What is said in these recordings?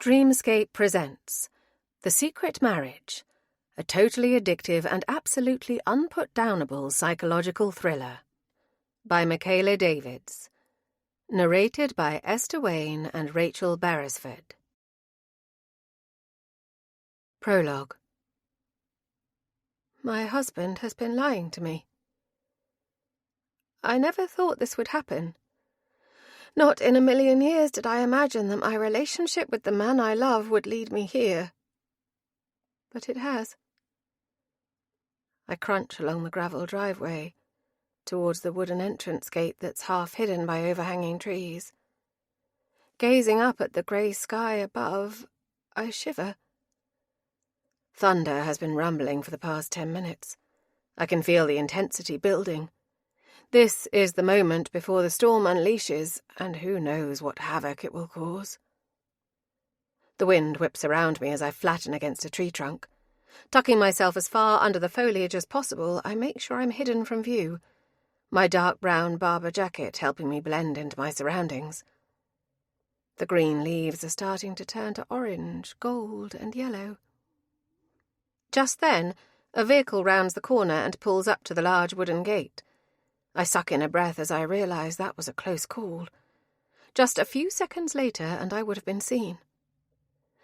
Dreamscape presents The Secret Marriage, a totally addictive and absolutely unput-downable psychological thriller. By Mikayla Davids. Narrated by Esther Wayne and Rachel Beresford. Prologue. My husband has been lying to me. I never thought this would happen. Not in a million years did I imagine that my relationship with the man I love would lead me here. But it has. I crunch along the gravel driveway, towards the wooden entrance gate that's half hidden by overhanging trees. Gazing up at the grey sky above, I shiver. Thunder has been rumbling for the past 10 minutes. I can feel the intensity building. This is the moment before the storm unleashes, and who knows what havoc it will cause. The wind whips around me as I flatten against a tree trunk. Tucking myself as far under the foliage as possible, I make sure I'm hidden from view, my dark brown Barber jacket helping me blend into my surroundings. The green leaves are starting to turn to orange, gold, and yellow. Just then, a vehicle rounds the corner and pulls up to the large wooden gate. I suck in a breath as I realise that was a close call. Just a few seconds later, and I would have been seen.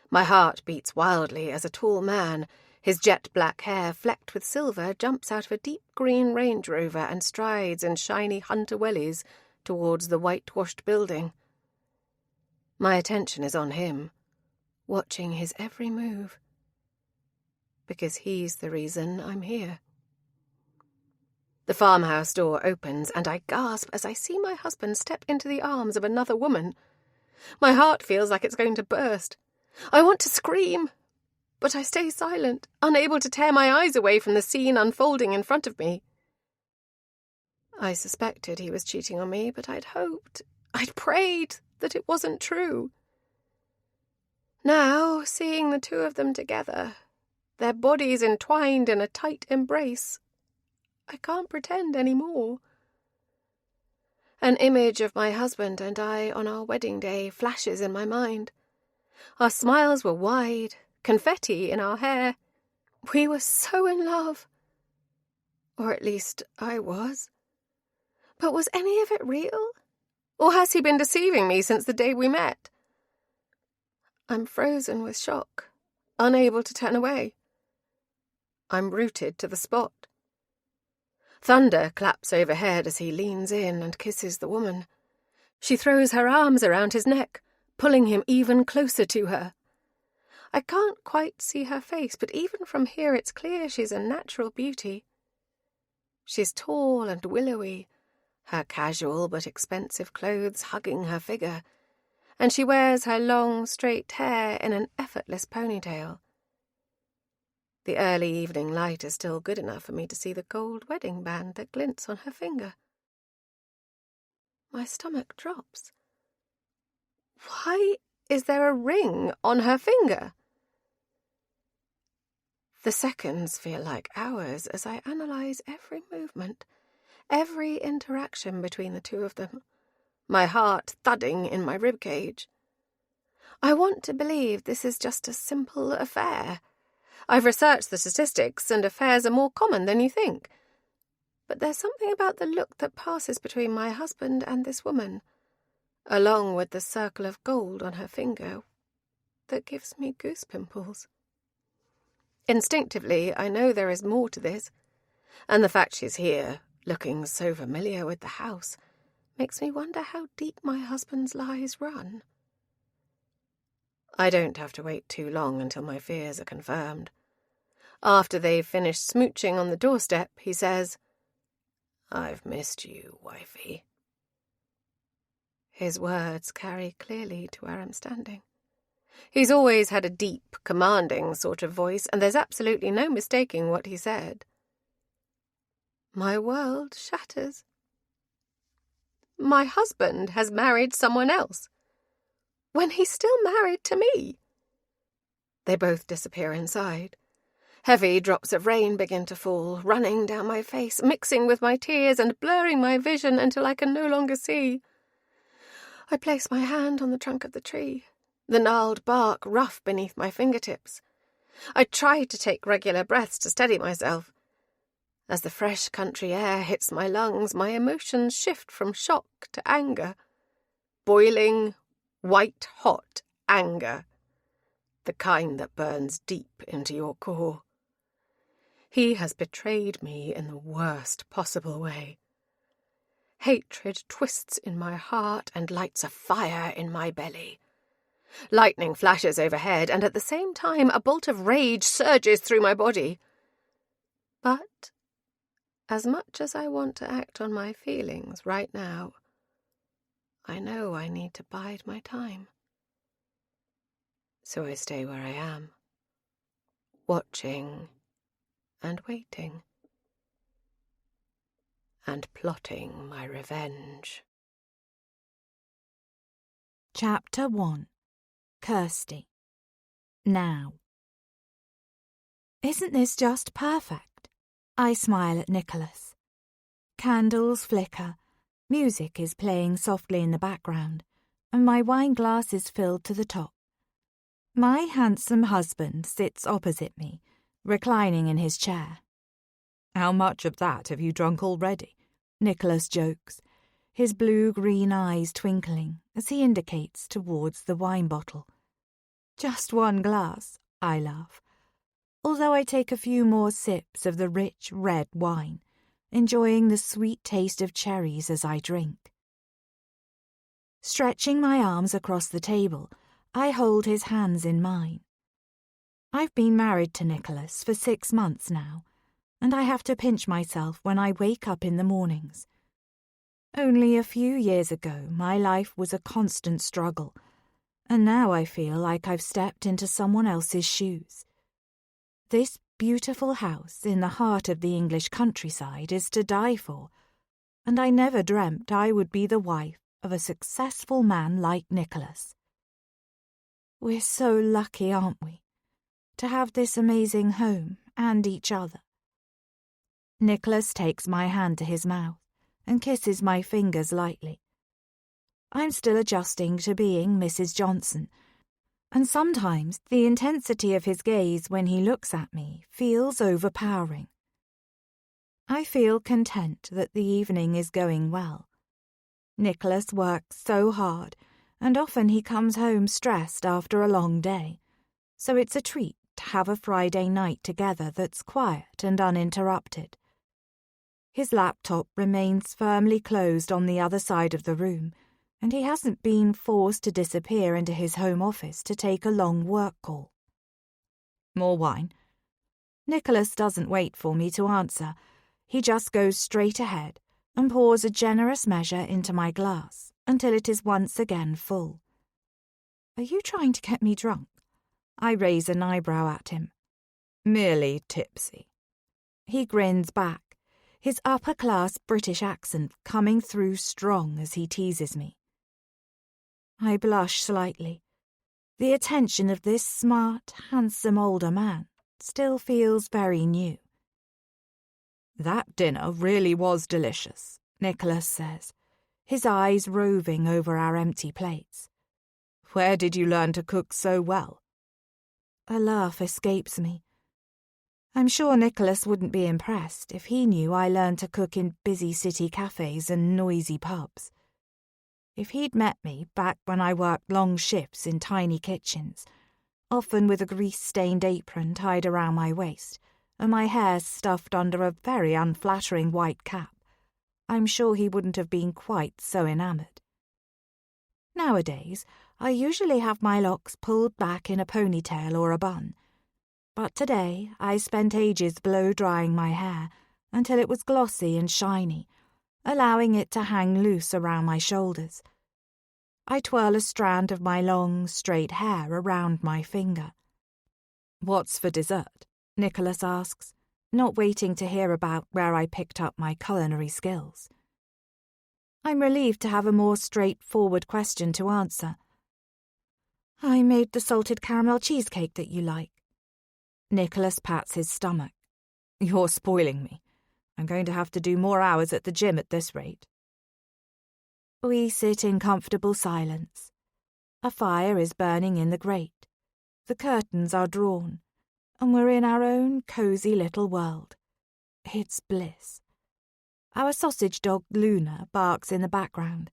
My heart beats wildly as a tall man, his jet-black hair flecked with silver, jumps out of a deep green Range Rover and strides in shiny hunter wellies towards the whitewashed building. My attention is on him, watching his every move. Because he's the reason I'm here. The farmhouse door opens, and I gasp as I see my husband step into the arms of another woman. My heart feels like it's going to burst. I want to scream, but I stay silent, unable to tear my eyes away from the scene unfolding in front of me. I suspected he was cheating on me, but I'd hoped, I'd prayed that it wasn't true. Now, seeing the two of them together, their bodies entwined in a tight embrace, I can't pretend any more. An image of my husband and I on our wedding day flashes in my mind. Our smiles were wide, confetti in our hair. We were so in love. Or at least I was. But was any of it real? Or has he been deceiving me since the day we met? I'm frozen with shock, unable to turn away. I'm rooted to the spot. Thunder claps overhead as he leans in and kisses the woman. She throws her arms around his neck, pulling him even closer to her. I can't quite see her face, but even from here it's clear she's a natural beauty. She's tall and willowy, her casual but expensive clothes hugging her figure, and she wears her long, straight hair in an effortless ponytail. The early evening light is still good enough for me to see the gold wedding band that glints on her finger. My stomach drops. Why is there a ring on her finger? The seconds feel like hours as I analyse every movement, every interaction between the two of them, my heart thudding in my ribcage. I want to believe this is just a simple affair. I've researched the statistics, and affairs are more common than you think. But there's something about the look that passes between my husband and this woman, along with the circle of gold on her finger, that gives me goose pimples. Instinctively, I know there is more to this, and the fact she's here, looking so familiar with the house, makes me wonder how deep my husband's lies run. I don't have to wait too long until my fears are confirmed. After they've finished smooching on the doorstep, he says, "I've missed you, wifey." His words carry clearly to where I'm standing. He's always had a deep, commanding sort of voice, and there's absolutely no mistaking what he said. My world shatters. My husband has married someone else, when he's still married to me. They both disappear inside. Heavy drops of rain begin to fall, running down my face, mixing with my tears and blurring my vision until I can no longer see. I place my hand on the trunk of the tree, the gnarled bark rough beneath my fingertips. I try to take regular breaths to steady myself. As the fresh country air hits my lungs, my emotions shift from shock to anger. Boiling, white-hot anger. The kind that burns deep into your core. He has betrayed me in the worst possible way. Hatred twists in my heart and lights a fire in my belly. Lightning flashes overhead, and at the same time a bolt of rage surges through my body. But as much as I want to act on my feelings right now, I know I need to bide my time. So I stay where I am, watching and waiting, and plotting my revenge. Chapter 1. Kirsty. Now. Isn't this just perfect? I smile at Nicholas. Candles flicker, music is playing softly in the background, and my wine glass is filled to the top. My handsome husband sits opposite me, reclining in his chair. "How much of that have you drunk already?" Nicholas jokes, his blue-green eyes twinkling as he indicates towards the wine bottle. "Just one glass," I laugh, although I take a few more sips of the rich red wine, enjoying the sweet taste of cherries as I drink. Stretching my arms across the table, I hold his hands in mine. I've been married to Nicholas for 6 months now, and I have to pinch myself when I wake up in the mornings. Only a few years ago, my life was a constant struggle, and now I feel like I've stepped into someone else's shoes. This beautiful house in the heart of the English countryside is to die for, and I never dreamt I would be the wife of a successful man like Nicholas. We're so lucky, aren't we, to have this amazing home and each other. Nicholas takes my hand to his mouth and kisses my fingers lightly. I'm still adjusting to being Mrs. Johnson, and sometimes the intensity of his gaze when he looks at me feels overpowering. I feel content that the evening is going well. Nicholas works so hard, and often he comes home stressed after a long day, so it's a treat to have a Friday night together that's quiet and uninterrupted. His laptop remains firmly closed on the other side of the room, and he hasn't been forced to disappear into his home office to take a long work call. "More wine?" Nicholas doesn't wait for me to answer. He just goes straight ahead and pours a generous measure into my glass until it is once again full. "Are you trying to get me drunk?" I raise an eyebrow at him. "Merely tipsy." He grins back, his upper-class British accent coming through strong as he teases me. I blush slightly. The attention of this smart, handsome older man still feels very new. "That dinner really was delicious," Nicholas says, his eyes roving over our empty plates. "Where did you learn to cook so well?" A laugh escapes me. I'm sure Nicholas wouldn't be impressed if he knew I learned to cook in busy city cafes and noisy pubs. If he'd met me back when I worked long shifts in tiny kitchens, often with a grease-stained apron tied around my waist and my hair stuffed under a very unflattering white cap, I'm sure he wouldn't have been quite so enamoured. Nowadays, I usually have my locks pulled back in a ponytail or a bun, but today I spent ages blow-drying my hair until it was glossy and shiny, allowing it to hang loose around my shoulders. I twirl a strand of my long, straight hair around my finger. "What's for dessert?" Nicholas asks, not waiting to hear about where I picked up my culinary skills. I'm relieved to have a more straightforward question to answer. "I made the salted caramel cheesecake that you like." Nicholas pats his stomach. "You're spoiling me. I'm going to have to do more hours at the gym at this rate." We sit in comfortable silence. A fire is burning in the grate. The curtains are drawn, and we're in our own cosy little world. It's bliss. Our sausage dog Luna barks in the background,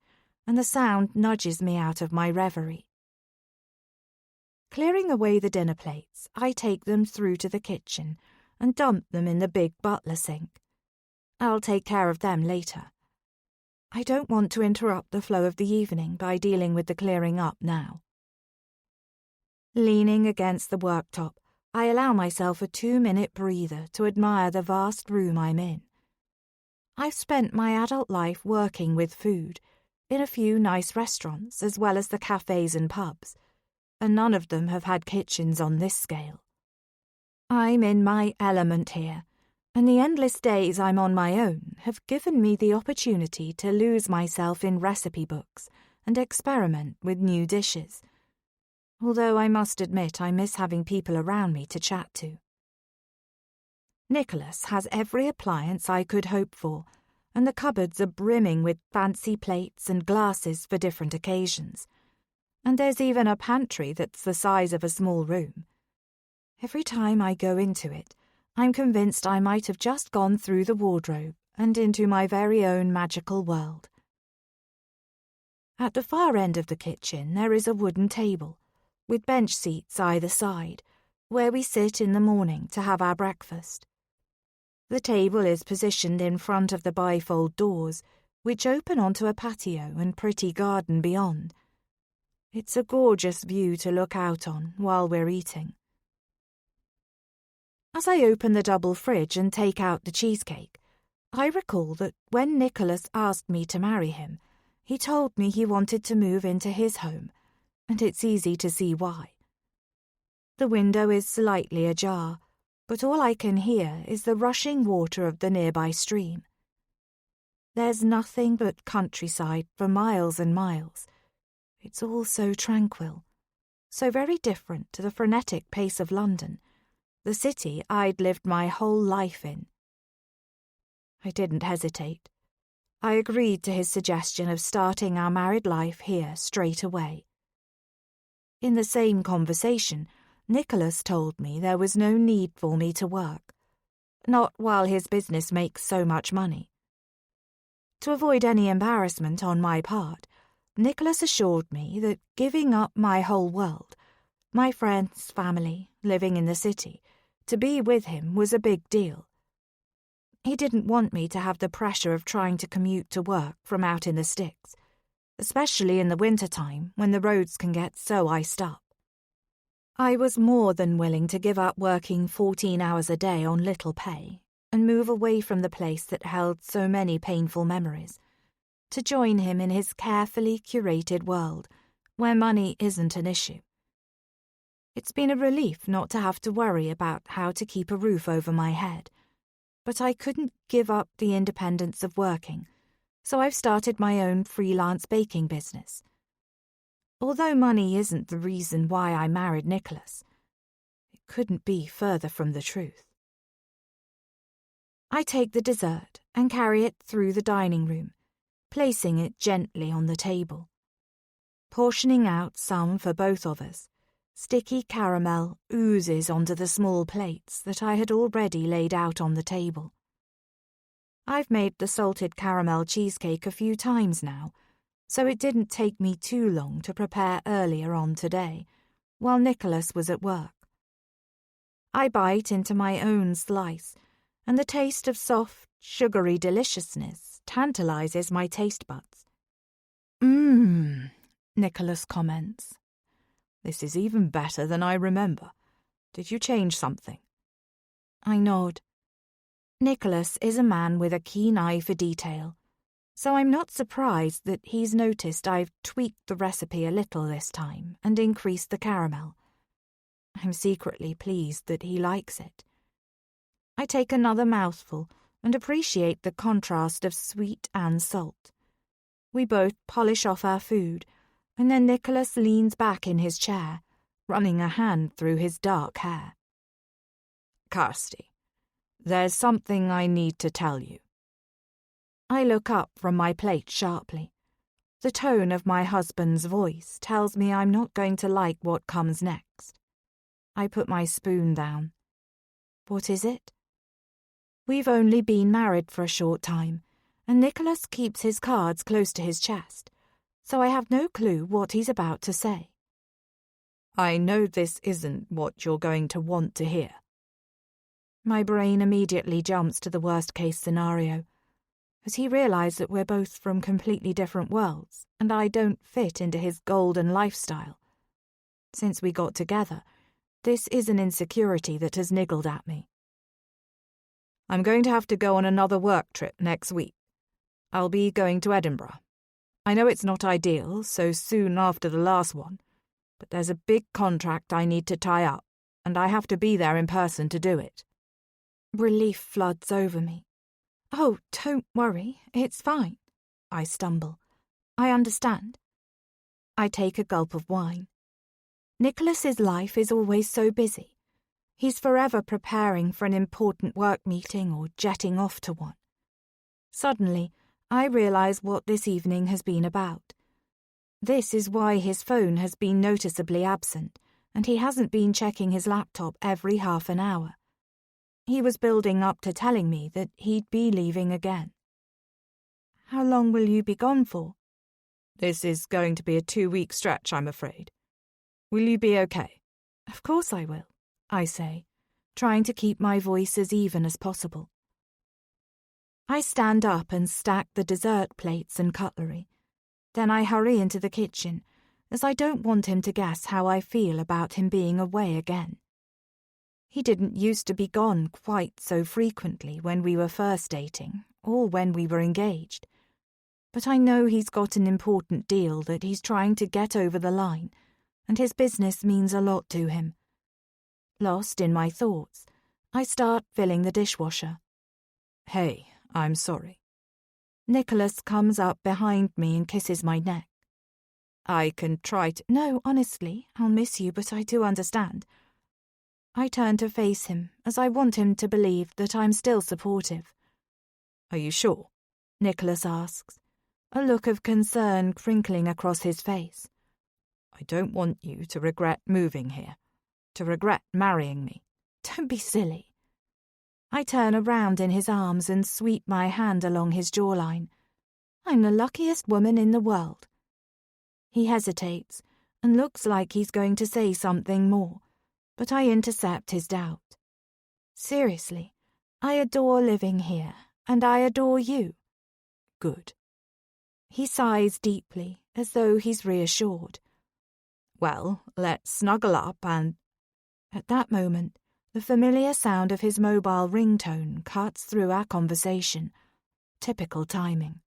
and the sound nudges me out of my reverie. Clearing away the dinner plates, I take them through to the kitchen and dump them in the big butler sink. I'll take care of them later. I don't want to interrupt the flow of the evening by dealing with the clearing up now. Leaning against the worktop, I allow myself a 2-minute breather to admire the vast room I'm in. I've spent my adult life working with food, in a few nice restaurants as well as the cafes and pubs, and none of them have had kitchens on this scale. I'm in my element here, and the endless days I'm on my own have given me the opportunity to lose myself in recipe books and experiment with new dishes. Although I must admit I miss having people around me to chat to. Nicholas has every appliance I could hope for, and the cupboards are brimming with fancy plates and glasses for different occasions. And there's even a pantry that's the size of a small room. Every time I go into it, I'm convinced I might have just gone through the wardrobe and into my very own magical world. At the far end of the kitchen there is a wooden table, with bench seats either side, where we sit in the morning to have our breakfast. The table is positioned in front of the bifold doors, which open onto a patio and pretty garden beyond. It's a gorgeous view to look out on while we're eating. As I open the double fridge and take out the cheesecake, I recall that when Nicholas asked me to marry him, he told me he wanted to move into his home, and it's easy to see why. The window is slightly ajar, but all I can hear is the rushing water of the nearby stream. There's nothing but countryside for miles and miles. It's all so tranquil, so very different to the frenetic pace of London, the city I'd lived my whole life in. I didn't hesitate. I agreed to his suggestion of starting our married life here straight away. In the same conversation, Nicholas told me there was no need for me to work, not while his business makes so much money. To avoid any embarrassment on my part, Nicholas assured me that giving up my whole world, my friends, family, living in the city, to be with him was a big deal. He didn't want me to have the pressure of trying to commute to work from out in the sticks, especially in the wintertime when the roads can get so iced up. I was more than willing to give up working 14 hours a day on little pay and move away from the place that held so many painful memories, to join him in his carefully curated world where money isn't an issue. It's been a relief not to have to worry about how to keep a roof over my head, but I couldn't give up the independence of working, so I've started my own freelance baking business. Although money isn't the reason why I married Nicholas, it couldn't be further from the truth. I take the dessert and carry it through the dining room, placing it gently on the table. Portioning out some for both of us, sticky caramel oozes onto the small plates that I had already laid out on the table. I've made the salted caramel cheesecake a few times now, so it didn't take me too long to prepare earlier on today, while Nicholas was at work. I bite into my own slice, and the taste of soft, sugary deliciousness tantalizes my taste buds. Nicholas comments. This is even better than I remember. Did you change something? I nod. Nicholas is a man with a keen eye for detail, so I'm not surprised that he's noticed I've tweaked the recipe a little this time and increased the caramel. I'm secretly pleased that he likes it. I take another mouthful and appreciate the contrast of sweet and salt. We both polish off our food, and then Nicholas leans back in his chair, running a hand through his dark hair. Kirsty, there's something I need to tell you. I look up from my plate sharply. The tone of my husband's voice tells me I'm not going to like what comes next. I put my spoon down. What is it? We've only been married for a short time, and Nicholas keeps his cards close to his chest, so I have no clue what he's about to say. I know this isn't what you're going to want to hear. My brain immediately jumps to the worst-case scenario. Has he realised that we're both from completely different worlds, and I don't fit into his golden lifestyle? Since we got together, this is an insecurity that has niggled at me. I'm going to have to go on another work trip next week. I'll be going to Edinburgh. I know it's not ideal, so soon after the last one, but there's a big contract I need to tie up, and I have to be there in person to do it. Relief floods over me. Oh, don't worry, it's fine. I stumble. I understand. I take a gulp of wine. Nicholas's life is always so busy. He's forever preparing for an important work meeting or jetting off to one. Suddenly, I realise what this evening has been about. This is why his phone has been noticeably absent, and he hasn't been checking his laptop every half an hour. He was building up to telling me that he'd be leaving again. How long will you be gone for? This is going to be a 2-week stretch, I'm afraid. Will you be okay? Of course I will, I say, trying to keep my voice as even as possible. I stand up and stack the dessert plates and cutlery. Then I hurry into the kitchen, as I don't want him to guess how I feel about him being away again. He didn't used to be gone quite so frequently when we were first dating, or when we were engaged. But I know he's got an important deal that he's trying to get over the line, and his business means a lot to him. Lost in my thoughts, I start filling the dishwasher. Hey, I'm sorry. Nicholas comes up behind me and kisses my neck. I can try to... No, honestly, I'll miss you, but I do understand. I turn to face him, as I want him to believe that I'm still supportive. Are you sure? Nicholas asks, a look of concern crinkling across his face. I don't want you to regret moving here, to regret marrying me. Don't be silly. I turn around in his arms and sweep my hand along his jawline. I'm the luckiest woman in the world. He hesitates and looks like he's going to say something more, but I intercept his doubt. Seriously, I adore living here, and I adore you. Good. He sighs deeply, as though he's reassured. Well, let's snuggle up and... At that moment, the familiar sound of his mobile ringtone cuts through our conversation. Typical timing.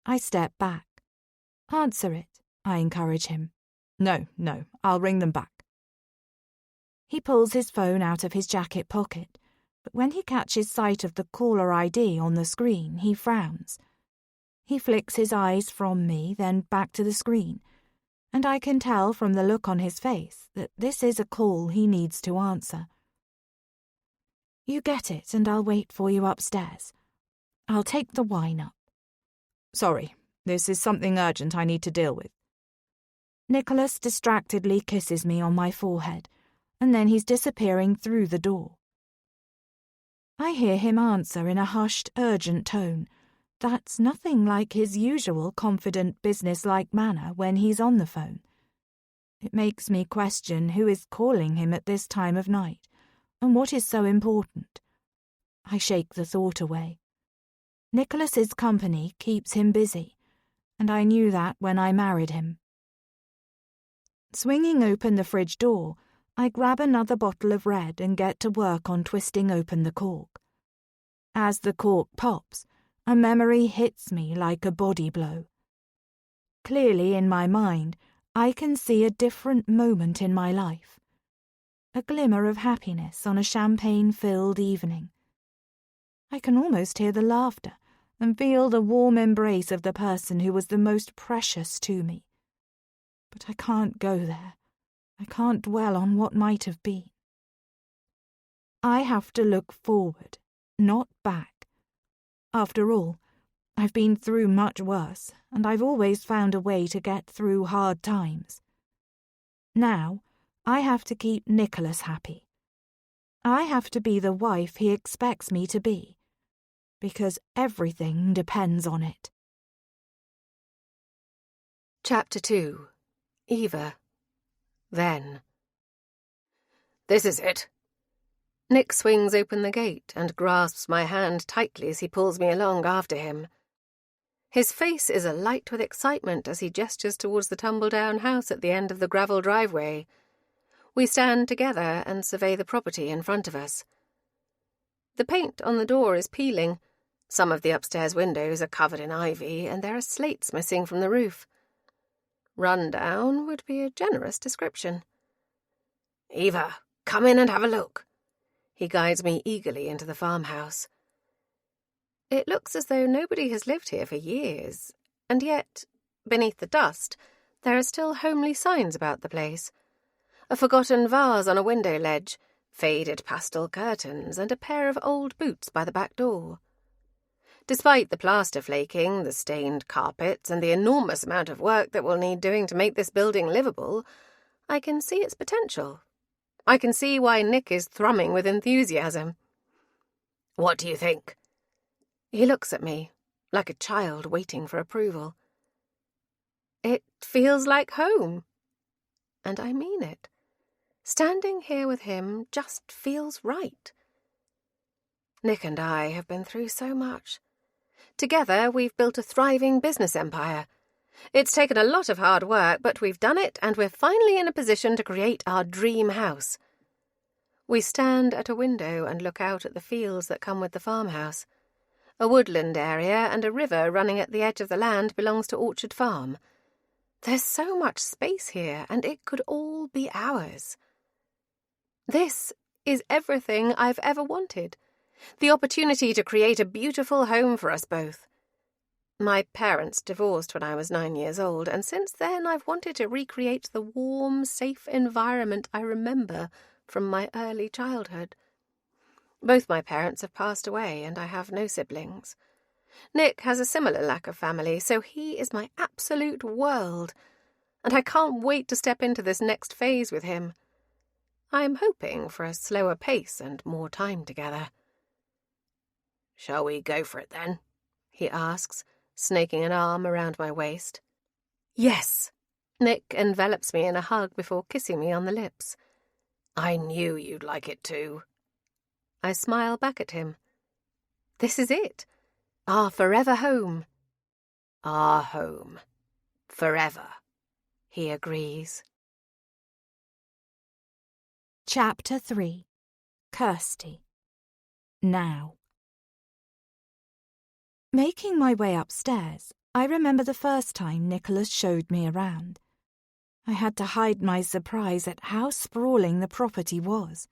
I step back. Answer it, I encourage him. No, I'll ring them back. He pulls his phone out of his jacket pocket, but when he catches sight of the caller ID on the screen, he frowns. He flicks his eyes from me, then back to the screen, and I can tell from the look on his face that this is a call he needs to answer. You get it, and I'll wait for you upstairs. I'll take the wine up. Sorry, this is something urgent I need to deal with. Nicholas distractedly kisses me on my forehead, and then he's disappearing through the door. I hear him answer in a hushed, urgent tone. That's nothing like his usual confident, business-like manner when he's on the phone. It makes me question who is calling him at this time of night, and what is so important. I shake the thought away. Nicholas's company keeps him busy, and I knew that when I married him. Swinging open the fridge door, I grab another bottle of red and get to work on twisting open the cork. As the cork pops, a memory hits me like a body blow. Clearly in my mind, I can see a different moment in my life. A glimmer of happiness on a champagne-filled evening. I can almost hear the laughter and feel the warm embrace of the person who was the most precious to me. But I can't go there. I can't dwell on what might have been. I have to look forward, not back. After all, I've been through much worse, and I've always found a way to get through hard times. Now, I have to keep Nicholas happy. I have to be the wife he expects me to be, because everything depends on it. Chapter 2. Eva. Then. This is it. Nick swings open the gate and grasps my hand tightly as he pulls me along after him. His face is alight with excitement as he gestures towards the tumble-down house at the end of the gravel driveway. We stand together and survey the property in front of us. The paint on the door is peeling. Some of the upstairs windows are covered in ivy, and there are slates missing from the roof. Run down would be a generous description. Eva, come in and have a look. He guides me eagerly into the farmhouse. It looks as though nobody has lived here for years, and yet, beneath the dust, there are still homely signs about the place. A forgotten vase on a window ledge, faded pastel curtains, and a pair of old boots by the back door. Despite the plaster flaking, the stained carpets, and the enormous amount of work that will need doing to make this building livable, I can see its potential. I can see why Nick is thrumming with enthusiasm. What do you think? He looks at me, like a child waiting for approval. It feels like home. And I mean it. Standing here with him just feels right. Nick and I have been through so much. Together, we've built a thriving business empire. It's taken a lot of hard work, but we've done it, and we're finally in a position to create our dream house. We stand at a window and look out at the fields that come with the farmhouse. A woodland area and a river running at the edge of the land belongs to Orchard Farm. There's so much space here, and it could all be ours. This is everything I've ever wanted. The opportunity to create a beautiful home for us both. My parents divorced when I was 9 years old, and since then I've wanted to recreate the warm, safe environment I remember from my early childhood. Both my parents have passed away, and I have no siblings. Nick has a similar lack of family, so he is my absolute world, and I can't wait to step into this next phase with him. I'm hoping for a slower pace and more time together. Shall we go for it, then? He asks, snaking an arm around my waist. Yes. Nick envelops me in a hug before kissing me on the lips. I knew you'd like it too. I smile back at him. This is it. Our forever home. Our home. Forever. He agrees. Chapter 3. Kirsty. Now. Making my way upstairs, I remember the first time Nicholas showed me around. I had to hide my surprise at how sprawling the property was.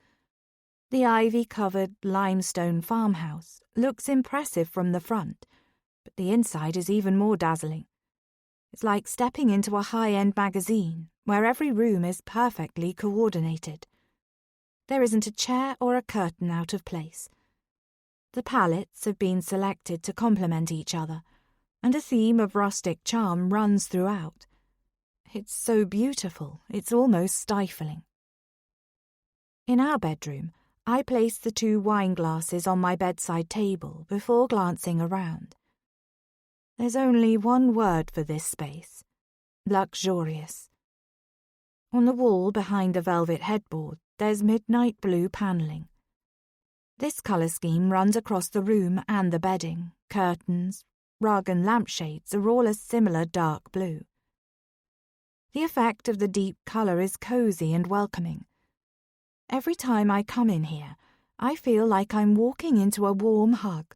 The ivy-covered limestone farmhouse looks impressive from the front, but the inside is even more dazzling. It's like stepping into a high-end magazine where every room is perfectly coordinated. There isn't a chair or a curtain out of place. The palettes have been selected to complement each other, and a theme of rustic charm runs throughout. It's so beautiful, it's almost stifling. In our bedroom, I place the 2 wine glasses on my bedside table before glancing around. There's only one word for this space: luxurious. On the wall behind the velvet headboard, there's midnight blue panelling. This colour scheme runs across the room, and the bedding, curtains, rug and lampshades are all a similar dark blue. The effect of the deep colour is cosy and welcoming. Every time I come in here, I feel like I'm walking into a warm hug.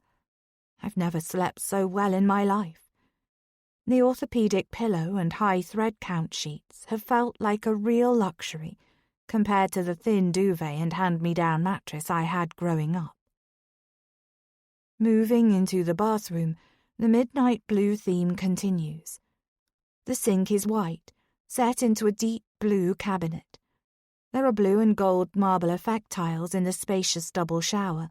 I've never slept so well in my life. The orthopedic pillow and high thread count sheets have felt like a real luxury compared to the thin duvet and hand-me-down mattress I had growing up. Moving into the bathroom, the midnight blue theme continues. The sink is white, set into a deep blue cabinet. There are blue and gold marble effect tiles in the spacious double shower,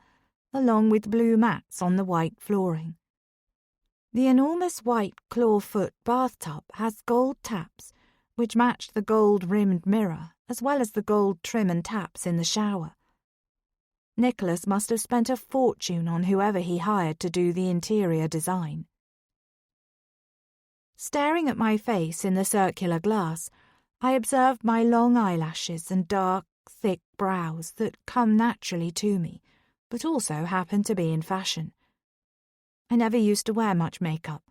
along with blue mats on the white flooring. The enormous white clawfoot bathtub has gold taps, which match the gold-rimmed mirror, as well as the gold trim and taps in the shower. Nicholas must have spent a fortune on whoever he hired to do the interior design. Staring at my face in the circular glass, I observed my long eyelashes and dark, thick brows that come naturally to me, but also happen to be in fashion. I never used to wear much makeup,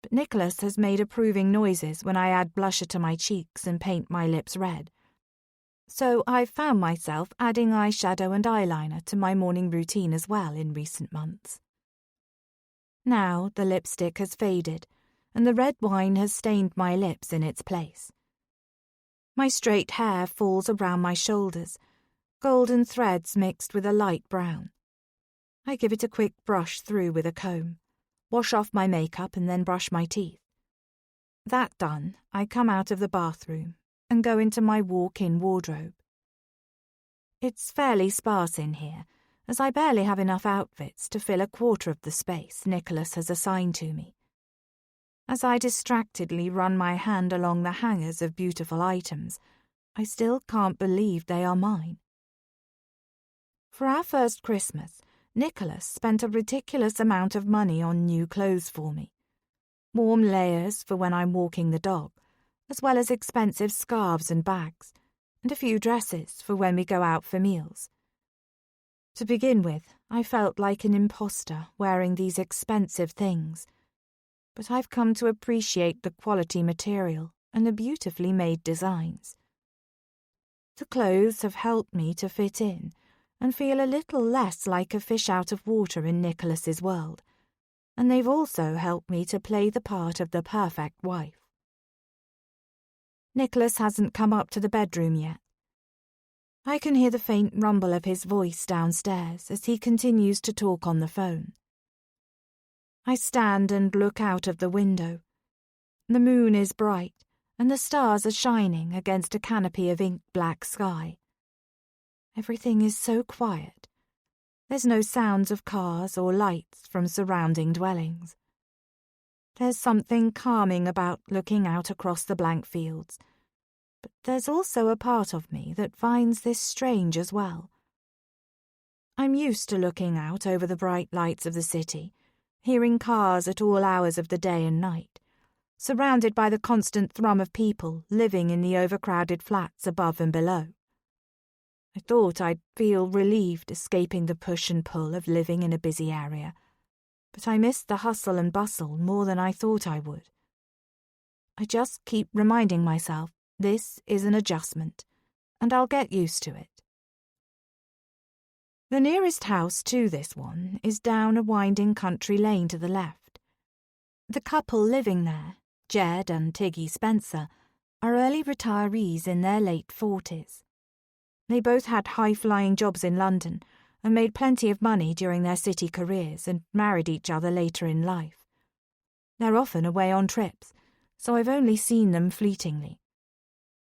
but Nicholas has made approving noises when I add blusher to my cheeks and paint my lips red. So I've found myself adding eyeshadow and eyeliner to my morning routine as well in recent months. Now the lipstick has faded, and the red wine has stained my lips in its place. My straight hair falls around my shoulders, golden threads mixed with a light brown. I give it a quick brush through with a comb, wash off my makeup and then brush my teeth. That done, I come out of the bathroom and go into my walk-in wardrobe. It's fairly sparse in here, as I barely have enough outfits to fill a quarter of the space Nicholas has assigned to me. As I distractedly run my hand along the hangers of beautiful items, I still can't believe they are mine. For our first Christmas, Nicholas spent a ridiculous amount of money on new clothes for me. Warm layers for when I'm walking the dog, as well as expensive scarves and bags, and a few dresses for when we go out for meals. To begin with, I felt like an imposter wearing these expensive things, but I've come to appreciate the quality material and the beautifully made designs. The clothes have helped me to fit in and feel a little less like a fish out of water in Nicholas's world, and they've also helped me to play the part of the perfect wife. Nicholas hasn't come up to the bedroom yet. I can hear the faint rumble of his voice downstairs as he continues to talk on the phone. I stand and look out of the window. The moon is bright, and the stars are shining against a canopy of ink-black sky. Everything is so quiet. There's no sounds of cars or lights from surrounding dwellings. There's something calming about looking out across the blank fields, but there's also a part of me that finds this strange as well. I'm used to looking out over the bright lights of the city, hearing cars at all hours of the day and night, surrounded by the constant thrum of people living in the overcrowded flats above and below. I thought I'd feel relieved escaping the push and pull of living in a busy area, but I missed the hustle and bustle more than I thought I would. I just keep reminding myself this is an adjustment, and I'll get used to it. The nearest house to this one is down a winding country lane to the left. The couple living there, Jed and Tiggy Spencer, are early retirees in their late 40s. They both had high-flying jobs in London and made plenty of money during their city careers and married each other later in life. They're often away on trips, so I've only seen them fleetingly.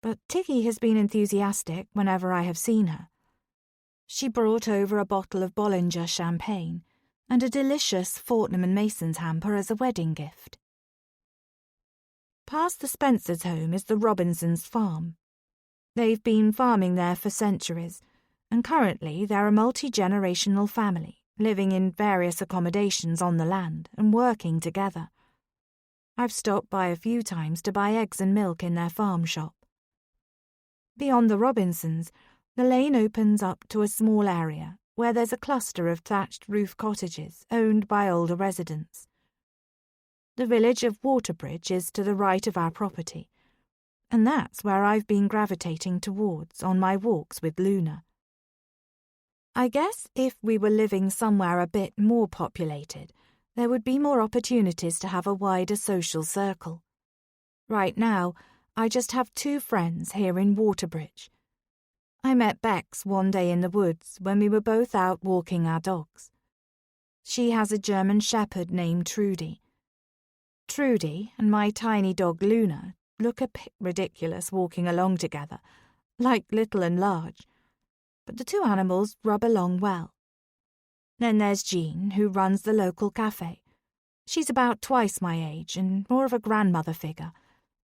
But Tiggy has been enthusiastic whenever I have seen her. She brought over a bottle of Bollinger champagne and a delicious Fortnum & Mason's hamper as a wedding gift. Past the Spencers' home is the Robinsons' farm. They've been farming there for centuries, and currently they're a multi-generational family, living in various accommodations on the land and working together. I've stopped by a few times to buy eggs and milk in their farm shop. Beyond the Robinsons, the lane opens up to a small area where there's a cluster of thatched roof cottages owned by older residents. The village of Waterbridge is to the right of our property, and that's where I've been gravitating towards on my walks with Luna. I guess if we were living somewhere a bit more populated, there would be more opportunities to have a wider social circle. Right now, I just have 2 friends here in Waterbridge. I met Bex one day in the woods when we were both out walking our dogs. She has a German shepherd named Trudy. Trudy and my tiny dog Luna look a bit ridiculous walking along together, like little and large, but the 2 animals rub along well. Then there's Jean, who runs the local cafe. She's about twice my age and more of a grandmother figure,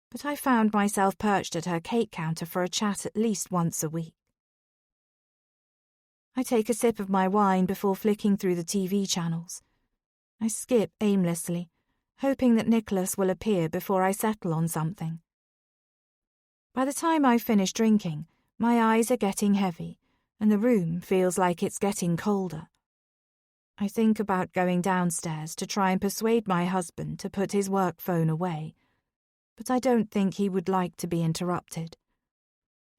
but I found myself perched at her cake counter for a chat at least once a week. I take a sip of my wine before flicking through the TV channels. I skip aimlessly, hoping that Nicholas will appear before I settle on something. By the time I finish drinking, my eyes are getting heavy, and the room feels like it's getting colder. I think about going downstairs to try and persuade my husband to put his work phone away, but I don't think he would like to be interrupted.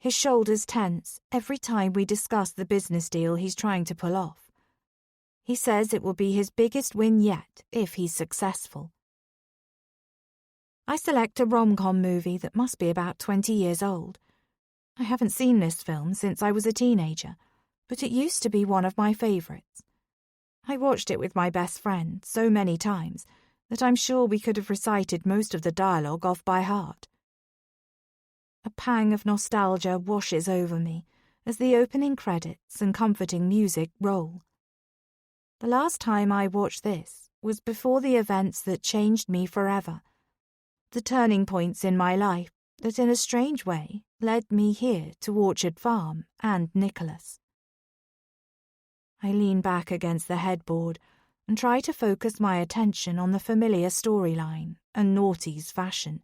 His shoulders tense every time we discuss the business deal he's trying to pull off. He says it will be his biggest win yet if he's successful. I select a rom-com movie that must be about 20 years old. I haven't seen this film since I was a teenager, but it used to be one of my favourites. I watched it with my best friend so many times that I'm sure we could have recited most of the dialogue off by heart. A pang of nostalgia washes over me as the opening credits and comforting music roll. The last time I watched this was before the events that changed me forever, the turning points in my life that in a strange way led me here to Orchard Farm and Nicholas. I lean back against the headboard and try to focus my attention on the familiar storyline and Naughty's fashion.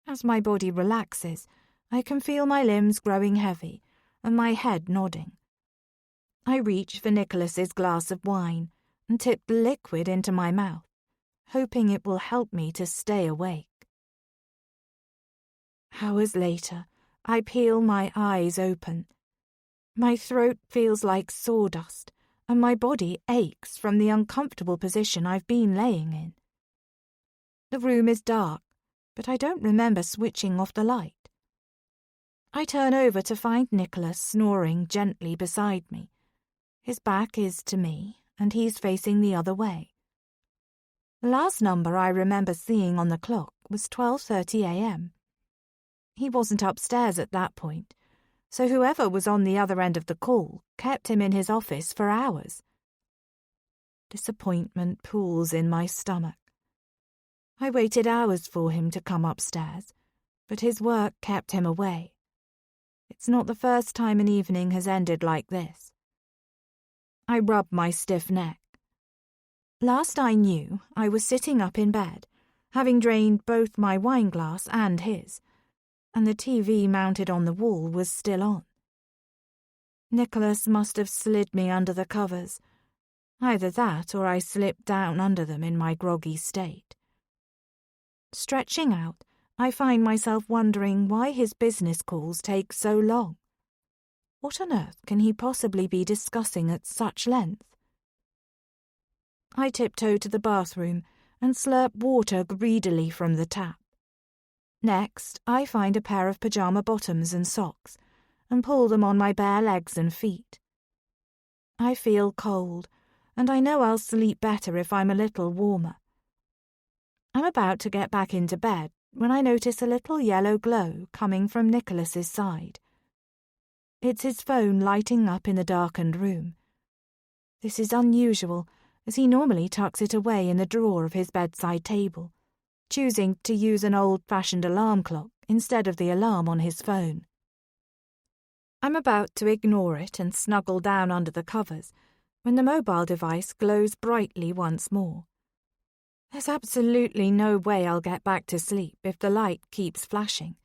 As my body relaxes, I can feel my limbs growing heavy and my head nodding. I reach for Nicholas's glass of wine and tip the liquid into my mouth, hoping it will help me to stay awake. Hours later, I peel my eyes open. My throat feels like sawdust, and my body aches from the uncomfortable position I've been laying in. The room is dark, but I don't remember switching off the light. I turn over to find Nicholas snoring gently beside me. His back is to me, and he's facing the other way. The last number I remember seeing on the clock was 12:30 a.m. He wasn't upstairs at that point, so whoever was on the other end of the call kept him in his office for hours. Disappointment pools in my stomach. I waited hours for him to come upstairs, but his work kept him away. It's not the first time an evening has ended like this. I rub my stiff neck. Last I knew, I was sitting up in bed, having drained both my wine glass and his, and the TV mounted on the wall was still on. Nicholas must have slid me under the covers. Either that or I slipped down under them in my groggy state. Stretching out, I find myself wondering why his business calls take so long. What on earth can he possibly be discussing at such length? I tiptoe to the bathroom and slurp water greedily from the tap. Next, I find a pair of pyjama bottoms and socks and pull them on my bare legs and feet. I feel cold, and I know I'll sleep better if I'm a little warmer. I'm about to get back into bed when I notice a little yellow glow coming from Nicholas's side. It's his phone lighting up in the darkened room. This is unusual, as he normally tucks it away in the drawer of his bedside table, choosing to use an old-fashioned alarm clock instead of the alarm on his phone. I'm about to ignore it and snuggle down under the covers when the mobile device glows brightly once more. There's absolutely no way I'll get back to sleep if the light keeps flashing.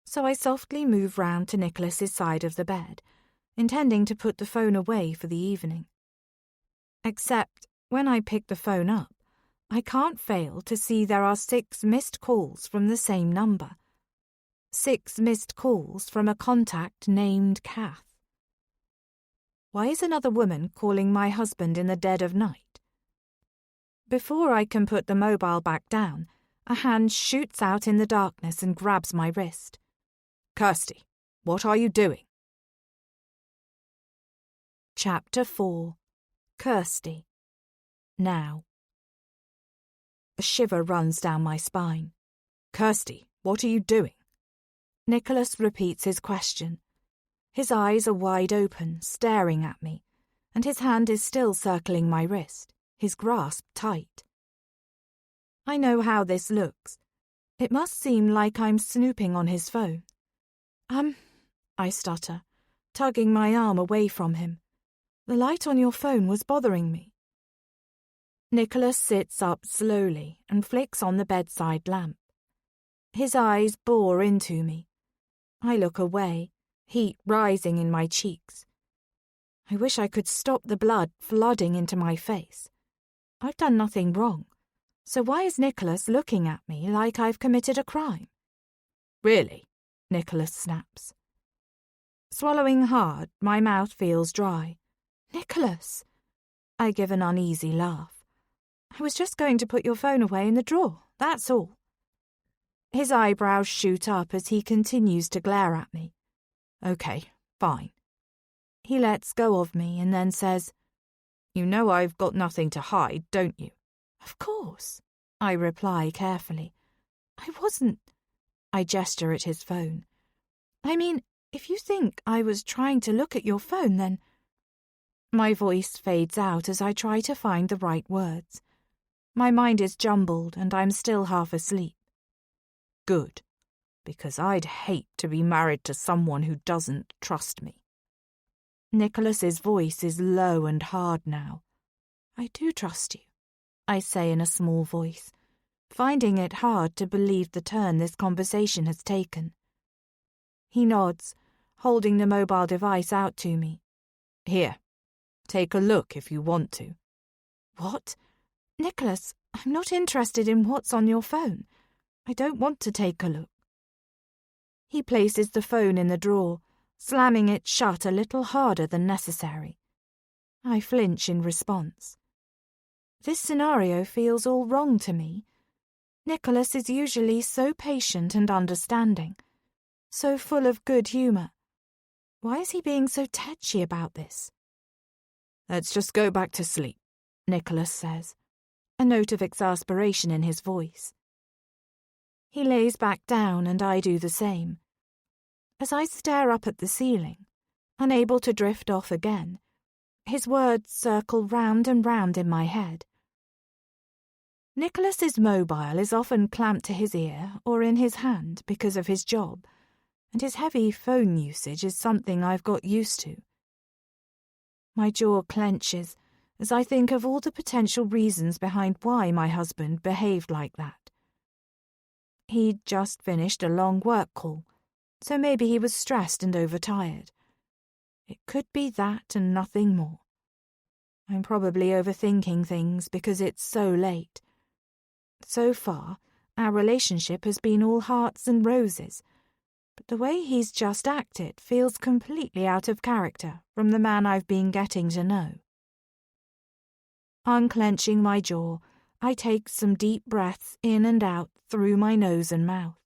So I softly move round to Nicholas's side of the bed, intending to put the phone away for the evening. Except, when I pick the phone up, I can't fail to see there are 6 missed calls from the same number. 6 missed calls from a contact named Kath. Why is another woman calling my husband in the dead of night? Before I can put the mobile back down, a hand shoots out in the darkness and grabs my wrist. "Kirsty, what are you doing?" Chapter 4. Kirsty. Now. A shiver runs down my spine. "Kirsty, what are you doing?" Nicholas repeats his question. His eyes are wide open, staring at me, and his hand is still circling my wrist, his grasp tight. I know how this looks. It must seem like I'm snooping on his phone. I stutter, tugging my arm away from him. The light on your phone was bothering me. Nicholas sits up slowly and flicks on the bedside lamp. His eyes bore into me. I look away, heat rising in my cheeks. I wish I could stop the blood flooding into my face. I've done nothing wrong, so why is Nicholas looking at me like I've committed a crime? Really? Nicholas snaps. Swallowing hard, my mouth feels dry. Nicholas! I give an uneasy laugh. I was just going to put your phone away in the drawer, that's all. His eyebrows shoot up as he continues to glare at me. Okay, fine. He lets go of me and then says, You know I've got nothing to hide, don't you? Of course, I reply carefully. I wasn't. I gesture at his phone. I mean, if you think I was trying to look at your phone, then... My voice fades out as I try to find the right words. My mind is jumbled and I'm still half asleep. Good, because I'd hate to be married to someone who doesn't trust me. Nicholas's voice is low and hard now. I do trust you, I say in a small voice, finding it hard to believe the turn this conversation has taken. He nods, holding the mobile device out to me. Here, take a look if you want to. What? Nicholas, I'm not interested in what's on your phone. I don't want to take a look. He places the phone in the drawer, slamming it shut a little harder than necessary. I flinch in response. This scenario feels all wrong to me. Nicholas is usually so patient and understanding, so full of good humour. Why is he being so tetchy about this? Let's just go back to sleep, Nicholas says, a note of exasperation in his voice. He lays back down and I do the same. As I stare up at the ceiling, unable to drift off again, his words circle round and round in my head. Nicholas's mobile is often clamped to his ear or in his hand because of his job, and his heavy phone usage is something I've got used to. My jaw clenches as I think of all the potential reasons behind why my husband behaved like that. He'd just finished a long work call, so maybe he was stressed and overtired. It could be that and nothing more. I'm probably overthinking things because it's so late. So far, our relationship has been all hearts and roses, but the way he's just acted feels completely out of character from the man I've been getting to know. Unclenching my jaw, I take some deep breaths in and out through my nose and mouth.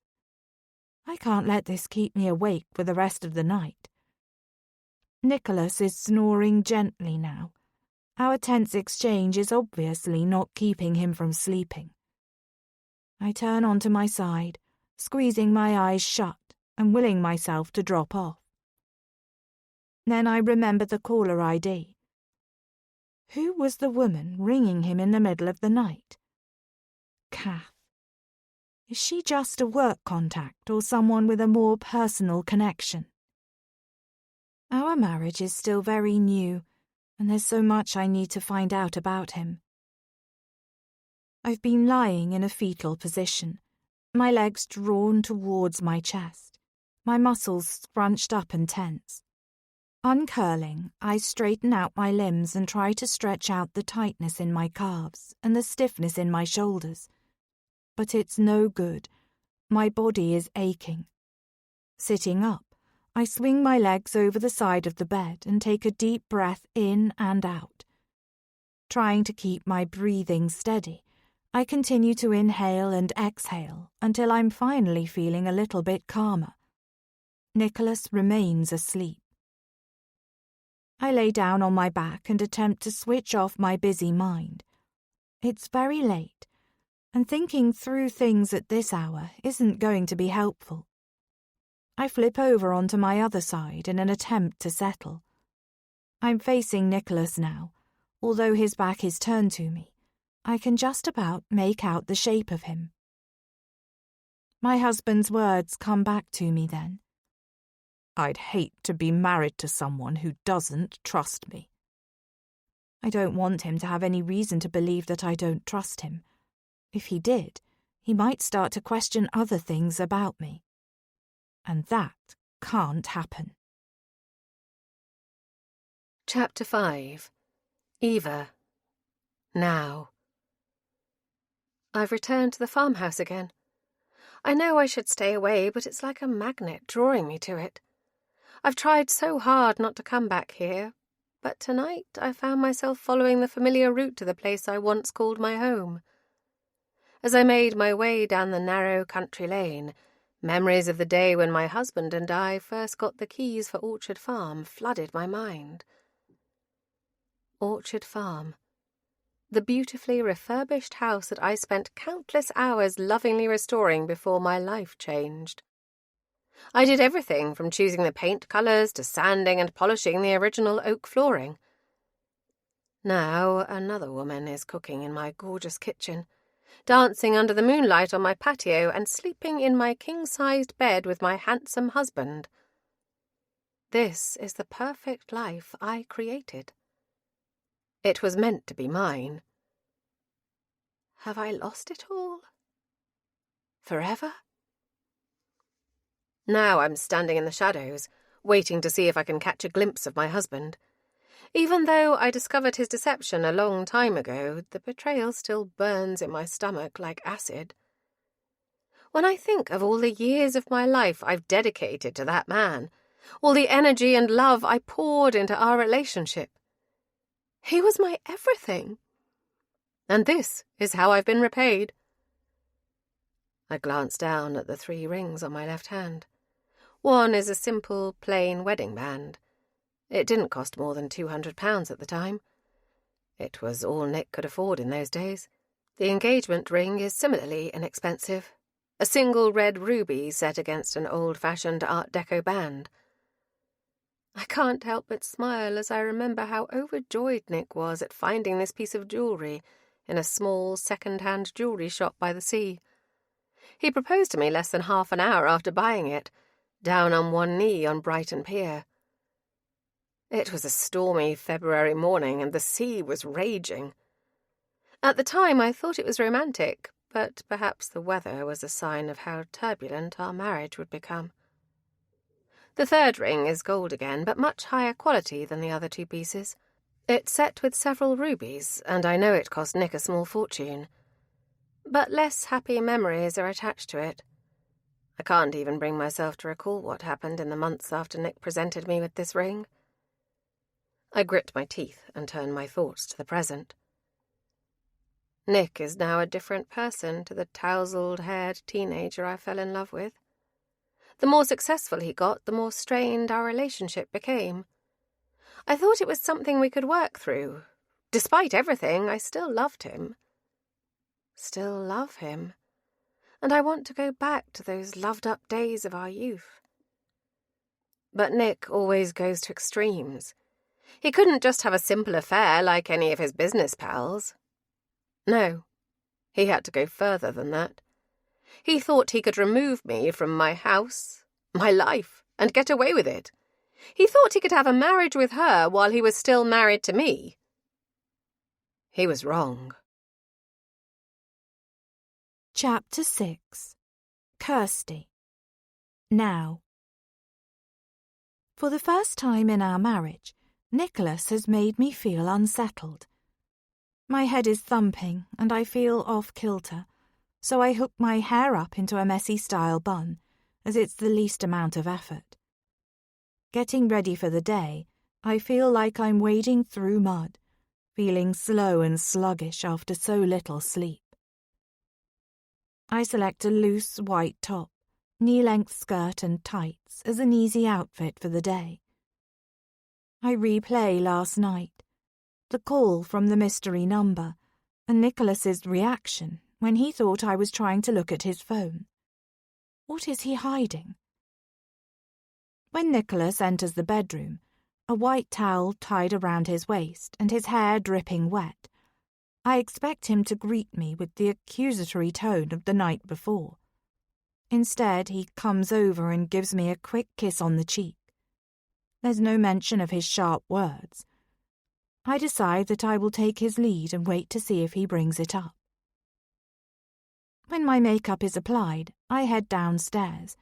I can't let this keep me awake for the rest of the night. Nicholas is snoring gently now. Our tense exchange is obviously not keeping him from sleeping. I turn onto my side, squeezing my eyes shut and willing myself to drop off. Then I remember the caller ID. Who was the woman ringing him in the middle of the night? Kath. Is she just a work contact or someone with a more personal connection? Our marriage is still very new, and there's so much I need to find out about him. I've been lying in a fetal position, my legs drawn towards my chest, my muscles scrunched up and tense. Uncurling, I straighten out my limbs and try to stretch out the tightness in my calves and the stiffness in my shoulders. But it's no good. My body is aching. Sitting up, I swing my legs over the side of the bed and take a deep breath in and out. Trying to keep my breathing steady, I continue to inhale and exhale until I'm finally feeling a little bit calmer. Nicholas remains asleep. I lay down on my back and attempt to switch off my busy mind. It's very late, and thinking through things at this hour isn't going to be helpful. I flip over onto my other side in an attempt to settle. I'm facing Nicholas now, although his back is turned to me, I can just about make out the shape of him. My husband's words come back to me then. I'd hate to be married to someone who doesn't trust me. I don't want him to have any reason to believe that I don't trust him. If he did, he might start to question other things about me. And that can't happen. Chapter 5. Eva. Now. I've returned to the farmhouse again. I know I should stay away, but it's like a magnet drawing me to it. I've tried so hard not to come back here, but tonight I found myself following the familiar route to the place I once called my home. As I made my way down the narrow country lane, memories of the day when my husband and I first got the keys for Orchard Farm flooded my mind. Orchard Farm. The beautifully refurbished house that I spent countless hours lovingly restoring before my life changed. I did everything from choosing the paint colours to sanding and polishing the original oak flooring. Now another woman is cooking in my gorgeous kitchen, dancing under the moonlight on my patio and sleeping in my king-sized bed with my handsome husband. This is the perfect life I created. It was meant to be mine. Have I lost it all? Forever? Now I'm standing in the shadows, waiting to see if I can catch a glimpse of my husband. Even though I discovered his deception a long time ago, the betrayal still burns in my stomach like acid. When I think of all the years of my life I've dedicated to that man, all the energy and love I poured into our relationship, he was my everything. And this is how I've been repaid. I glanced down at the 3 rings on my left hand. One is a simple, plain wedding band. It didn't cost more than £200 at the time. It was all Nick could afford in those days. The engagement ring is similarly inexpensive. A single red ruby set against an old-fashioned Art Deco band. I can't help but smile as I remember how overjoyed Nick was at finding this piece of jewellery in a small second-hand jewellery shop by the sea. He proposed to me less than half an hour after buying it, down on one knee on Brighton Pier. It was a stormy February morning and the sea was raging. At the time I thought it was romantic, but perhaps the weather was a sign of how turbulent our marriage would become. The 3rd ring is gold again, but much higher quality than the other 2 pieces. It's set with several rubies, and I know it cost Nick a small fortune. But less happy memories are attached to it. I can't even bring myself to recall what happened in the months after Nick presented me with this ring. I grit my teeth and turn my thoughts to the present. Nick is now a different person to the tousled-haired teenager I fell in love with. The more successful he got, the more strained our relationship became. I thought it was something we could work through. Despite everything, I still loved him. Still love him. And I want to go back to those loved-up days of our youth. But Nick always goes to extremes. He couldn't just have a simple affair like any of his business pals. No, he had to go further than that. He thought he could remove me from my house, my life, and get away with it. He thought he could have a marriage with her while he was still married to me. He was wrong. Chapter 6. Kirsty. Now. For the first time in our marriage, Nicholas has made me feel unsettled. My head is thumping and I feel off-kilter, so I hook my hair up into a messy style bun, as it's the least amount of effort. Getting ready for the day, I feel like I'm wading through mud, feeling slow and sluggish after so little sleep. I select a loose white top, knee-length skirt and tights as an easy outfit for the day. I replay last night, the call from the mystery number, and Nicholas's reaction when he thought I was trying to look at his phone. What is he hiding? When Nicholas enters the bedroom, a white towel tied around his waist and his hair dripping wet, I expect him to greet me with the accusatory tone of the night before. Instead, he comes over and gives me a quick kiss on the cheek. There's no mention of his sharp words. I decide that I will take his lead and wait to see if he brings it up. When my makeup is applied, I head downstairs.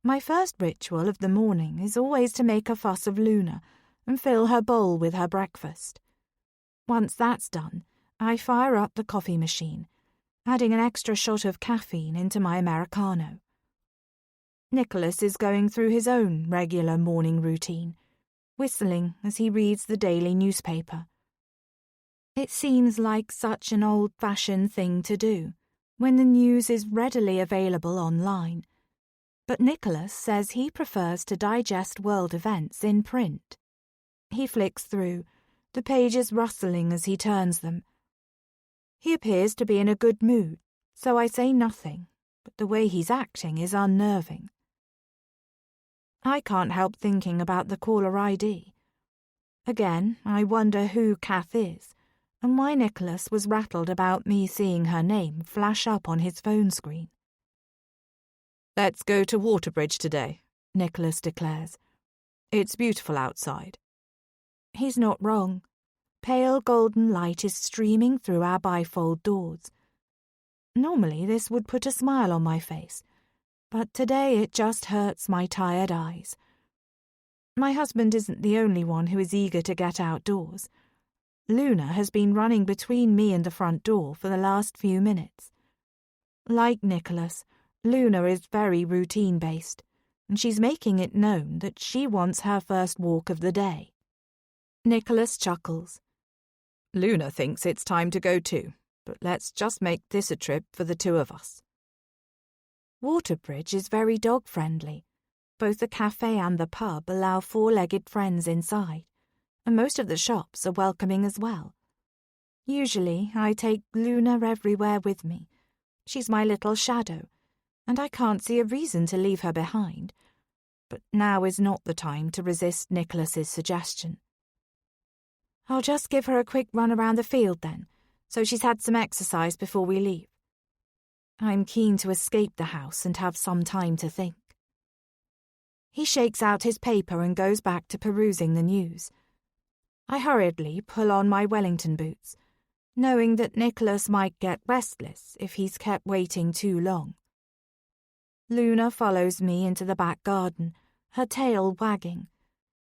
My first ritual of the morning is always to make a fuss of Luna and fill her bowl with her breakfast. Once that's done, I fire up the coffee machine, adding an extra shot of caffeine into my Americano. Nicholas is going through his own regular morning routine, whistling as he reads the daily newspaper. It seems like such an old-fashioned thing to do when the news is readily available online, but Nicholas says he prefers to digest world events in print. He flicks through, the pages rustling as he turns them. He appears to be in a good mood, so I say nothing, but the way he's acting is unnerving. I can't help thinking about the caller ID. Again, I wonder who Kath is, and why Nicholas was rattled about me seeing her name flash up on his phone screen. "Let's go to Waterbridge today," Nicholas declares. "It's beautiful outside." He's not wrong. Pale golden light is streaming through our bifold doors. Normally this would put a smile on my face, but today it just hurts my tired eyes. My husband isn't the only one who is eager to get outdoors. Luna has been running between me and the front door for the last few minutes. Like Nicholas, Luna is very routine-based, and she's making it known that she wants her first walk of the day. Nicholas chuckles. "Luna thinks it's time to go too, but let's just make this a trip for the two of us." Waterbridge is very dog-friendly. Both the cafe and the pub allow four-legged friends inside, and most of the shops are welcoming as well. Usually, I take Luna everywhere with me. She's my little shadow, and I can't see a reason to leave her behind. But now is not the time to resist Nicholas's suggestion. "I'll just give her a quick run around the field then, so she's had some exercise before we leave." I'm keen to escape the house and have some time to think. He shakes out his paper and goes back to perusing the news. I hurriedly pull on my Wellington boots, knowing that Nicholas might get restless if he's kept waiting too long. Luna follows me into the back garden, her tail wagging,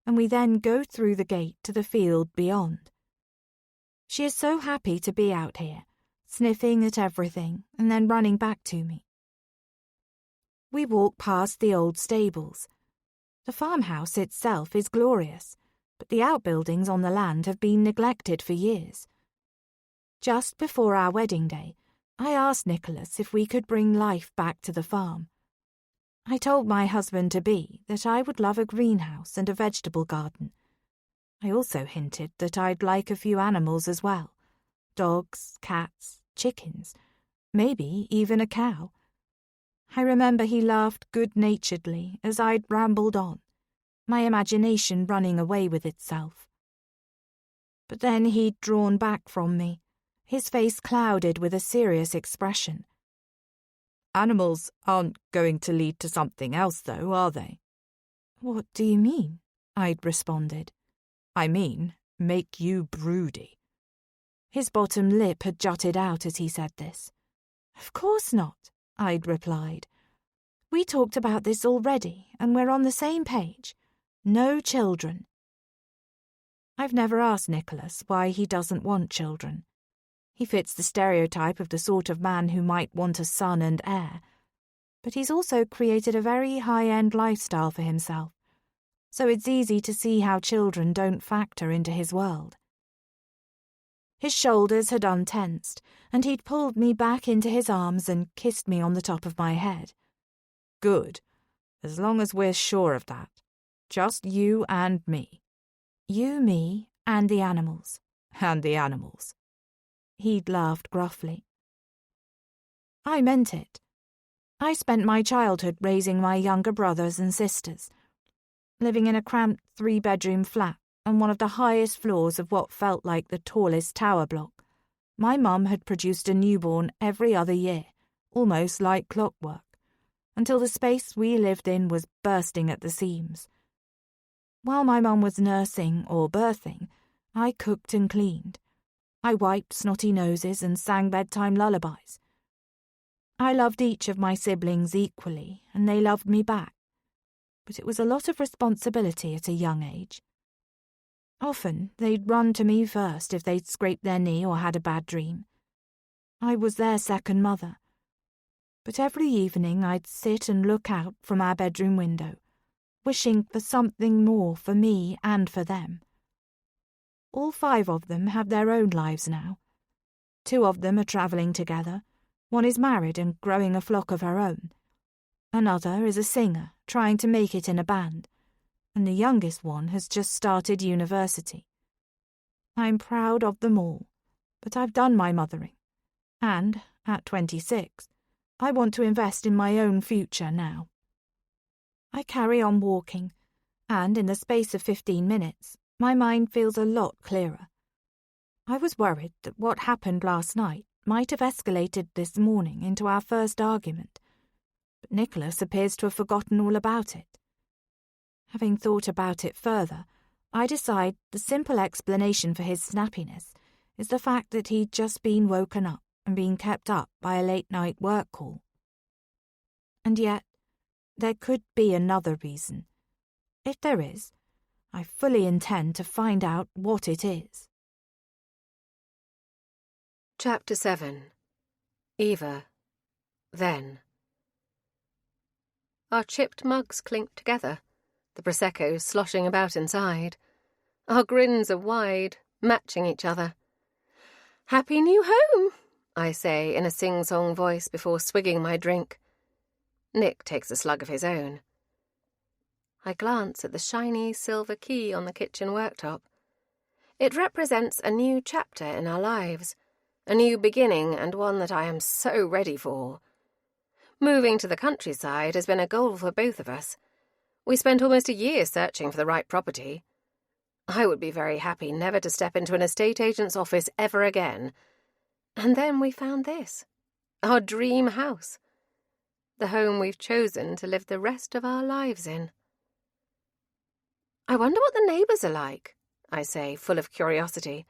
and we then go through the gate to the field beyond. She is so happy to be out here, sniffing at everything and then running back to me. We walk past the old stables. The farmhouse itself is glorious, but the outbuildings on the land have been neglected for years. Just before our wedding day, I asked Nicholas if we could bring life back to the farm. I told my husband-to-be that I would love a greenhouse and a vegetable garden. I also hinted that I'd like a few animals as well. Dogs, cats, chickens, maybe even a cow. I remember he laughed good-naturedly as I'd rambled on, my imagination running away with itself. But then he'd drawn back from me, his face clouded with a serious expression. "Animals aren't going to lead to something else, though, are they?" "What do you mean?" I'd responded. "I mean, make you broody." His bottom lip had jutted out as he said this. "Of course not," I'd replied. "We talked about this already, and we're on the same page. No children." I've never asked Nicholas why he doesn't want children. He fits the stereotype of the sort of man who might want a son and heir, but he's also created a very high-end lifestyle for himself, so it's easy to see how children don't factor into his world. His shoulders had untensed, and he'd pulled me back into his arms and kissed me on the top of my head. "Good, as long as we're sure of that. Just you and me." "You, me, and the animals." "And the animals." He'd laughed gruffly. I meant it. I spent my childhood raising my younger brothers and sisters, living in a cramped 3-bedroom flat on one of the highest floors of what felt like the tallest tower block, My mum had produced a newborn every other year, almost like clockwork, until the space we lived in was bursting at the seams. While my mum was nursing or birthing, I cooked and cleaned. I wiped snotty noses and sang bedtime lullabies. I loved each of my siblings equally, and they loved me back. But it was a lot of responsibility at a young age. Often they'd run to me first if they'd scraped their knee or had a bad dream. I was their second mother. But every evening I'd sit and look out from our bedroom window, wishing for something more for me and for them. All 5 of them have their own lives now. 2 of them are travelling together. One is married and growing a flock of her own. Another is a singer, trying to make it in a band. And the youngest one has just started university. I'm proud of them all, but I've done my mothering. And, at 26, I want to invest in my own future now. I carry on walking, and in the space of 15 minutes, my mind feels a lot clearer. I was worried that what happened last night might have escalated this morning into our first argument, but Nicholas appears to have forgotten all about it. Having thought about it further, I decide the simple explanation for his snappiness is the fact that he'd just been woken up and been kept up by a late-night work call. And yet, there could be another reason. If there is, I fully intend to find out what it is. Chapter 7. Eva. Then. Our chipped mugs clinked together, the Prosecco sloshing about inside. Our grins are wide, matching each other. "Happy new home," I say in a sing-song voice before swigging my drink. Nick takes a slug of his own. I glance at the shiny silver key on the kitchen worktop. It represents a new chapter in our lives, a new beginning and one that I am so ready for. Moving to the countryside has been a goal for both of us. We spent almost a year searching for the right property. I would be very happy never to step into an estate agent's office ever again. And then we found this, our dream house, the home we've chosen to live the rest of our lives in. "I wonder what the neighbours are like," I say, full of curiosity.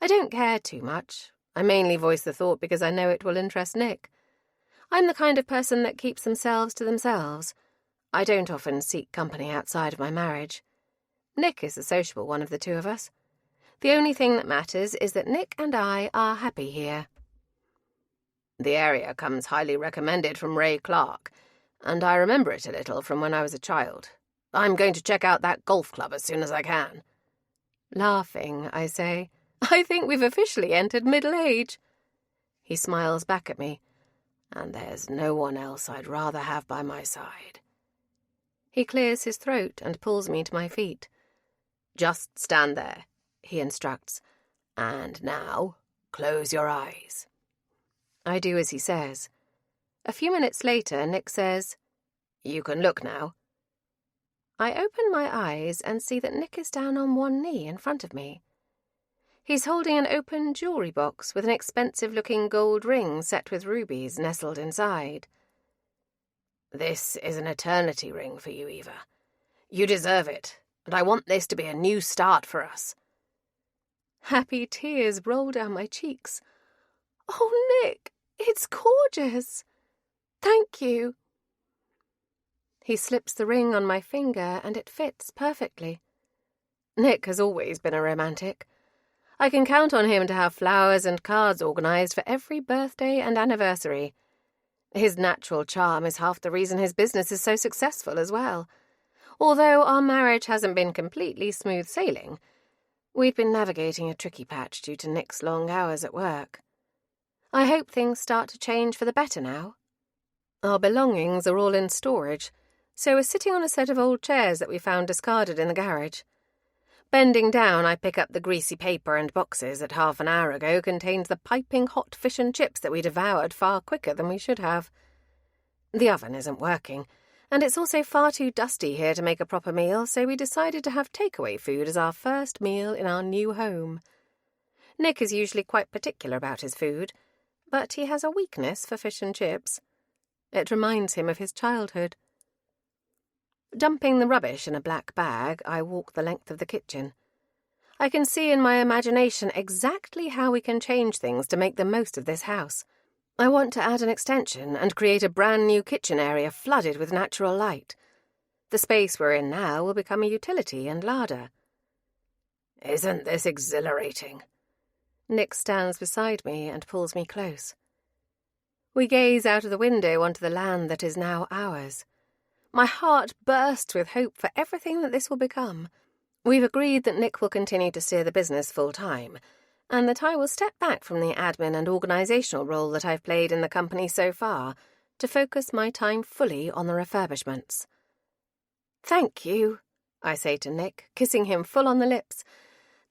I don't care too much. I mainly voice the thought because I know it will interest Nick. I'm the kind of person that keeps themselves to themselves. I don't often seek company outside of my marriage. Nick is the sociable one of the 2 of us. The only thing that matters is that Nick and I are happy here. "The area comes highly recommended from Ray Clark, and I remember it a little from when I was a child. I'm going to check out that golf club as soon as I can." Laughing, I say, "I think we've officially entered middle age." He smiles back at me, "And there's no one else I'd rather have by my side." He clears his throat and pulls me to my feet. "Just stand there," he instructs. "And now, close your eyes." I do as he says. A few minutes later, Nick says, "You can look now." I open my eyes and see that Nick is down on one knee in front of me. He's holding an open jewellery box with an expensive-looking gold ring set with rubies nestled inside. "This is an eternity ring for you, Eva. You deserve it, and I want this to be a new start for us." Happy tears roll down my cheeks. "Oh, Nick, it's gorgeous. Thank you." He slips the ring on my finger and it fits perfectly. Nick has always been a romantic. I can count on him to have flowers and cards organised for every birthday and anniversary. His natural charm is half the reason his business is so successful as well. Although our marriage hasn't been completely smooth sailing, we've been navigating a tricky patch due to Nick's long hours at work. I hope things start to change for the better now. Our belongings are all in storage, so we're sitting on a set of old chairs that we found discarded in the garage. Bending down, I pick up the greasy paper and boxes that half an hour ago contained the piping hot fish and chips that we devoured far quicker than we should have. The oven isn't working, and it's also far too dusty here to make a proper meal, so we decided to have takeaway food as our first meal in our new home. Nick is usually quite particular about his food, but he has a weakness for fish and chips. It reminds him of his childhood. Dumping the rubbish in a black bag, I walk the length of the kitchen. I can see in my imagination exactly how we can change things to make the most of this house. I want to add an extension and create a brand new kitchen area flooded with natural light. The space we're in now will become a utility and larder. Isn't this exhilarating? Nick stands beside me and pulls me close. We gaze out of the window onto the land that is now ours. My heart bursts with hope for everything that this will become. We've agreed that Nick will continue to steer the business full-time, and that I will step back from the admin and organisational role that I've played in the company so far to focus my time fully on the refurbishments. "Thank you," I say to Nick, kissing him full on the lips.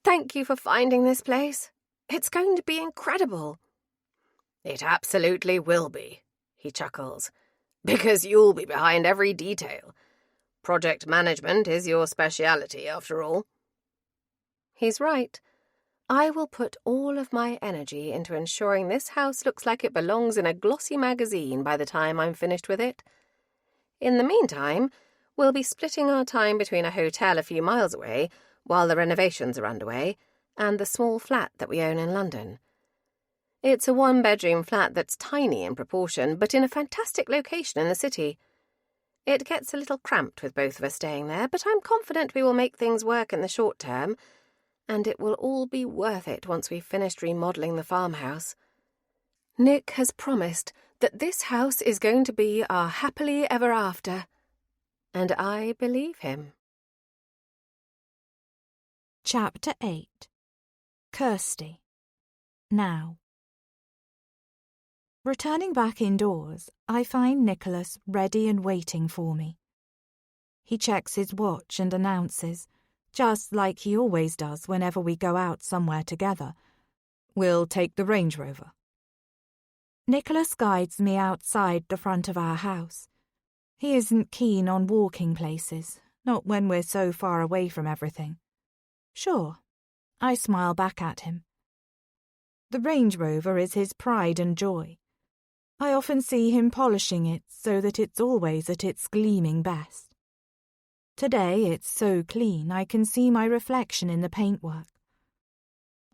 "Thank you for finding this place. It's going to be incredible." "It absolutely will be," he chuckles, "because you'll be behind every detail. Project management is your speciality, after all." He's right. I will put all of my energy into ensuring this house looks like it belongs in a glossy magazine by the time I'm finished with it. In the meantime, we'll be splitting our time between a hotel a few miles away while the renovations are underway and the small flat that we own in London. It's a one-bedroom flat that's tiny in proportion, but in a fantastic location in the city. It gets a little cramped with both of us staying there, but I'm confident we will make things work in the short term, and it will all be worth it once we've finished remodelling the farmhouse. Nick has promised that this house is going to be our happily ever after, and I believe him. Chapter 8. Kirsty. Now. Returning back indoors, I find Nicholas ready and waiting for me. He checks his watch and announces, just like he always does whenever we go out somewhere together, "We'll take the Range Rover." Nicholas guides me outside the front of our house. He isn't keen on walking places, not when we're so far away from everything. Sure, I smile back at him. The Range Rover is his pride and joy. I often see him polishing it so that it's always at its gleaming best. Today it's so clean I can see my reflection in the paintwork.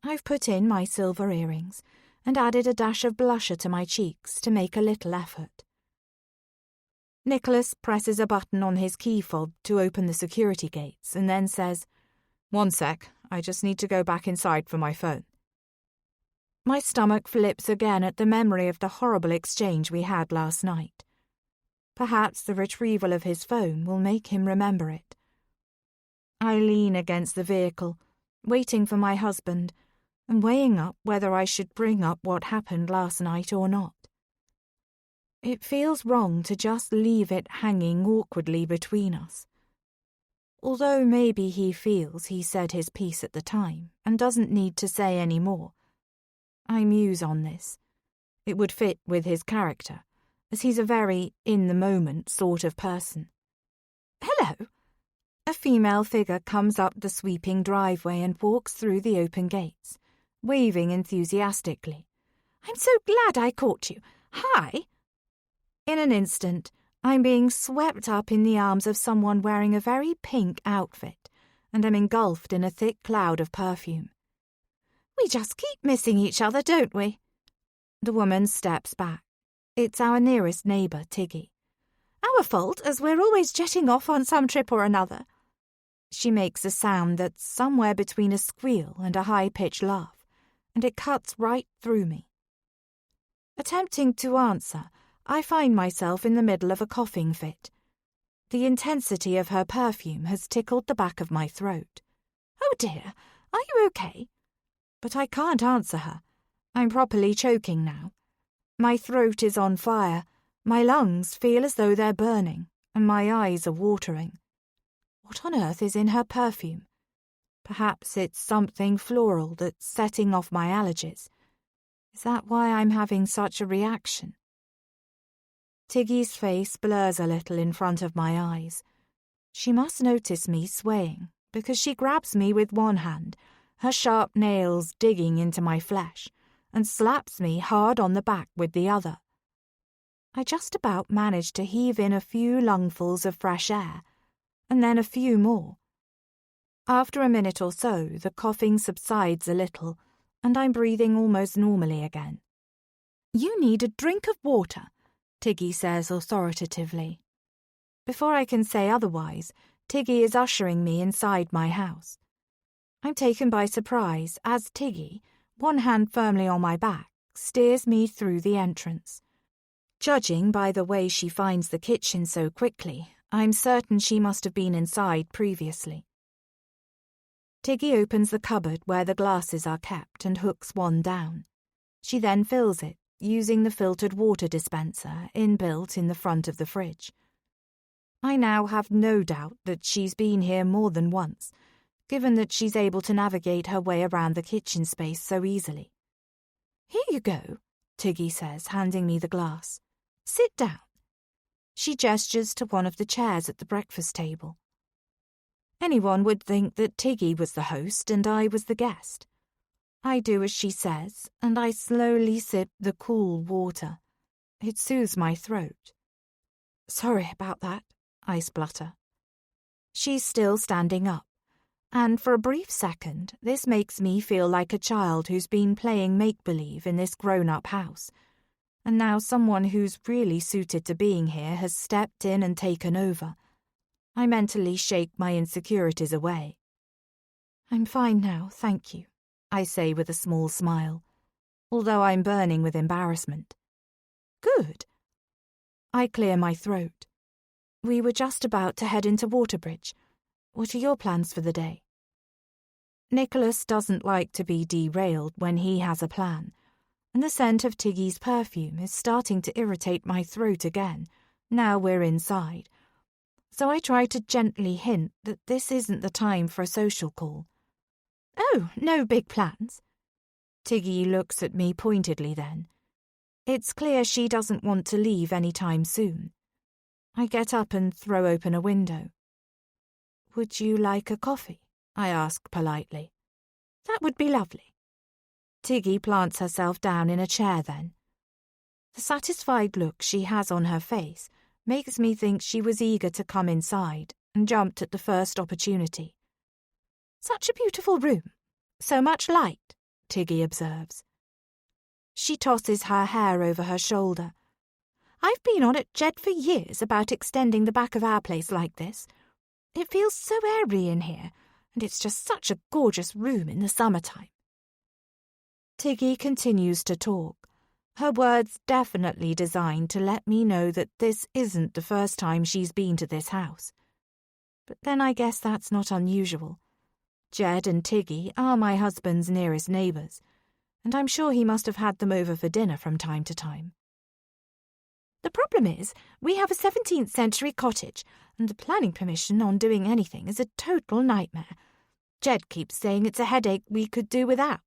I've put in my silver earrings and added a dash of blusher to my cheeks to make a little effort. Nicholas presses a button on his key fob to open the security gates and then says, "One sec, I just need to go back inside for my phone." My stomach flips again at the memory of the horrible exchange we had last night. Perhaps the retrieval of his phone will make him remember it. I lean against the vehicle, waiting for my husband, and weighing up whether I should bring up what happened last night or not. It feels wrong to just leave it hanging awkwardly between us. Although maybe he feels he said his piece at the time and doesn't need to say any more. I muse on this. It would fit with his character, as he's a very in-the-moment sort of person. "Hello!" A female figure comes up the sweeping driveway and walks through the open gates, waving enthusiastically. "I'm so glad I caught you. Hi!" In an instant, I'm being swept up in the arms of someone wearing a very pink outfit, and am engulfed in a thick cloud of perfume. "We just keep missing each other, don't we?" The woman steps back. It's our nearest neighbour, Tiggy. "Our fault, as we're always jetting off on some trip or another." She makes a sound that's somewhere between a squeal and a high-pitched laugh, and it cuts right through me. Attempting to answer, I find myself in the middle of a coughing fit. The intensity of her perfume has tickled the back of my throat. "Oh dear, are you okay?" But I can't answer her. I'm properly choking now. My throat is on fire, my lungs feel as though they're burning, and my eyes are watering. What on earth is in her perfume? Perhaps it's something floral that's setting off my allergies. Is that why I'm having such a reaction? Tiggy's face blurs a little in front of my eyes. She must notice me swaying, because she grabs me with one hand her sharp nails digging into my flesh, and slaps me hard on the back with the other. I just about manage to heave in a few lungfuls of fresh air, and then a few more. After a minute or so, the coughing subsides a little, and I'm breathing almost normally again. "You need a drink of water," Tiggy says authoritatively. Before I can say otherwise, Tiggy is ushering me inside my house. I'm taken by surprise as Tiggy, one hand firmly on my back, steers me through the entrance. Judging by the way she finds the kitchen so quickly, I'm certain she must have been inside previously. Tiggy opens the cupboard where the glasses are kept and hooks one down. She then fills it, using the filtered water dispenser inbuilt in the front of the fridge. I now have no doubt that she's been here more than once, given that she's able to navigate her way around the kitchen space so easily. "Here you go," Tiggy says, handing me the glass. "Sit down." She gestures to one of the chairs at the breakfast table. Anyone would think that Tiggy was the host and I was the guest. I do as she says, and I slowly sip the cool water. It soothes my throat. "Sorry about that," I splutter. She's still standing up, and for a brief second this makes me feel like a child who's been playing make-believe in this grown-up house, and now someone who's really suited to being here has stepped in and taken over. I mentally shake my insecurities away. "I'm fine now, thank you," I say with a small smile, although I'm burning with embarrassment. "Good." I clear my throat. "We were just about to head into Waterbridge. What are your plans for the day?" Nicholas doesn't like to be derailed when he has a plan, and the scent of Tiggy's perfume is starting to irritate my throat again, now we're inside. So I try to gently hint that this isn't the time for a social call. "Oh, no big plans." Tiggy looks at me pointedly then. It's clear she doesn't want to leave any time soon. I get up and throw open a window. "Would you like a coffee?" I ask politely. "That would be lovely." Tiggy plants herself down in a chair then. The satisfied look she has on her face makes me think she was eager to come inside and jumped at the first opportunity. "Such a beautiful room. So much light," Tiggy observes. She tosses her hair over her shoulder. "I've been on at Jed for years about extending the back of our place like this. It feels so airy in here, and it's just such a gorgeous room in the summertime." Tiggy continues to talk, her words definitely designed to let me know that this isn't the first time she's been to this house. But then I guess that's not unusual. Jed and Tiggy are my husband's nearest neighbours, and I'm sure he must have had them over for dinner from time to time. "The problem is, we have a 17th century cottage, and the planning permission on doing anything is a total nightmare. Jed keeps saying it's a headache we could do without.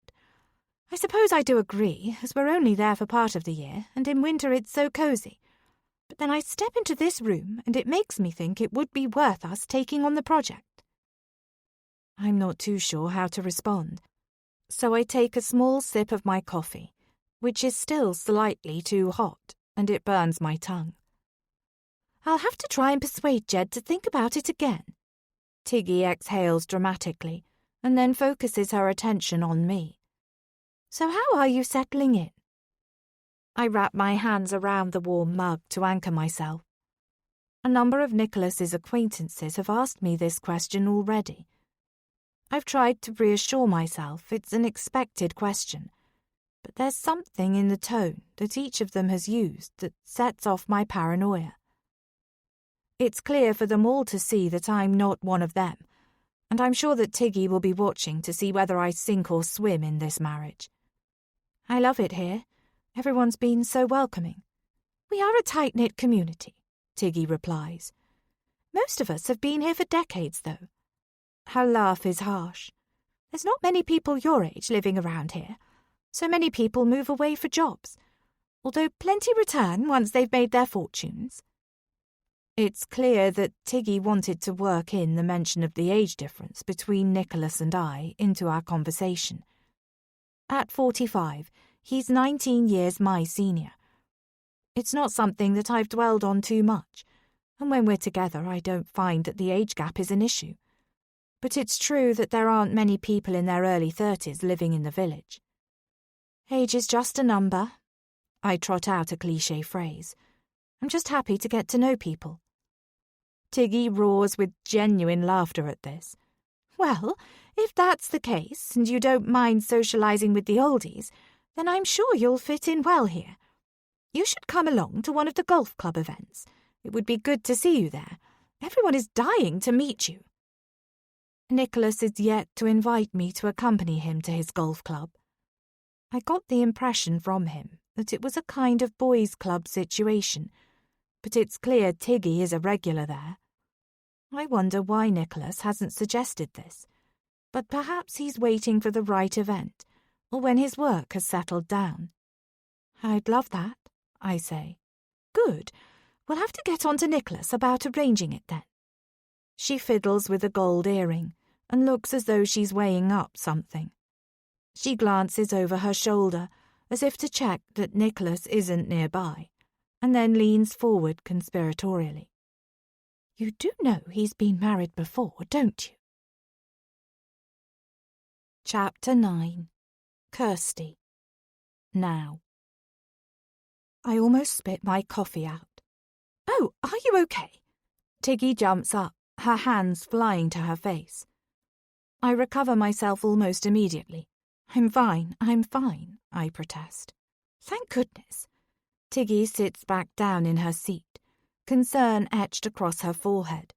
I suppose I do agree, as we're only there for part of the year, and in winter it's so cosy. But then I step into this room, and it makes me think it would be worth us taking on the project." I'm not too sure how to respond, so I take a small sip of my coffee, which is still slightly too hot, and it burns my tongue. "I'll have to try and persuade Jed to think about it again." Tiggy exhales dramatically, and then focuses her attention on me. "So how are you settling in?" I wrap my hands around the warm mug to anchor myself. A number of Nicholas's acquaintances have asked me this question already. I've tried to reassure myself it's an expected question, but there's something in the tone that each of them has used that sets off my paranoia. It's clear for them all to see that I'm not one of them, and I'm sure that Tiggy will be watching to see whether I sink or swim in this marriage. I love it here. Everyone's been so welcoming. "We are a tight-knit community," Tiggy replies. "Most of us have been here for decades, though." Her laugh is harsh. "There's not many people your age living around here. So many people move away for jobs, although plenty return once they've made their fortunes." It's clear that Tiggy wanted to work in the mention of the age difference between Nicholas and I into our conversation. At 45, he's 19 years my senior. It's not something that I've dwelled on too much, and when we're together I don't find that the age gap is an issue. But it's true that there aren't many people in their early 30s living in the village. Age is just a number. I trot out a cliché phrase. I'm just happy to get to know people. Tiggy roars with genuine laughter at this. Well, if that's the case, and you don't mind socialising with the oldies, then I'm sure you'll fit in well here. You should come along to one of the golf club events. It would be good to see you there. Everyone is dying to meet you. Nicholas is yet to invite me to accompany him to his golf club. I got the impression from him that it was a kind of boys' club situation, but it's clear Tiggy is a regular there. I wonder why Nicholas hasn't suggested this, but perhaps he's waiting for the right event, or when his work has settled down. I'd love that, I say. Good. We'll have to get on to Nicholas about arranging it then. She fiddles with a gold earring and looks as though she's weighing up something. She glances over her shoulder as if to check that Nicholas isn't nearby, and then leans forward conspiratorially. You do know he's been married before, don't you? Chapter 9. Kirsty. Now. I almost spit my coffee out. Oh, are you okay? Tiggy jumps up, her hands flying to her face. I recover myself almost immediately. I'm fine, I protest. Thank goodness. Tiggy sits back down in her seat, concern etched across her forehead.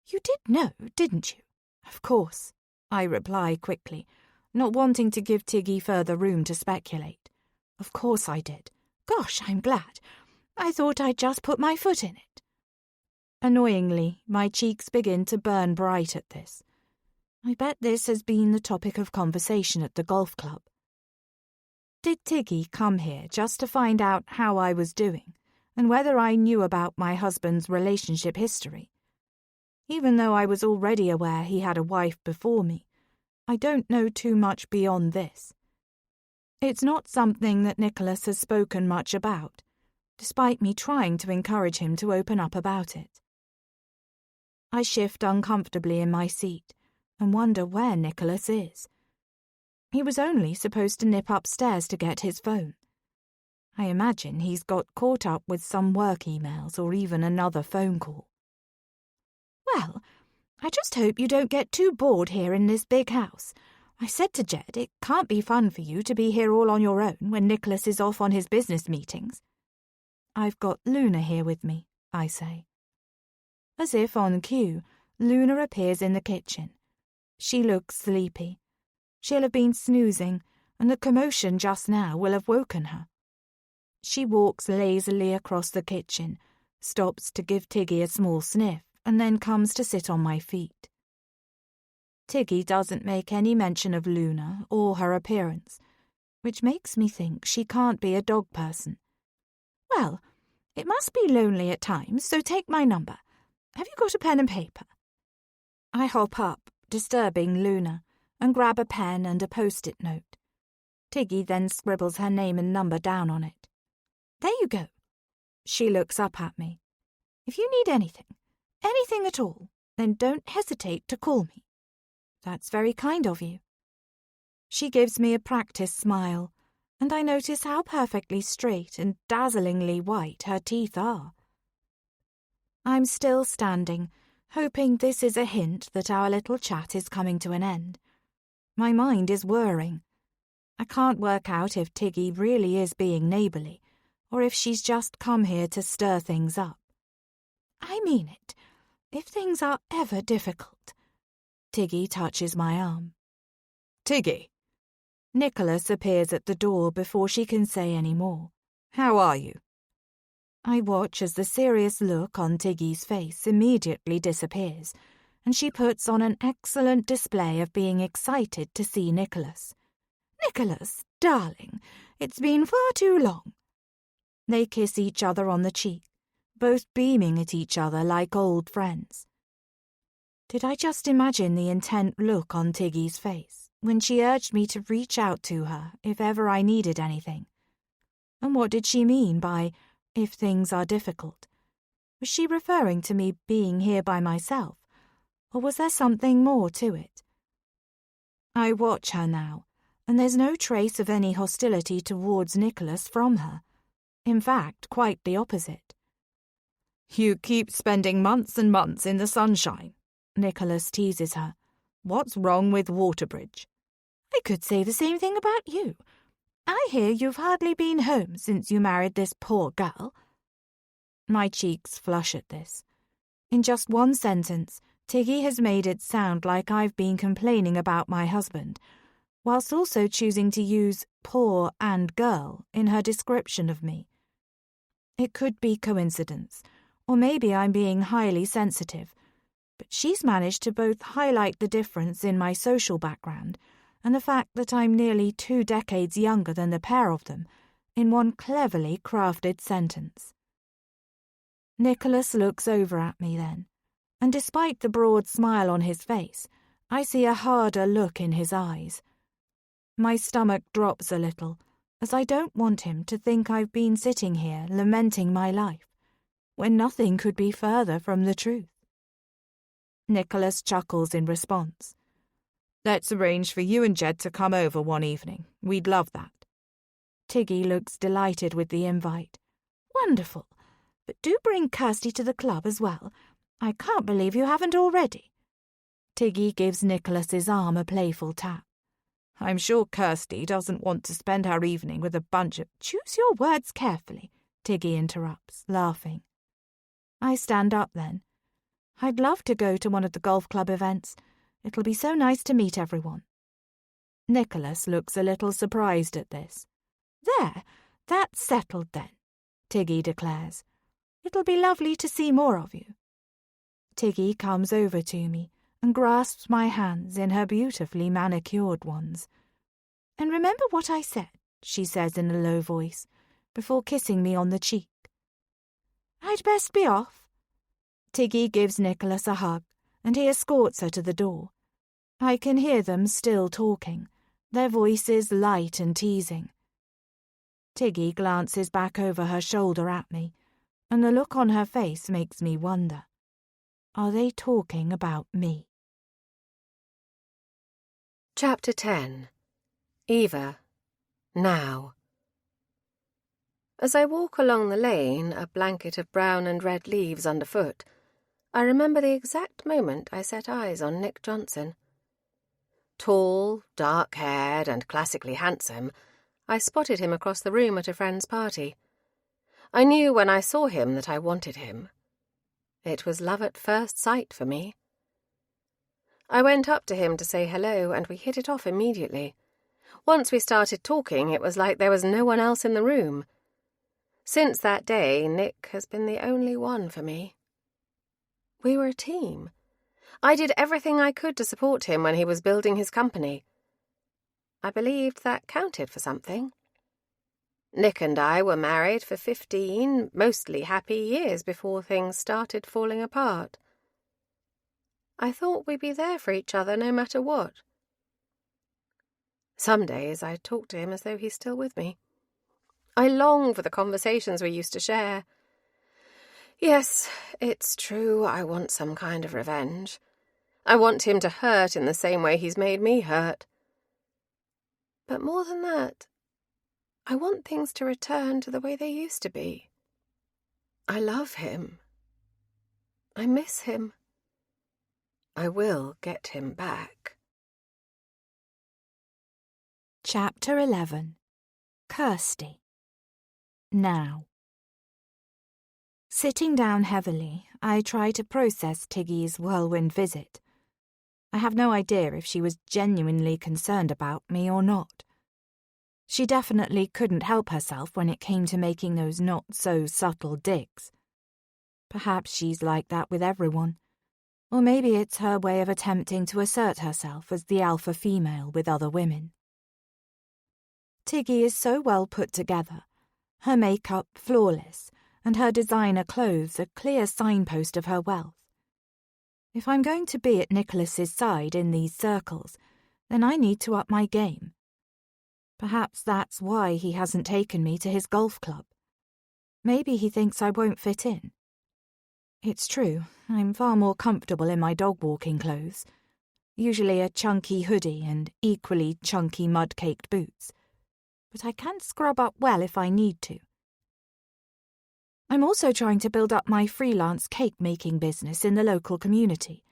You did know, didn't you? Of course, I reply quickly, not wanting to give Tiggy further room to speculate. Of course I did. Gosh, I'm glad. I thought I'd just put my foot in it. Annoyingly, my cheeks begin to burn bright at this. I bet this has been the topic of conversation at the golf club. Did Tiggy come here just to find out how I was doing and whether I knew about my husband's relationship history? Even though I was already aware he had a wife before me, I don't know too much beyond this. It's not something that Nicholas has spoken much about, despite me trying to encourage him to open up about it. I shift uncomfortably in my seat and wonder where Nicholas is. He was only supposed to nip upstairs to get his phone. I imagine he's got caught up with some work emails or even another phone call. Well, I just hope you don't get too bored here in this big house. I said to Jed it can't be fun for you to be here all on your own when Nicholas is off on his business meetings. I've got Luna here with me, I say. As if on cue, Luna appears in the kitchen. She looks sleepy. She'll have been snoozing, and the commotion just now will have woken her. She walks lazily across the kitchen, stops to give Tiggy a small sniff, and then comes to sit on my feet. Tiggy doesn't make any mention of Luna or her appearance, which makes me think she can't be a dog person. Well, it must be lonely at times, so take my number. Have you got a pen and paper? I hop up, disturbing Luna, and grab a pen and a post-it note. Tiggy then scribbles her name and number down on it. There you go. She looks up at me. If you need anything at all, then don't hesitate to call me. That's very kind of you. She gives me a practiced smile, and I notice how perfectly straight and dazzlingly white her teeth are. I'm still standing, hoping this is a hint that our little chat is coming to an end. My mind is whirring. I can't work out if Tiggy really is being neighbourly, or if she's just come here to stir things up. I mean it. If things are ever difficult. Tiggy touches my arm. Tiggy. Nicholas appears at the door before she can say any more. How are you? I watch as the serious look on Tiggy's face immediately disappears, and she puts on an excellent display of being excited to see Nicholas. Nicholas, darling, it's been far too long. They kiss each other on the cheek, both beaming at each other like old friends. Did I just imagine the intent look on Tiggy's face when she urged me to reach out to her if ever I needed anything? And what did she mean by, if things are difficult? Was she referring to me being here by myself, or was there something more to it? I watch her now, and there's no trace of any hostility towards Nicholas from her. In fact, quite the opposite. You keep spending months and months in the sunshine, Nicholas teases her. What's wrong with Waterbridge? I could say the same thing about you. I hear you've hardly been home since you married this poor girl. My cheeks flush at this. In just one sentence, Tiggy has made it sound like I've been complaining about my husband, whilst also choosing to use poor and girl in her description of me. It could be coincidence, or maybe I'm being highly sensitive, but she's managed to both highlight the difference in my social background and the fact that I'm nearly 2 decades younger than the pair of them in one cleverly crafted sentence. Nicholas looks over at me then, and despite the broad smile on his face, I see a harder look in his eyes. My stomach drops a little, as I don't want him to think I've been sitting here lamenting my life, when nothing could be further from the truth. Nicholas chuckles in response. Let's arrange for you and Jed to come over one evening. We'd love that. Tiggy looks delighted with the invite. Wonderful. But do bring Kirsty to the club as well. I can't believe you haven't already. Tiggy gives Nicholas's arm a playful tap. I'm sure Kirsty doesn't want to spend her evening with a bunch of... Choose your words carefully, Tiggy interrupts, laughing. I stand up then. I'd love to go to one of the golf club events. It'll be so nice to meet everyone. Nicholas looks a little surprised at this. There, that's settled then, Tiggy declares. It'll be lovely to see more of you. Tiggy comes over to me and grasps my hands in her beautifully manicured ones. And remember what I said, she says in a low voice, before kissing me on the cheek. I'd best be off. Tiggy gives Nicholas a hug, and he escorts her to the door. I can hear them still talking, their voices light and teasing. Tiggy glances back over her shoulder at me, and the look on her face makes me wonder. Are they talking about me? Chapter 10. Eva. Now. As I walk along the lane, a blanket of brown and red leaves underfoot, I remember the exact moment I set eyes on Nick Johnson. Tall, dark-haired, and classically handsome, I spotted him across the room at a friend's party. I knew when I saw him that I wanted him. It was love at first sight for me. I went up to him to say hello, and we hit it off immediately. Once we started talking, it was like there was no one else in the room. Since that day, Nick has been the only one for me. We were a team. I did everything I could to support him when he was building his company. I believed that counted for something. Nick and I were married for 15 mostly happy years before things started falling apart. I thought we'd be there for each other no matter what. Some days I talk to him as though he's still with me. I long for the conversations we used to share. Yes, it's true, I want some kind of revenge. I want him to hurt in the same way he's made me hurt. But more than that, I want things to return to the way they used to be. I love him. I miss him. I will get him back. Chapter 11. Kirsty. Now. Sitting down heavily, I try to process Tiggy's whirlwind visit. I have no idea if she was genuinely concerned about me or not. She definitely couldn't help herself when it came to making those not-so-subtle digs. Perhaps she's like that with everyone. Or maybe it's her way of attempting to assert herself as the alpha female with other women. Tiggy is so well put together, her makeup flawless, and her designer clothes a clear signpost of her wealth. If I'm going to be at Nicholas's side in these circles, then I need to up my game. Perhaps that's why he hasn't taken me to his golf club. Maybe he thinks I won't fit in. It's true, I'm far more comfortable in my dog-walking clothes, usually a chunky hoodie and equally chunky mud-caked boots. But I can scrub up well if I need to. I'm also trying to build up my freelance cake-making business in the local community.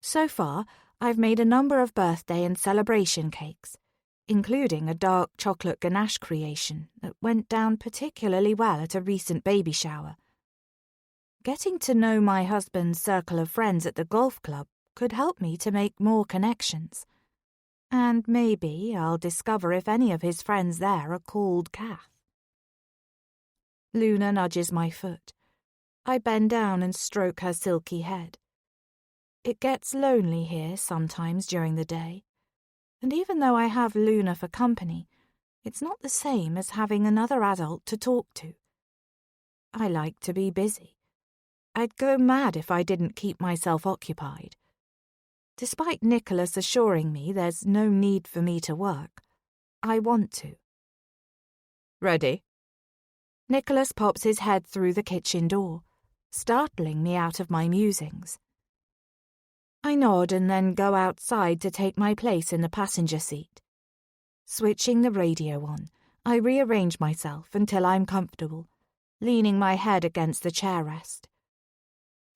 So far, I've made a number of birthday and celebration cakes, including a dark chocolate ganache creation that went down particularly well at a recent baby shower. Getting to know my husband's circle of friends at the golf club could help me to make more connections. And maybe I'll discover if any of his friends there are called Kath. Luna nudges my foot. I bend down and stroke her silky head. It gets lonely here sometimes during the day, and even though I have Luna for company, it's not the same as having another adult to talk to. I like to be busy. I'd go mad if I didn't keep myself occupied. Despite Nicholas assuring me there's no need for me to work, I want to. Ready? Nicholas pops his head through the kitchen door, startling me out of my musings. I nod and then go outside to take my place in the passenger seat. Switching the radio on, I rearrange myself until I'm comfortable, leaning my head against the chair rest.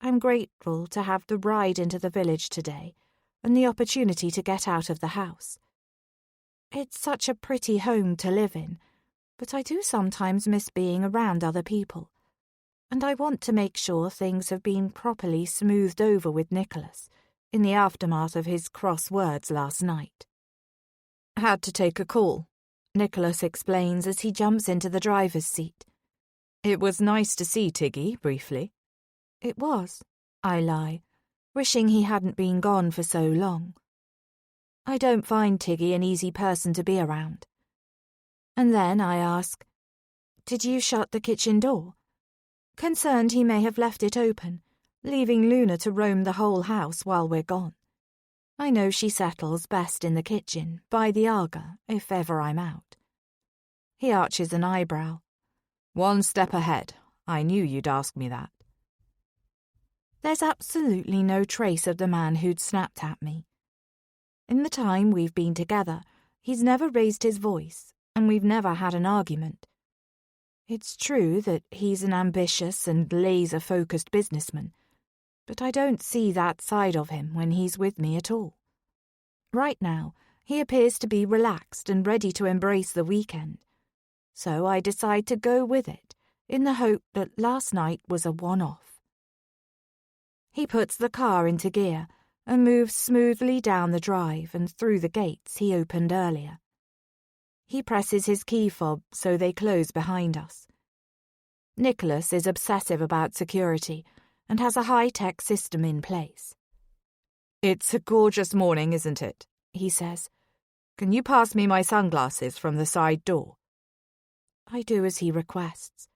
I'm grateful to have the ride into the village today and the opportunity to get out of the house. It's such a pretty home to live in, but I do sometimes miss being around other people, and I want to make sure things have been properly smoothed over with Nicholas in the aftermath of his cross words last night. Had to take a call, Nicholas explains as he jumps into the driver's seat. It was nice to see Tiggy briefly. It was, I lie, wishing he hadn't been gone for so long. I don't find Tiggy an easy person to be around. And then I ask, "Did you shut the kitchen door?" Concerned he may have left it open, leaving Luna to roam the whole house while we're gone. I know she settles best in the kitchen, by the Aga, if ever I'm out. He arches an eyebrow. One step ahead. I knew you'd ask me that. There's absolutely no trace of the man who'd snapped at me. In the time we've been together, he's never raised his voice, and we've never had an argument. It's true that he's an ambitious and laser-focused businessman, but I don't see that side of him when he's with me at all. Right now, he appears to be relaxed and ready to embrace the weekend, so I decide to go with it in the hope that last night was a one-off. He puts the car into gear and moves smoothly down the drive and through the gates he opened earlier. He presses his key fob so they close behind us. Nicholas is obsessive about security and has a high-tech system in place. It's a gorgeous morning, isn't it? He says. Can you pass me my sunglasses from the side door? I do as he requests.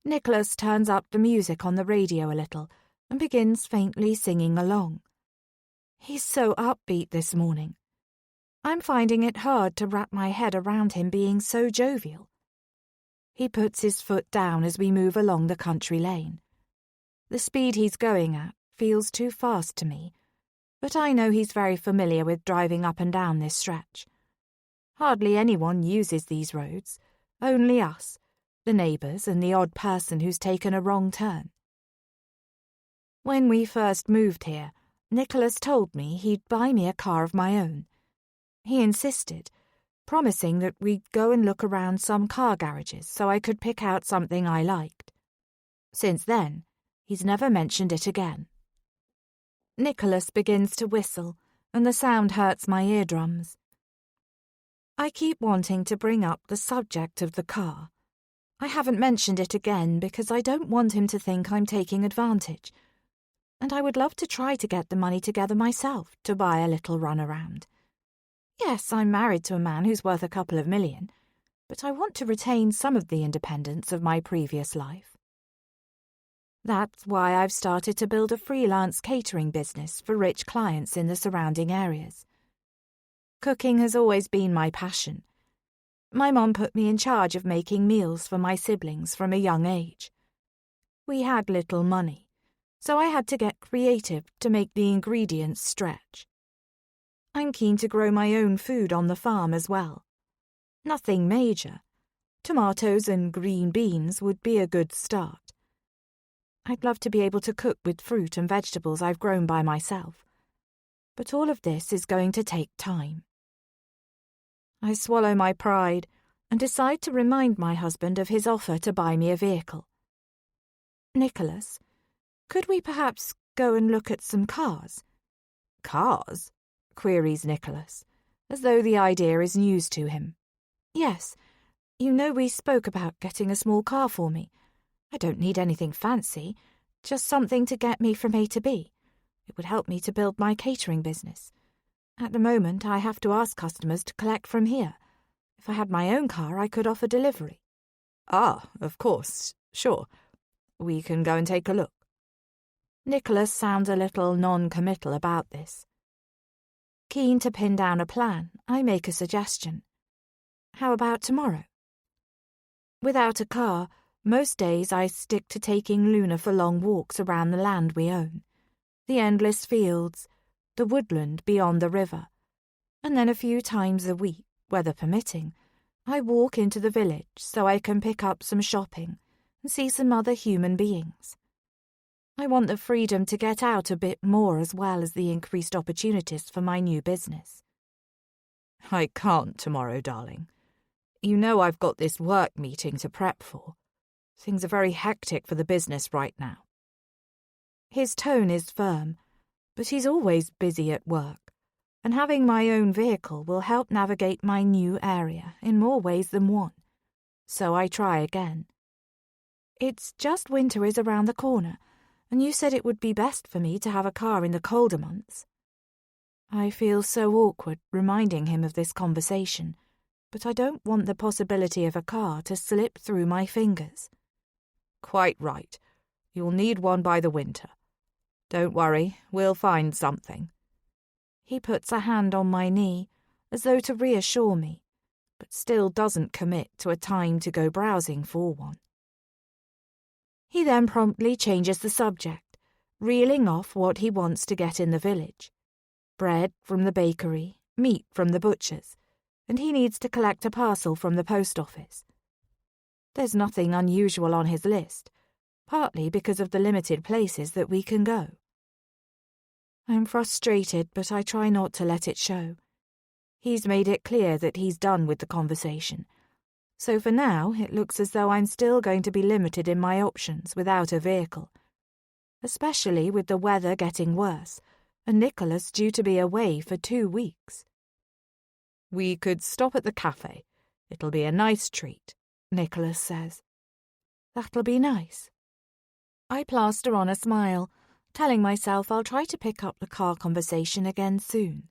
Nicholas turns up the music on the radio a little and begins faintly singing along. He's so upbeat this morning. I'm finding it hard to wrap my head around him being so jovial. He puts his foot down as we move along the country lane. The speed he's going at feels too fast to me, but I know he's very familiar with driving up and down this stretch. Hardly anyone uses these roads, only us, the neighbours and the odd person who's taken a wrong turn. When we first moved here, Nicholas told me he'd buy me a car of my own. He insisted, promising that we'd go and look around some car garages so I could pick out something I liked. Since then, he's never mentioned it again. Nicholas begins to whistle, and the sound hurts my eardrums. I keep wanting to bring up the subject of the car. I haven't mentioned it again because I don't want him to think I'm taking advantage, and I would love to try to get the money together myself to buy a little runaround. Yes, I'm married to a man who's worth a couple of million, but I want to retain some of the independence of my previous life. That's why I've started to build a freelance catering business for rich clients in the surrounding areas. Cooking has always been my passion. My mum put me in charge of making meals for my siblings from a young age. We had little money, so I had to get creative to make the ingredients stretch. I'm keen to grow my own food on the farm as well. Nothing major. Tomatoes and green beans would be a good start. I'd love to be able to cook with fruit and vegetables I've grown by myself. But all of this is going to take time. I swallow my pride and decide to remind my husband of his offer to buy me a vehicle. Nicholas, could we perhaps go and look at some cars? Cars? Queries Nicholas, as though the idea is news to him. Yes, you know we spoke about getting a small car for me. I don't need anything fancy, just something to get me from A to B. It would help me to build my catering business. At the moment, I have to ask customers to collect from here. If I had my own car, I could offer delivery. Ah, of course, sure. We can go and take a look. Nicholas sounds a little non-committal about this. Keen to pin down a plan, I make a suggestion. How about tomorrow? Without a car, most days I stick to taking Luna for long walks around the land we own, the endless fields, the woodland beyond the river, and then a few times a week, weather permitting, I walk into the village so I can pick up some shopping and see some other human beings. I want the freedom to get out a bit more as well as the increased opportunities for my new business. I can't tomorrow, darling. You know I've got this work meeting to prep for. Things are very hectic for the business right now. His tone is firm, but he's always busy at work, and having my own vehicle will help navigate my new area in more ways than one. So I try again. It's just winter is around the corner, and you said it would be best for me to have a car in the colder months. I feel so awkward reminding him of this conversation, but I don't want the possibility of a car to slip through my fingers. Quite right. You'll need one by the winter. Don't worry, we'll find something. He puts a hand on my knee, as though to reassure me, but still doesn't commit to a time to go browsing for one. He then promptly changes the subject, reeling off what he wants to get in the village. Bread from the bakery, meat from the butcher's, and he needs to collect a parcel from the post office. There's nothing unusual on his list, partly because of the limited places that we can go. I'm frustrated, but I try not to let it show. He's made it clear that he's done with the conversation, so for now it looks as though I'm still going to be limited in my options without a vehicle, especially with the weather getting worse and Nicholas due to be away for 2 weeks. We could stop at the cafe. It'll be a nice treat, Nicholas says. That'll be nice. I plaster on a smile, telling myself I'll try to pick up the car conversation again soon.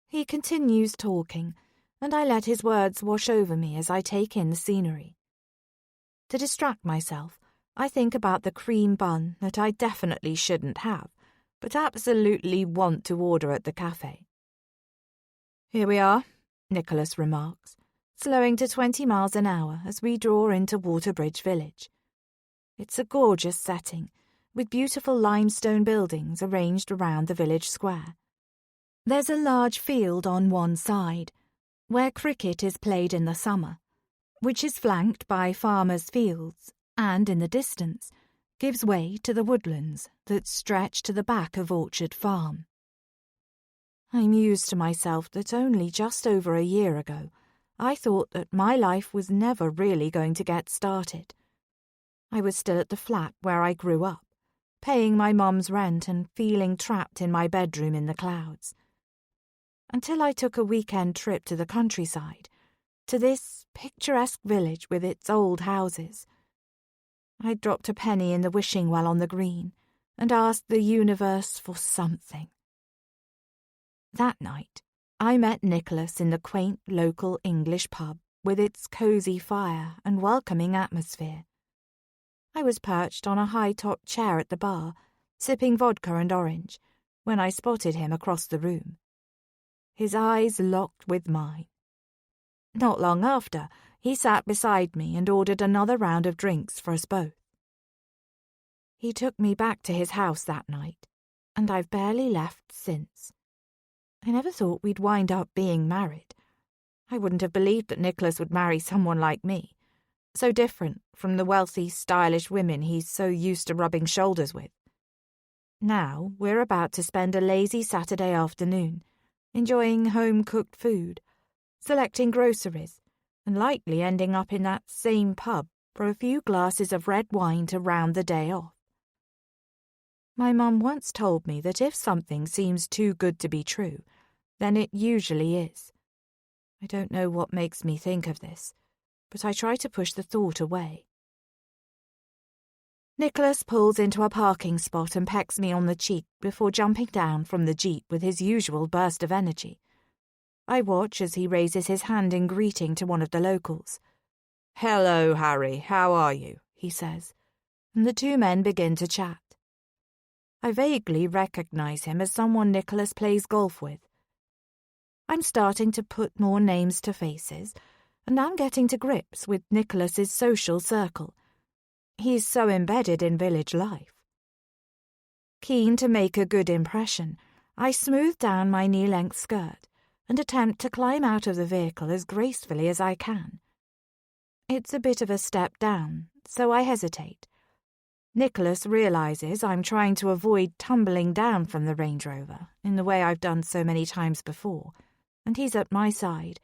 He continues talking, and I let his words wash over me as I take in the scenery. To distract myself, I think about the cream bun that I definitely shouldn't have, but absolutely want to order at the cafe. Here we are, Nicholas remarks, slowing to 20 miles an hour as we draw into Waterbridge Village. It's a gorgeous setting, with beautiful limestone buildings arranged around the village square. There's a large field on one side, where cricket is played in the summer, which is flanked by farmers' fields and, in the distance, gives way to the woodlands that stretch to the back of Orchard Farm. I mused to myself that only just over a year ago I thought that my life was never really going to get started. I was still at the flat where I grew up, paying my mum's rent and feeling trapped in my bedroom in the clouds. Until I took a weekend trip to the countryside, to this picturesque village with its old houses. I dropped a penny in the wishing well on the green and asked the universe for something. That night, I met Nicholas in the quaint local English pub with its cosy fire and welcoming atmosphere. I was perched on a high-topped chair at the bar, sipping vodka and orange, when I spotted him across the room. His eyes locked with mine. Not long after, he sat beside me and ordered another round of drinks for us both. He took me back to his house that night, and I've barely left since. I never thought we'd wind up being married. I wouldn't have believed that Nicholas would marry someone like me, so different from the wealthy, stylish women he's so used to rubbing shoulders with. Now we're about to spend a lazy Saturday afternoon, enjoying home-cooked food, selecting groceries, and likely ending up in that same pub for a few glasses of red wine to round the day off. My mum once told me that if something seems too good to be true, then it usually is. I don't know what makes me think of this, but I try to push the thought away. Nicholas pulls into a parking spot and pecks me on the cheek before jumping down from the jeep with his usual burst of energy. I watch as he raises his hand in greeting to one of the locals. "Hello, Harry, how are you?" he says, and the two men begin to chat. I vaguely recognise him as someone Nicholas plays golf with. I'm starting to put more names to faces, and I'm getting to grips with Nicholas's social circle. He's so embedded in village life. Keen to make a good impression, I smooth down my knee-length skirt and attempt to climb out of the vehicle as gracefully as I can. It's a bit of a step down, so I hesitate. Nicholas realises I'm trying to avoid tumbling down from the Range Rover in the way I've done so many times before, and he's at my side,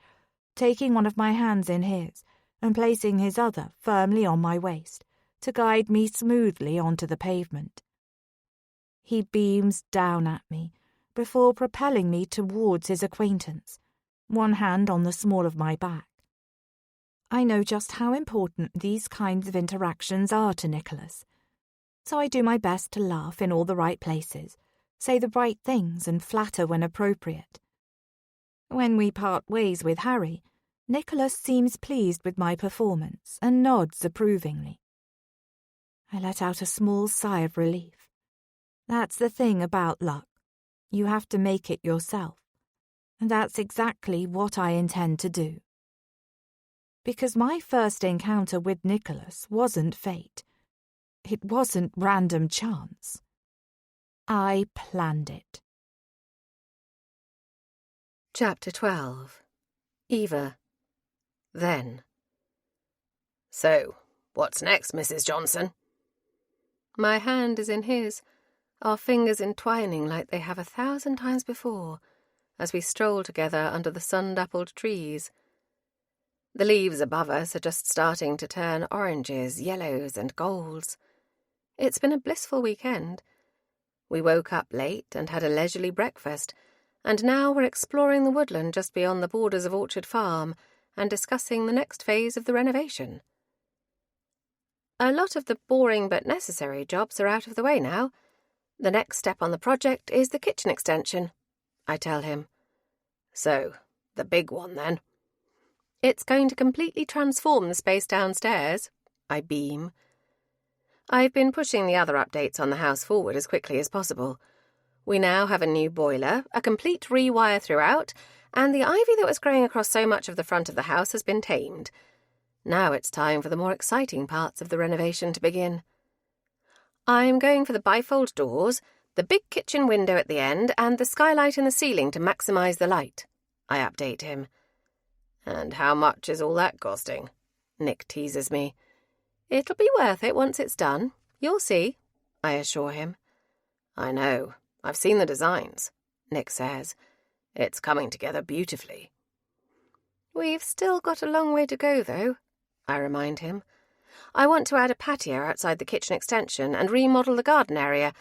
taking one of my hands in his and placing his other firmly on my waist to guide me smoothly onto the pavement. He beams down at me before propelling me towards his acquaintance, one hand on the small of my back. I know just how important these kinds of interactions are to Nicholas, so I do my best to laugh in all the right places, say the right things and flatter when appropriate. When we part ways with Harry, Nicholas seems pleased with my performance and nods approvingly. I let out a small sigh of relief. That's the thing about luck. You have to make it yourself, and that's exactly what I intend to do. Because my first encounter with Nicholas wasn't fate. It wasn't random chance. I planned it. Chapter 12. Eva. Then. So, what's next, Mrs. Johnson? My hand is in his, our fingers entwining like they have 1,000 times before, as we stroll together under the sun-dappled trees. The leaves above us are just starting to turn oranges, yellows, and golds. It's been a blissful weekend. We woke up late and had a leisurely breakfast, and now we're exploring the woodland just beyond the borders of Orchard Farm and discussing the next phase of the renovation. A lot of the boring but necessary jobs are out of the way now. The next step on the project is the kitchen extension, I tell him. So, the big one then. It's going to completely transform the space downstairs, I beam. I've been pushing the other updates on the house forward as quickly as possible. We now have a new boiler, a complete rewire throughout, and the ivy that was growing across so much of the front of the house has been tamed. Now it's time for the more exciting parts of the renovation to begin. I'm going for the bifold doors, the big kitchen window at the end, and the skylight in the ceiling to maximise the light, I update him. And how much is all that costing? Nick teases me. It'll be worth it once it's done. You'll see, I assure him. I know. I've seen the designs, Nick says. It's coming together beautifully. We've still got a long way to go, though, I remind him. I want to add a patio outside the kitchen extension and remodel the garden area,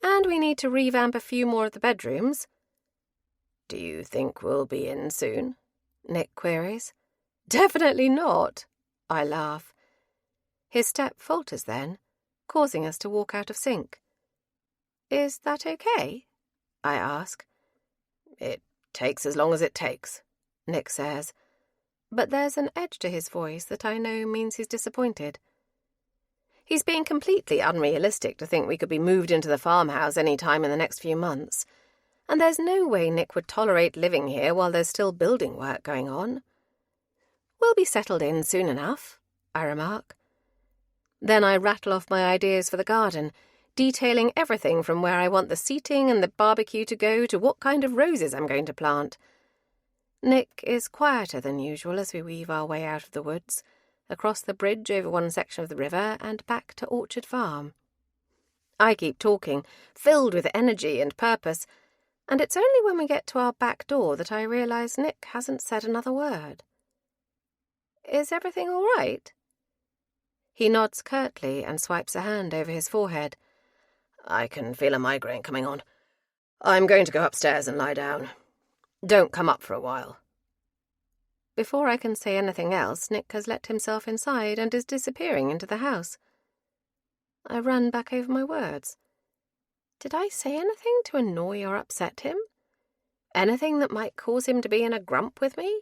and we need to revamp a few more of the bedrooms. Do you think we'll be in soon? Nick queries. Definitely not, I laugh. His step falters then, causing us to walk out of sync. Is that okay? I ask. It takes as long as it takes, Nick says. But there's an edge to his voice that I know means he's disappointed. He's being completely unrealistic to think we could be moved into the farmhouse any time in the next few months. And there's no way Nick would tolerate living here while there's still building work going on. We'll be settled in soon enough, I remark. Then I rattle off my ideas for the garden, detailing everything from where I want the seating and the barbecue to go to what kind of roses I'm going to plant. Nick is quieter than usual as we weave our way out of the woods, across the bridge over one section of the river and back to Orchard Farm. I keep talking, filled with energy and purpose, and it's only when we get to our back door that I realise Nick hasn't said another word. Is everything all right? He nods curtly and swipes a hand over his forehead. I can feel a migraine coming on. I'm going to go upstairs and lie down. Don't come up for a while. Before I can say anything else, Nick has let himself inside and is disappearing into the house. I run back over my words. Did I say anything to annoy or upset him? Anything that might cause him to be in a grump with me?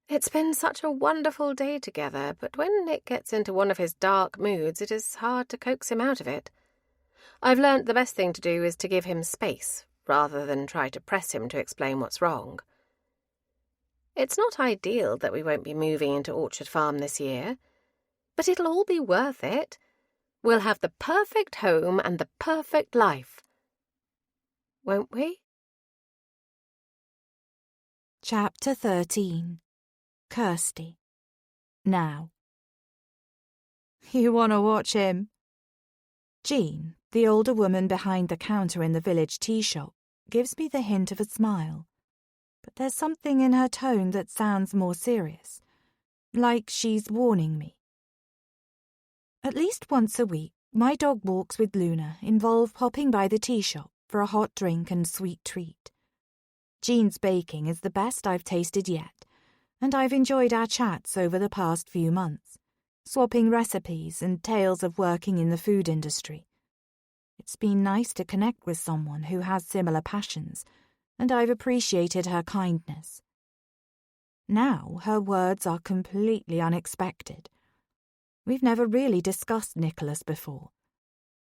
It's been such a wonderful day together, but when Nick gets into one of his dark moods, it is hard to coax him out of it. I've learnt the best thing to do is to give him space, rather than try to press him to explain what's wrong. It's not ideal that we won't be moving into Orchard Farm this year, but it'll all be worth it. We'll have the perfect home and the perfect life. Won't we? Chapter 13. Kirsty. Now. You want to watch him? Jean, the older woman behind the counter in the village tea shop, gives me the hint of a smile. But there's something in her tone that sounds more serious, like she's warning me. At least once a week, my dog walks with Luna involve popping by the tea shop for a hot drink and sweet treat. Jean's baking is the best I've tasted yet, and I've enjoyed our chats over the past few months, swapping recipes and tales of working in the food industry. It's been nice to connect with someone who has similar passions, and I've appreciated her kindness. Now her words are completely unexpected. We've never really discussed Nicholas before,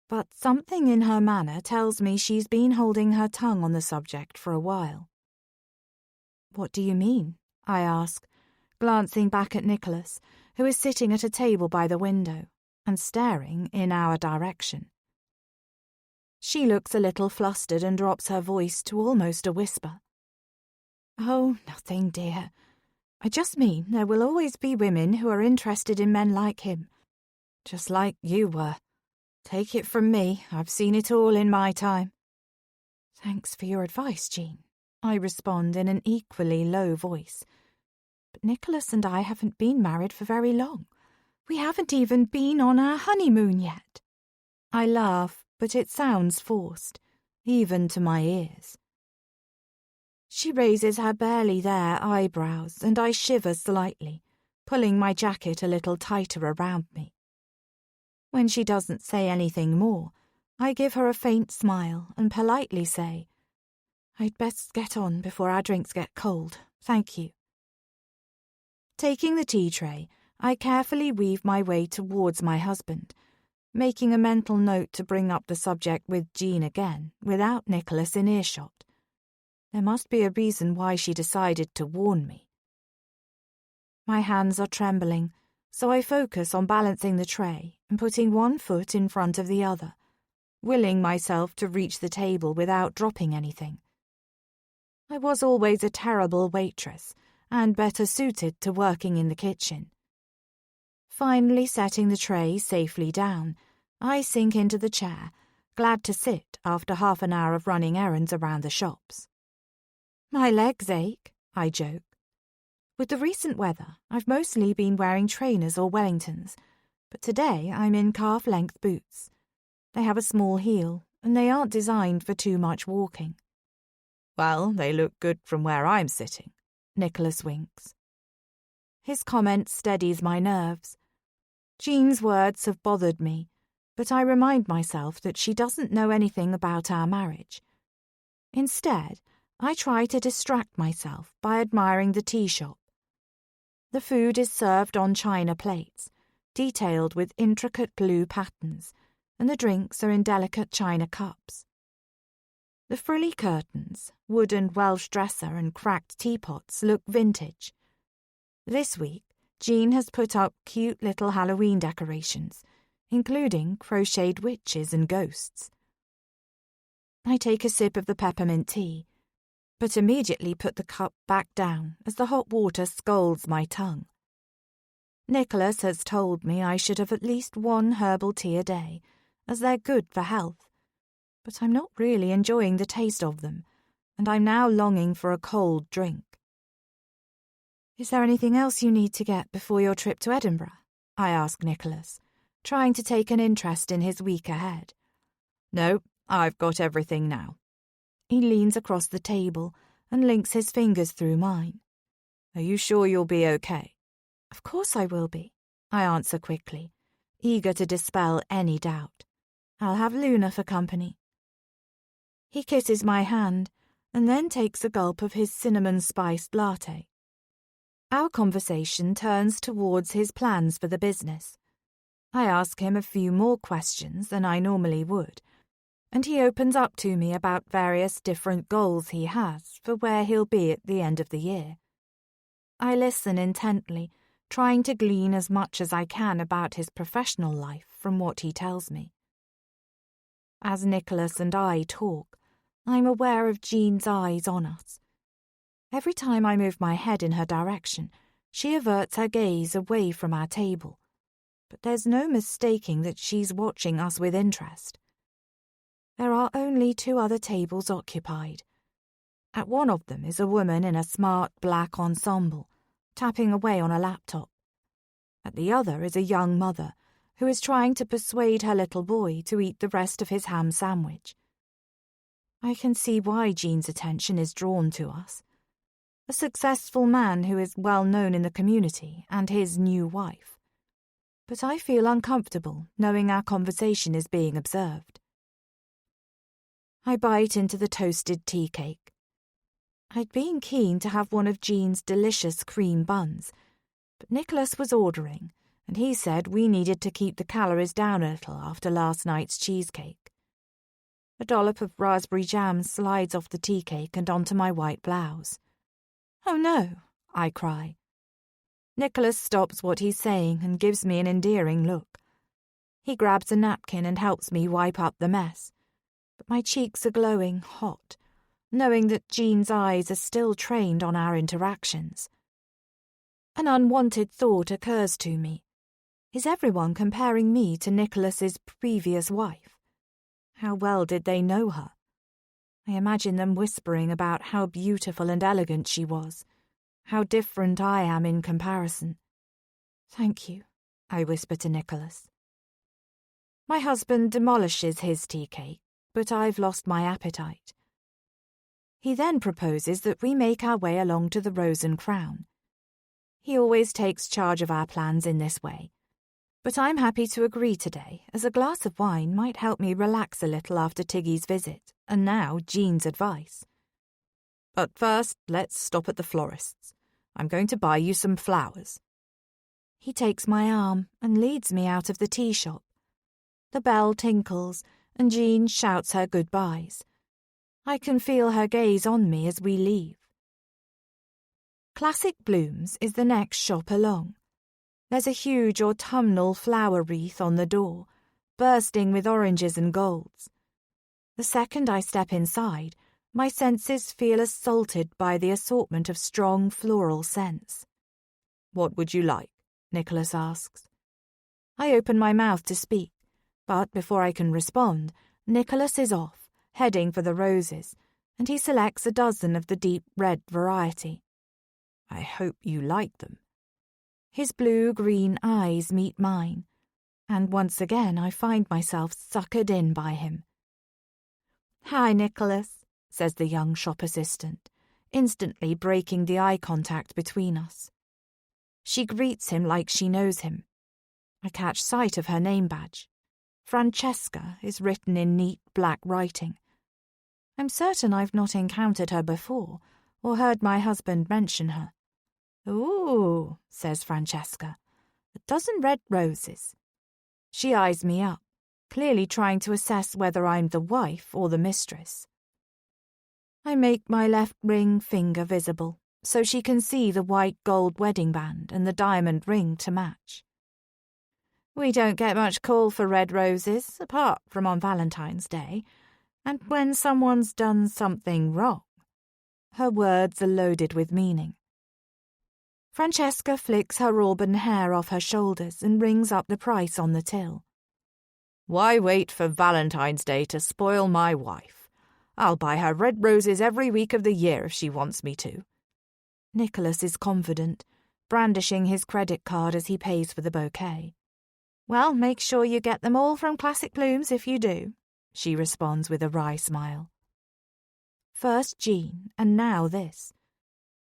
but something in her manner tells me she's been holding her tongue on the subject for a while. What do you mean? I ask, glancing back at Nicholas, who is sitting at a table by the window and staring in our direction. She looks a little flustered and drops her voice to almost a whisper. Oh, nothing, dear. I just mean there will always be women who are interested in men like him, just like you were. Take it from me, I've seen it all in my time. Thanks for your advice, Jean, I respond in an equally low voice. But Nicholas and I haven't been married for very long. We haven't even been on our honeymoon yet. I laugh, but it sounds forced, even to my ears. She raises her barely there eyebrows, and I shiver slightly, pulling my jacket a little tighter around me. When she doesn't say anything more, I give her a faint smile and politely say, I'd best get on before our drinks get cold, thank you. Taking the tea tray, I carefully weave my way towards my husband, making a mental note to bring up the subject with Jean again, without Nicholas in earshot. There must be a reason why she decided to warn me. My hands are trembling, so I focus on balancing the tray and putting one foot in front of the other, willing myself to reach the table without dropping anything. I was always a terrible waitress, and better suited to working in the kitchen. Finally setting the tray safely down, I sink into the chair, glad to sit after half an hour of running errands around the shops. My legs ache, I joke. With the recent weather, I've mostly been wearing trainers or Wellingtons, but today I'm in calf-length boots. They have a small heel, and they aren't designed for too much walking. Well, they look good from where I'm sitting, Nicholas winks. His comment steadies my nerves. Jean's words have bothered me, but I remind myself that she doesn't know anything about our marriage. Instead, I try to distract myself by admiring the tea shop. The food is served on china plates, detailed with intricate blue patterns, and the drinks are in delicate china cups. The frilly curtains, wooden Welsh dresser and cracked teapots look vintage. This week, Jean has put up cute little Halloween decorations, including crocheted witches and ghosts. I take a sip of the peppermint tea, but immediately put the cup back down as the hot water scalds my tongue. Nicholas has told me I should have at least one herbal tea a day, as they're good for health, but I'm not really enjoying the taste of them, and I'm now longing for a cold drink. Is there anything else you need to get before your trip to Edinburgh? I ask Nicholas, trying to take an interest in his week ahead. No, I've got everything now. He leans across the table and links his fingers through mine. Are you sure you'll be okay? Of course I will be, I answer quickly, eager to dispel any doubt. I'll have Luna for company. He kisses my hand and then takes a gulp of his cinnamon-spiced latte. Our conversation turns towards his plans for the business. I ask him a few more questions than I normally would, and he opens up to me about various different goals he has for where he'll be at the end of the year. I listen intently, trying to glean as much as I can about his professional life from what he tells me. As Nicholas and I talk, I'm aware of Jean's eyes on us. Every time I move my head in her direction, she averts her gaze away from our table, but there's no mistaking that she's watching us with interest. There are only 2 other tables occupied. At one of them is a woman in a smart black ensemble, tapping away on a laptop. At the other is a young mother who is trying to persuade her little boy to eat the rest of his ham sandwich. I can see why Jean's attention is drawn to us. A successful man who is well known in the community and his new wife. But I feel uncomfortable knowing our conversation is being observed. I bite into the toasted tea cake. I'd been keen to have one of Jean's delicious cream buns, but Nicholas was ordering, and he said we needed to keep the calories down a little after last night's cheesecake. A dollop of raspberry jam slides off the tea cake and onto my white blouse. "Oh no," I cry. Nicholas stops what he's saying and gives me an endearing look. He grabs a napkin and helps me wipe up the mess, but my cheeks are glowing hot, knowing that Jean's eyes are still trained on our interactions. An unwanted thought occurs to me. Is everyone comparing me to Nicholas's previous wife? How well did they know her? I imagine them whispering about how beautiful and elegant she was, how different I am in comparison. "Thank you," I whisper to Nicholas. My husband demolishes his tea cake, but I've lost my appetite. He then proposes that we make our way along to the Rose and Crown. He always takes charge of our plans in this way, but I'm happy to agree today, as a glass of wine might help me relax a little after Tiggy's visit, and now Jean's advice. But first, let's stop at the florist's. I'm going to buy you some flowers. He takes my arm and leads me out of the tea shop. The bell tinkles, and Jean shouts her goodbyes. I can feel her gaze on me as we leave. Classic Blooms is the next shop along. There's a huge autumnal flower wreath on the door, bursting with oranges and golds. The second I step inside, my senses feel assaulted by the assortment of strong floral scents. "What would you like?" Nicholas asks. I open my mouth to speak, but before I can respond, Nicholas is off, heading for the roses, and he selects a dozen of the deep red variety. "I hope you like them." His blue-green eyes meet mine, and once again I find myself suckered in by him. "Hi, Nicholas," says the young shop assistant, instantly breaking the eye contact between us. She greets him like she knows him. I catch sight of her name badge. Francesca is written in neat black writing. I'm certain I've not encountered her before, or heard my husband mention her. "Ooh," says Francesca, A dozen red roses. She eyes me up, clearly trying to assess whether I'm the wife or the mistress. I make my left ring finger visible, so she can see the white gold wedding band and the diamond ring to match. We don't get much call for red roses, apart from on Valentine's Day, and when someone's done something wrong. Her words are loaded with meaning. Francesca flicks her auburn hair off her shoulders and rings up the price on the till. Why wait for Valentine's Day to spoil my wife? I'll buy her red roses every week of the year if she wants me to. Nicholas is confident, brandishing his credit card as he pays for the bouquet. Well, make sure you get them all from Classic Blooms if you do, she responds with a wry smile. First Jean, and now this.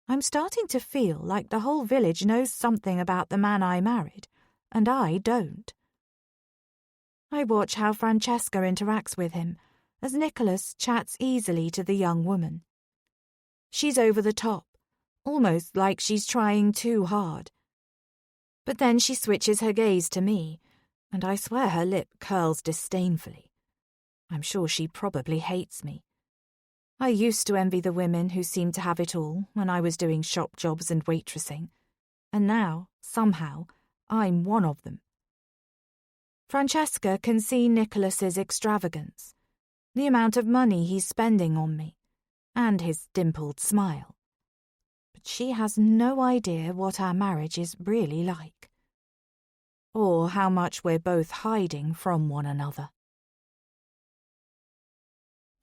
I'm starting to feel like the whole village knows something about the man I married, and I don't. I watch how Francesca interacts with him, as Nicholas chats easily to the young woman. She's over the top, almost like she's trying too hard. But then she switches her gaze to me, and I swear her lip curls disdainfully. I'm sure she probably hates me. I used to envy the women who seemed to have it all when I was doing shop jobs and waitressing, and now, somehow, I'm one of them. Francesca can see Nicholas's extravagance, the amount of money he's spending on me, and his dimpled smile. But she has no idea what our marriage is really like, or how much we're both hiding from one another.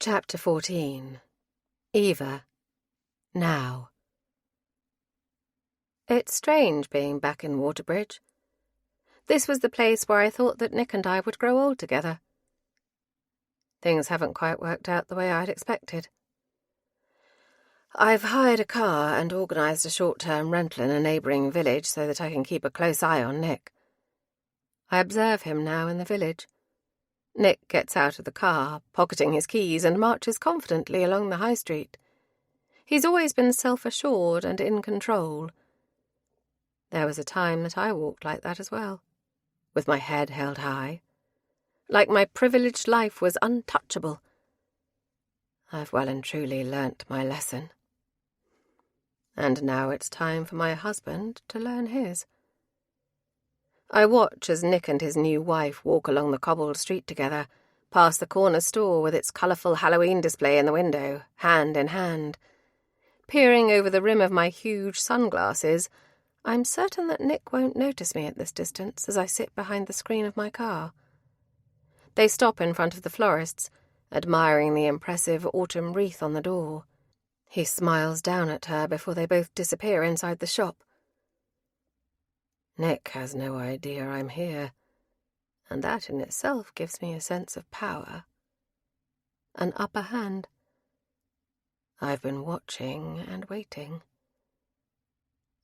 Chapter 14. Eva. Now. It's strange being back in Waterbridge. This was the place where I thought that Nick and I would grow old together. Things haven't quite worked out the way I'd expected. I've hired a car and organised a short-term rental in a neighbouring village so that I can keep a close eye on Nick. I observe him now in the village. Nick gets out of the car, pocketing his keys, and marches confidently along the high street. He's always been self-assured and in control. There was a time that I walked like that as well, with my head held high, like my privileged life was untouchable. I've well and truly learnt my lesson. And now it's time for my husband to learn his. I watch as Nick and his new wife walk along the cobbled street together, past the corner store with its colourful Halloween display in the window, hand in hand. Peering over the rim of my huge sunglasses, I'm certain that Nick won't notice me at this distance as I sit behind the screen of my car. They stop in front of the florist's, admiring the impressive autumn wreath on the door. He smiles down at her before they both disappear inside the shop. Nick has no idea I'm here, and that in itself gives me a sense of power. An upper hand. I've been watching and waiting.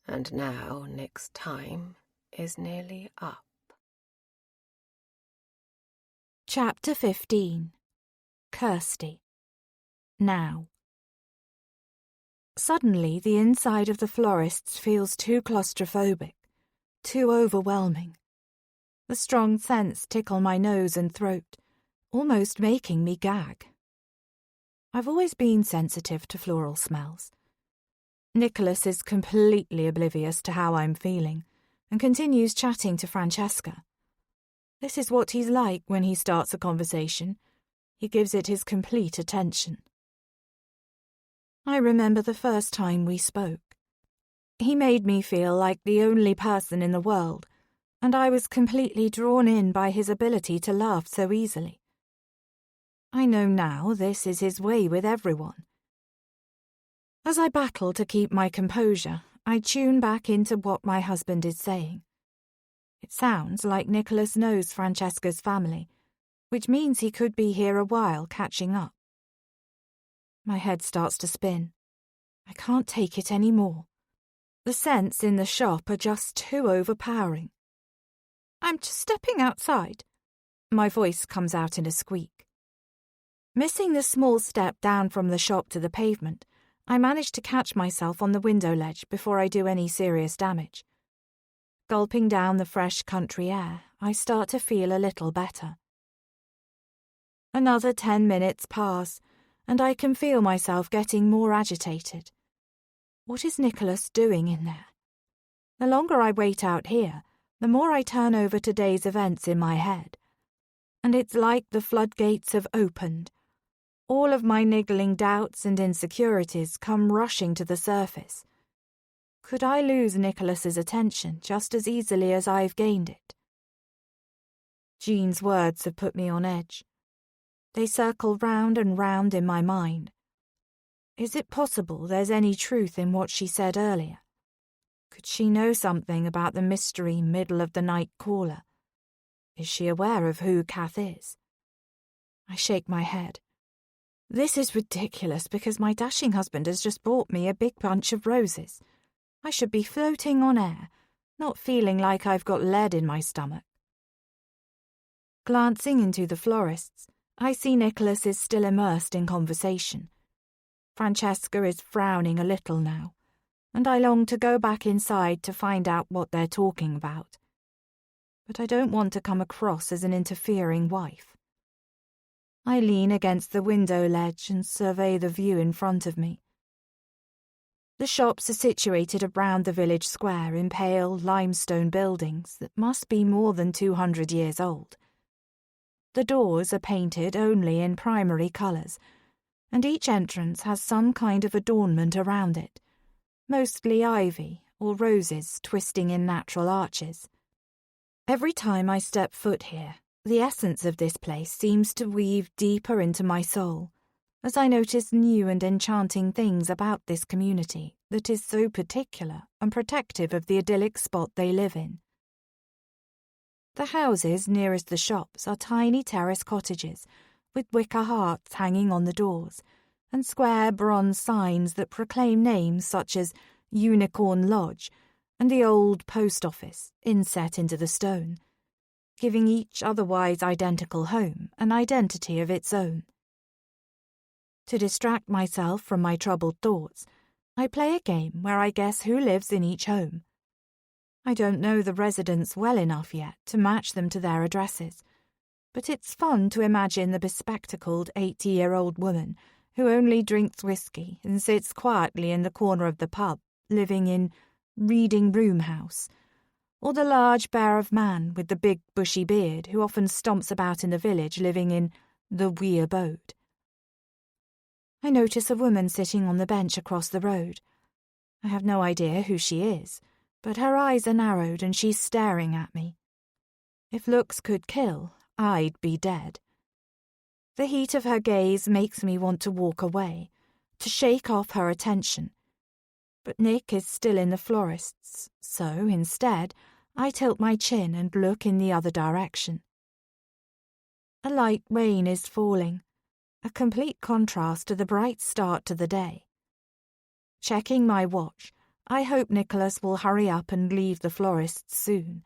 And now Nick's time is nearly up. Chapter 15. Kirsty. Now. Suddenly, the inside of the florist's feels too claustrophobic, too overwhelming. The strong scents tickle my nose and throat, almost making me gag. I've always been sensitive to floral smells. Nicholas is completely oblivious to how I'm feeling and continues chatting to Francesca. This is what he's like when he starts a conversation. He gives it his complete attention. I remember the first time we spoke. He made me feel like the only person in the world, and I was completely drawn in by his ability to laugh so easily. I know now this is his way with everyone. As I battle to keep my composure, I tune back into what my husband is saying. It sounds like Nicholas knows Francesca's family, which means he could be here a while catching up. My head starts to spin. I can't take it any more. The scents in the shop are just too overpowering. I'm just stepping outside. My voice comes out in a squeak. Missing the small step down from the shop to the pavement, I manage to catch myself on the window ledge before I do any serious damage. Gulping down the fresh country air, I start to feel a little better. Another 10 minutes pass, and I can feel myself getting more agitated. What is Nicholas doing in there? The longer I wait out here, the more I turn over today's events in my head. And it's like the floodgates have opened. All of my niggling doubts and insecurities come rushing to the surface. Could I lose Nicholas's attention just as easily as I've gained it? Jean's words have put me on edge. They circle round and round in my mind. Is it possible there's any truth in what she said earlier? Could she know something about the mystery middle-of-the-night caller? Is she aware of who Kath is? I shake my head. This is ridiculous because my dashing husband has just bought me a big bunch of roses. I should be floating on air, not feeling like I've got lead in my stomach. Glancing into the florist's, I see Nicholas is still immersed in conversation. Francesca is frowning a little now, and I long to go back inside to find out what they're talking about. But I don't want to come across as an interfering wife. I lean against the window ledge and survey the view in front of me. The shops are situated around the village square in pale limestone buildings that must be more than 200 years old. The doors are painted only in primary colours, and each entrance has some kind of adornment around it, mostly ivy or roses twisting in natural arches. Every time I step foot here, the essence of this place seems to weave deeper into my soul, as I notice new and enchanting things about this community that is so particular and protective of the idyllic spot they live in. The houses nearest the shops are tiny terrace cottages, with wicker hearts hanging on the doors, and square bronze signs that proclaim names such as Unicorn Lodge and the old post office inset into the stone, giving each otherwise identical home an identity of its own. To distract myself from my troubled thoughts, I play a game where I guess who lives in each home. I don't know the residents well enough yet to match them to their addresses, but it's fun to imagine the bespectacled 80-year-old woman who only drinks whiskey and sits quietly in the corner of the pub, living in Reading Room House, or the large bear of man with the big bushy beard who often stomps about in the village living in the Wee Abode. I notice a woman sitting on the bench across the road. I have no idea who she is, but her eyes are narrowed and she's staring at me. If looks could kill, I'd be dead. The heat of her gaze makes me want to walk away, to shake off her attention. But Nick is still in the florist's, so instead, I tilt my chin and look in the other direction. A light rain is falling, a complete contrast to the bright start to the day. Checking my watch, I hope Nicholas will hurry up and leave the florist's soon.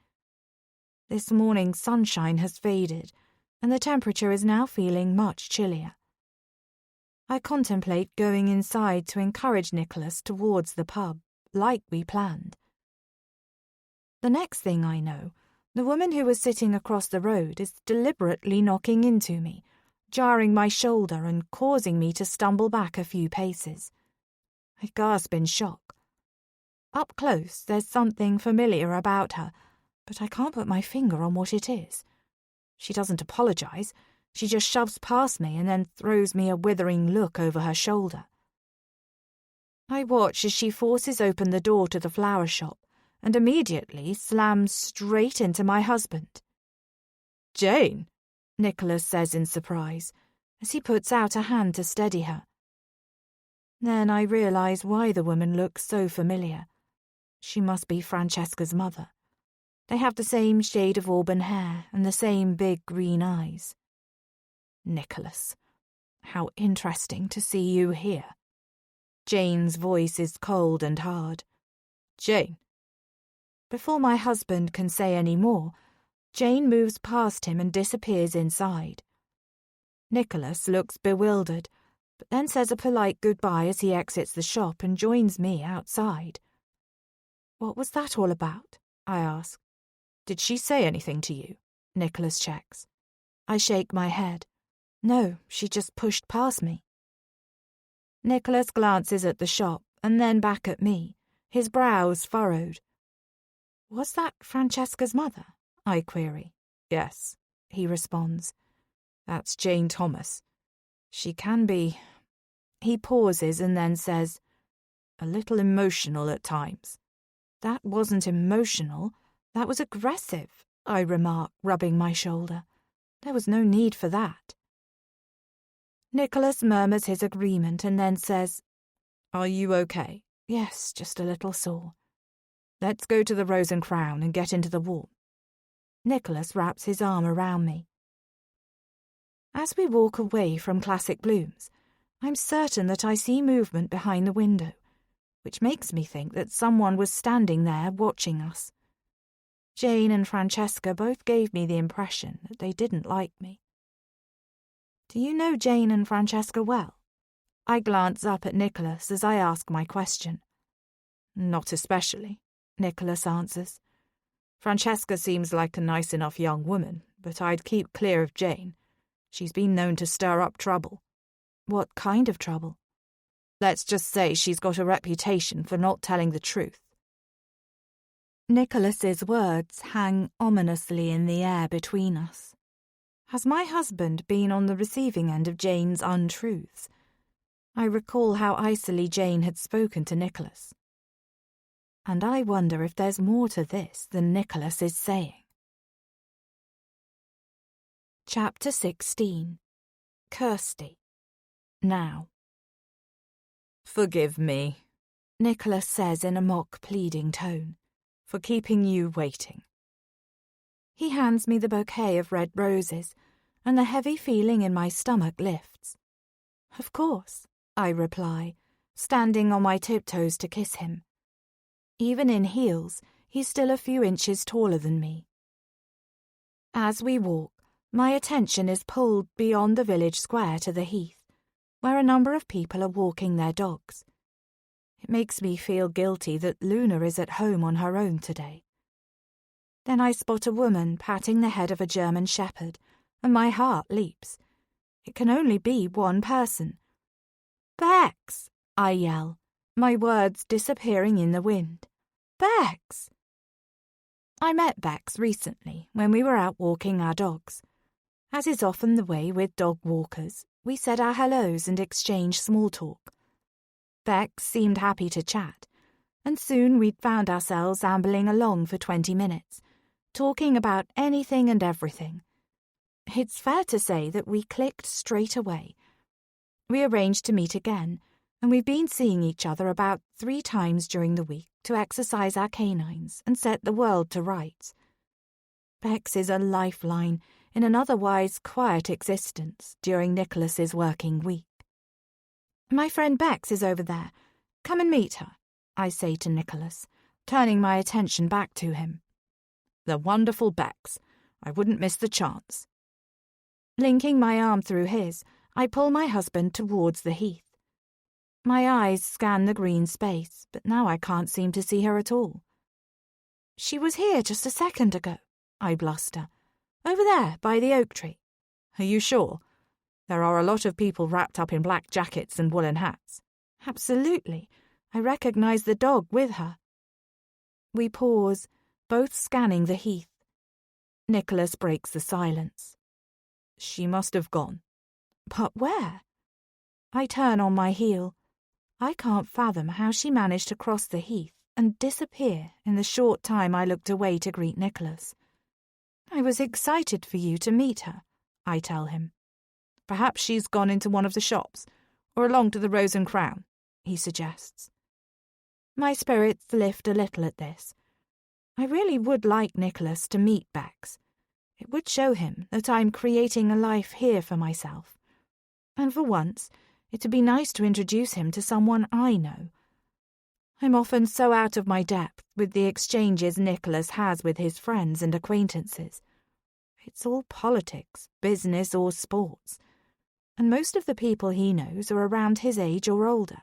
This morning's sunshine has faded, and the temperature is now feeling much chillier. I contemplate going inside to encourage Nicholas towards the pub, like we planned. The next thing I know, the woman who was sitting across the road is deliberately knocking into me, jarring my shoulder and causing me to stumble back a few paces. I gasp in shock. Up close, there's something familiar about her, but I can't put my finger on what it is. She doesn't apologize. She just shoves past me and then throws me a withering look over her shoulder. I watch as she forces open the door to the flower shop and immediately slams straight into my husband. "Jane," Nicholas says in surprise, as he puts out a hand to steady her. Then I realize why the woman looks so familiar. She must be Francesca's mother. They have the same shade of auburn hair and the same big green eyes. "Nicholas, how interesting to see you here." Jane's voice is cold and hard. "Jane." Before my husband can say any more, Jane moves past him and disappears inside. Nicholas looks bewildered, but then says a polite goodbye as he exits the shop and joins me outside. What was that all about? I ask. Did she say anything to you? Nicholas checks. I shake my head. No, she just pushed past me. Nicholas glances at the shop and then back at me, his brows furrowed. Was that Francesca's mother? I query. Yes, he responds. That's Jane Thomas. She can be... He pauses and then says, a little emotional at times. That wasn't emotional. That was aggressive, I remark, rubbing my shoulder. There was no need for that. Nicholas murmurs his agreement and then says, Are you okay? Yes, just a little sore. Let's go to the Rose and Crown and get into the warmth. Nicholas wraps his arm around me. As we walk away from Classic Blooms, I'm certain that I see movement behind the window, which makes me think that someone was standing there watching us. Jane and Francesca both gave me the impression that they didn't like me. Do you know Jane and Francesca well? I glance up at Nicholas as I ask my question. Not especially, Nicholas answers. Francesca seems like a nice enough young woman, but I'd keep clear of Jane. She's been known to stir up trouble. What kind of trouble? Let's just say she's got a reputation for not telling the truth. Nicholas's words hang ominously in the air between us. Has my husband been on the receiving end of Jane's untruths? I recall how icily Jane had spoken to Nicholas. And I wonder if there's more to this than Nicholas is saying. Chapter 16. Kirsty. Now. Forgive me, Nicholas says in a mock pleading tone, for keeping you waiting. He hands me the bouquet of red roses, and the heavy feeling in my stomach lifts. Of course, I reply, standing on my tiptoes to kiss him. Even in heels, he's still a few inches taller than me. As we walk, my attention is pulled beyond the village square to the heath, where a number of people are walking their dogs. It makes me feel guilty that Luna is at home on her own today. Then I spot a woman patting the head of a German shepherd, and my heart leaps. It can only be one person. "Bex!" I yell, my words disappearing in the wind. "Bex!" I met Bex recently when we were out walking our dogs. As is often the way with dog walkers, we said our hellos and exchanged small talk. Bex seemed happy to chat, and soon we'd found ourselves ambling along for 20 minutes, talking about anything and everything. It's fair to say that we clicked straight away. We arranged to meet again, and we've been seeing each other about 3 times during the week to exercise our canines and set the world to rights. Bex is a lifeline in an otherwise quiet existence during Nicholas's working week. "My friend Bex is over there. Come and meet her," I say to Nicholas, turning my attention back to him. "The wonderful Bex. I wouldn't miss the chance." Linking my arm through his, I pull my husband towards the heath. My eyes scan the green space, but now I can't seem to see her at all. "She was here just a second ago," I bluster. "Over there, by the oak tree." "Are you sure? There are a lot of people wrapped up in black jackets and woolen hats." "Absolutely. I recognize the dog with her." We pause, both scanning the heath. Nicholas breaks the silence. "She must have gone." "But where?" I turn on my heel. I can't fathom how she managed to cross the heath and disappear in the short time I looked away to greet Nicholas. "I was excited for you to meet her," I tell him. "Perhaps she's gone into one of the shops, or along to the Rose and Crown," he suggests. My spirits lift a little at this. I really would like Nicholas to meet Bex. It would show him that I'm creating a life here for myself. And for once, it'd be nice to introduce him to someone I know. I'm often so out of my depth with the exchanges Nicholas has with his friends and acquaintances. It's all politics, business or sports, and most of the people he knows are around his age or older.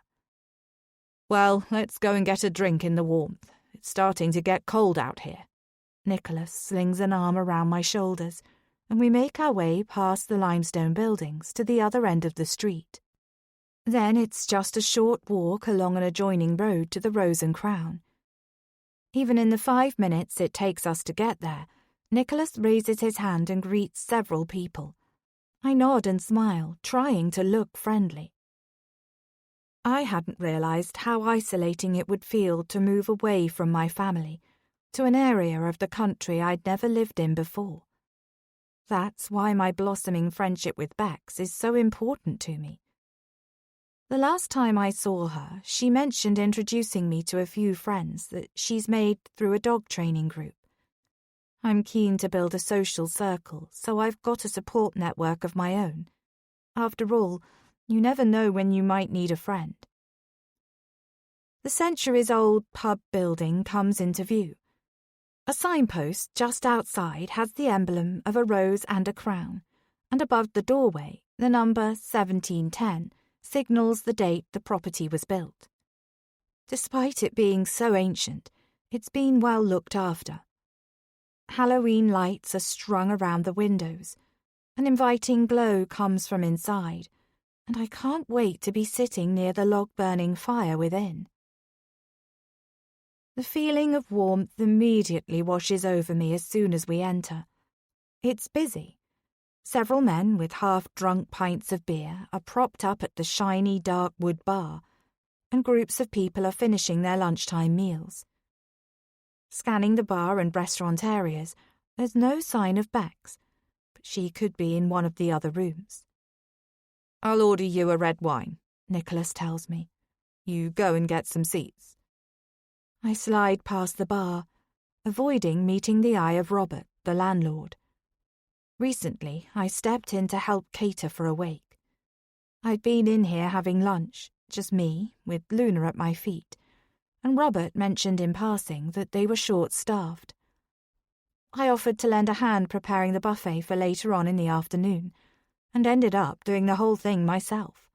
"Well, let's go and get a drink in the warmth. It's starting to get cold out here." Nicholas slings an arm around my shoulders, and we make our way past the limestone buildings to the other end of the street. Then it's just a short walk along an adjoining road to the Rose and Crown. Even in the 5 minutes it takes us to get there, Nicholas raises his hand and greets several people. I nod and smile, trying to look friendly. I hadn't realized how isolating it would feel to move away from my family to an area of the country I'd never lived in before. That's why my blossoming friendship with Bex is so important to me. The last time I saw her, she mentioned introducing me to a few friends that she's made through a dog training group. I'm keen to build a social circle, so I've got a support network of my own. After all, you never know when you might need a friend. The centuries-old pub building comes into view. A signpost just outside has the emblem of a rose and a crown, and above the doorway, the number 1710 signals the date the property was built. Despite it being so ancient, it's been well looked after. Halloween lights are strung around the windows. An inviting glow comes from inside, and I can't wait to be sitting near the log-burning fire within. The feeling of warmth immediately washes over me as soon as we enter. It's busy. Several men with half-drunk pints of beer are propped up at the shiny dark wood bar, and groups of people are finishing their lunchtime meals. Scanning the bar and restaurant areas, there's no sign of Bex, but she could be in one of the other rooms. "I'll order you a red wine," Nicholas tells me. "You go and get some seats." I slide past the bar, avoiding meeting the eye of Robert, the landlord. Recently, I stepped in to help cater for a wake. I'd been in here having lunch, just me, with Luna at my feet, and Robert mentioned in passing that they were short-staffed. I offered to lend a hand preparing the buffet for later on in the afternoon, and ended up doing the whole thing myself.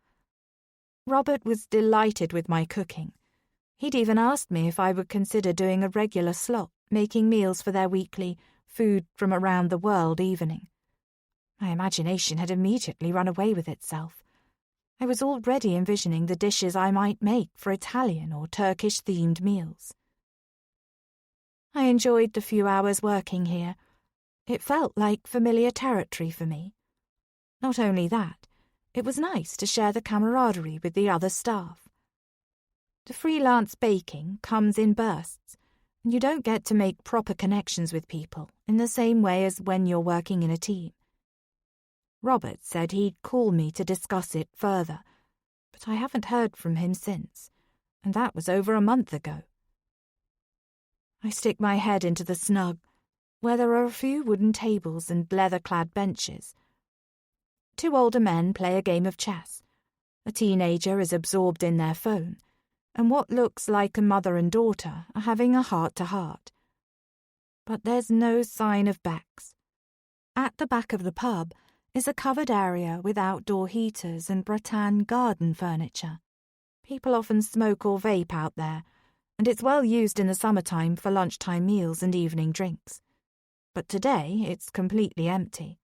Robert was delighted with my cooking. He'd even asked me if I would consider doing a regular slot, making meals for their weekly food from around the world evening. My imagination had immediately run away with itself. I was already envisioning the dishes I might make for Italian or Turkish-themed meals. I enjoyed the few hours working here. It felt like familiar territory for me. Not only that, it was nice to share the camaraderie with the other staff. The freelance baking comes in bursts, and you don't get to make proper connections with people in the same way as when you're working in a team. Robert said he'd call me to discuss it further, but I haven't heard from him since, and that was over a month ago. I stick my head into the snug, where there are a few wooden tables and leather-clad benches. 2 older men play a game of chess. A teenager is absorbed in their phone, and what looks like a mother and daughter are having a heart-to-heart. But there's no sign of Bex. At the back of the pub is a covered area with outdoor heaters and rattan garden furniture. People often smoke or vape out there, and it's well used in the summertime for lunchtime meals and evening drinks. But today it's completely empty.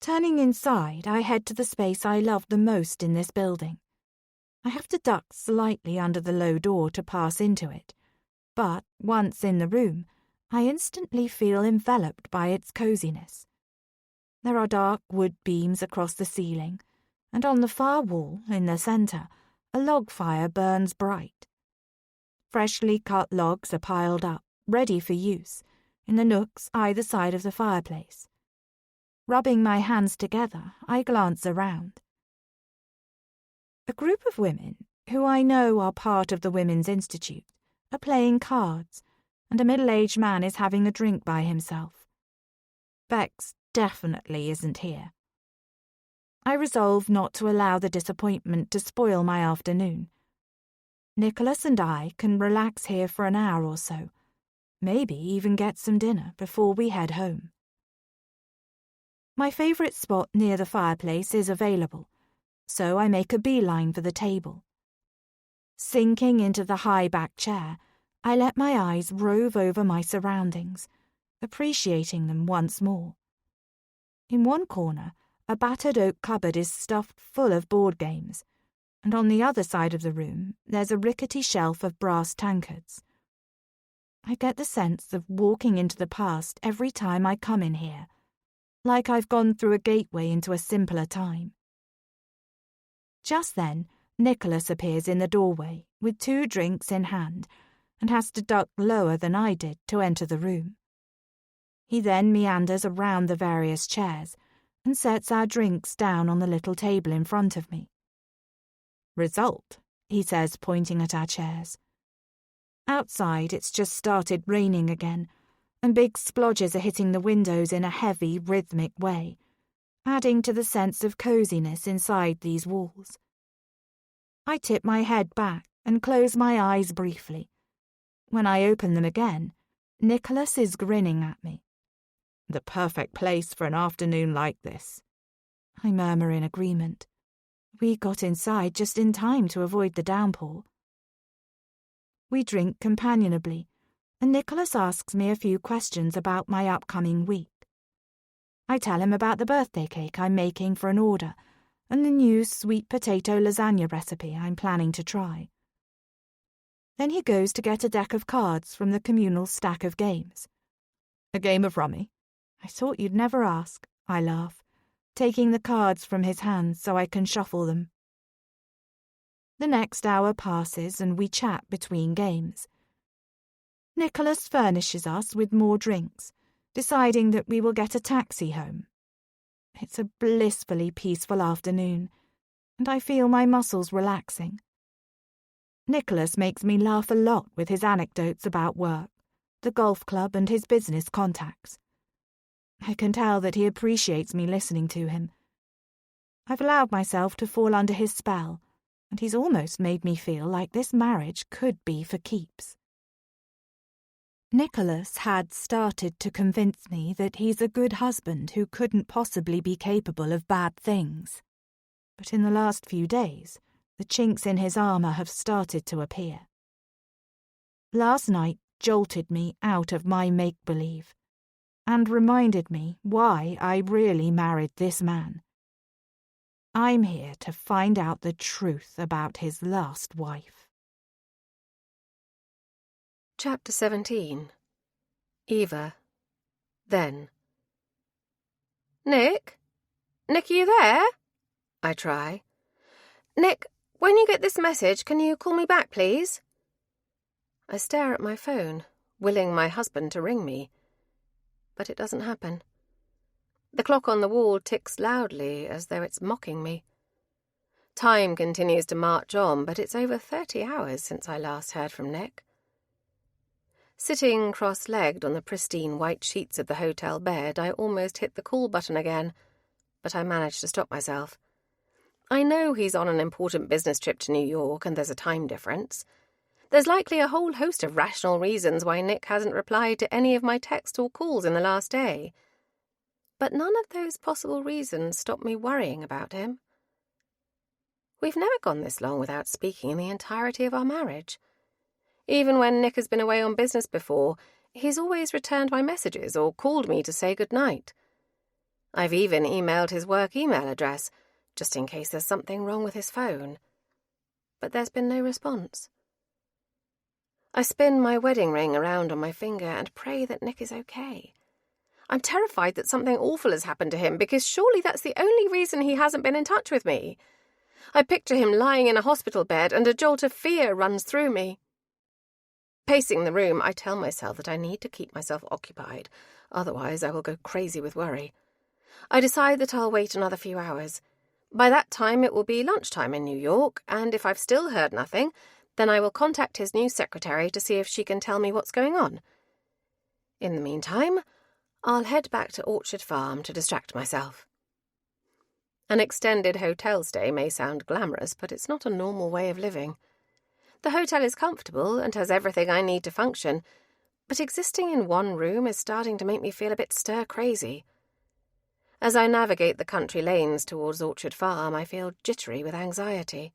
Turning inside, I head to the space I love the most in this building. I have to duck slightly under the low door to pass into it, but once in the room, I instantly feel enveloped by its coziness. There are dark wood beams across the ceiling, and on the far wall, in the centre, a log fire burns bright. Freshly cut logs are piled up, ready for use, in the nooks either side of the fireplace. Rubbing my hands together, I glance around. A group of women, who I know are part of the Women's Institute, are playing cards, and a middle-aged man is having a drink by himself. Bex definitely isn't here. I resolve not to allow the disappointment to spoil my afternoon. Nicholas and I can relax here for an hour or so, maybe even get some dinner before we head home. My favourite spot near the fireplace is available, so I make a beeline for the table. Sinking into the high-back chair, I let my eyes rove over my surroundings, appreciating them once more. In one corner, a battered oak cupboard is stuffed full of board games, and on the other side of the room there's a rickety shelf of brass tankards. I get the sense of walking into the past every time I come in here, like I've gone through a gateway into a simpler time. Just then, Nicholas appears in the doorway with 2 drinks in hand and has to duck lower than I did to enter the room. He then meanders around the various chairs and sets our drinks down on the little table in front of me. "Result," he says, pointing at our chairs. Outside, it's just started raining again, and big splodges are hitting the windows in a heavy, rhythmic way, adding to the sense of coziness inside these walls. I tip my head back and close my eyes briefly. When I open them again, Nicholas is grinning at me. "The perfect place for an afternoon like this," I murmur in agreement. We got inside just in time to avoid the downpour. We drink companionably, and Nicholas asks me a few questions about my upcoming week. I tell him about the birthday cake I'm making for an order and the new sweet potato lasagna recipe I'm planning to try. Then he goes to get a deck of cards from the communal stack of games. "A game of rummy?" "I thought you'd never ask," I laugh, taking the cards from his hands so I can shuffle them. The next hour passes and we chat between games. Nicholas furnishes us with more drinks, deciding that we will get a taxi home. It's a blissfully peaceful afternoon, and I feel my muscles relaxing. Nicholas makes me laugh a lot with his anecdotes about work, the golf club and his business contacts. I can tell that he appreciates me listening to him. I've allowed myself to fall under his spell, and he's almost made me feel like this marriage could be for keeps. Nicholas had started to convince me that he's a good husband who couldn't possibly be capable of bad things. But in the last few days, the chinks in his armour have started to appear. Last night jolted me out of my make-believe, and reminded me why I really married this man. I'm here to find out the truth about his last wife. Chapter 17. Eva. Then. Nick? Nick, are you there? I try. Nick, when you get this message, can you call me back, please? I stare at my phone, willing my husband to ring me. But it doesn't happen. The clock on the wall ticks loudly, as though it's mocking me. Time continues to march on, but it's over 30 hours since I last heard from Nick. Sitting cross-legged on the pristine white sheets of the hotel bed, I almost hit the call button again, but I managed to stop myself. I know he's on an important business trip to New York, and there's a time difference. There's likely a whole host of rational reasons why Nick hasn't replied to any of my texts or calls in the last day. But none of those possible reasons stop me worrying about him. We've never gone this long without speaking in the entirety of our marriage. Even when Nick has been away on business before, he's always returned my messages or called me to say goodnight. I've even emailed his work email address, just in case there's something wrong with his phone. But there's been no response. I spin my wedding ring around on my finger and pray that Nick is okay. I'm terrified that something awful has happened to him, because surely that's the only reason he hasn't been in touch with me. I picture him lying in a hospital bed, and a jolt of fear runs through me. Pacing the room, I tell myself that I need to keep myself occupied, otherwise I will go crazy with worry. I decide that I'll wait another few hours. By that time it will be lunchtime in New York, and if I've still heard nothing, then I will contact his new secretary to see if she can tell me what's going on. In the meantime, I'll head back to Orchard Farm to distract myself. An extended hotel stay may sound glamorous, but it's not a normal way of living. The hotel is comfortable and has everything I need to function, but existing in one room is starting to make me feel a bit stir-crazy. As I navigate the country lanes towards Orchard Farm, I feel jittery with anxiety.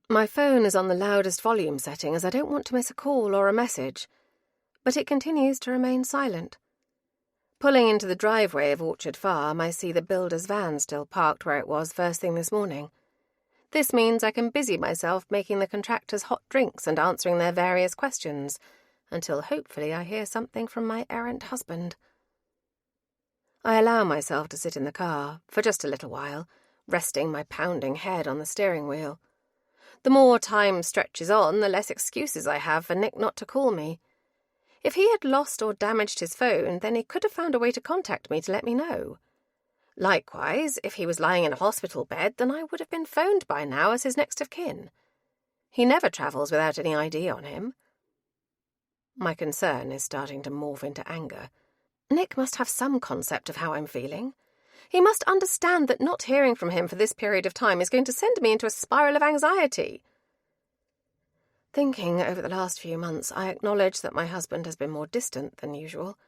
My phone is on the loudest volume setting as I don't want to miss a call or a message, but it continues to remain silent. Pulling into the driveway of Orchard Farm, I see the builder's van still parked where it was first thing this morning. This means I can busy myself making the contractors hot drinks and answering their various questions, until hopefully I hear something from my errant husband. I allow myself to sit in the car, for just a little while, resting my pounding head on the steering wheel. The more time stretches on, the less excuses I have for Nick not to call me. If he had lost or damaged his phone, then he could have found a way to contact me to let me know. Likewise, if he was lying in a hospital bed, then I would have been phoned by now as his next of kin. He never travels without any ID on him. My concern is starting to morph into anger. Nick must have some concept of how I'm feeling. He must understand that not hearing from him for this period of time is going to send me into a spiral of anxiety. Thinking over the last few months, I acknowledge that my husband has been more distant than usual.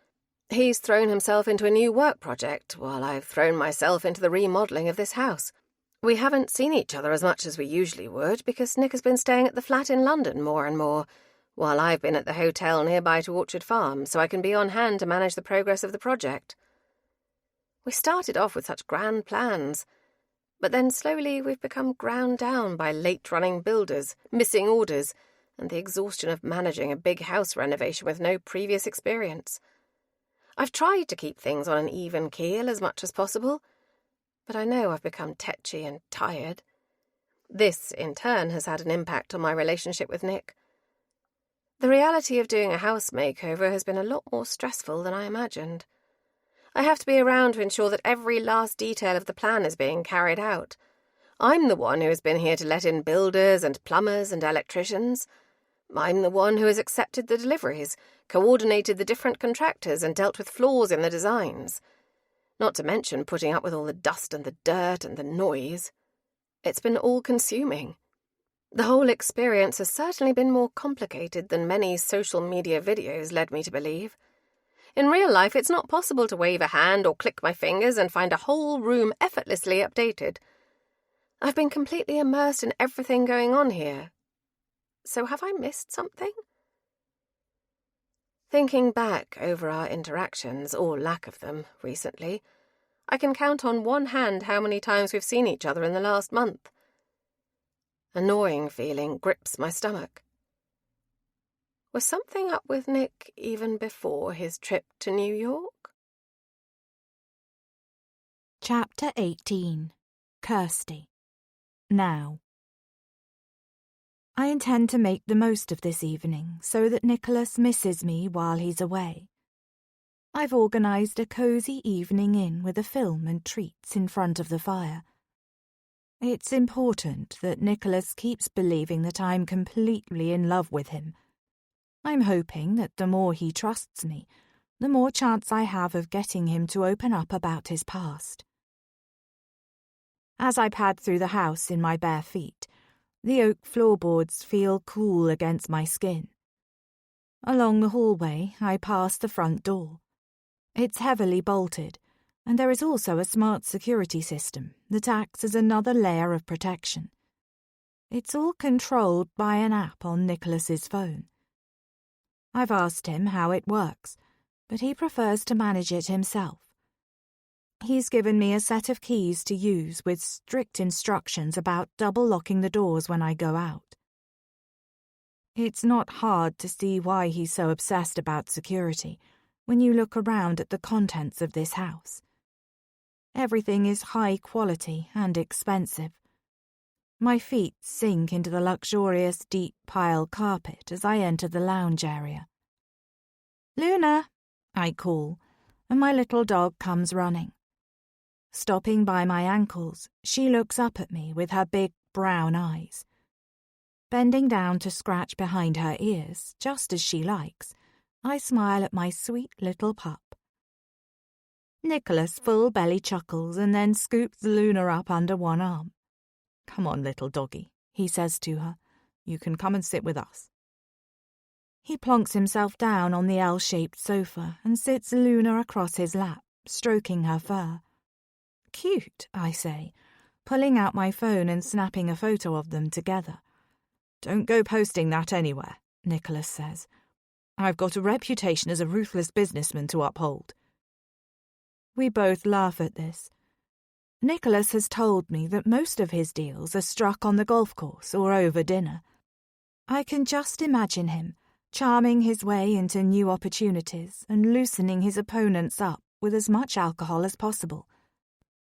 He's thrown himself into a new work project, while I've thrown myself into the remodelling of this house. We haven't seen each other as much as we usually would, because Nick has been staying at the flat in London more and more, while I've been at the hotel nearby to Orchard Farm, so I can be on hand to manage the progress of the project. We started off with such grand plans, but then slowly we've become ground down by late-running builders, missing orders, and the exhaustion of managing a big house renovation with no previous experience. I've tried to keep things on an even keel as much as possible, but I know I've become tetchy and tired. This, in turn, has had an impact on my relationship with Nick. The reality of doing a house makeover has been a lot more stressful than I imagined. I have to be around to ensure that every last detail of the plan is being carried out. I'm the one who has been here to let in builders and plumbers and electricians. I'm the one who has accepted the deliveries, coordinated the different contractors, and dealt with flaws in the designs. Not to mention putting up with all the dust and the dirt and the noise. It's been all-consuming. The whole experience has certainly been more complicated than many social media videos led me to believe. In real life, it's not possible to wave a hand or click my fingers and find a whole room effortlessly updated. I've been completely immersed in everything going on here. So have I missed something? Thinking back over our interactions, or lack of them, recently, I can count on one hand how many times we've seen each other in the last month. A gnawing feeling grips my stomach. Was something up with Nick even before his trip to New York? Chapter 18. Kirsty. Now. I intend to make the most of this evening so that Nicholas misses me while he's away. I've organised a cosy evening in with a film and treats in front of the fire. It's important that Nicholas keeps believing that I'm completely in love with him. I'm hoping that the more he trusts me, the more chance I have of getting him to open up about his past. As I pad through the house in my bare feet, the oak floorboards feel cool against my skin. Along the hallway, I pass the front door. It's heavily bolted, and there is also a smart security system that acts as another layer of protection. It's all controlled by an app on Nicholas's phone. I've asked him how it works, but he prefers to manage it himself. He's given me a set of keys to use with strict instructions about double-locking the doors when I go out. It's not hard to see why he's so obsessed about security when you look around at the contents of this house. Everything is high quality and expensive. My feet sink into the luxurious deep pile carpet as I enter the lounge area. "Luna," I call, and my little dog comes running. Stopping by my ankles, she looks up at me with her big brown eyes. Bending down to scratch behind her ears, just as she likes, I smile at my sweet little pup. Nicholas full-belly chuckles and then scoops Luna up under one arm. "Come on, little doggy," he says to her. "You can come and sit with us." He plonks himself down on the L-shaped sofa and sits Luna across his lap, stroking her fur. "Cute," I say, pulling out my phone and snapping a photo of them together, Don't go posting that anywhere, Nicholas says. I've got a reputation as a ruthless businessman to uphold. We both laugh at this. Nicholas has told me that most of his deals are struck on the golf course or over dinner. I can just imagine him, charming his way into new opportunities and loosening his opponents up with as much alcohol as possible.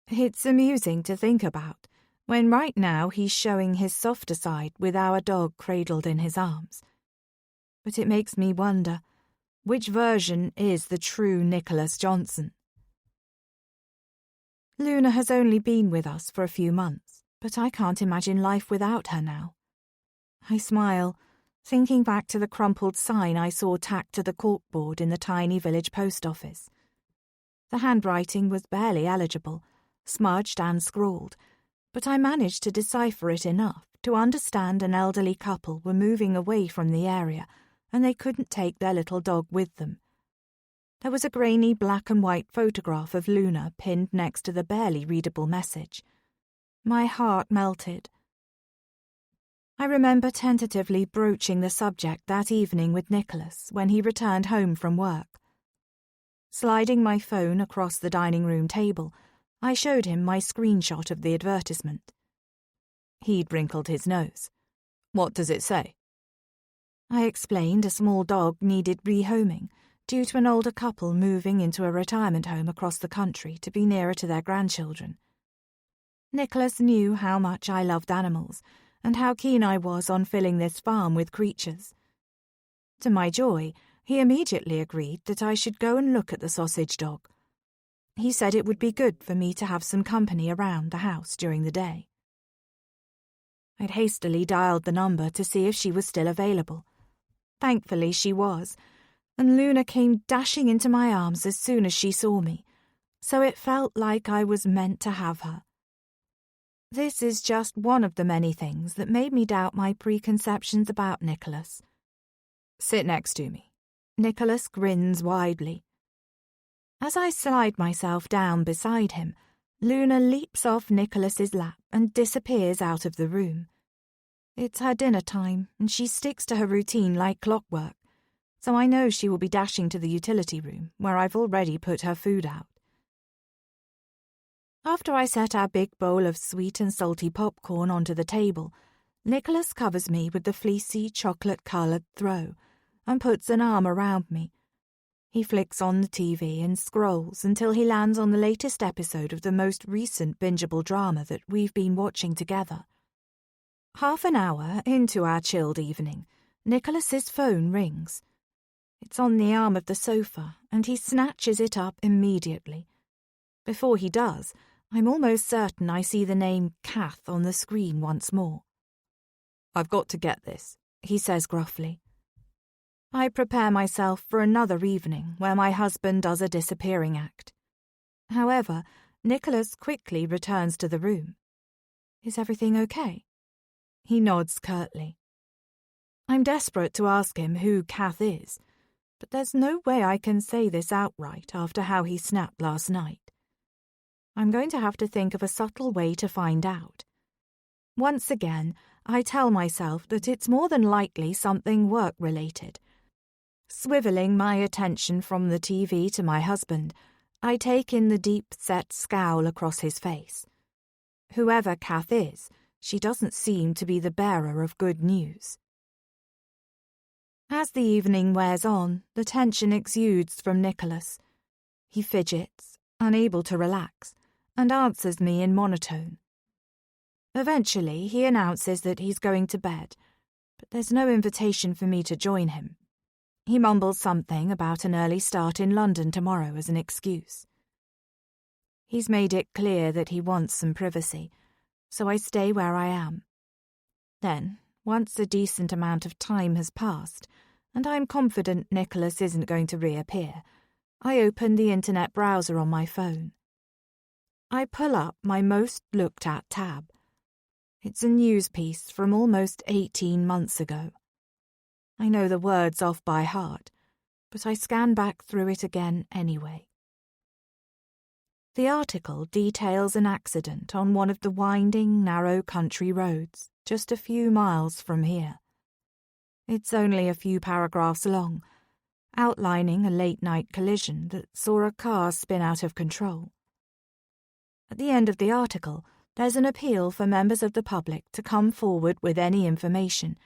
It's amusing to think about, when right now he's showing his softer side with our dog cradled in his arms. But it makes me wonder, which version is the true Nicholas Johnson? Luna has only been with us for a few months, but I can't imagine life without her now. I smile, thinking back to the crumpled sign I saw tacked to the corkboard in the tiny village post office. The handwriting was barely eligible, smudged and scrawled, but I managed to decipher it enough to understand an elderly couple were moving away from the area and they couldn't take their little dog with them. There was a grainy black and white photograph of Luna pinned next to the barely readable message. My heart melted. I remember tentatively broaching the subject that evening with Nicholas when he returned home from work. Sliding my phone across the dining room table, I showed him my screenshot of the advertisement. He'd wrinkled his nose. What does it say? I explained a small dog needed rehoming due to an older couple moving into a retirement home across the country to be nearer to their grandchildren. Nicholas knew how much I loved animals and how keen I was on filling this farm with creatures. To my joy, he immediately agreed that I should go and look at the sausage dog. He said it would be good for me to have some company around the house during the day. I'd hastily dialed the number to see if she was still available. Thankfully she was, and Luna came dashing into my arms as soon as she saw me, so it felt like I was meant to have her. This is just one of the many things that made me doubt my preconceptions about Nicholas. Sit next to me. Nicholas grins widely. As I slide myself down beside him, Luna leaps off Nicholas's lap and disappears out of the room. It's her dinner time, and she sticks to her routine like clockwork, so I know she will be dashing to the utility room, where I've already put her food out. After I set our big bowl of sweet and salty popcorn onto the table, Nicholas covers me with the fleecy, chocolate-coloured throw and puts an arm around me. He flicks on the TV and scrolls until he lands on the latest episode of the most recent bingeable drama that we've been watching together. Half an hour into our chilled evening, Nicholas's phone rings. It's on the arm of the sofa, and he snatches it up immediately. Before he does, I'm almost certain I see the name Kath on the screen once more. "I've got to get this," he says gruffly. I prepare myself for another evening where my husband does a disappearing act. However, Nicholas quickly returns to the room. Is everything okay? He nods curtly. I'm desperate to ask him who Kath is, but there's no way I can say this outright after how he snapped last night. I'm going to have to think of a subtle way to find out. Once again, I tell myself that it's more than likely something work-related. Swiveling my attention from the TV to my husband, I take in the deep-set scowl across his face. Whoever Kath is, she doesn't seem to be the bearer of good news. As the evening wears on, the tension exudes from Nicholas. He fidgets, unable to relax, and answers me in monotone. Eventually, he announces that he's going to bed, but there's no invitation for me to join him. He mumbles something about an early start in London tomorrow as an excuse. He's made it clear that he wants some privacy, so I stay where I am. Then, once a decent amount of time has passed, and I'm confident Nicholas isn't going to reappear, I open the internet browser on my phone. I pull up my most looked-at tab. It's a news piece from almost 18 months ago. I know the words off by heart, but I scan back through it again anyway. The article details an accident on one of the winding, narrow country roads just a few miles from here. It's only a few paragraphs long, outlining a late-night collision that saw a car spin out of control. At the end of the article, there's an appeal for members of the public to come forward with any information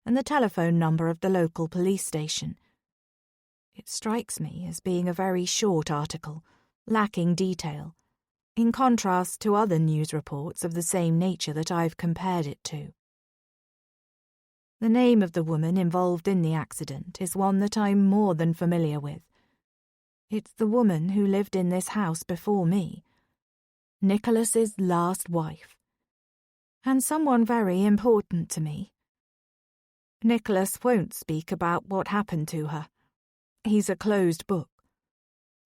and the telephone number of the local police station. It strikes me as being a very short article, lacking detail, in contrast to other news reports of the same nature that I've compared it to. The name of the woman involved in the accident is one that I'm more than familiar with. It's the woman who lived in this house before me, Nicholas's last wife, and someone very important to me. Nicholas won't speak about what happened to her. He's a closed book.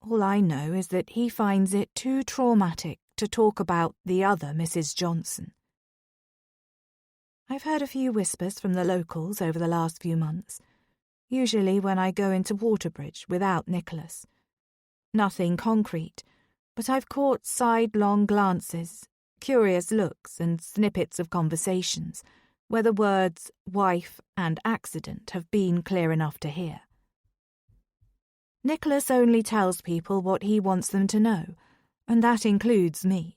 All I know is that he finds it too traumatic to talk about the other Mrs. Johnson. I've heard a few whispers from the locals over the last few months, usually when I go into Waterbridge without Nicholas. Nothing concrete, but I've caught sidelong glances, curious looks and snippets of conversations where the words wife and accident have been clear enough to hear. Nicholas only tells people what he wants them to know, and that includes me.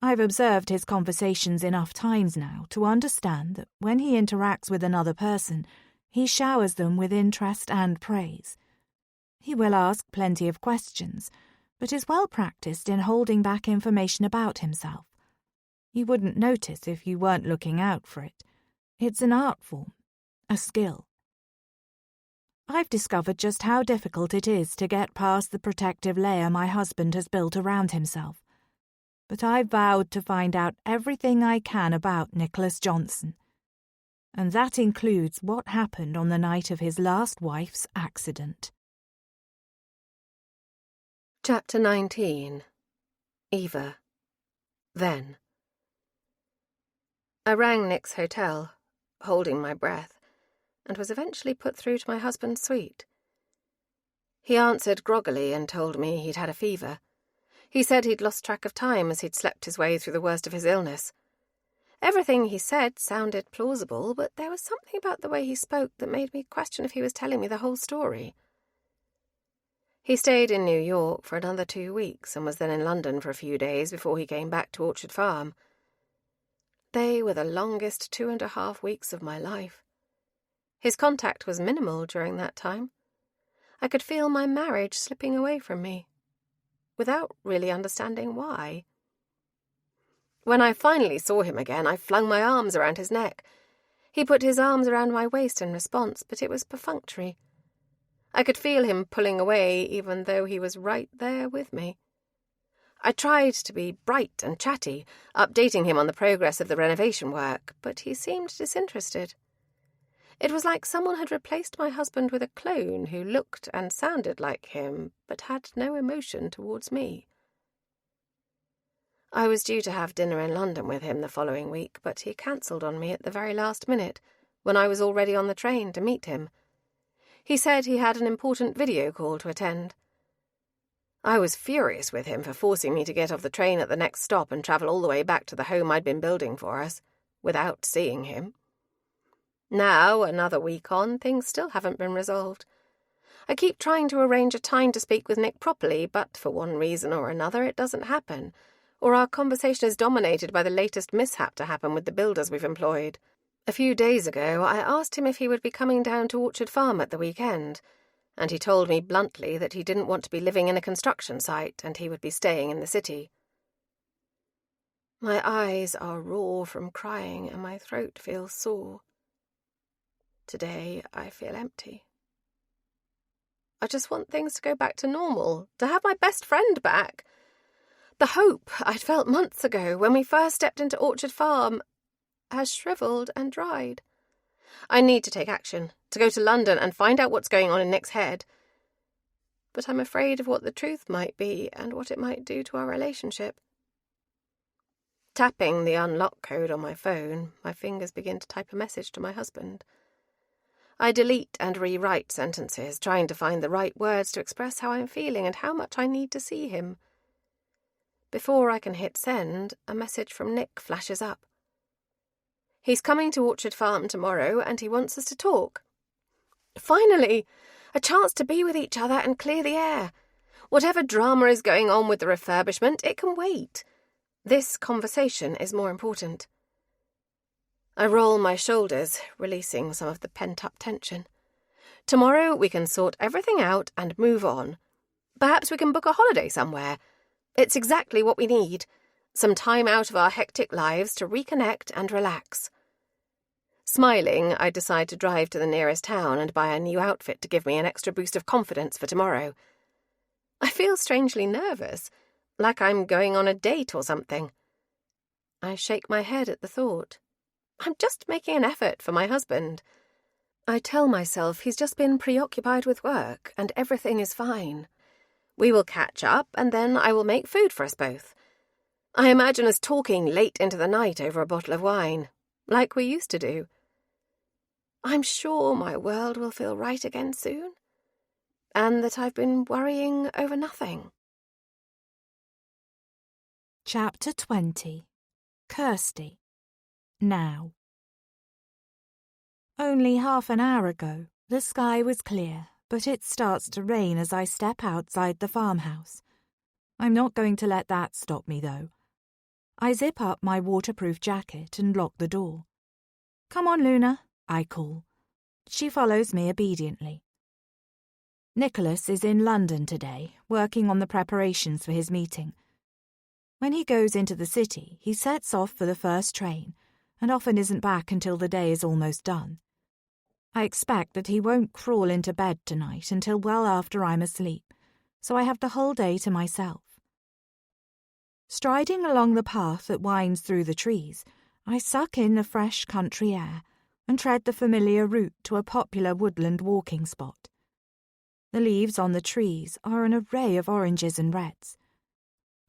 I've observed his conversations enough times now to understand that when he interacts with another person, he showers them with interest and praise. He will ask plenty of questions, but is well practiced in holding back information about himself. You wouldn't notice if you weren't looking out for it. It's an art form, a skill. I've discovered just how difficult it is to get past the protective layer my husband has built around himself. But I vowed to find out everything I can about Nicholas Johnson. And that includes what happened on the night of his last wife's accident. Chapter 19. Eva. Then. I rang Nick's hotel, holding my breath, and was eventually put through to my husband's suite. He answered groggily and told me he'd had a fever. He said he'd lost track of time as he'd slept his way through the worst of his illness. Everything he said sounded plausible, but there was something about the way he spoke that made me question if he was telling me the whole story. He stayed in New York for another 2 weeks and was then in London for a few days before he came back to Orchard Farm. They were the longest 2.5 weeks of my life. His contact was minimal during that time. I could feel my marriage slipping away from me, without really understanding why. When I finally saw him again, I flung my arms around his neck. He put his arms around my waist in response, but it was perfunctory. I could feel him pulling away, even though he was right there with me. I tried to be bright and chatty, updating him on the progress of the renovation work, but he seemed disinterested. It was like someone had replaced my husband with a clone who looked and sounded like him, but had no emotion towards me. I was due to have dinner in London with him the following week, but he cancelled on me at the very last minute, when I was already on the train to meet him. He said he had an important video call to attend. I was furious with him for forcing me to get off the train at the next stop and travel all the way back to the home I'd been building for us, without seeing him. Now, another week on, things still haven't been resolved. I keep trying to arrange a time to speak with Nick properly, but for one reason or another it doesn't happen, or our conversation is dominated by the latest mishap to happen with the builders we've employed. A few days ago, I asked him if he would be coming down to Orchard Farm at the weekend, and he told me bluntly that he didn't want to be living in a construction site and he would be staying in the city. My eyes are raw from crying and my throat feels sore. Today, I feel empty. I just want things to go back to normal, to have my best friend back. The hope I'd felt months ago when we first stepped into Orchard Farm has shriveled and dried. I need to take action, to go to London and find out what's going on in Nick's head. But I'm afraid of what the truth might be and what it might do to our relationship. Tapping the unlock code on my phone, my fingers begin to type a message to my husband. I delete and rewrite sentences, trying to find the right words to express how I'm feeling and how much I need to see him. Before I can hit send, a message from Nick flashes up. He's coming to Orchard Farm tomorrow and he wants us to talk. Finally, a chance to be with each other and clear the air. Whatever drama is going on with the refurbishment, it can wait. This conversation is more important. I roll my shoulders, releasing some of the pent-up tension. Tomorrow we can sort everything out and move on. Perhaps we can book a holiday somewhere. It's exactly what we need. Some time out of our hectic lives to reconnect and relax. Smiling, I decide to drive to the nearest town and buy a new outfit to give me an extra boost of confidence for tomorrow. I feel strangely nervous, like I'm going on a date or something. I shake my head at the thought. I'm just making an effort for my husband. I tell myself he's just been preoccupied with work and everything is fine. We will catch up and then I will make food for us both. I imagine us talking late into the night over a bottle of wine, like we used to do. I'm sure my world will feel right again soon, and that I've been worrying over nothing. Chapter 20. Kirsty. Now. Only half an hour ago, the sky was clear, but it starts to rain as I step outside the farmhouse. I'm not going to let that stop me, though. I zip up my waterproof jacket and lock the door. "Come on, Luna," I call. She follows me obediently. Nicholas is in London today, working on the preparations for his meeting. When he goes into the city, he sets off for the first train, and often isn't back until the day is almost done. I expect that he won't crawl into bed tonight until well after I'm asleep, so I have the whole day to myself. Striding along the path that winds through the trees, I suck in the fresh country air and tread the familiar route to a popular woodland walking spot. The leaves on the trees are an array of oranges and reds.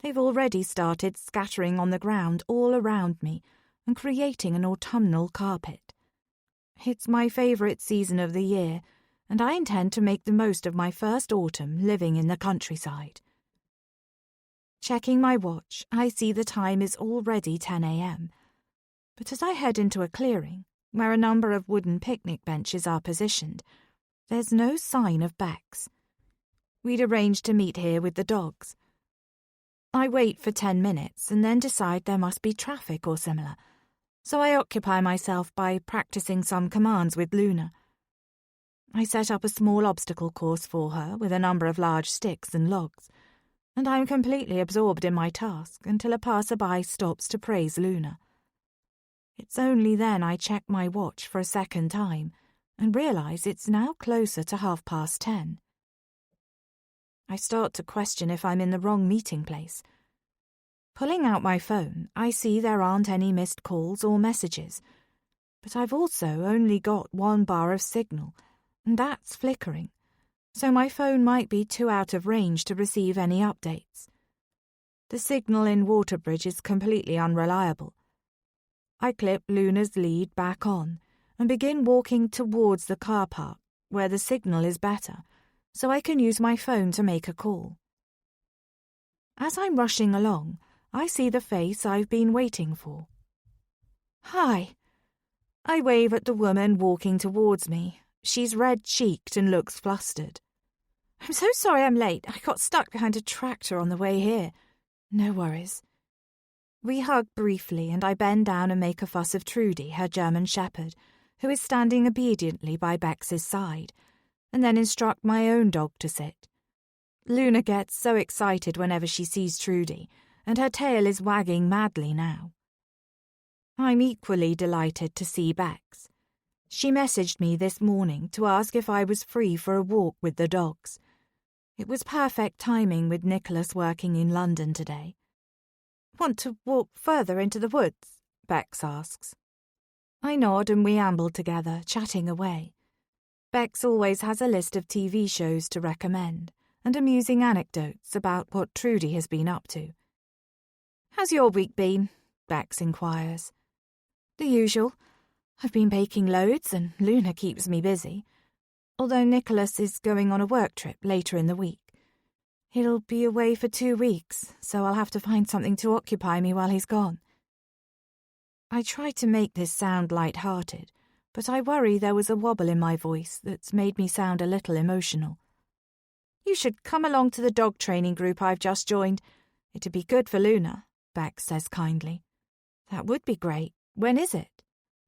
They've already started scattering on the ground all around me and creating an autumnal carpet. It's my favourite season of the year, and I intend to make the most of my first autumn living in the countryside. Checking my watch, I see the time is already 10 a.m. But as I head into a clearing, where a number of wooden picnic benches are positioned, there's no sign of Bex. We'd arranged to meet here with the dogs. I wait for 10 minutes and then decide there must be traffic or similar, so I occupy myself by practicing some commands with Luna. I set up a small obstacle course for her with a number of large sticks and logs, and I'm completely absorbed in my task until a passerby stops to praise Luna. It's only then I check my watch for a second time and realise it's now closer to 10:30. I start to question if I'm in the wrong meeting place. Pulling out my phone, I see there aren't any missed calls or messages, but I've also only got one bar of signal, and that's flickering, so my phone might be too out of range to receive any updates. The signal in Waterbridge is completely unreliable. I clip Luna's lead back on and begin walking towards the car park, where the signal is better, so I can use my phone to make a call. As I'm rushing along, I see the face I've been waiting for. "Hi." I wave at the woman walking towards me. She's red-cheeked and looks flustered. "I'm so sorry I'm late. I got stuck behind a tractor on the way here." "No worries." We hug briefly and I bend down and make a fuss of Trudy, her German shepherd, who is standing obediently by Bex's side, and then instruct my own dog to sit. Luna gets so excited whenever she sees Trudy, and her tail is wagging madly now. I'm equally delighted to see Bex. She messaged me this morning to ask if I was free for a walk with the dogs. It was perfect timing with Nicholas working in London today. "Want to walk further into the woods?" Bex asks. I nod and we amble together, chatting away. Bex always has a list of TV shows to recommend and amusing anecdotes about what Trudy has been up to. "How's your week been?" Bex inquires. "The usual. I've been baking loads and Luna keeps me busy. Although Nicholas is going on a work trip later in the week. He'll be away for 2 weeks, so I'll have to find something to occupy me while he's gone." I try to make this sound light-hearted, but I worry there was a wobble in my voice that's made me sound a little emotional. You should come along to the dog training group I've just joined. It'd be good for Luna, Bex says kindly. That would be great. When is it?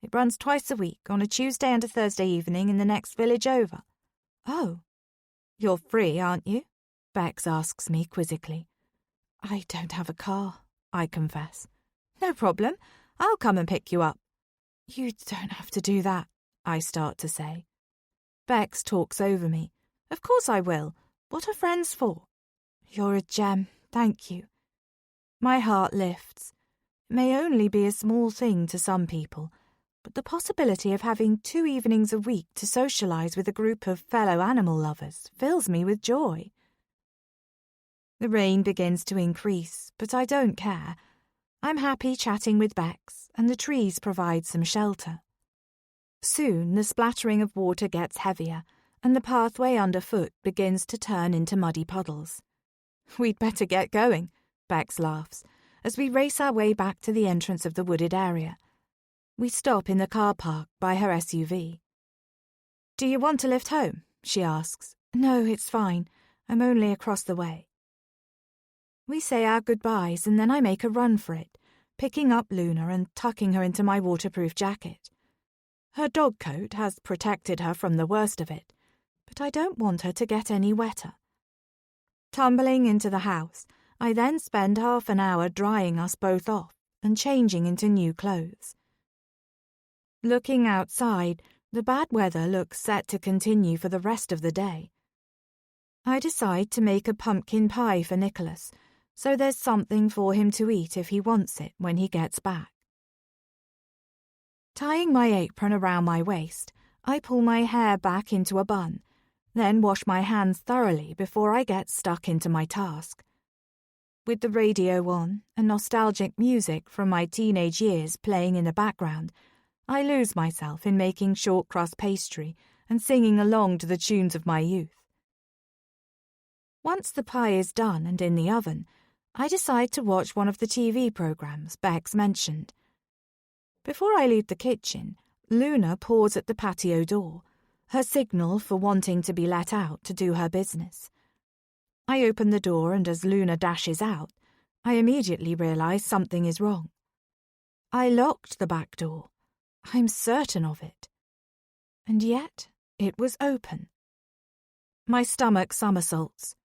It runs twice a week, on a Tuesday and a Thursday evening in the next village over. Oh. You're free, aren't you? Bex asks me quizzically. I don't have a car, I confess. No problem. I'll come and pick you up. You don't have to do that, I start to say. Bex talks over me. Of course I will. What are friends for? You're a gem, thank you. My heart lifts. It may only be a small thing to some people, but the possibility of having 2 evenings a week to socialise with a group of fellow animal lovers fills me with joy. The rain begins to increase, but I don't care. I'm happy chatting with Bex, and the trees provide some shelter. Soon the splattering of water gets heavier, and the pathway underfoot begins to turn into muddy puddles. We'd better get going, Bex laughs, as we race our way back to the entrance of the wooded area. We stop in the car park by her SUV. Do you want to lift home? She asks. No, it's fine. I'm only across the way. We say our goodbyes and then I make a run for it, picking up Luna and tucking her into my waterproof jacket. Her dog coat has protected her from the worst of it, but I don't want her to get any wetter. Tumbling into the house, I then spend half an hour drying us both off and changing into new clothes. Looking outside, the bad weather looks set to continue for the rest of the day. I decide to make a pumpkin pie for Nicholas, so there's something for him to eat if he wants it when he gets back. Tying my apron around my waist, I pull my hair back into a bun, then wash my hands thoroughly before I get stuck into my task. With the radio on and nostalgic music from my teenage years playing in the background, I lose myself in making short crust pastry and singing along to the tunes of my youth. Once the pie is done and in the oven, I decide to watch one of the TV programs Bex mentioned. Before I leave the kitchen, Luna paws at the patio door, her signal for wanting to be let out to do her business. I open the door and as Luna dashes out, I immediately realise something is wrong. I locked the back door. I'm certain of it. And yet it was open. My stomach somersaults.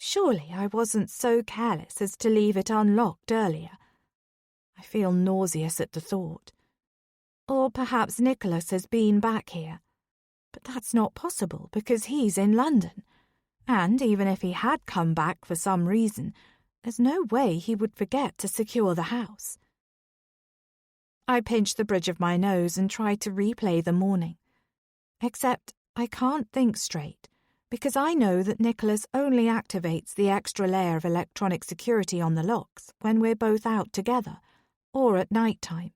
Surely I wasn't so careless as to leave it unlocked earlier. I feel nauseous at the thought. Or perhaps Nicholas has been back here. But that's not possible because he's in London. And even if he had come back for some reason, there's no way he would forget to secure the house. I pinch the bridge of my nose and try to replay the morning. Except I can't think straight, because I know that Nicholas only activates the extra layer of electronic security on the locks when we're both out together, or at night time.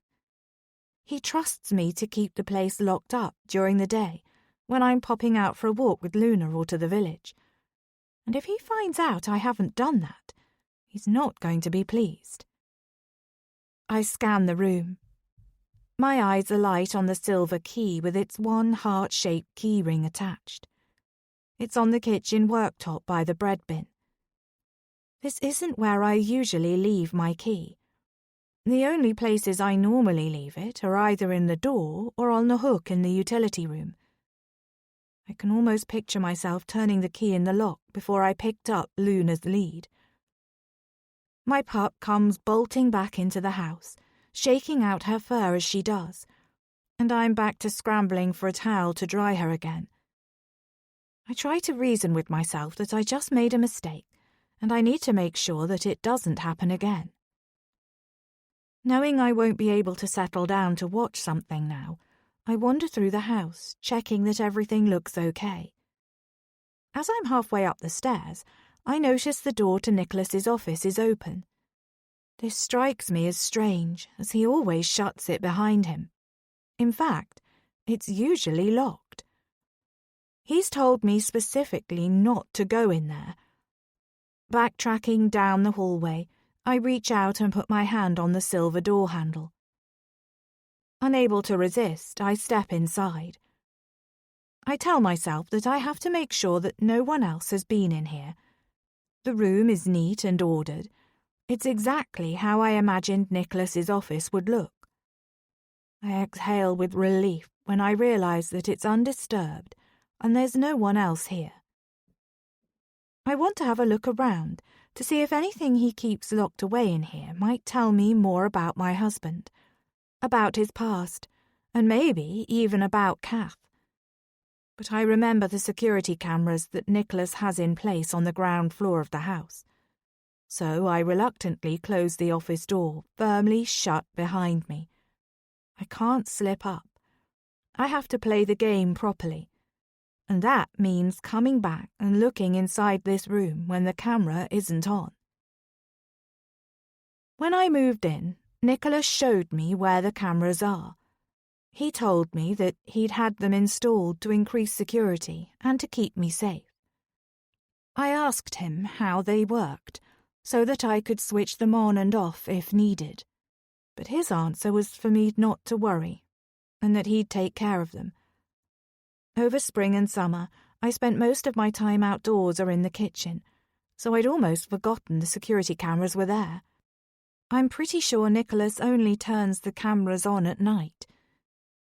He trusts me to keep the place locked up during the day, when I'm popping out for a walk with Luna or to the village. And if he finds out I haven't done that, he's not going to be pleased. I scan the room. My eyes alight on the silver key with its one heart-shaped key ring attached. It's on the kitchen worktop by the bread bin. This isn't where I usually leave my key. The only places I normally leave it are either in the door or on the hook in the utility room. I can almost picture myself turning the key in the lock before I picked up Luna's lead. My pup comes bolting back into the house, shaking out her fur as she does, and I'm back to scrambling for a towel to dry her again. I try to reason with myself that I just made a mistake, and I need to make sure that it doesn't happen again. Knowing I won't be able to settle down to watch something now, I wander through the house, checking that everything looks okay. As I'm halfway up the stairs, I notice the door to Nicholas's office is open. This strikes me as strange, as he always shuts it behind him. In fact, it's usually locked. He's told me specifically not to go in there. Backtracking down the hallway, I reach out and put my hand on the silver door handle. Unable to resist, I step inside. I tell myself that I have to make sure that no one else has been in here. The room is neat and ordered. It's exactly how I imagined Nicholas's office would look. I exhale with relief when I realise that it's undisturbed and there's no one else here. I want to have a look around to see if anything he keeps locked away in here might tell me more about my husband, about his past, and maybe even about Kath. But I remember the security cameras that Nicholas has in place on the ground floor of the house. So I reluctantly close the office door, firmly shut behind me. I can't slip up. I have to play the game properly. And that means coming back and looking inside this room when the camera isn't on. When I moved in, Nicholas showed me where the cameras are. He told me that he'd had them installed to increase security and to keep me safe. I asked him how they worked, so that I could switch them on and off if needed. But his answer was for me not to worry, and that he'd take care of them. Over spring and summer, I spent most of my time outdoors or in the kitchen, so I'd almost forgotten the security cameras were there. I'm pretty sure Nicholas only turns the cameras on at night.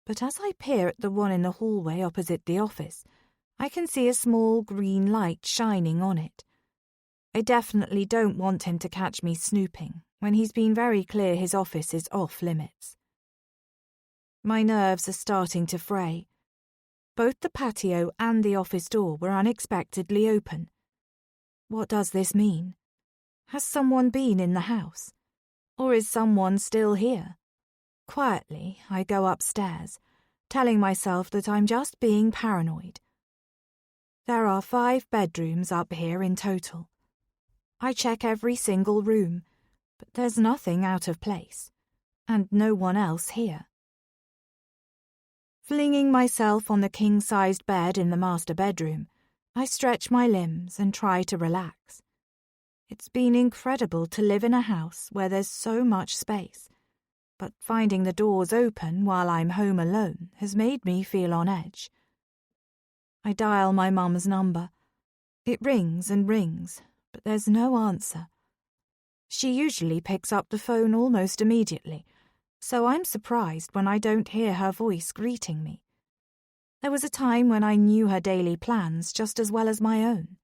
But as I peer at the one in the hallway opposite the office, I can see a small green light shining on it. I definitely don't want him to catch me snooping when he's been very clear his office is off limits. My nerves are starting to fray. Both the patio and the office door were unexpectedly open. What does this mean? Has someone been in the house? Or is someone still here? Quietly, I go upstairs, telling myself that I'm just being paranoid. There are 5 bedrooms up here in total. I check every single room, but there's nothing out of place, and no one else here. Flinging myself on the king-sized bed in the master bedroom, I stretch my limbs and try to relax. It's been incredible to live in a house where there's so much space, but finding the doors open while I'm home alone has made me feel on edge. I dial my mum's number. It rings and rings, but there's no answer. She usually picks up the phone almost immediately, so I'm surprised when I don't hear her voice greeting me. There was a time when I knew her daily plans just as well as my own.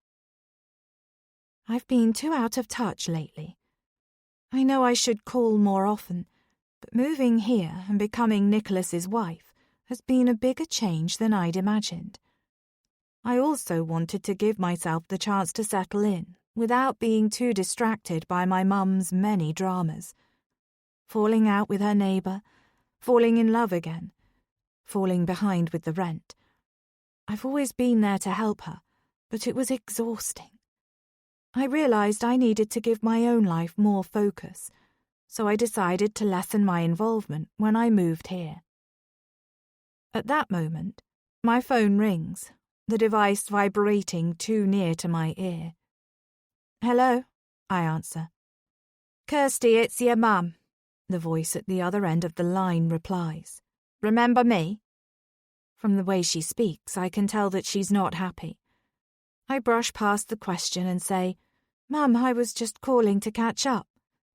I've been too out of touch lately. I know I should call more often, but moving here and becoming Nicholas's wife has been a bigger change than I'd imagined. I also wanted to give myself the chance to settle in without being too distracted by my mum's many dramas. Falling out with her neighbour, falling in love again, falling behind with the rent. I've always been there to help her, but it was exhausting. I realised I needed to give my own life more focus, so I decided to lessen my involvement when I moved here. At that moment, my phone rings, the device vibrating too near to my ear. "Hello," I answer. "Kirsty, it's your mum," the voice at the other end of the line replies. "Remember me?" From the way she speaks, I can tell that she's not happy. I brush past the question and say, "Mum, I was just calling to catch up."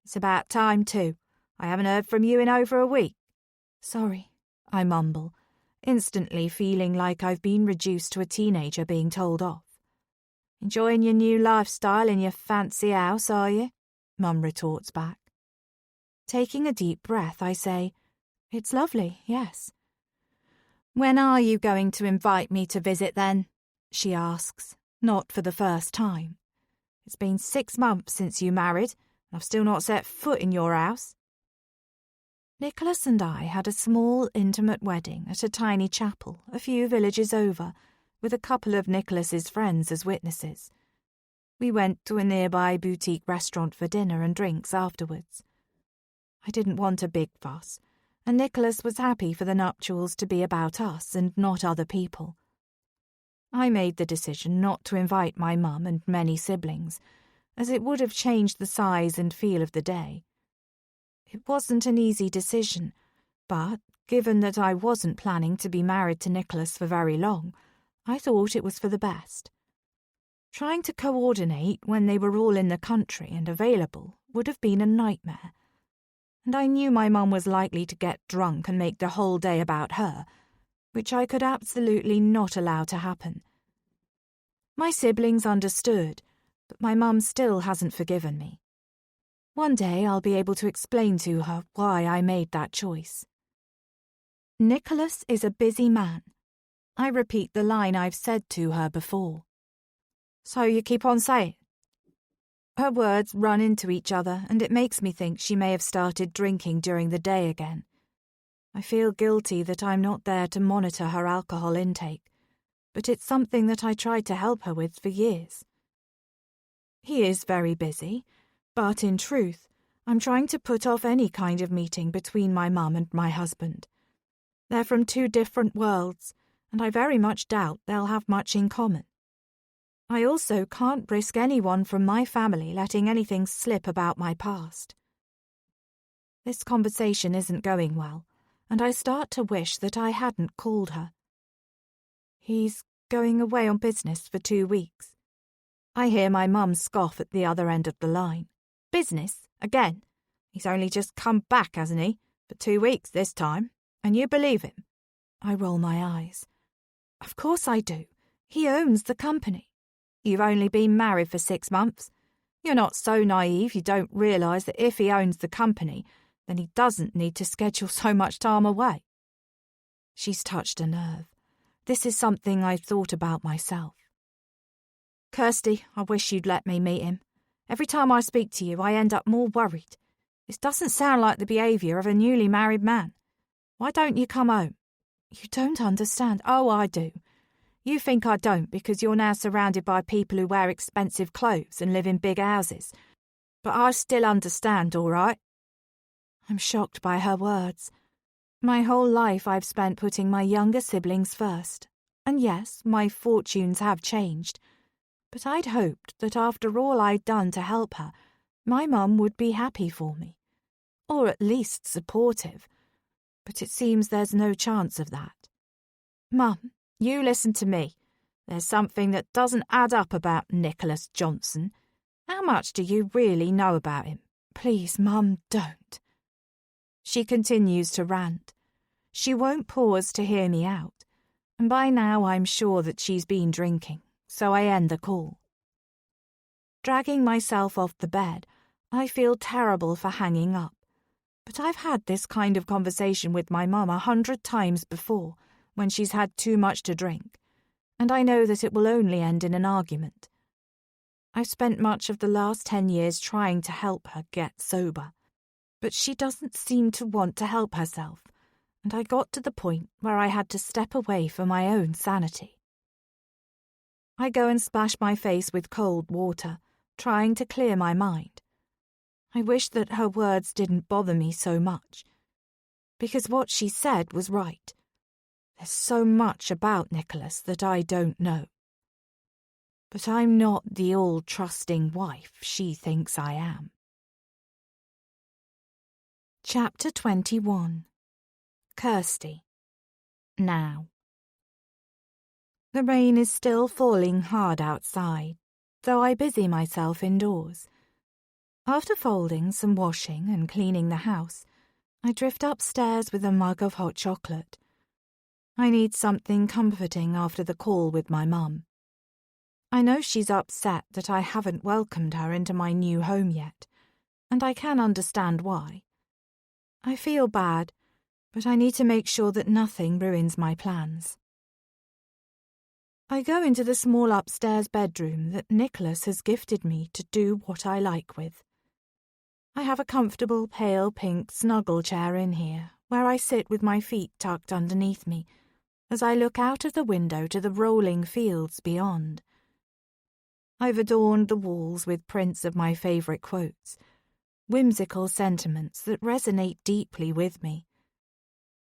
"It's about time too. I haven't heard from you in over a week." "Sorry," I mumble, instantly feeling like I've been reduced to a teenager being told off. "Enjoying your new lifestyle in your fancy house, are you?" Mum retorts back. Taking a deep breath, I say, "It's lovely, yes." "When are you going to invite me to visit then?" she asks, not for the first time. "It's been 6 months since you married, and I've still not set foot in your house." Nicholas and I had a small, intimate wedding at a tiny chapel a few villages over, with a couple of Nicholas's friends as witnesses. We went to a nearby boutique restaurant for dinner and drinks afterwards. I didn't want a big fuss, and Nicholas was happy for the nuptials to be about us and not other people. I made the decision not to invite my mum and many siblings, as it would have changed the size and feel of the day. It wasn't an easy decision, but, given that I wasn't planning to be married to Nicholas for very long, I thought it was for the best. Trying to coordinate when they were all in the country and available would have been a nightmare. And I knew my mum was likely to get drunk and make the whole day about her, which I could absolutely not allow to happen. My siblings understood, but my mum still hasn't forgiven me. One day I'll be able to explain to her why I made that choice. Nicholas is a busy man. I repeat the line I've said to her before. So you keep on saying? Her words run into each other, and it makes me think she may have started drinking during the day again. I feel guilty that I'm not there to monitor her alcohol intake, but it's something that I tried to help her with for years. He is very busy, but in truth, I'm trying to put off any kind of meeting between my mum and my husband. They're from two different worlds, and I very much doubt they'll have much in common. I also can't risk anyone from my family letting anything slip about my past. This conversation isn't going well, and I start to wish that I hadn't called her. He's going away on business for 2 weeks. I hear my mum scoff at the other end of the line. Business? Again? He's only just come back, hasn't he? For 2 weeks this time. And you believe him? I roll my eyes. Of course I do. He owns the company. You've only been married for 6 months. You're not so naive you don't realise that if he owns the company, then he doesn't need to schedule so much time away. She's touched a nerve. This is something I've thought about myself. Kirsty, I wish you'd let me meet him. Every time I speak to you, I end up more worried. This doesn't sound like the behaviour of a newly married man. Why don't you come home? You don't understand. Oh, I do. You think I don't because you're now surrounded by people who wear expensive clothes and live in big houses. But I still understand, all right? I'm shocked by her words. My whole life I've spent putting my younger siblings first. And yes, my fortunes have changed. But I'd hoped that after all I'd done to help her, my mum would be happy for me. Or at least supportive. But it seems there's no chance of that. Mum, you listen to me. There's something that doesn't add up about Nicholas Johnson. How much do you really know about him? Please, Mum, don't. She continues to rant. She won't pause to hear me out, and by now I'm sure that she's been drinking, so I end the call. Dragging myself off the bed, I feel terrible for hanging up. But I've had this kind of conversation with my mum 100 times before, when she's had too much to drink, and I know that it will only end in an argument. I've spent much of the last 10 years trying to help her get sober, but she doesn't seem to want to help herself, and I got to the point where I had to step away for my own sanity. I go and splash my face with cold water, trying to clear my mind. I wish that her words didn't bother me so much, because what she said was right. There's so much about Nicholas that I don't know. But I'm not the all-trusting wife she thinks I am. Chapter 21. Kirsty. Now. The rain is still falling hard outside, though I busy myself indoors. After folding some washing and cleaning the house, I drift upstairs with a mug of hot chocolate. I need something comforting after the call with my mum. I know she's upset that I haven't welcomed her into my new home yet, and I can understand why. I feel bad, but I need to make sure that nothing ruins my plans. I go into the small upstairs bedroom that Nicholas has gifted me to do what I like with. I have a comfortable pale pink snuggle chair in here, where I sit with my feet tucked underneath me, as I look out of the window to the rolling fields beyond. I've adorned the walls with prints of my favourite quotes, whimsical sentiments that resonate deeply with me.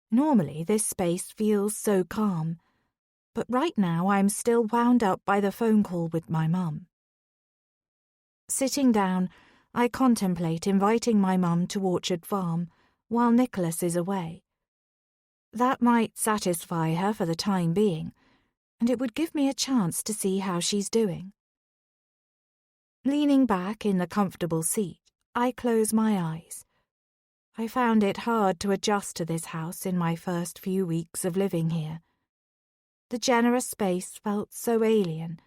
Normally this space feels so calm, but right now I'm still wound up by the phone call with my mum. Sitting down, I contemplate inviting my mum to Orchard Farm while Nicholas is away. That might satisfy her for the time being, and it would give me a chance to see how she's doing. Leaning back in the comfortable seat, I close my eyes. I found it hard to adjust to this house in my first few weeks of living here. The generous space felt so alien,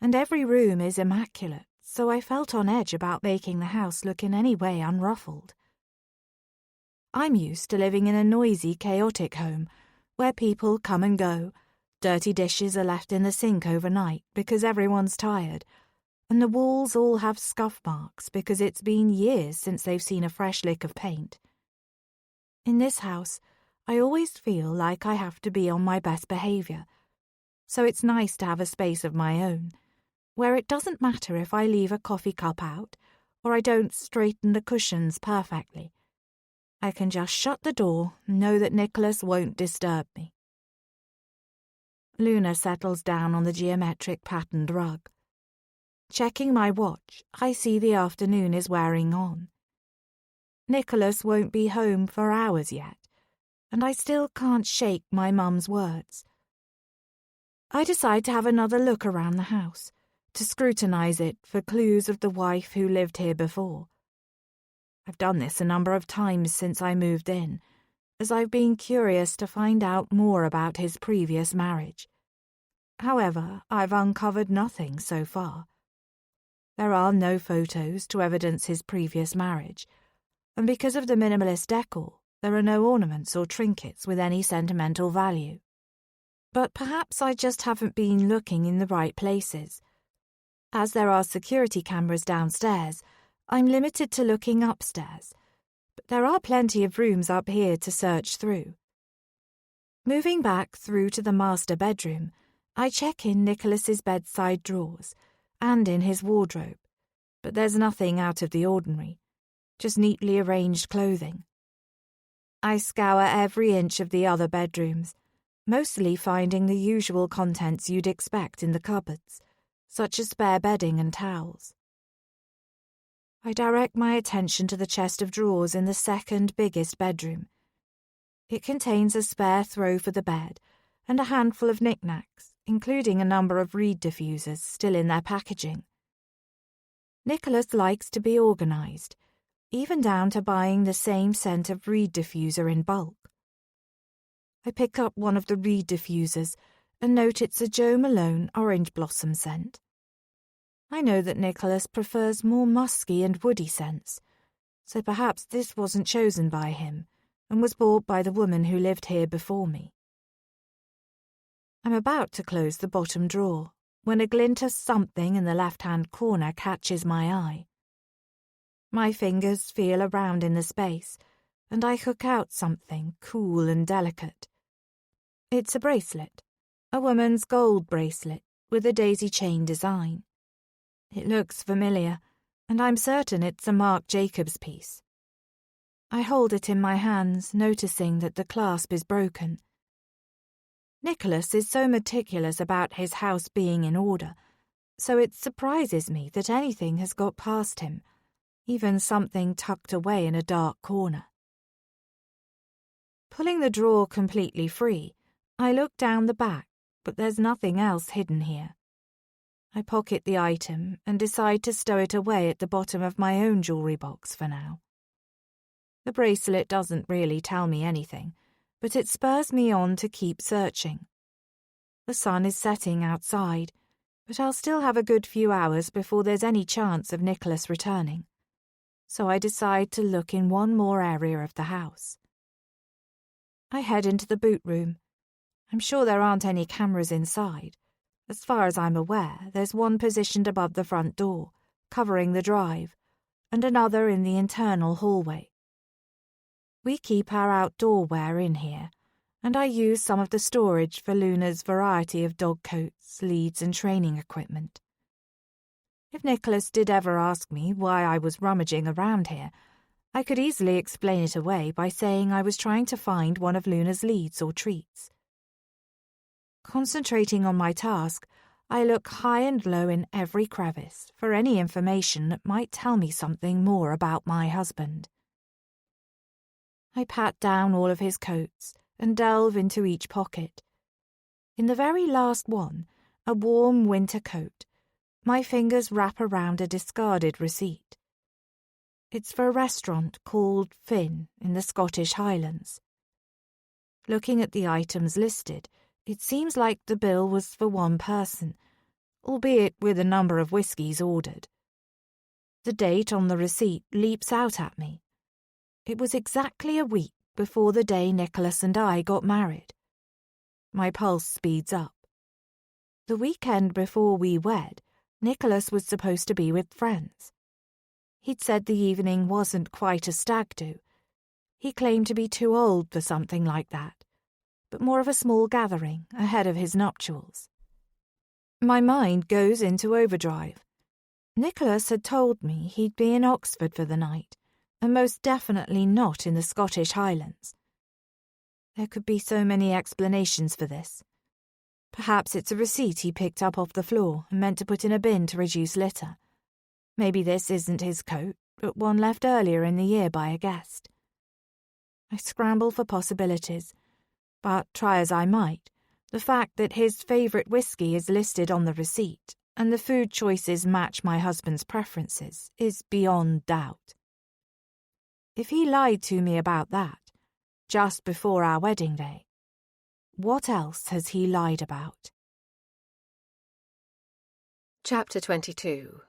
and every room is immaculate, so I felt on edge about making the house look in any way unruffled. I'm used to living in a noisy, chaotic home, where people come and go, dirty dishes are left in the sink overnight because everyone's tired, and the walls all have scuff marks because it's been years since they've seen a fresh lick of paint. In this house, I always feel like I have to be on my best behaviour, so it's nice to have a space of my own, where it doesn't matter if I leave a coffee cup out or I don't straighten the cushions perfectly. I can just shut the door and know that Nicholas won't disturb me. Luna settles down on the geometric patterned rug. Checking my watch, I see the afternoon is wearing on. Nicholas won't be home for hours yet, and I still can't shake my mum's words. I decide to have another look around the house, to scrutinise it for clues of the wife who lived here before. I've done this a number of times since I moved in, as I've been curious to find out more about his previous marriage. However, I've uncovered nothing so far. There are no photos to evidence his previous marriage, and because of the minimalist decor, there are no ornaments or trinkets with any sentimental value. But perhaps I just haven't been looking in the right places. As there are security cameras downstairs, I'm limited to looking upstairs, but there are plenty of rooms up here to search through. Moving back through to the master bedroom, I check in Nicholas's bedside drawers and in his wardrobe, but there's nothing out of the ordinary, just neatly arranged clothing. I scour every inch of the other bedrooms, mostly finding the usual contents you'd expect in the cupboards, such as spare bedding and towels. I direct my attention to the chest of drawers in the second biggest bedroom. It contains a spare throw for the bed and a handful of knickknacks, including a number of reed diffusers still in their packaging. Nicholas likes to be organised, even down to buying the same scent of reed diffuser in bulk. I pick up one of the reed diffusers and note it's a Jo Malone orange blossom scent. I know that Nicholas prefers more musky and woody scents, so perhaps this wasn't chosen by him and was bought by the woman who lived here before me. I'm about to close the bottom drawer when a glint of something in the left-hand corner catches my eye. My fingers feel around in the space, and I hook out something cool and delicate. It's a bracelet, a woman's gold bracelet with a daisy chain design. It looks familiar, and I'm certain it's a Marc Jacobs piece. I hold it in my hands, noticing that the clasp is broken. Nicholas is so meticulous about his house being in order, so it surprises me that anything has got past him, even something tucked away in a dark corner. Pulling the drawer completely free, I look down the back, but there's nothing else hidden here. I pocket the item and decide to stow it away at the bottom of my own jewellery box for now. The bracelet doesn't really tell me anything, but it spurs me on to keep searching. The sun is setting outside, but I'll still have a good few hours before there's any chance of Nicholas returning, so I decide to look in one more area of the house. I head into the boot room. I'm sure there aren't any cameras inside. As far as I'm aware, there's one positioned above the front door, covering the drive, and another in the internal hallway. We keep our outdoor wear in here, and I use some of the storage for Luna's variety of dog coats, leads and training equipment. If Nicholas did ever ask me why I was rummaging around here, I could easily explain it away by saying I was trying to find one of Luna's leads or treats. Concentrating on my task, I look high and low in every crevice for any information that might tell me something more about my husband. I pat down all of his coats and delve into each pocket. In the very last one, a warm winter coat, my fingers wrap around a discarded receipt. It's for a restaurant called Finn in the Scottish Highlands. Looking at the items listed, it seems like the bill was for one person, albeit with a number of whiskies ordered. The date on the receipt leaps out at me. It was exactly a week before the day Nicholas and I got married. My pulse speeds up. The weekend before we wed, Nicholas was supposed to be with friends. He'd said the evening wasn't quite a stag do. He claimed to be too old for something like that, but more of a small gathering ahead of his nuptials. My mind goes into overdrive. Nicholas had told me he'd be in Oxford for the night, and most definitely not in the Scottish Highlands. There could be so many explanations for this. Perhaps it's a receipt he picked up off the floor and meant to put in a bin to reduce litter. Maybe this isn't his coat, but one left earlier in the year by a guest. I scramble for possibilities, but try as I might, the fact that his favourite whiskey is listed on the receipt and the food choices match my husband's preferences is beyond doubt. If he lied to me about that, just before our wedding day, what else has he lied about? Chapter 22.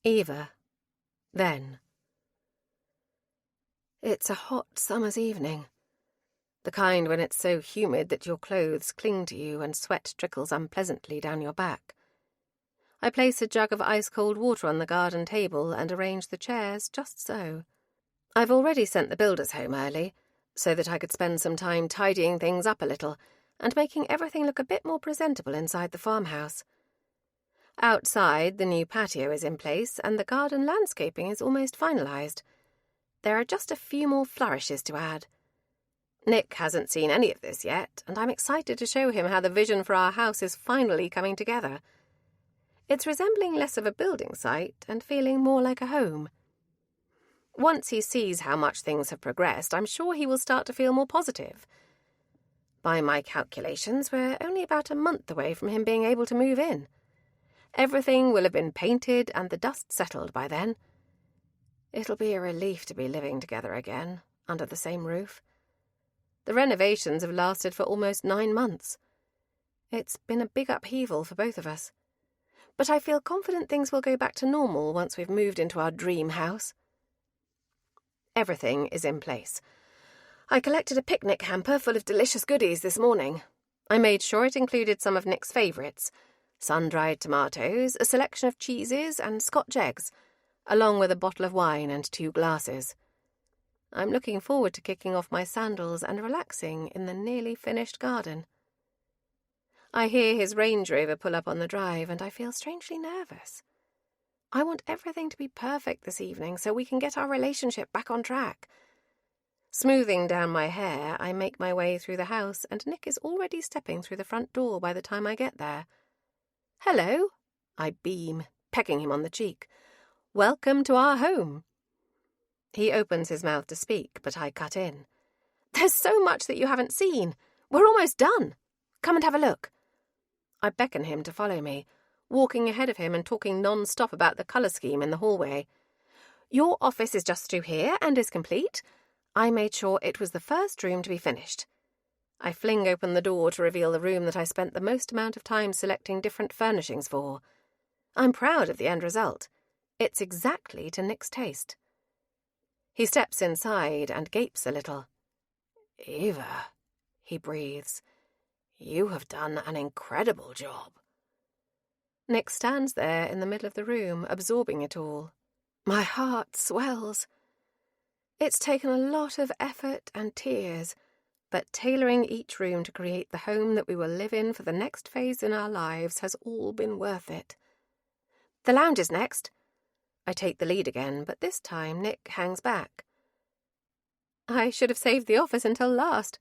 Eva. Then. It's a hot summer's evening. The kind when it's so humid that your clothes cling to you and sweat trickles unpleasantly down your back. I place a jug of ice-cold water on the garden table and arrange the chairs just so. I've already sent the builders home early, so that I could spend some time tidying things up a little and making everything look a bit more presentable inside the farmhouse. Outside, the new patio is in place and the garden landscaping is almost finalised. There are just a few more flourishes to add. Nick hasn't seen any of this yet, and I'm excited to show him how the vision for our house is finally coming together. It's resembling less of a building site and feeling more like a home. Once he sees how much things have progressed, I'm sure he will start to feel more positive. By my calculations, we're only about a month away from him being able to move in. Everything will have been painted and the dust settled by then. It'll be a relief to be living together again, under the same roof. The renovations have lasted for almost 9 months. It's been a big upheaval for both of us. But I feel confident things will go back to normal once we've moved into our dream house. Everything is in place. I collected a picnic hamper full of delicious goodies this morning. I made sure it included some of Nick's favourites: sun-dried tomatoes, a selection of cheeses and Scotch eggs, along with a bottle of wine and 2 glasses. I'm looking forward to kicking off my sandals and relaxing in the nearly finished garden. I hear his Range Rover pull up on the drive and I feel strangely nervous. I want everything to be perfect this evening so we can get our relationship back on track. Smoothing down my hair, I make my way through the house and Nick is already stepping through the front door by the time I get there. "Hello," I beam, pecking him on the cheek. "Welcome to our home." He opens his mouth to speak, but I cut in. "There's so much that you haven't seen. We're almost done. Come and have a look." I beckon him to follow me, walking ahead of him and talking non-stop about the colour scheme in the hallway. "Your office is just through here and is complete. I made sure it was the first room to be finished." I fling open the door to reveal the room that I spent the most amount of time selecting different furnishings for. I'm proud of the end result. It's exactly to Nick's taste. He steps inside and gapes a little. "Eva," he breathes, "you have done an incredible job." Nick stands there in the middle of the room, absorbing it all. My heart swells. It's taken a lot of effort and tears, but tailoring each room to create the home that we will live in for the next phase in our lives has all been worth it. "The lounge is next." I take the lead again, but this time Nick hangs back. "I should have saved the office until last."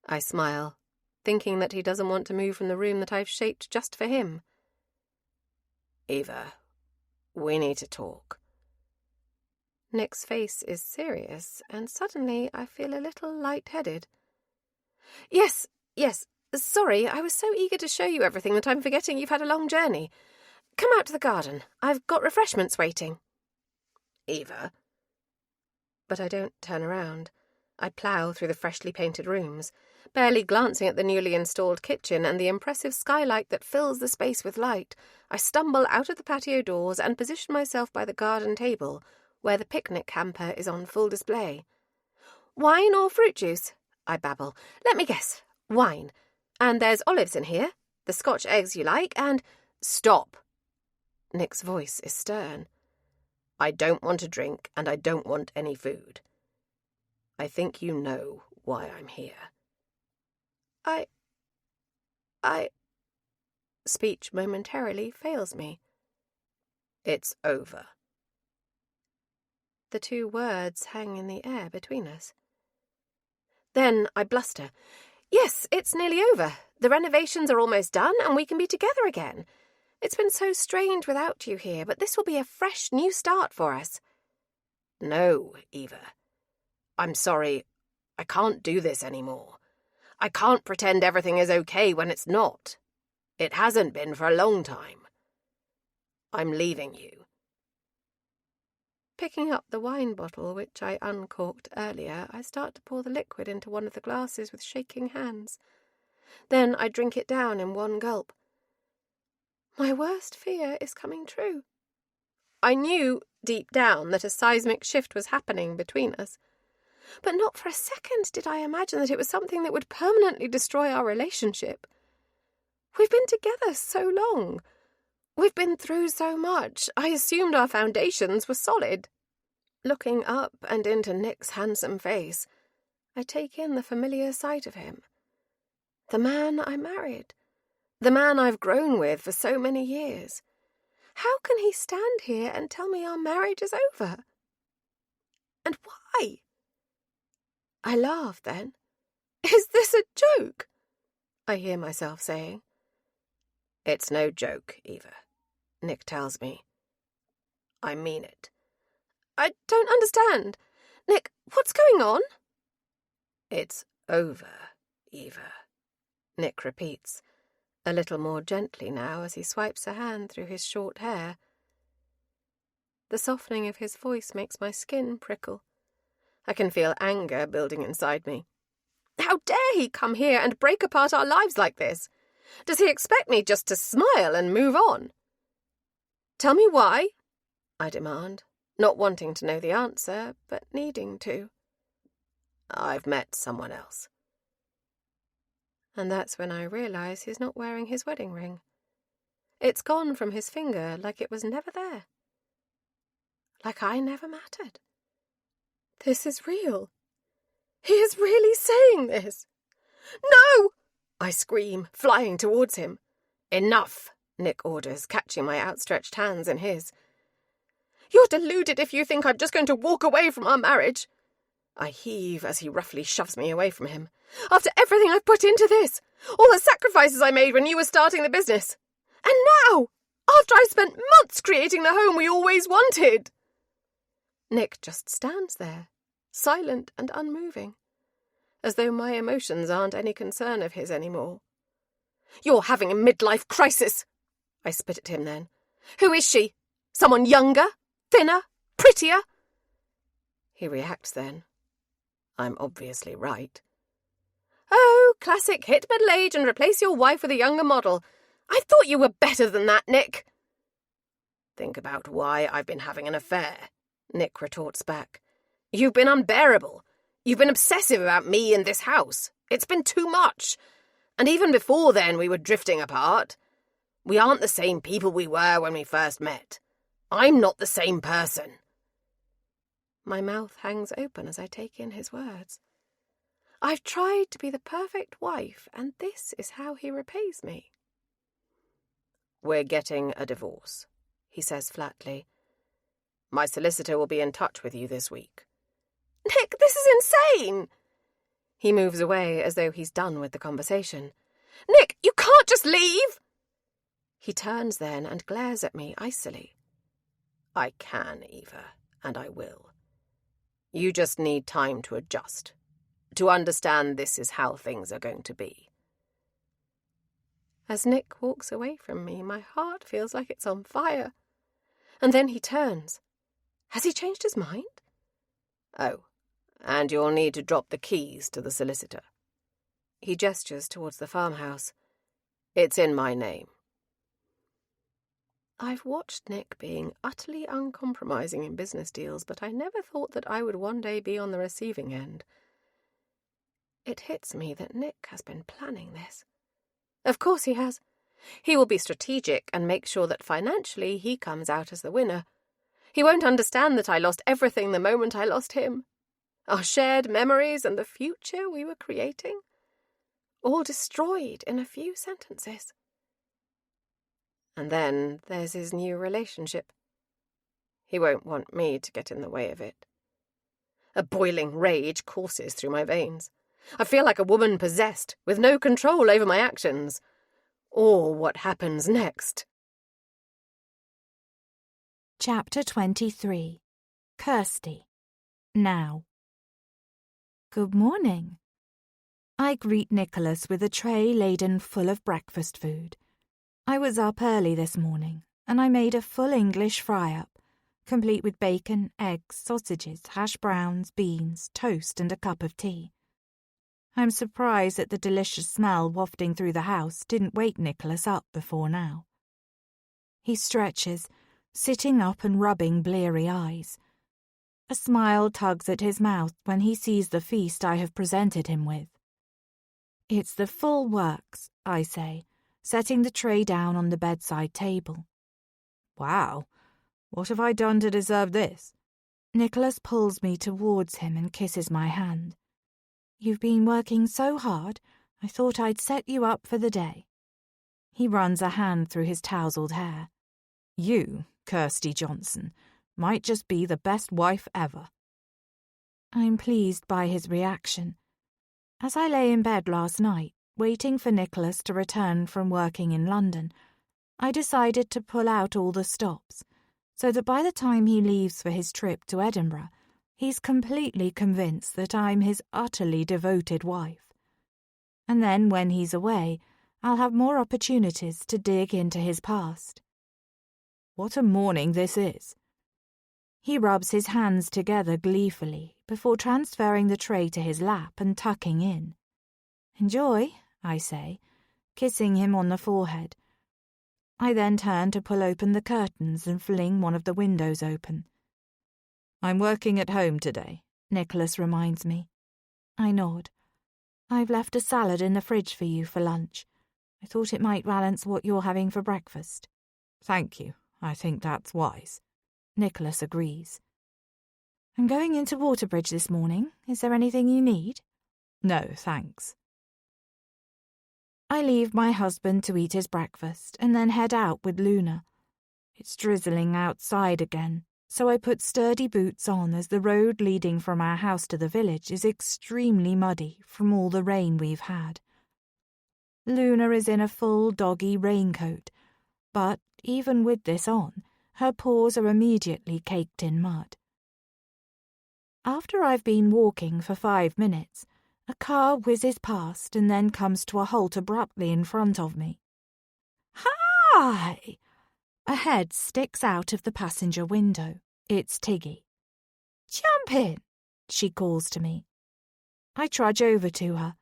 I smile, thinking that he doesn't want to move from the room that I've shaped just for him. "Eva, we need to talk." Nick's face is serious, and suddenly I feel a little light-headed. Yes. Sorry, I was so eager to show you everything that I'm forgetting you've had a long journey. Come out to the garden. I've got refreshments waiting. Eva. But I don't turn around. I plough through the freshly painted rooms, barely glancing at the newly installed kitchen and the impressive skylight that fills the space with light. I stumble out of the patio doors and position myself by the garden table, where the picnic hamper is on full display. Wine or fruit juice? I babble. Let me guess. Wine. And there's olives in here, the Scotch eggs you like, and... Stop! Nick's voice is stern. I don't want a drink, and I don't want any food. I think you know why I'm here. I... Speech momentarily fails me. It's over. The two words hang in the air between us. Then I bluster. Yes, it's nearly over. The renovations are almost done, and we can be together again. It's been so strange without you here, but this will be a fresh new start for us. No, Eva. I'm sorry. I can't do this anymore. I can't pretend everything is okay when it's not. It hasn't been for a long time. I'm leaving you. Picking up the wine bottle, which I uncorked earlier, I start to pour the liquid into one of the glasses with shaking hands. Then I drink it down in one gulp. My worst fear is coming true. I knew, deep down, that a seismic shift was happening between us. But not for a second did I imagine that it was something that would permanently destroy our relationship. We've been together so long. We've been through so much. I assumed our foundations were solid. Looking up and into Nick's handsome face, I take in the familiar sight of him. The man I married. The man I've grown with for so many years. How can he stand here and tell me our marriage is over? And why? I laugh then. Is this a joke? I hear myself saying. It's no joke, Eva, Nick tells me. I mean it. I don't understand. Nick, what's going on? It's over, Eva, Nick repeats, a little more gently now as he swipes a hand through his short hair. The softening of his voice makes my skin prickle. I can feel anger building inside me. How dare he come here and break apart our lives like this? Does he expect me just to smile and move on? Tell me why, I demand, not wanting to know the answer, but needing to. I've met someone else. And that's when I realise he's not wearing his wedding ring. It's gone from his finger like it was never there. Like I never mattered. This is real. He is really saying this. No! I scream, flying towards him. Enough, Nick orders, catching my outstretched hands in his. You're deluded if you think I'm just going to walk away from our marriage. I heave as he roughly shoves me away from him. After everything I've put into this, all the sacrifices I made when you were starting the business. And now, after I spent months creating the home we always wanted. Nick just stands there, silent and unmoving, as though my emotions aren't any concern of his anymore. You're having a midlife crisis, I spit at him then. Who is she? Someone younger? Thinner? Prettier? He reacts then. I'm obviously right. Oh, classic hit middle age and replace your wife with a younger model. I thought you were better than that, Nick. Think about why I've been having an affair, Nick retorts back. You've been unbearable. You've been obsessive about me and this house. It's been too much. And even before then we were drifting apart. We aren't the same people we were when we first met. I'm not the same person. My mouth hangs open as I take in his words. I've tried to be the perfect wife, and this is how he repays me. We're getting a divorce, he says flatly. My solicitor will be in touch with you this week. Nick, this is insane! He moves away as though he's done with the conversation. Nick, you can't just leave! He turns then and glares at me icily. I can, Eva, and I will. You just need time to adjust. to understand this is how things are going to be. As Nick walks away from me, my heart feels like it's on fire. And then he turns. Has he changed his mind? Oh, and you'll need to drop the keys to the solicitor. He gestures towards the farmhouse. It's in my name. I've watched Nick being utterly uncompromising in business deals, but I never thought that I would one day be on the receiving end. It hits me that Nick has been planning this. Of course he has. He will be strategic and make sure that financially he comes out as the winner. He won't understand that I lost everything the moment I lost him. Our shared memories and the future we were creating, all destroyed in a few sentences. And then there's his new relationship. He won't want me to get in the way of it. A boiling rage courses through my veins. I feel like a woman possessed, with no control over my actions, or what happens next. Chapter 23. Kirsty. Now. Good morning. I greet Nicholas with a tray laden full of breakfast food. I was up early this morning, and I made a full English fry-up, complete with bacon, eggs, sausages, hash browns, beans, toast, and a cup of tea. I'm surprised that the delicious smell wafting through the house didn't wake Nicholas up before now. He stretches, sitting up and rubbing bleary eyes. A smile tugs at his mouth when he sees the feast I have presented him with. It's the full works, I say, setting the tray down on the bedside table. Wow, what have I done to deserve this? Nicholas pulls me towards him and kisses my hand. You've been working so hard, I thought I'd set you up for the day. He runs a hand through his tousled hair. You, Kirsty Johnson, might just be the best wife ever. I'm pleased by his reaction. As I lay in bed last night, waiting for Nicholas to return from working in London, I decided to pull out all the stops, so that by the time he leaves for his trip to Edinburgh, he's completely convinced that I'm his utterly devoted wife. And then when he's away, I'll have more opportunities to dig into his past. What a morning this is. He rubs his hands together gleefully before transferring the tray to his lap and tucking in. Enjoy, I say, kissing him on the forehead. I then turn to pull open the curtains and fling one of the windows open. I'm working at home today, Nicholas reminds me. I nod. I've left a salad in the fridge for you for lunch. I thought it might balance what you're having for breakfast. Thank you. I think that's wise. Nicholas agrees. I'm going into Waterbridge this morning. Is there anything you need? No, thanks. I leave my husband to eat his breakfast and then head out with Luna. It's drizzling outside again, so I put sturdy boots on as the road leading from our house to the village is extremely muddy from all the rain we've had. Luna is in a full doggy raincoat, but even with this on, her paws are immediately caked in mud. After I've been walking for 5 minutes, a car whizzes past and then comes to a halt abruptly in front of me. Hi! A head sticks out of the passenger window. It's Tiggy. Jump in, she calls to me. I trudge over to her.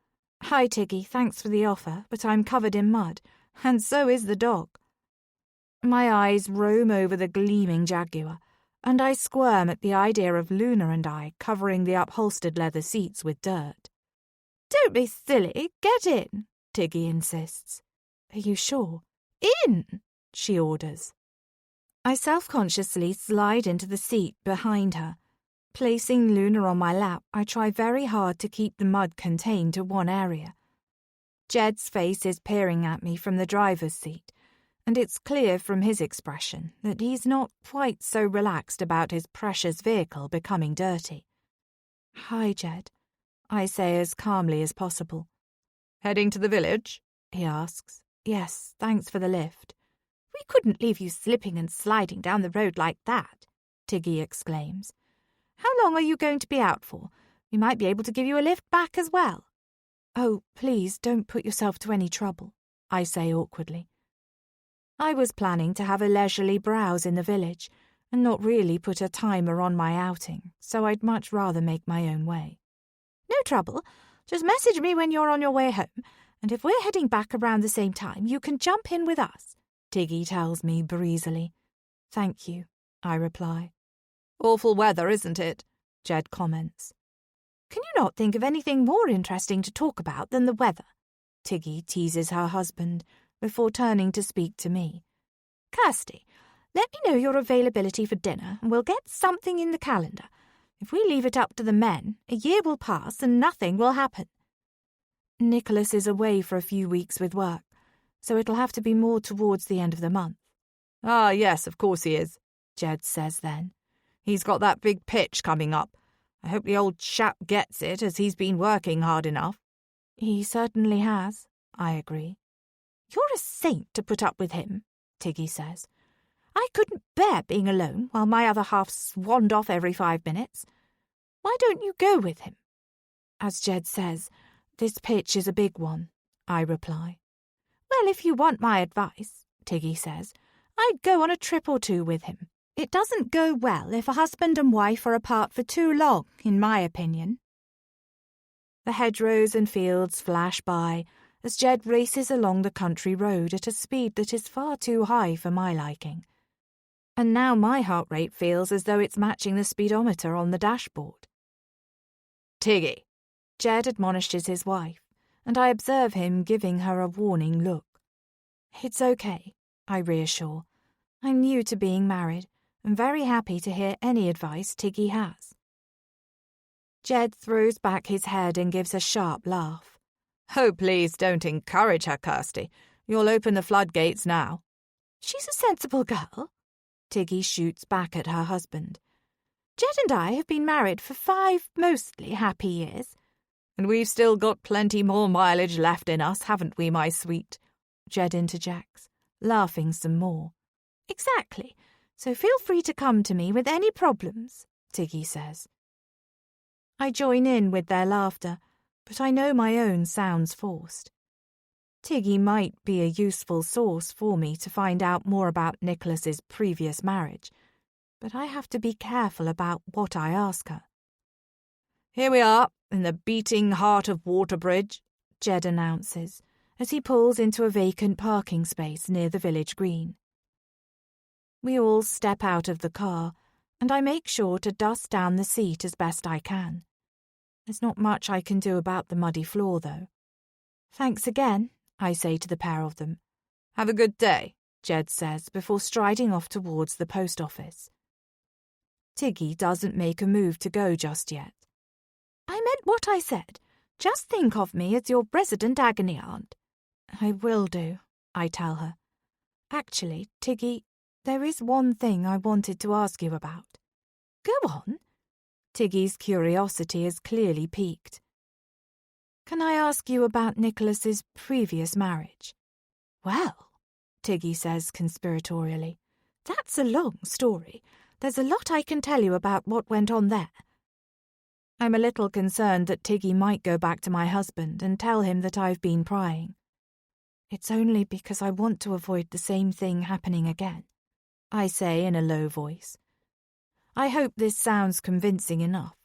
Hi, Tiggy, thanks for the offer, but I'm covered in mud, and so is the dog. My eyes roam over the gleaming Jaguar, and I squirm at the idea of Luna and I covering the upholstered leather seats with dirt. Don't be silly, get in, Tiggy insists. Are you sure? In, she orders. I self-consciously slide into the seat behind her. Placing Luna on my lap, I try very hard to keep the mud contained to one area. Jed's face is peering at me from the driver's seat, and it's clear from his expression that he's not quite so relaxed about his precious vehicle becoming dirty. Hi, Jed, I say as calmly as possible. Heading to the village? He asks. Yes, thanks for the lift. We couldn't leave you slipping and sliding down the road like that, Tiggy exclaims. How long are you going to be out for? We might be able to give you a lift back as well." "Oh, please don't put yourself to any trouble," I say awkwardly. I was planning to have a leisurely browse in the village and not really put a timer on my outing, so I'd much rather make my own way. "No trouble. Just message me when you're on your way home, and if we're heading back around the same time, you can jump in with us," Tiggy tells me breezily. "Thank you," I reply. "Awful weather, isn't it?" Jed comments. "Can you not think of anything more interesting to talk about than the weather?" Tiggy teases her husband before turning to speak to me. "Kirsty, let me know your availability for dinner and we'll get something in the calendar. If we leave it up to the men, a year will pass and nothing will happen." "Nicholas is away for a few weeks with work, so it'll have to be more towards the end of the month." "Ah, yes, of course he is," Jed says then. "He's got that big pitch coming up. I hope the old chap gets it, as he's been working hard enough." "He certainly has," I agree. "You're a saint to put up with him," Tiggy says. "I couldn't bear being alone while my other half swanned off every 5 minutes. Why don't you go with him?" "As Jed says, this pitch is a big one," I reply. "Well, if you want my advice," Tiggy says, "I'd go on a trip or 2 with him. It doesn't go well if a husband and wife are apart for too long, in my opinion." The hedgerows and fields flash by as Jed races along the country road at a speed that is far too high for my liking. And now my heart rate feels as though it's matching the speedometer on the dashboard. "Tiggy," Jed admonishes his wife, and I observe him giving her a warning look. "It's okay," I reassure. "I'm new to being married and very happy to hear any advice Tiggy has." Jed throws back his head and gives a sharp laugh. "Oh, please don't encourage her, Kirsty. You'll open the floodgates now." "She's a sensible girl," Tiggy shoots back at her husband. "Jed and I have been married for 5 mostly happy years." "And we've still got plenty more mileage left in us, haven't we, my sweet?" Jed interjects, laughing some more. "Exactly. So feel free to come to me with any problems," Tiggy says. I join in with their laughter, but I know my own sounds forced. Tiggy might be a useful source for me to find out more about Nicholas's previous marriage, but I have to be careful about what I ask her. "Here we are, in the beating heart of Waterbridge," Jed announces, as he pulls into a vacant parking space near the village green. We all step out of the car, and I make sure to dust down the seat as best I can. There's not much I can do about the muddy floor, though. "Thanks again," I say to the pair of them. "Have a good day," Jed says before striding off towards the post office. Tiggy doesn't make a move to go just yet. "I meant what I said. Just think of me as your resident agony aunt." "I will do," I tell her. "Actually, Tiggy, there is one thing I wanted to ask you about." "Go on." Tiggy's curiosity is clearly piqued. "Can I ask you about Nicholas's previous marriage?" "Well," Tiggy says conspiratorially, "that's a long story. There's a lot I can tell you about what went on there." I'm a little concerned that Tiggy might go back to my husband and tell him that I've been prying. "It's only because I want to avoid the same thing happening again," I say in a low voice. I hope this sounds convincing enough,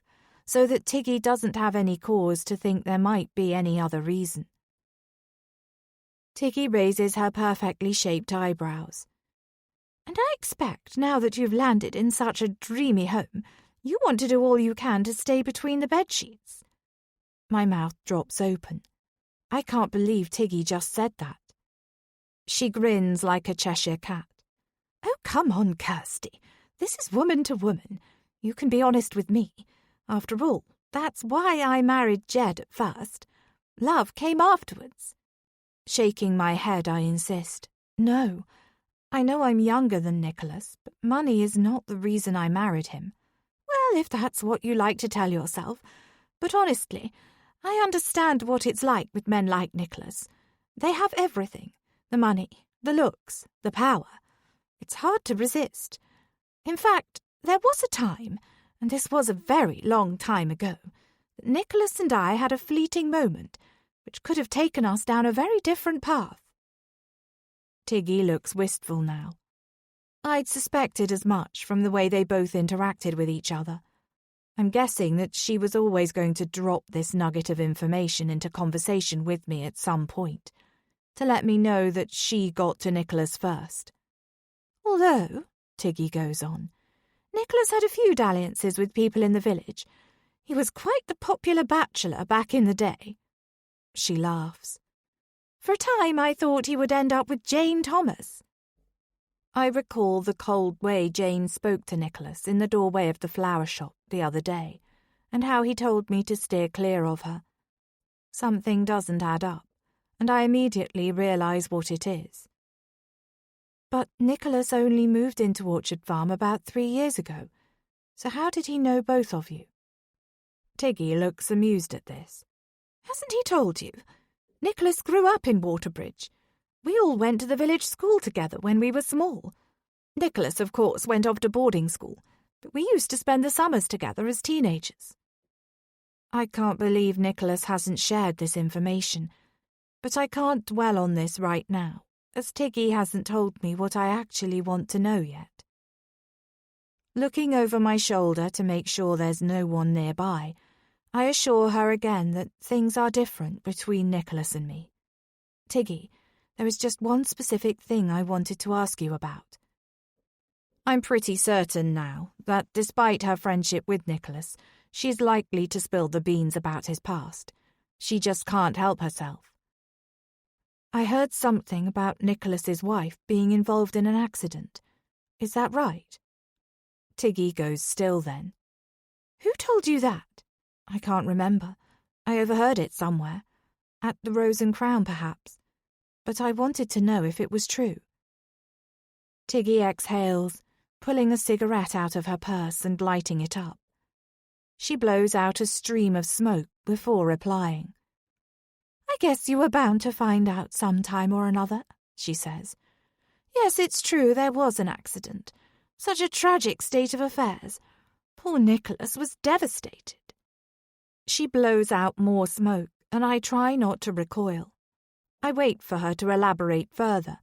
so that Tiggy doesn't have any cause to think there might be any other reason. Tiggy raises her perfectly shaped eyebrows. "And I expect, now that you've landed in such a dreamy home, you want to do all you can to stay between the bedsheets." My mouth drops open. I can't believe Tiggy just said that. She grins like a Cheshire cat. "Oh, come on, Kirsty. This is woman to woman. You can be honest with me. After all, that's why I married Jed at first. Love came afterwards." Shaking my head, I insist. "No. I know I'm younger than Nicholas, but money is not the reason I married him." "Well, if that's what you like to tell yourself. But honestly, I understand what it's like with men like Nicholas. They have everything. The money, the looks, the power. It's hard to resist. In fact, there was a time, and this was a very long time ago, that Nicholas and I had a fleeting moment which could have taken us down a very different path. Tiggy looks wistful now. I'd suspected as much from the way they both interacted with each other. I'm guessing that she was always going to drop this nugget of information into conversation with me at some point, to let me know that she got to Nicholas first. Although, Tiggy goes on, Nicholas had a few dalliances with people in the village. He was quite the popular bachelor back in the day. She laughs. For a time I thought he would end up with Jane Thomas. I recall the cold way Jane spoke to Nicholas in the doorway of the flower shop the other day, and how he told me to steer clear of her. Something doesn't add up, and I immediately realise what it is. But Nicholas only moved into Orchard Farm about 3 years ago, so how did he know both of you? Tiggy looks amused at this. Hasn't he told you? Nicholas grew up in Waterbridge. We all went to the village school together when we were small. Nicholas, of course, went off to boarding school, but we used to spend the summers together as teenagers. I can't believe Nicholas hasn't shared this information, but I can't dwell on this right now, as Tiggy hasn't told me what I actually want to know yet. Looking over my shoulder to make sure there's no one nearby, I assure her again that things are different between Nicholas and me. Tiggy, there is just one specific thing I wanted to ask you about. I'm pretty certain now that despite her friendship with Nicholas, she's likely to spill the beans about his past. She just can't help herself. I heard something about Nicholas's wife being involved in an accident. Is that right? Tiggy goes still then. Who told you that? I can't remember. I overheard it somewhere. At the Rose and Crown, perhaps. But I wanted to know if it was true. Tiggy exhales, pulling a cigarette out of her purse and lighting it up. She blows out a stream of smoke before replying. I guess you were bound to find out some time or another, she says. Yes, it's true there was an accident. Such a tragic state of affairs. Poor Nicholas was devastated. She blows out more smoke, and I try not to recoil. I wait for her to elaborate further,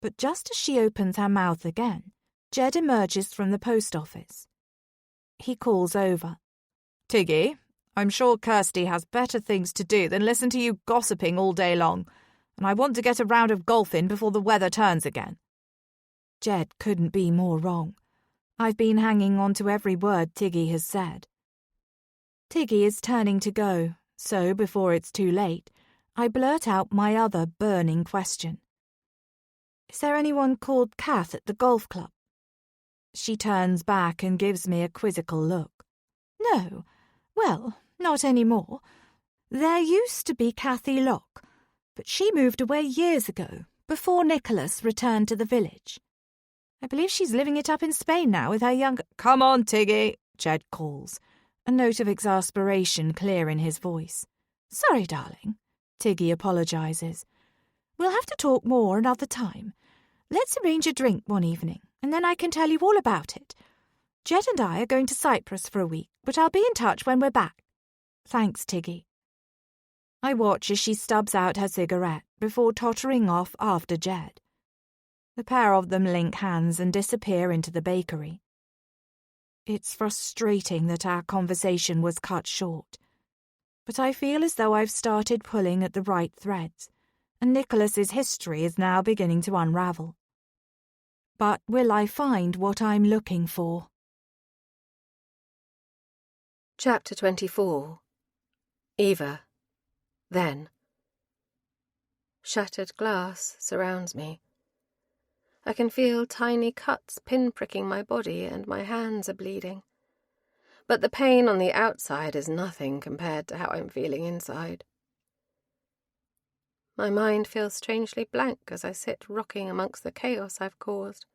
but just as she opens her mouth again, Jed emerges from the post office. He calls over. Tiggy, I'm sure Kirsty has better things to do than listen to you gossiping all day long, and I want to get a round of golf in before the weather turns again. Jed couldn't be more wrong. I've been hanging on to every word Tiggy has said. Tiggy is turning to go, so before it's too late, I blurt out my other burning question. Is there anyone called Kath at the golf club? She turns back and gives me a quizzical look. No, well, not anymore. There used to be Kathy Locke, but she moved away years ago, before Nicholas returned to the village. I believe she's living it up in Spain now with her younger... Come on, Tiggy, Jed calls, a note of exasperation clear in his voice. Sorry, darling, Tiggy apologises. We'll have to talk more another time. Let's arrange a drink one evening, and then I can tell you all about it. Jed and I are going to Cyprus for a week, but I'll be in touch when we're back. Thanks, Tiggy. I watch as she stubs out her cigarette before tottering off after Jed. The pair of them link hands and disappear into the bakery. It's frustrating that our conversation was cut short, but I feel as though I've started pulling at the right threads, and Nicholas's history is now beginning to unravel. But will I find what I'm looking for? Chapter 24. Eva. Then. Shattered glass surrounds me. I can feel tiny cuts pinpricking my body and my hands are bleeding. But the pain on the outside is nothing compared to how I'm feeling inside. My mind feels strangely blank as I sit rocking amongst the chaos I've caused.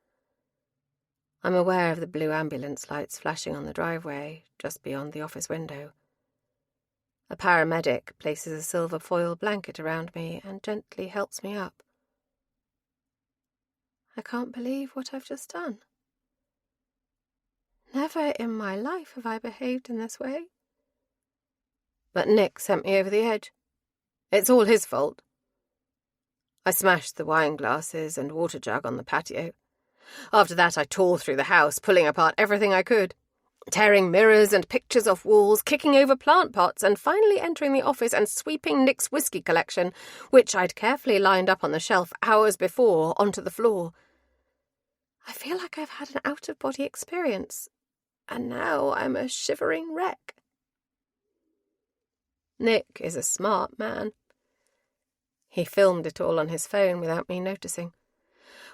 I'm aware of the blue ambulance lights flashing on the driveway just beyond the office window. A paramedic places a silver foil blanket around me and gently helps me up. I can't believe what I've just done. Never in my life have I behaved in this way. But Nick sent me over the edge. It's all his fault. I smashed the wine glasses and water jug on the patio. After that, I tore through the house, pulling apart everything I could, tearing mirrors and pictures off walls, kicking over plant pots, and finally entering the office and sweeping Nick's whiskey collection, which I'd carefully lined up on the shelf hours before, onto the floor. I feel like I've had an out-of-body experience, and now I'm a shivering wreck. Nick is a smart man. He filmed it all on his phone without me noticing.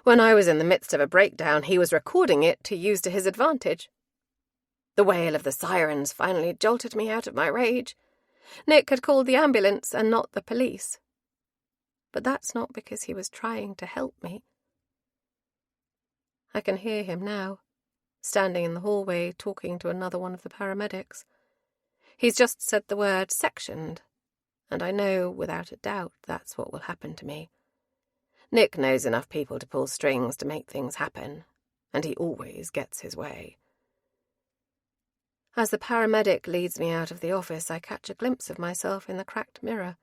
When I was in the midst of a breakdown, he was recording it to use to his advantage. The wail of the sirens finally jolted me out of my rage. Nick had called the ambulance and not the police. But that's not because he was trying to help me. I can hear him now, standing in the hallway talking to another one of the paramedics. He's just said the word sectioned, and I know without a doubt that's what will happen to me. Nick knows enough people to pull strings to make things happen, and he always gets his way. As the paramedic leads me out of the office, I catch a glimpse of myself in the cracked mirror.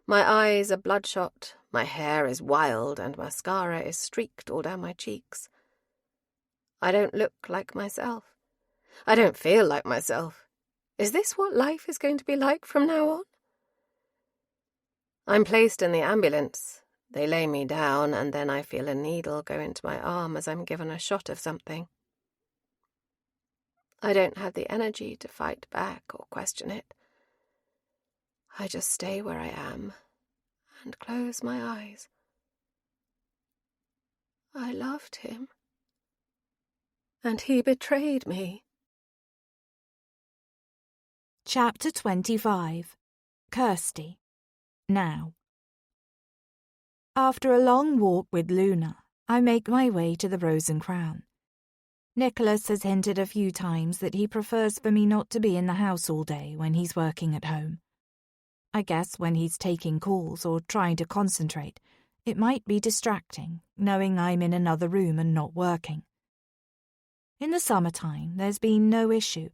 My eyes are bloodshot, my hair is wild, and mascara is streaked all down my cheeks. I don't look like myself. I don't feel like myself. Is this what life is going to be like from now on? I'm placed in the ambulance. They lay me down, and then I feel a needle go into my arm as I'm given a shot of something. I don't have the energy to fight back or question it. I just stay where I am and close my eyes. I loved him, and he betrayed me. Chapter 25. Kirsty. Now. After a long walk with Luna, I make my way to the Rose and Crown. Nicholas has hinted a few times that he prefers for me not to be in the house all day when he's working at home. I guess when he's taking calls or trying to concentrate, it might be distracting, knowing I'm in another room and not working. In the summertime, there's been no issue,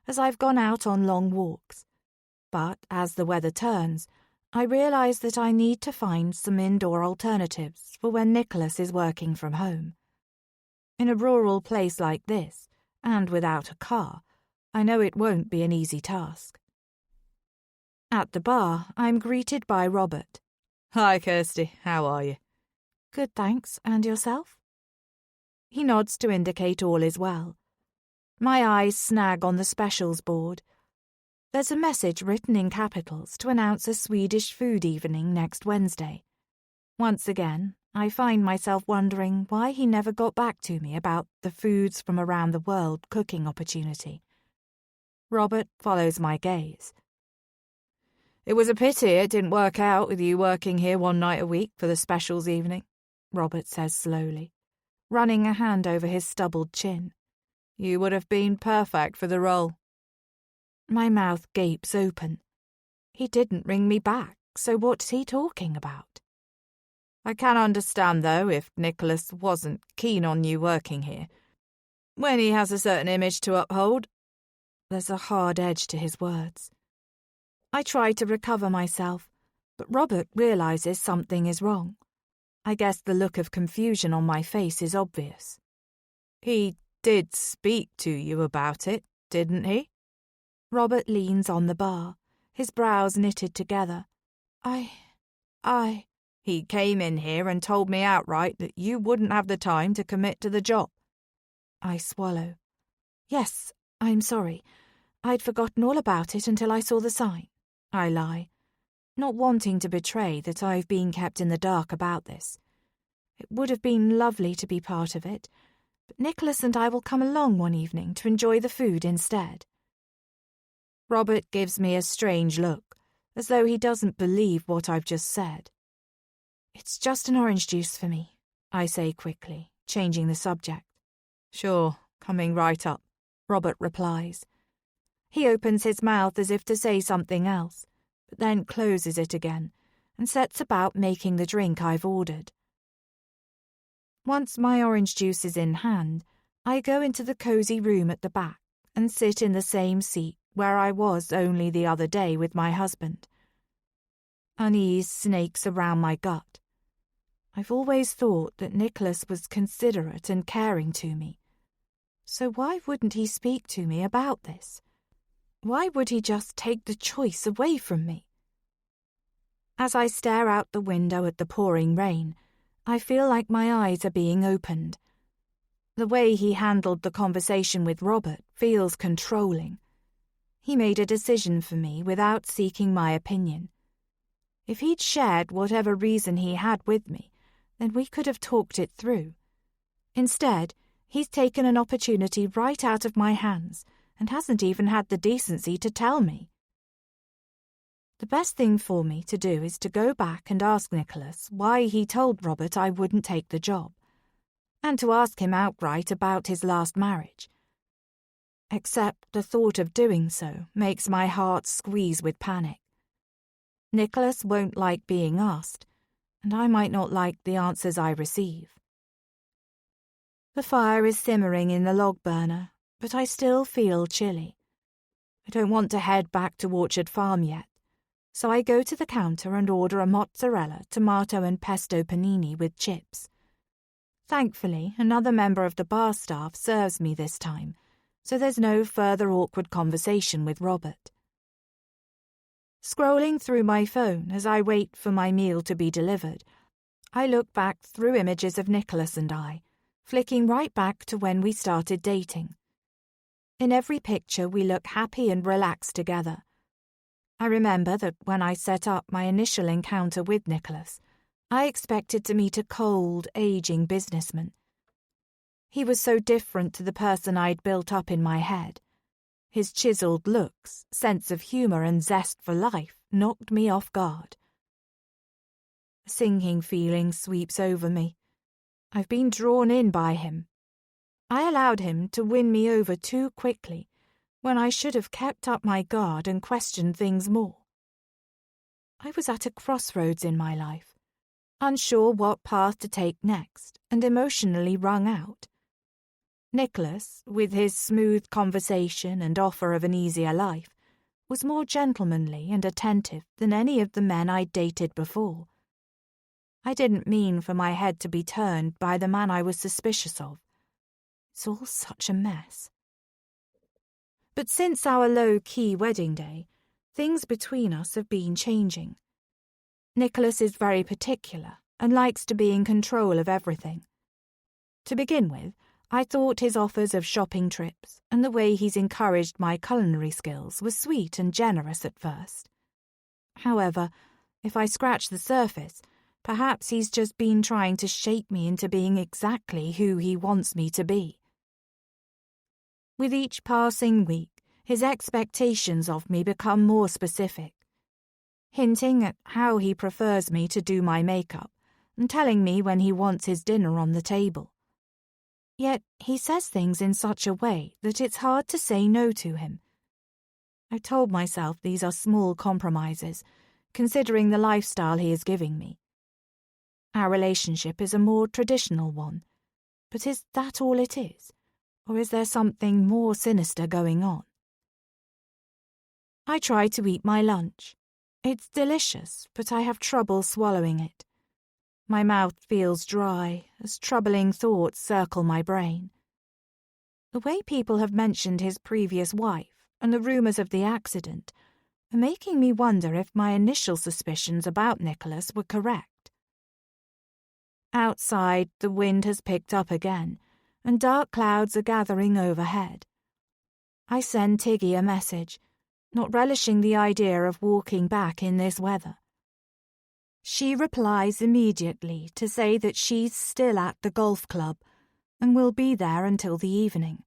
as I've gone out on long walks. But as the weather turns, I realise that I need to find some indoor alternatives for when Nicholas is working from home. In a rural place like this, and without a car, I know it won't be an easy task. At the bar, I'm greeted by Robert. Hi, Kirsty. How are you? Good, thanks. And yourself? He nods to indicate all is well. My eyes snag on the specials board. There's a message written in capitals to announce a Swedish food evening next Wednesday. Once again, I find myself wondering why he never got back to me about the foods from around the world cooking opportunity. Robert follows my gaze. It was a pity it didn't work out with you working here one night a week for the specials evening, Robert says slowly, running a hand over his stubbled chin. You would have been perfect for the role. My mouth gapes open. He didn't ring me back, so what's he talking about? I can understand, though, if Nicholas wasn't keen on you working here. When he has a certain image to uphold. There's a hard edge to his words. I try to recover myself, but Robert realises something is wrong. I guess the look of confusion on my face is obvious. He did speak to you about it, didn't he? Robert leans on the bar, his brows knitted together. He came in here and told me outright that you wouldn't have the time to commit to the job. I swallow. Yes, I'm sorry. I'd forgotten all about it until I saw the sign. I lie, not wanting to betray that I've been kept in the dark about this. It would have been lovely to be part of it, but Nicholas and I will come along one evening to enjoy the food instead. Robert gives me a strange look, as though he doesn't believe what I've just said. It's just an orange juice for me, I say quickly, changing the subject. Sure, coming right up, Robert replies. He opens his mouth as if to say something else, but then closes it again and sets about making the drink I've ordered. Once my orange juice is in hand, I go into the cosy room at the back and sit in the same seat where I was only the other day with my husband. Unease snakes around my gut. I've always thought that Nicholas was considerate and caring to me. So why wouldn't he speak to me about this? Why would he just take the choice away from me? As I stare out the window at the pouring rain, I feel like my eyes are being opened. The way he handled the conversation with Robert feels controlling. He made a decision for me without seeking my opinion. If he'd shared whatever reason he had with me, then we could have talked it through. Instead, he's taken an opportunity right out of my hands and hasn't even had the decency to tell me. The best thing for me to do is to go back and ask Nicholas why he told Robert I wouldn't take the job, and to ask him outright about his last marriage. Except the thought of doing so makes my heart squeeze with panic. Nicholas won't like being asked, and I might not like the answers I receive. The fire is simmering in the log burner, but I still feel chilly. I don't want to head back to Orchard Farm yet, so I go to the counter and order a mozzarella, tomato and pesto panini with chips. Thankfully, another member of the bar staff serves me this time, so there's no further awkward conversation with Robert. Scrolling through my phone as I wait for my meal to be delivered, I look back through images of Nicholas and I, flicking right back to when we started dating. In every picture we look happy and relaxed together. I remember that when I set up my initial encounter with Nicholas, I expected to meet a cold, aging businessman. He was so different to the person I'd built up in my head. His chiseled looks, sense of humor and zest for life knocked me off guard. A sinking feeling sweeps over me. I've been drawn in by him. I allowed him to win me over too quickly, when I should have kept up my guard and questioned things more. I was at a crossroads in my life, unsure what path to take next, and emotionally wrung out. Nicholas, with his smooth conversation and offer of an easier life, was more gentlemanly and attentive than any of the men I'd dated before. I didn't mean for my head to be turned by the man I was suspicious of. It's all such a mess. But since our low-key wedding day, things between us have been changing. Nicholas is very particular and likes to be in control of everything. To begin with, I thought his offers of shopping trips and the way he's encouraged my culinary skills was sweet and generous at first. However, if I scratch the surface, perhaps he's just been trying to shape me into being exactly who he wants me to be. With each passing week, his expectations of me become more specific, hinting at how he prefers me to do my makeup and telling me when he wants his dinner on the table. Yet he says things in such a way that it's hard to say no to him. I told myself these are small compromises, considering the lifestyle he is giving me. Our relationship is a more traditional one, but is that all it is? Or is there something more sinister going on? I try to eat my lunch. It's delicious, but I have trouble swallowing it. My mouth feels dry as troubling thoughts circle my brain. The way people have mentioned his previous wife and the rumours of the accident are making me wonder if my initial suspicions about Nicholas were correct. Outside, the wind has picked up again, and dark clouds are gathering overhead. I send Tiggy a message, not relishing the idea of walking back in this weather. She replies immediately to say that she's still at the golf club and will be there until the evening.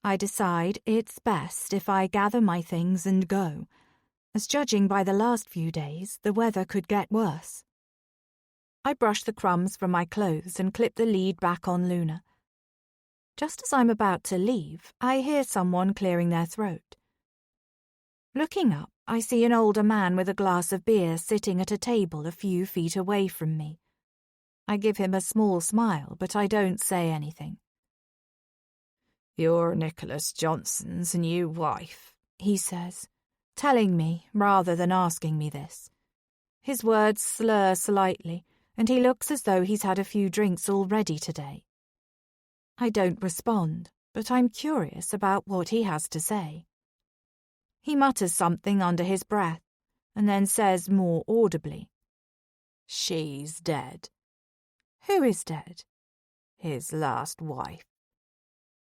I decide it's best if I gather my things and go, as judging by the last few days, the weather could get worse. I brush the crumbs from my clothes and clip the lead back on Luna. Just as I'm about to leave, I hear someone clearing their throat. Looking up, I see an older man with a glass of beer sitting at a table a few feet away from me. I give him a small smile, but I don't say anything. "You're Nicholas Johnson's new wife," he says, telling me rather than asking me this. His words slur slightly, and he looks as though he's had a few drinks already today. I don't respond, but I'm curious about what he has to say. He mutters something under his breath, and then says more audibly, "She's dead." "Who is dead?" "His last wife.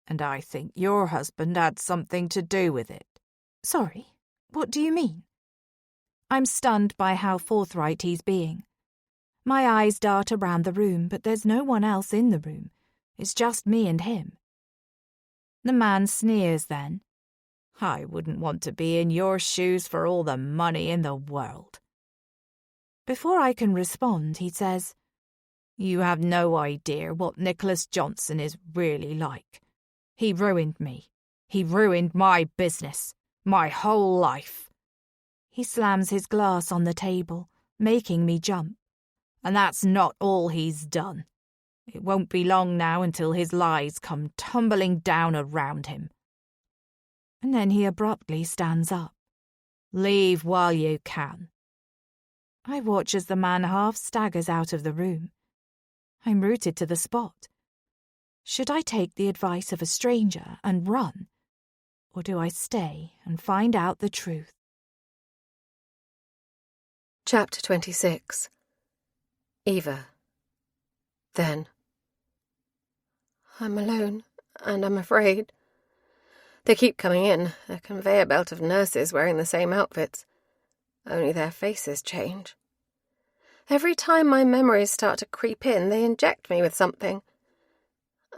And I think your husband had something to do with it." "Sorry, what do you mean?" I'm stunned by how forthright he's being. My eyes dart around the room, but there's no one else in the room. It's just me and him. The man sneers then. "I wouldn't want to be in your shoes for all the money in the world." Before I can respond, he says, "You have no idea what Nicholas Johnson is really like. He ruined me. He ruined my business, my whole life." He slams his glass on the table, making me jump. "And that's not all he's done. It won't be long now until his lies come tumbling down around him." And then he abruptly stands up. "Leave while you can." I watch as the man half staggers out of the room. I'm rooted to the spot. Should I take the advice of a stranger and run? Or do I stay and find out the truth? Chapter 26. Eva. Then. I'm alone, and I'm afraid. They keep coming in, a conveyor belt of nurses wearing the same outfits. Only their faces change. Every time my memories start to creep in, they inject me with something.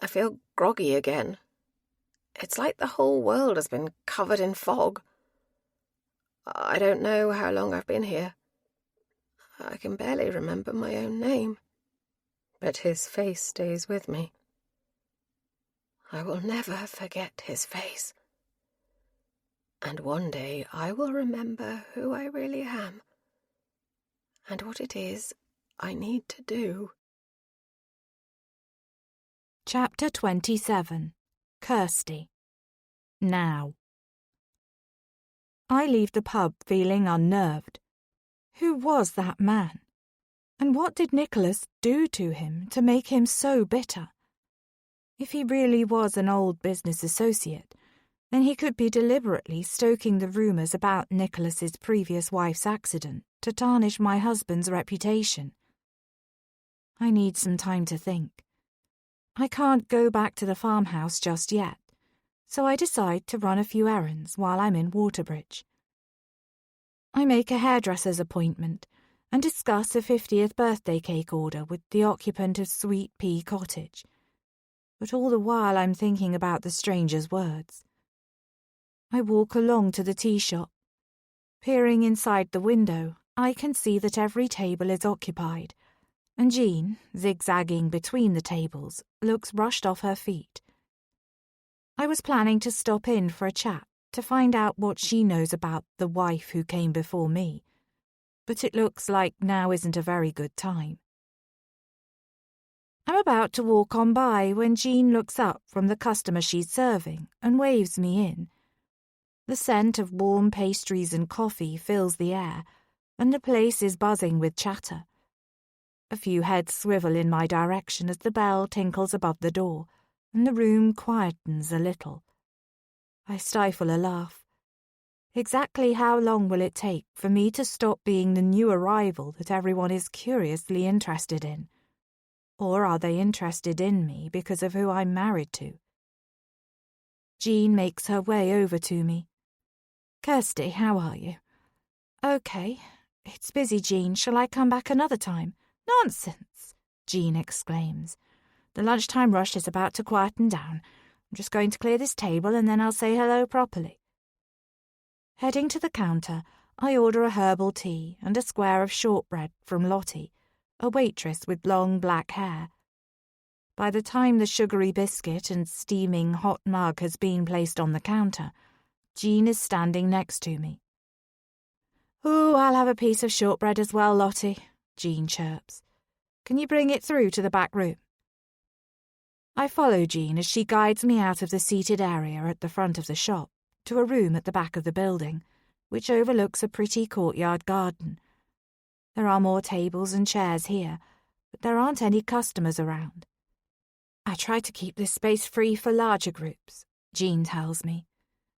I feel groggy again. It's like the whole world has been covered in fog. I don't know how long I've been here. I can barely remember my own name. But his face stays with me. I will never forget his face. And one day I will remember who I really am, and what it is I need to do. Chapter 27. Kirsty. Now. I leave the pub feeling unnerved. Who was that man? And what did Nicholas do to him to make him so bitter? If he really was an old business associate, then he could be deliberately stoking the rumours about Nicholas's previous wife's accident to tarnish my husband's reputation. I need some time to think. I can't go back to the farmhouse just yet, so I decide to run a few errands while I'm in Waterbridge. I make a hairdresser's appointment and discuss a 50th birthday cake order with the occupant of Sweet Pea Cottage. But all the while I'm thinking about the stranger's words. I walk along to the tea shop. Peering inside the window, I can see that every table is occupied, and Jean, zigzagging between the tables, looks rushed off her feet. I was planning to stop in for a chat to find out what she knows about the wife who came before me, but it looks like now isn't a very good time. I'm about to walk on by when Jean looks up from the customer she's serving and waves me in. The scent of warm pastries and coffee fills the air, and the place is buzzing with chatter. A few heads swivel in my direction as the bell tinkles above the door, and the room quietens a little. I stifle a laugh. Exactly how long will it take for me to stop being the new arrival that everyone is curiously interested in? Or are they interested in me because of who I'm married to? Jean makes her way over to me. "Kirsty, how are you?" "Okay. It's busy, Jean. Shall I come back another time?" "Nonsense!" Jean exclaims. "The lunchtime rush is about to quieten down. I'm just going to clear this table and then I'll say hello properly." Heading to the counter, I order a herbal tea and a square of shortbread from Lottie, a waitress with long black hair. By the time the sugary biscuit and steaming hot mug has been placed on the counter, Jean is standing next to me. "Oh, I'll have a piece of shortbread as well, Lottie," Jean chirps. "Can you bring it through to the back room?" I follow Jean as she guides me out of the seated area at the front of the shop, to a room at the back of the building, which overlooks a pretty courtyard garden. There are more tables and chairs here, but there aren't any customers around. I try to keep this space free for larger groups, Jean tells me.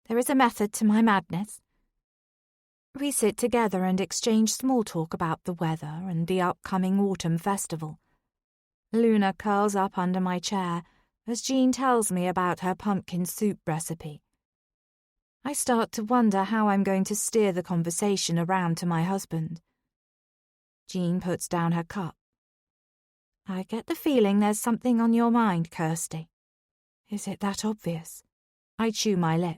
There is a method to my madness. We sit together and exchange small talk about the weather and the upcoming autumn festival. Luna curls up under my chair as Jean tells me about her pumpkin soup recipe. I start to wonder how I'm going to steer the conversation around to my husband. Jean puts down her cup. I get the feeling there's something on your mind, Kirsty. Is it that obvious? I chew my lip.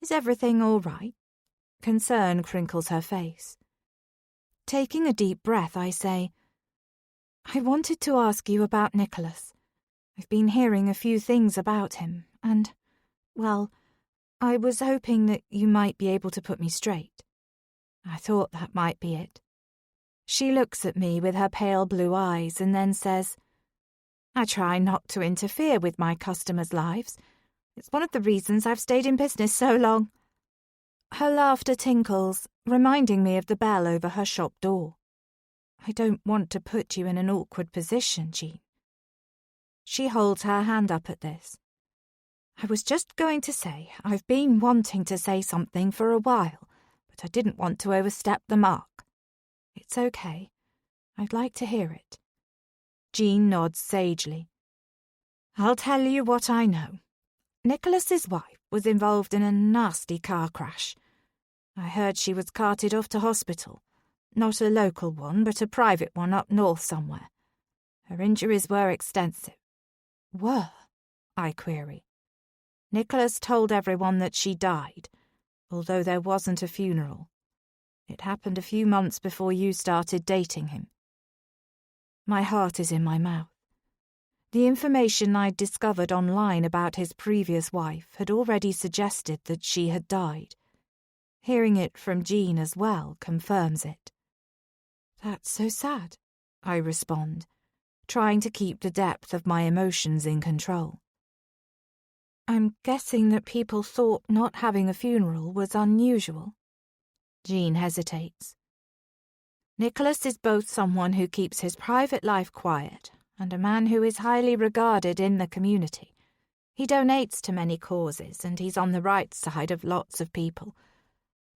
Is everything all right? Concern crinkles her face. Taking a deep breath, I say, I wanted to ask you about Nicholas. I've been hearing a few things about him, and, well, I was hoping that you might be able to put me straight. I thought that might be it. She looks at me with her pale blue eyes and then says, I try not to interfere with my customers' lives. It's one of the reasons I've stayed in business so long. Her laughter tinkles, reminding me of the bell over her shop door. I don't want to put you in an awkward position, Jean. She holds her hand up at this. I was just going to say I've been wanting to say something for a while, but I didn't want to overstep the mark. It's okay. I'd like to hear it. Jean nods sagely. I'll tell you what I know. Nicholas's wife was involved in a nasty car crash. I heard she was carted off to hospital. Not a local one, but a private one up north somewhere. Her injuries were extensive. Were? I query. Nicholas told everyone that she died, although there wasn't a funeral. It happened a few months before you started dating him. My heart is in my mouth. The information I'd discovered online about his previous wife had already suggested that she had died. Hearing it from Jean as well confirms it. That's so sad, I respond, trying to keep the depth of my emotions in control. I'm guessing that people thought not having a funeral was unusual. Jean hesitates. Nicholas is both someone who keeps his private life quiet and a man who is highly regarded in the community. He donates to many causes and he's on the right side of lots of people.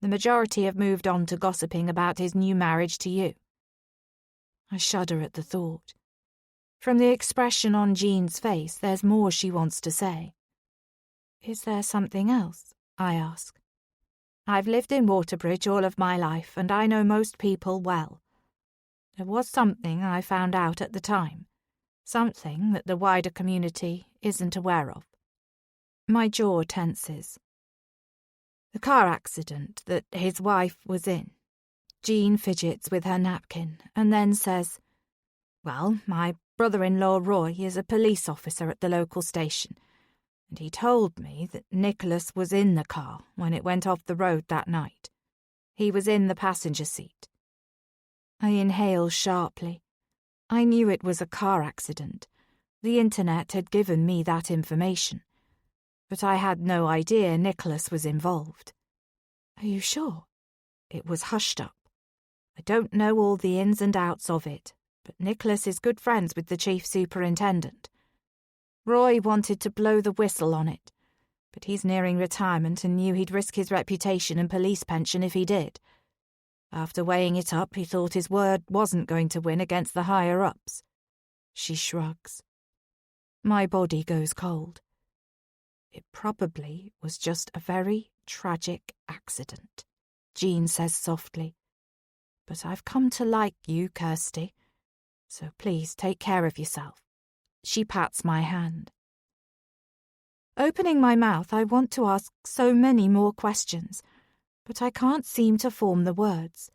The majority have moved on to gossiping about his new marriage to you. I shudder at the thought. From the expression on Jean's face, there's more she wants to say. Is there something else? I ask. I've lived in Waterbridge all of my life, and I know most people well. There was something I found out at the time, something that the wider community isn't aware of. My jaw tenses. The car accident that his wife was in. Jean fidgets with her napkin and then says, Well, my brother-in-law Roy is a police officer at the local station, and he told me that Nicholas was in the car when it went off the road that night. He was in the passenger seat. I inhale sharply. I knew it was a car accident. The internet had given me that information. But I had no idea Nicholas was involved. Are you sure? It was hushed up. I don't know all the ins and outs of it, but Nicholas is good friends with the chief superintendent. Roy wanted to blow the whistle on it, but he's nearing retirement and knew he'd risk his reputation and police pension if he did. After weighing it up, he thought his word wasn't going to win against the higher-ups. She shrugs. My body goes cold. It probably was just a very tragic accident, Jean says softly. But I've come to like you, Kirsty, so please take care of yourself. She pats my hand. Opening my mouth, I want to ask so many more questions, but I can't seem to form the words.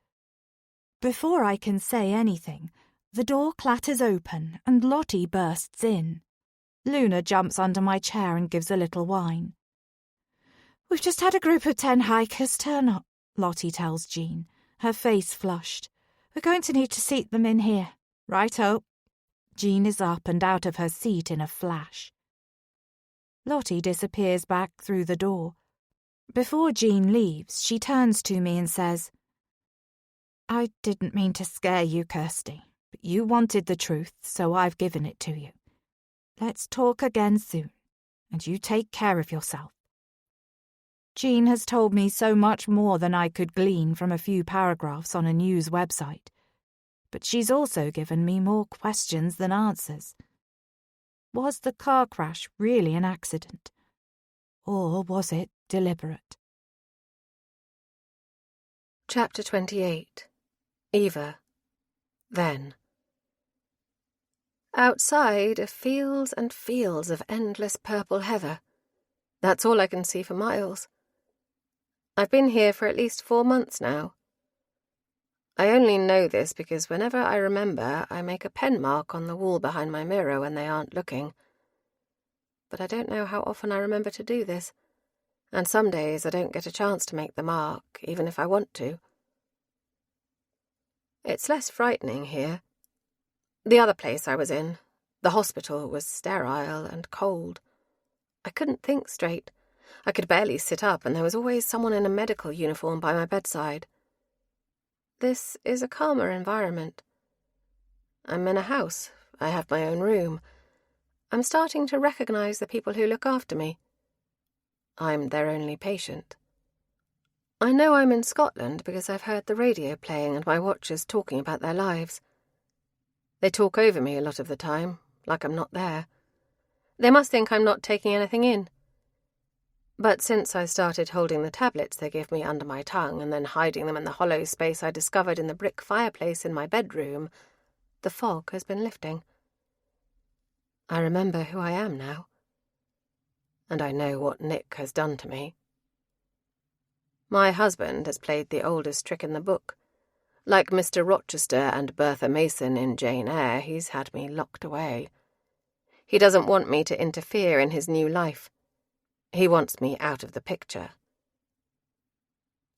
Before I can say anything, the door clatters open and Lottie bursts in. Luna jumps under my chair and gives a little whine. We've just had a group of 10 hikers turn up, Lottie tells Jean, her face flushed. We're going to need to seat them in here. Righto. Jean is up and out of her seat in a flash. Lottie disappears back through the door. Before Jean leaves, she turns to me and says, "I didn't mean to scare you, Kirsty, but you wanted the truth, so I've given it to you. Let's talk again soon, and you take care of yourself." Jean has told me so much more than I could glean from a few paragraphs on a news website, but she's also given me more questions than answers. Was the car crash really an accident? Or was it deliberate? Chapter 28. Eva. Then. Outside are fields and fields of endless purple heather. That's all I can see for miles. I've been here for at least 4 months now. I only know this because whenever I remember, I make a pen mark on the wall behind my mirror when they aren't looking. But I don't know how often I remember to do this, and some days I don't get a chance to make the mark, even if I want to. It's less frightening here. The other place I was in, the hospital, was sterile and cold. I couldn't think straight. I could barely sit up, and there was always someone in a medical uniform by my bedside. This is a calmer environment. I'm in a house. I have my own room. I'm starting to recognize the people who look after me. I'm their only patient. I know I'm in Scotland because I've heard the radio playing and my watchers talking about their lives. They talk over me a lot of the time, like I'm not there. They must think I'm not taking anything in. But since I started holding the tablets they give me under my tongue and then hiding them in the hollow space I discovered in the brick fireplace in my bedroom, the fog has been lifting. I remember who I am now. And I know what Nick has done to me. My husband has played the oldest trick in the book. Like Mr. Rochester and Bertha Mason in Jane Eyre, he's had me locked away. He doesn't want me to interfere in his new life. He wants me out of the picture.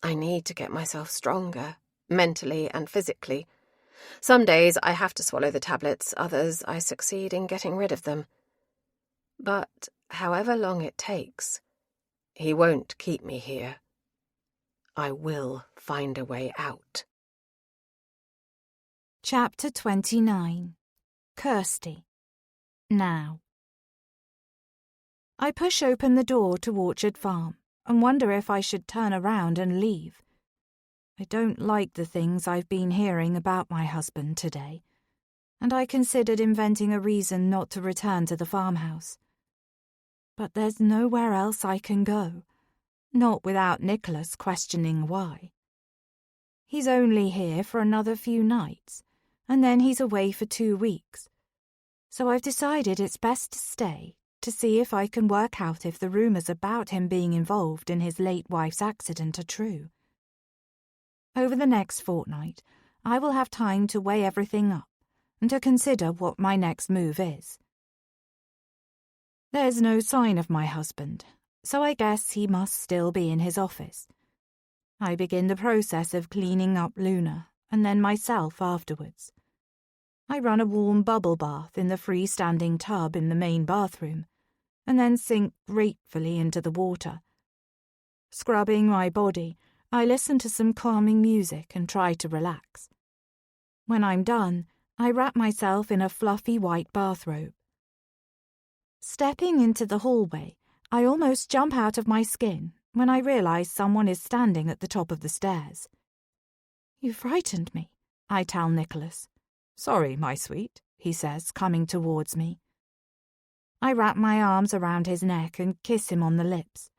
I need to get myself stronger, mentally and physically. Some days I have to swallow the tablets, others I succeed in getting rid of them. But however long it takes, he won't keep me here. I will find a way out. Chapter 29. Kirsty. Now. I push open the door to Orchard Farm and wonder if I should turn around and leave. I don't like the things I've been hearing about my husband today, and I considered inventing a reason not to return to the farmhouse. But there's nowhere else I can go, not without Nicholas questioning why. He's only here for another few nights, and then he's away for 2 weeks. So I've decided it's best to stay to see if I can work out if the rumours about him being involved in his late wife's accident are true. Over the next fortnight, I will have time to weigh everything up and to consider what my next move is. There's no sign of my husband, so I guess he must still be in his office. I begin the process of cleaning up Luna, and then myself afterwards. I run a warm bubble bath in the freestanding tub in the main bathroom, and then sink gratefully into the water. Scrubbing my body, I listen to some calming music and try to relax. When I'm done, I wrap myself in a fluffy white bathrobe. Stepping into the hallway, I almost jump out of my skin when I realise someone is standing at the top of the stairs. "You frightened me," I tell Nicholas. "Sorry, my sweet," he says, coming towards me. I wrap my arms around his neck and kiss him on the lips.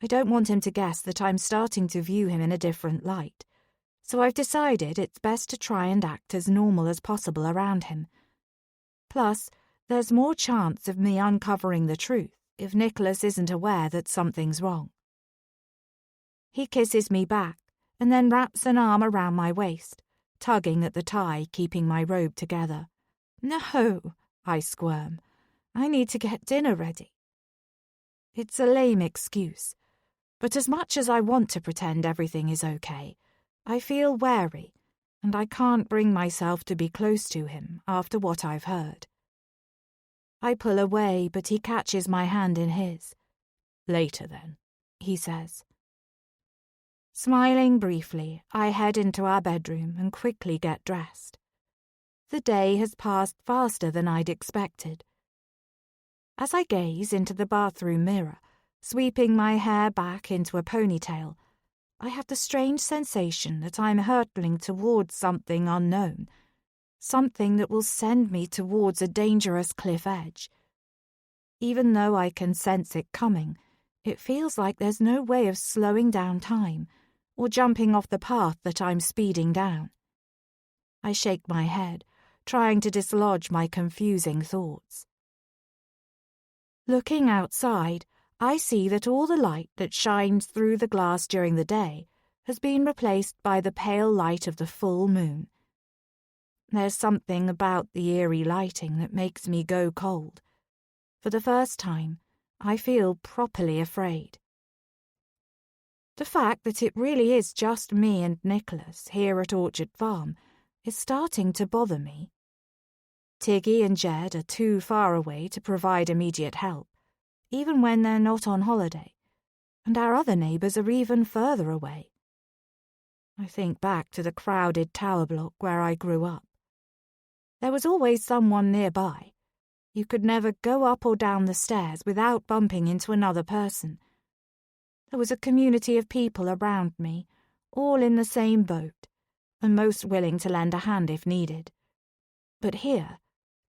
I don't want him to guess that I'm starting to view him in a different light, so I've decided it's best to try and act as normal as possible around him. Plus, there's more chance of me uncovering the truth if Nicholas isn't aware that something's wrong. He kisses me back and then wraps an arm around my waist, tugging at the tie keeping my robe together. "No," I squirm. "I need to get dinner ready." It's a lame excuse, but as much as I want to pretend everything is okay, I feel wary, and I can't bring myself to be close to him after what I've heard. I pull away, but he catches my hand in his. "Later, then," he says. Smiling briefly, I head into our bedroom and quickly get dressed. The day has passed faster than I'd expected. As I gaze into the bathroom mirror, sweeping my hair back into a ponytail, I have the strange sensation that I'm hurtling towards something unknown, something that will send me towards a dangerous cliff edge. Even though I can sense it coming, it feels like there's no way of slowing down time or jumping off the path that I'm speeding down. I shake my head, trying to dislodge my confusing thoughts. Looking outside, I see that all the light that shines through the glass during the day has been replaced by the pale light of the full moon. There's something about the eerie lighting that makes me go cold. For the first time, I feel properly afraid. The fact that it really is just me and Nicholas here at Orchard Farm is starting to bother me. Tiggy and Jed are too far away to provide immediate help, even when they're not on holiday, and our other neighbours are even further away. I think back to the crowded tower block where I grew up. There was always someone nearby. You could never go up or down the stairs without bumping into another person. There was a community of people around me, all in the same boat, and most willing to lend a hand if needed. But here,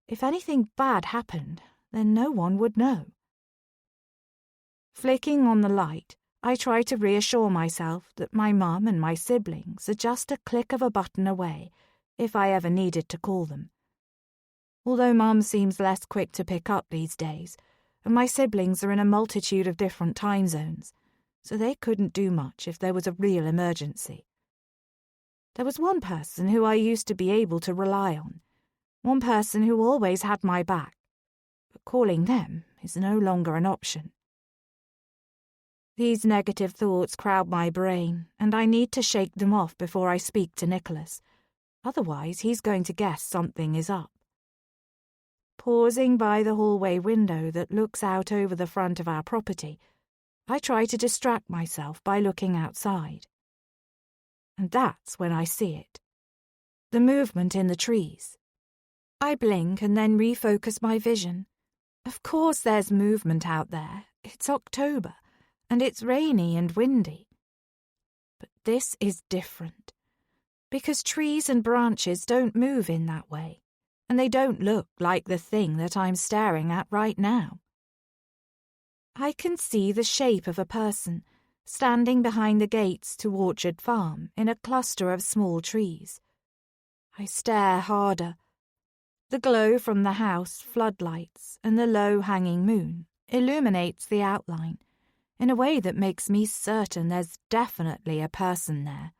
if anything bad happened, then no one would know. Flicking on the light, I try to reassure myself that my mum and my siblings are just a click of a button away, if I ever needed to call them. Although Mum seems less quick to pick up these days, and my siblings are in a multitude of different time zones, so they couldn't do much if there was a real emergency. There was one person who I used to be able to rely on, one person who always had my back, but calling them is no longer an option. These negative thoughts crowd my brain, and I need to shake them off before I speak to Nicholas. Otherwise, he's going to guess something is up. Pausing by the hallway window that looks out over the front of our property, I try to distract myself by looking outside. And that's when I see it. The movement in the trees. I blink and then refocus my vision. Of course there's movement out there. It's October, and it's rainy and windy. But this is different, because trees and branches don't move in that way, and they don't look like the thing that I'm staring at right now. I can see the shape of a person standing behind the gates to Orchard Farm in a cluster of small trees. I stare harder. The glow from the house floodlights and the low-hanging moon illuminates the outline in a way that makes me certain there's definitely a person there.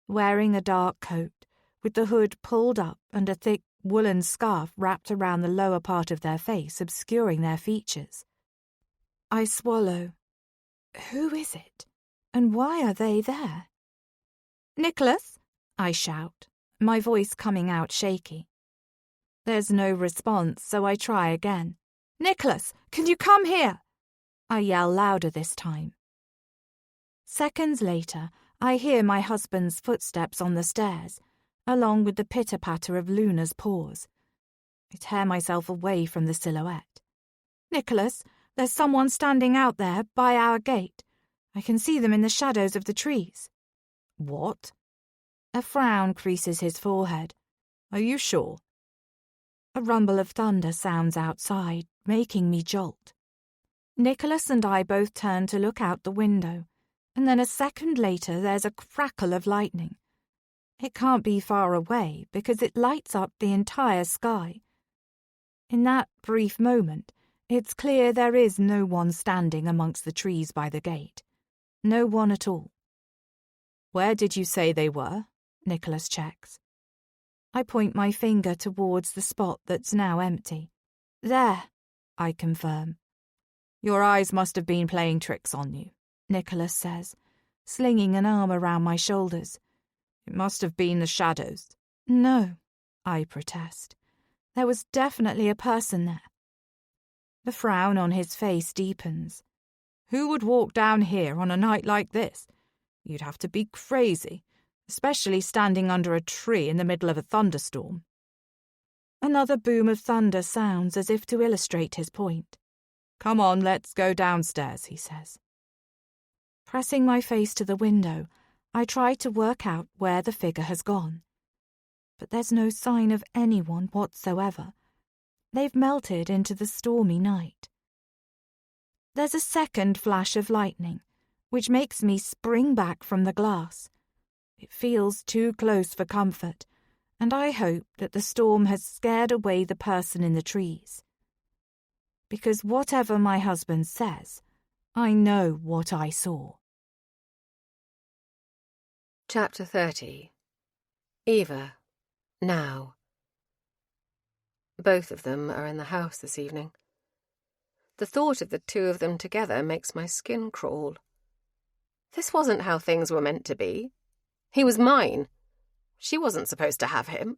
Wearing a dark coat, with the hood pulled up and a thick woolen scarf wrapped around the lower part of their face, obscuring their features. I swallow. Who is it? And why are they there? "Nicholas!" I shout, my voice coming out shaky. There's no response, so I try again. "Nicholas, can you come here?" I yell louder this time. Seconds later, I hear my husband's footsteps on the stairs, along with the pitter-patter of Luna's paws. I tear myself away from the silhouette. "Nicholas, there's someone standing out there by our gate. I can see them in the shadows of the trees." "What?" A frown creases his forehead. "Are you sure?" A rumble of thunder sounds outside, making me jolt. Nicholas and I both turn to look out the window, and then a second later there's a crackle of lightning. It can't be far away because it lights up the entire sky. In that brief moment, it's clear there is no one standing amongst the trees by the gate. No one at all. "Where did you say they were?" Nicholas checks. I point my finger towards the spot that's now empty. "There," I confirm. "Your eyes must have been playing tricks on you," Nicholas says, slinging an arm around my shoulders. "It must have been the shadows." "No," I protest. "There was definitely a person there." The frown on his face deepens. Who would walk down here on a night like this? You'd have to be crazy, especially standing under a tree in the middle of a thunderstorm." Another boom of thunder sounds as if to illustrate his point. "Come on, let's go downstairs," he says. Pressing my face to the window, I try to work out where the figure has gone. But there's no sign of anyone whatsoever. They've melted into the stormy night. There's a second flash of lightning, which makes me spring back from the glass. It feels too close for comfort, and I hope that the storm has scared away the person in the trees. Because whatever my husband says, I know what I saw. Chapter 30. Eva. Now. Both of them are in the house this evening. The thought of the two of them together makes my skin crawl. This wasn't how things were meant to be. He was mine. She wasn't supposed to have him.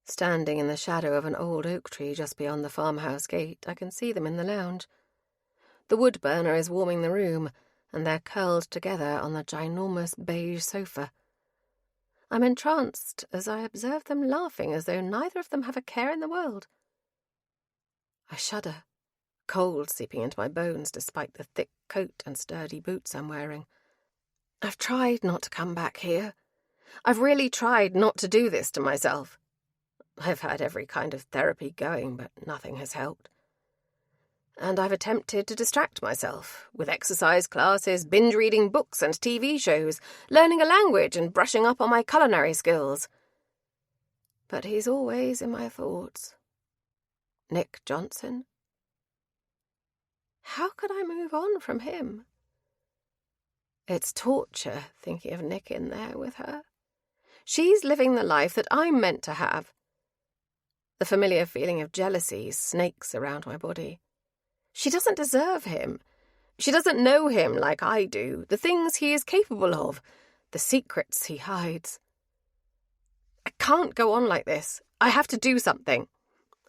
Standing in the shadow of an old oak tree just beyond the farmhouse gate, I can see them in the lounge. The wood burner is warming the room, and they're curled together on the ginormous beige sofa. I'm entranced as I observe them laughing as though neither of them have a care in the world. I shudder, cold seeping into my bones despite the thick coat and sturdy boots I'm wearing. I've tried not to come back here. I've really tried not to do this to myself. I've had every kind of therapy going, but nothing has helped. And I've attempted to distract myself with exercise classes, binge-reading books and TV shows, learning a language and brushing up on my culinary skills. But he's always in my thoughts. Nick Johnson. How could I move on from him? It's torture thinking of Nick in there with her. She's living the life that I'm meant to have. The familiar feeling of jealousy snakes around my body. She doesn't deserve him. She doesn't know him like I do, the things he is capable of, the secrets he hides. I can't go on like this. I have to do something.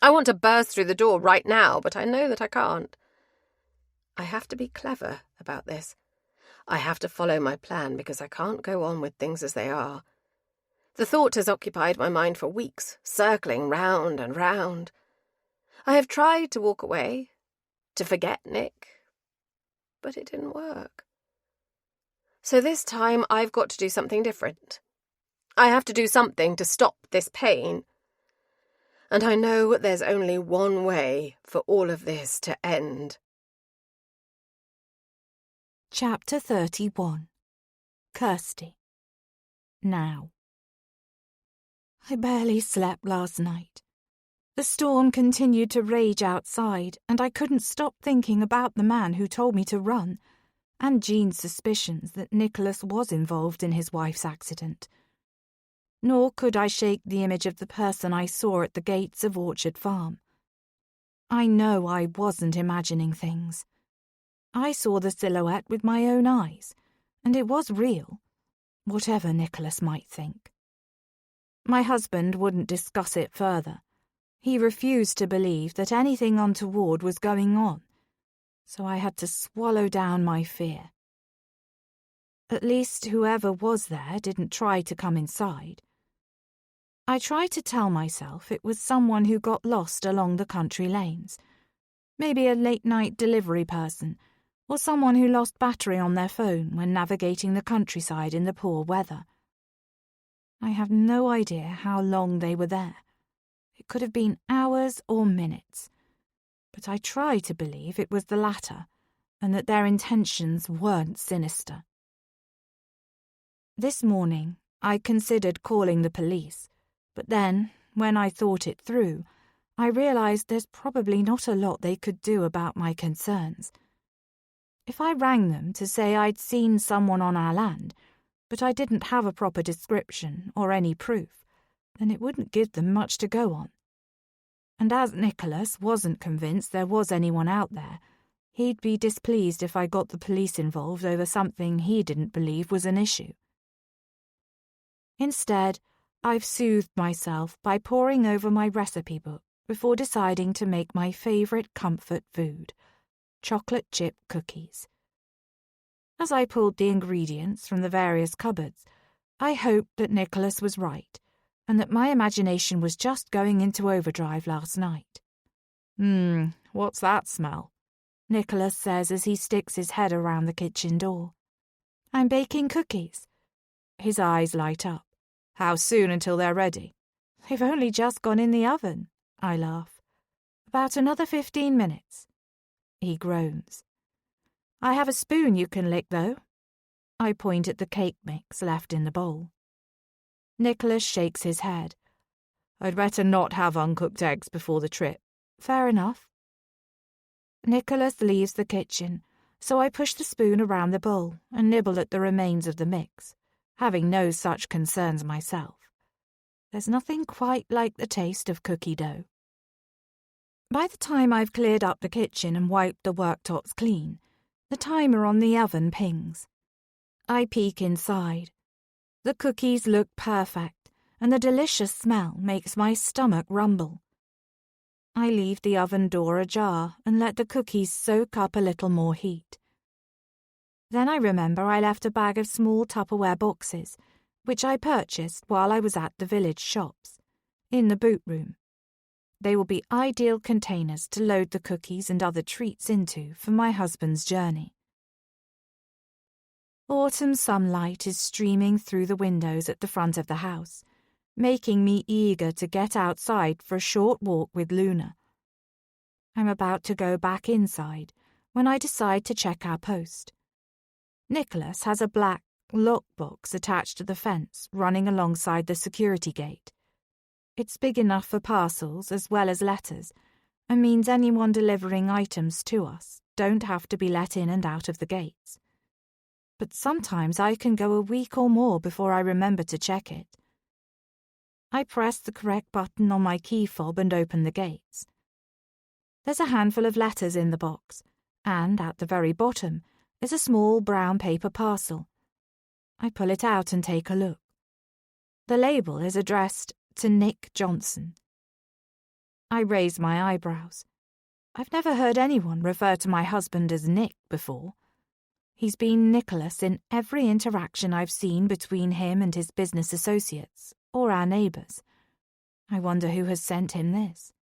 I want to burst through the door right now, but I know that I can't. I have to be clever about this. I have to follow my plan because I can't go on with things as they are. The thought has occupied my mind for weeks, circling round and round. I have tried to walk away, to forget Nick, but it didn't work. So this time I've got to do something different. I have to do something to stop this pain. And I know there's only one way for all of this to end. Chapter 31. Kirsty. Now. I barely slept last night. The storm continued to rage outside, and I couldn't stop thinking about the man who told me to run, and Jean's suspicions that Nicholas was involved in his wife's accident. Nor could I shake the image of the person I saw at the gates of Orchard Farm. I know I wasn't imagining things. I saw the silhouette with my own eyes, and it was real, whatever Nicholas might think. My husband wouldn't discuss it further. He refused to believe that anything untoward was going on, so I had to swallow down my fear. At least whoever was there didn't try to come inside. I tried to tell myself it was someone who got lost along the country lanes, maybe a late-night delivery person, or someone who lost battery on their phone when navigating the countryside in the poor weather. I have no idea how long they were there. It could have been hours or minutes, but I try to believe it was the latter, and that their intentions weren't sinister. This morning, I considered calling the police, but then, when I thought it through, I realized there's probably not a lot they could do about my concerns. If I rang them to say I'd seen someone on our land, but I didn't have a proper description or any proof, then it wouldn't give them much to go on. And as Nicholas wasn't convinced there was anyone out there, he'd be displeased if I got the police involved over something he didn't believe was an issue. Instead, I've soothed myself by poring over my recipe book before deciding to make my favourite comfort food, chocolate chip cookies. As I pulled the ingredients from the various cupboards, I hoped that Nicholas was right and that my imagination was just going into overdrive last night. What's that smell? Nicholas says as he sticks his head around the kitchen door. I'm baking cookies. His eyes light up. How soon until they're ready? They've only just gone in the oven, I laugh. About another 15 minutes. He groans. I have a spoon you can lick, though. I point at the cake mix left in the bowl. Nicholas shakes his head. I'd better not have uncooked eggs before the trip. Fair enough. Nicholas leaves the kitchen, so I push the spoon around the bowl and nibble at the remains of the mix, having no such concerns myself. There's nothing quite like the taste of cookie dough. By the time I've cleared up the kitchen and wiped the worktops clean, the timer on the oven pings. I peek inside. The cookies look perfect, and the delicious smell makes my stomach rumble. I leave the oven door ajar and let the cookies soak up a little more heat. Then I remember I left a bag of small Tupperware boxes, which I purchased while I was at the village shops, in the boot room. They will be ideal containers to load the cookies and other treats into for my husband's journey. Autumn sunlight is streaming through the windows at the front of the house, making me eager to get outside for a short walk with Luna. I'm about to go back inside when I decide to check our post. Nicholas has a black lockbox attached to the fence running alongside the security gate. It's big enough for parcels as well as letters, and means anyone delivering items to us don't have to be let in and out of the gates. But sometimes I can go a week or more before I remember to check it. I press the correct button on my key fob and open the gates. There's a handful of letters in the box, and at the very bottom is a small brown paper parcel. I pull it out and take a look. The label is addressed to Nick Johnson. I raise my eyebrows. I've never heard anyone refer to my husband as Nick before. He's been Nicholas in every interaction I've seen between him and his business associates, or our neighbours. I wonder who has sent him this.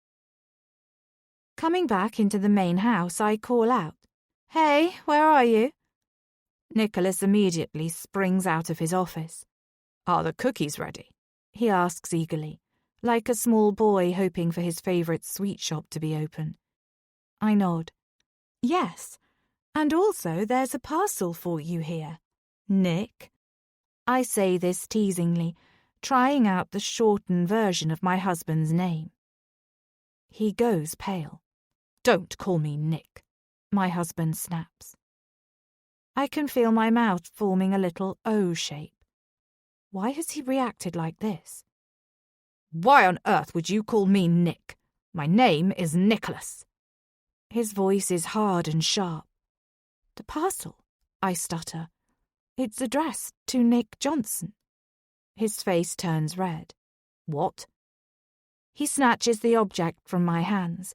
Coming back into the main house, I call out, "Hey, where are you?" Nicholas immediately springs out of his office. Are the cookies ready? He asks eagerly, like a small boy hoping for his favourite sweet shop to be open. I nod. Yes, and also there's a parcel for you here, Nick. I say this teasingly, trying out the shortened version of my husband's name. He goes pale. Don't call me Nick, my husband snaps. I can feel my mouth forming a little O shape. Why has he reacted like this? Why on earth would you call me Nick? My name is Nicholas. His voice is hard and sharp. The parcel, I stutter. It's addressed to Nick Johnson. His face turns red. What? He snatches the object from my hands.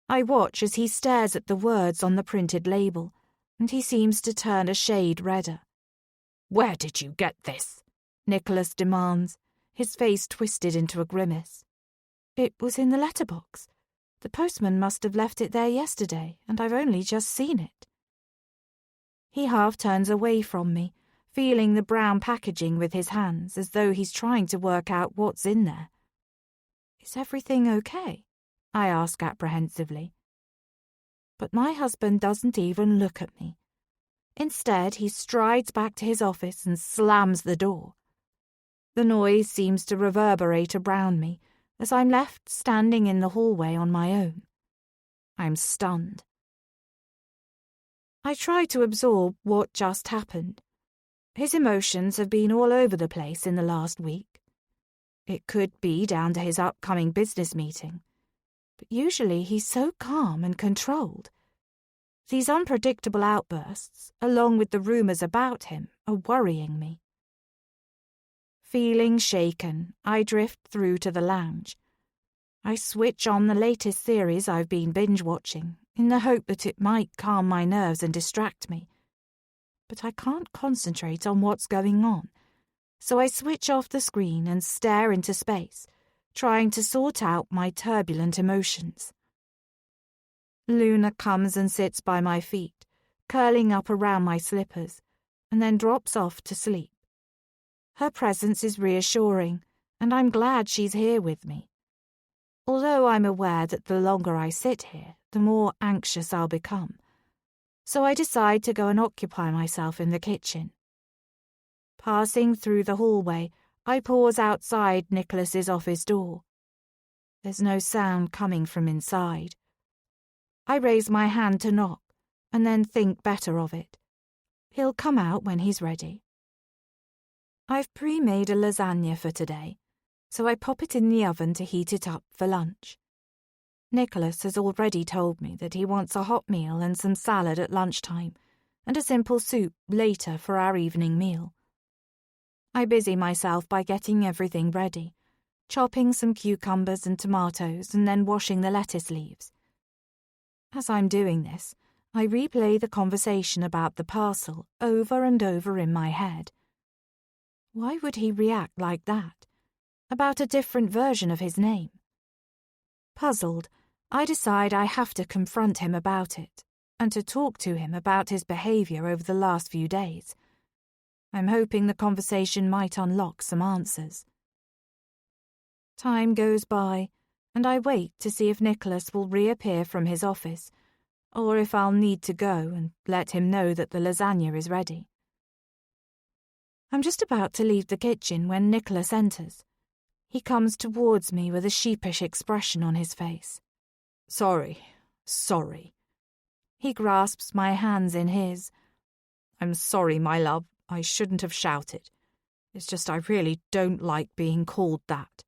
I watch as he stares at the words on the printed label, and he seems to turn a shade redder. Where did you get this? Nicholas demands, his face twisted into a grimace. It was in the letterbox. The postman must have left it there yesterday, and I've only just seen it. He half turns away from me, feeling the brown packaging with his hands as though he's trying to work out what's in there. Is everything okay? I ask apprehensively. But my husband doesn't even look at me. Instead, he strides back to his office and slams the door. The noise seems to reverberate around me as I'm left standing in the hallway on my own. I'm stunned. I try to absorb what just happened. His emotions have been all over the place in the last week. It could be down to his upcoming business meeting, but usually he's so calm and controlled. These unpredictable outbursts, along with the rumours about him, are worrying me. Feeling shaken, I drift through to the lounge. I switch on the latest series I've been binge-watching in the hope that it might calm my nerves and distract me. But I can't concentrate on what's going on, so I switch off the screen and stare into space, trying to sort out my turbulent emotions. Luna comes and sits by my feet, curling up around my slippers, and then drops off to sleep. Her presence is reassuring, and I'm glad she's here with me. Although I'm aware that the longer I sit here, the more anxious I'll become. So I decide to go and occupy myself in the kitchen. Passing through the hallway, I pause outside Nicholas's office door. There's no sound coming from inside. I raise my hand to knock, and then think better of it. He'll come out when he's ready. I've pre-made a lasagna for today, so I pop it in the oven to heat it up for lunch. Nicholas has already told me that he wants a hot meal and some salad at lunchtime, and a simple soup later for our evening meal. I busy myself by getting everything ready, chopping some cucumbers and tomatoes and then washing the lettuce leaves. As I'm doing this, I replay the conversation about the parcel over and over in my head. Why would he react like that? About a different version of his name? Puzzled, I decide I have to confront him about it, and to talk to him about his behaviour over the last few days. I'm hoping the conversation might unlock some answers. Time goes by, and I wait to see if Nicholas will reappear from his office, or if I'll need to go and let him know that the lasagna is ready. I'm just about to leave the kitchen when Nicholas enters. He comes towards me with a sheepish expression on his face. Sorry. He grasps my hands in his. I'm sorry, my love. I shouldn't have shouted. It's just I really don't like being called that.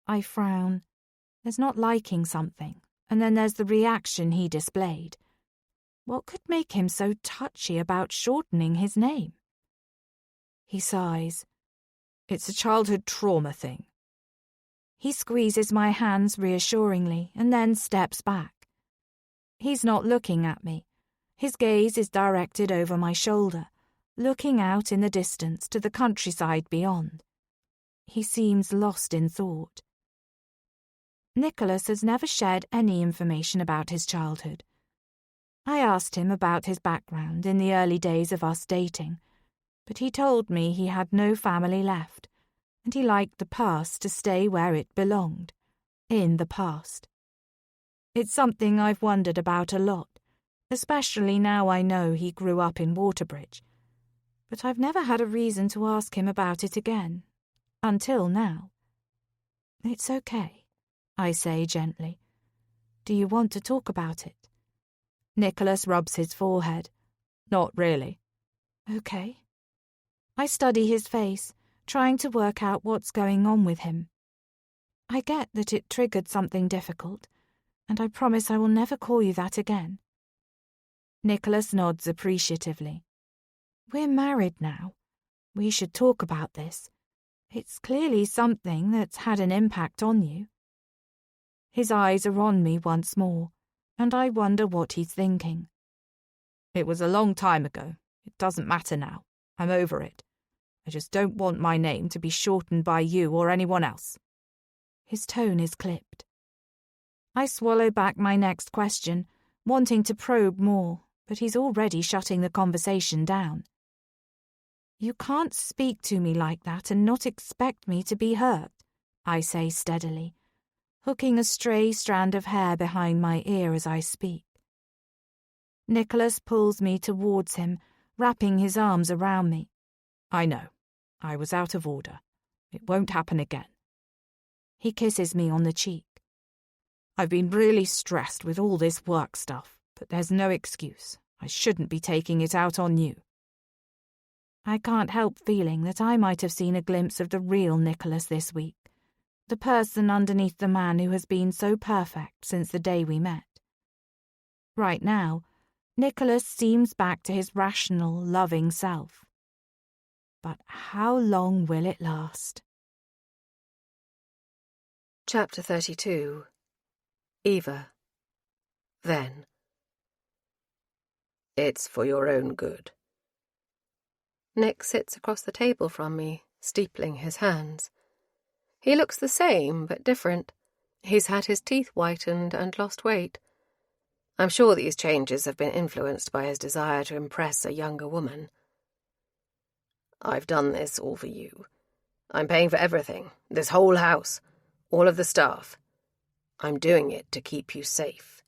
I frown. There's not liking something, and then there's the reaction he displayed. What could make him so touchy about shortening his name? He sighs. It's a childhood trauma thing. He squeezes my hands reassuringly and then steps back. He's not looking at me. His gaze is directed over my shoulder, looking out in the distance to the countryside beyond. He seems lost in thought. Nicholas has never shared any information about his childhood. I asked him about his background in the early days of us dating, but he told me he had no family left, and he liked the past to stay where it belonged, in the past. It's something I've wondered about a lot, especially now I know he grew up in Waterbridge, but I've never had a reason to ask him about it again, until now. It's okay, I say gently. Do you want to talk about it? Nicholas rubs his forehead. Not really. Okay. I study his face, trying to work out what's going on with him. I get that it triggered something difficult, and I promise I will never call you that again. Nicholas nods appreciatively. We're married now. We should talk about this. It's clearly something that's had an impact on you. His eyes are on me once more, and I wonder what he's thinking. It was a long time ago. It doesn't matter now. I'm over it. I just don't want my name to be shortened by you or anyone else. His tone is clipped. I swallow back my next question, wanting to probe more, but he's already shutting the conversation down. You can't speak to me like that and not expect me to be hurt, I say steadily, hooking a stray strand of hair behind my ear as I speak. Nicholas pulls me towards him, wrapping his arms around me. I know. I was out of order. It won't happen again. He kisses me on the cheek. I've been really stressed with all this work stuff, but there's no excuse. I shouldn't be taking it out on you. I can't help feeling that I might have seen a glimpse of the real Nicholas this week, the person underneath the man who has been so perfect since the day we met. Right now, Nicholas seems back to his rational, loving self. But how long will it last? Chapter 32. Eva. Then, "It's for your own good." Nick sits across the table from me, steepling his hands. He looks the same, but different. He's had his teeth whitened and lost weight. I'm sure these changes have been influenced by his desire to impress a younger woman. "I've done this all for you. I'm paying for everything, this whole house, all of the staff. I'm doing it to keep you safe."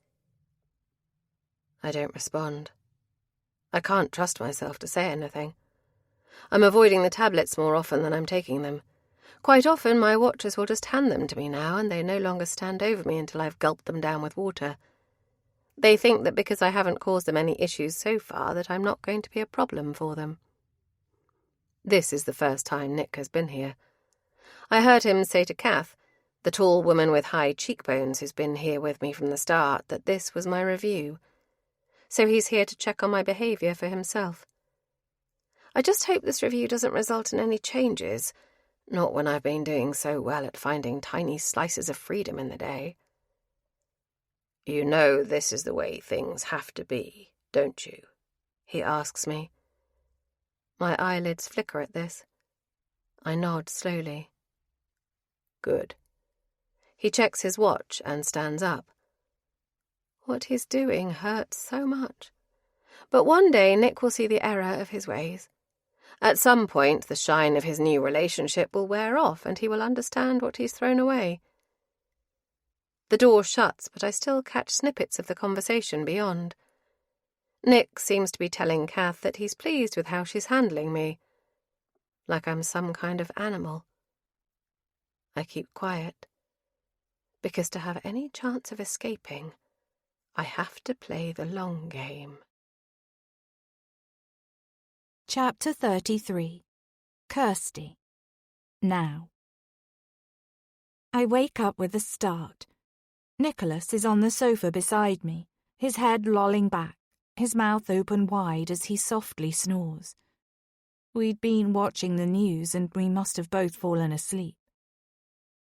I don't respond. I can't trust myself to say anything. I'm avoiding the tablets more often than I'm taking them. Quite often my watchers will just hand them to me now, and they no longer stand over me until I've gulped them down with water. They think that because I haven't caused them any issues so far that I'm not going to be a problem for them. This is the first time Nick has been here. I heard him say to Kath, the tall woman with high cheekbones who's been here with me from the start, that this was my review. So he's here to check on my behaviour for himself. I just hope this review doesn't result in any changes, not when I've been doing so well at finding tiny slices of freedom in the day. "You know this is the way things have to be, don't you?" he asks me. My eyelids flicker at this. I nod slowly. "Good." He checks his watch and stands up. What he's doing hurts so much. But one day Nick will see the error of his ways. At some point, the shine of his new relationship will wear off and he will understand what he's thrown away. The door shuts, but I still catch snippets of the conversation beyond. Nick seems to be telling Kath that he's pleased with how she's handling me, like I'm some kind of animal. I keep quiet, because to have any chance of escaping, I have to play the long game. Chapter 33. Kirsty. Now. I wake up with a start. Nicholas is on the sofa beside me, his head lolling back, his mouth open wide as he softly snores. We'd been watching the news and we must have both fallen asleep.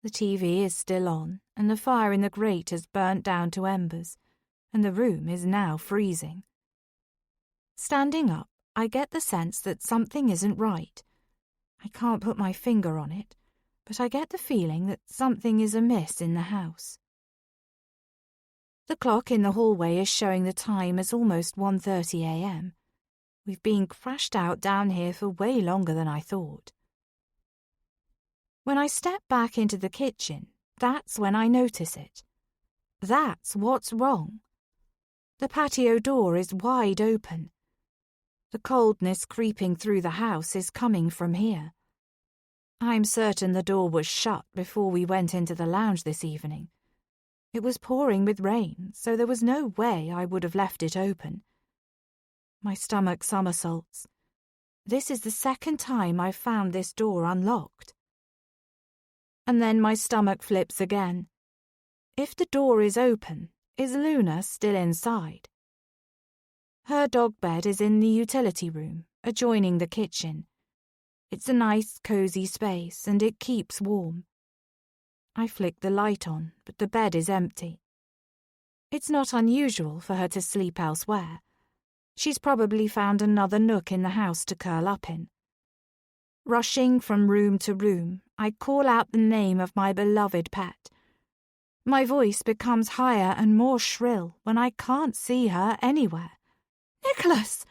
The TV is still on, and the fire in the grate has burnt down to embers, and the room is now freezing. Standing up, I get the sense that something isn't right. I can't put my finger on it, but I get the feeling that something is amiss in the house. The clock in the hallway is showing the time as almost 1:30 a.m. We've been crashed out down here for way longer than I thought. When I step back into the kitchen, that's when I notice it. That's what's wrong. The patio door is wide open. The coldness creeping through the house is coming from here. I'm certain the door was shut before we went into the lounge this evening. It was pouring with rain, so there was no way I would have left it open. My stomach somersaults. This is the second time I've found this door unlocked. And then my stomach flips again. If the door is open, is Luna still inside? Her dog bed is in the utility room, adjoining the kitchen. It's a nice, cosy space, and it keeps warm. I flick the light on, but the bed is empty. It's not unusual for her to sleep elsewhere. She's probably found another nook in the house to curl up in. Rushing from room to room, I call out the name of my beloved pet. My voice becomes higher and more shrill when I can't see her anywhere. "Nicholas!"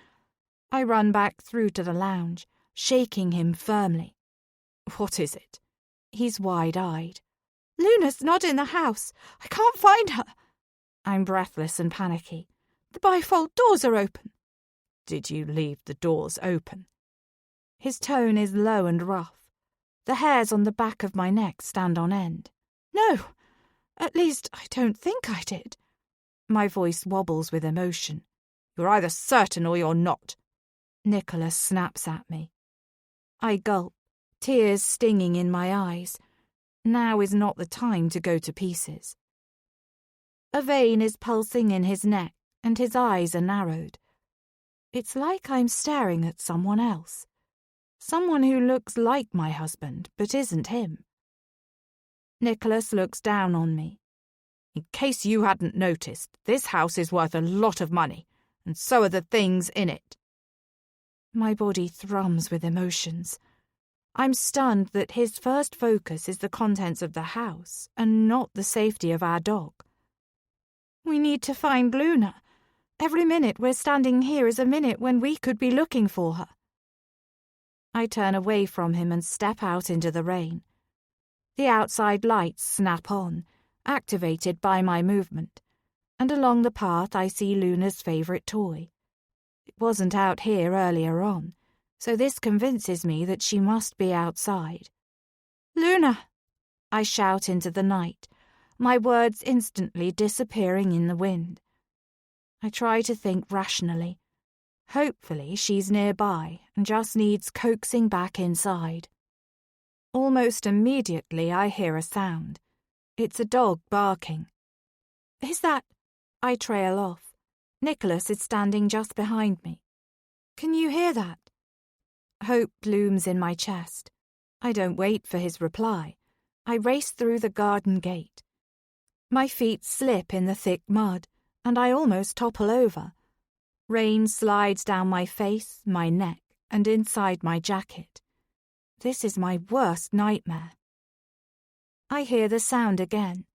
I run back through to the lounge, shaking him firmly. "What is it?" He's wide-eyed. "Luna's not in the house. I can't find her." I'm breathless and panicky. "The bifold doors are open." "Did you leave the doors open?" His tone is low and rough. The hairs on the back of my neck stand on end. "No, at least I don't think I did." My voice wobbles with emotion. "You're either certain or you're not." Nicholas snaps at me. I gulp, tears stinging in my eyes. Now is not the time to go to pieces. A vein is pulsing in his neck, and his eyes are narrowed. It's like I'm staring at someone else. Someone who looks like my husband, but isn't him. Nicholas looks down on me. In case you hadn't noticed, this house is worth a lot of money, and so are the things in it." My body thrums with emotions. I'm stunned that his first focus is the contents of the house and not the safety of our dog. "We need to find Luna. Every minute we're standing here is a minute when we could be looking for her." I turn away from him and step out into the rain. The outside lights snap on, activated by my movement, and along the path I see Luna's favourite toy. It wasn't out here earlier on, so this convinces me that she must be outside. "Luna!" I shout into the night, my words instantly disappearing in the wind. I try to think rationally. Hopefully she's nearby and just needs coaxing back inside. Almost immediately I hear a sound. It's a dog barking. "Is that—" I trail off. Nicholas is standing just behind me. "Can you hear that?" Hope looms in my chest. I don't wait for his reply. I race through the garden gate. My feet slip in the thick mud, and I almost topple over. Rain slides down my face, my neck, and inside my jacket. This is my worst nightmare. I hear the sound again.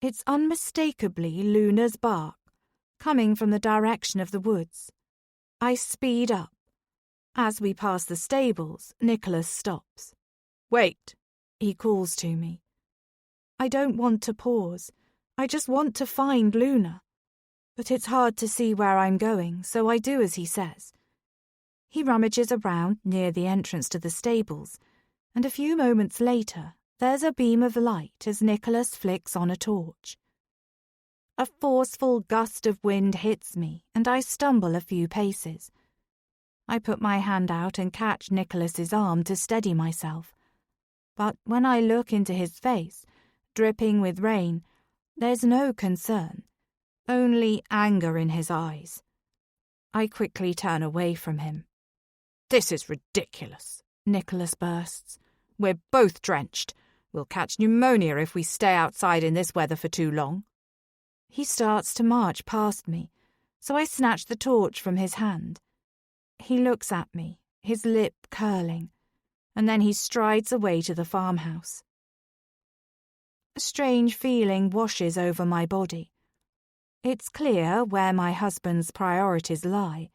It's unmistakably Luna's bark, coming from the direction of the woods. I speed up. As we pass the stables, Nicholas stops. "Wait," he calls to me. I don't want to pause. I just want to find Luna. But it's hard to see where I'm going, so I do as he says. He rummages around near the entrance to the stables, and a few moments later, there's a beam of light as Nicholas flicks on a torch. A forceful gust of wind hits me, and I stumble a few paces. I put my hand out and catch Nicholas's arm to steady myself. But when I look into his face, dripping with rain, there's no concern, only anger in his eyes. I quickly turn away from him. "This is ridiculous," Nicholas bursts. "We're both drenched. We'll catch pneumonia if we stay outside in this weather for too long." He starts to march past me, so I snatch the torch from his hand. He looks at me, his lip curling, and then he strides away to the farmhouse. A strange feeling washes over my body. It's clear where my husband's priorities lie,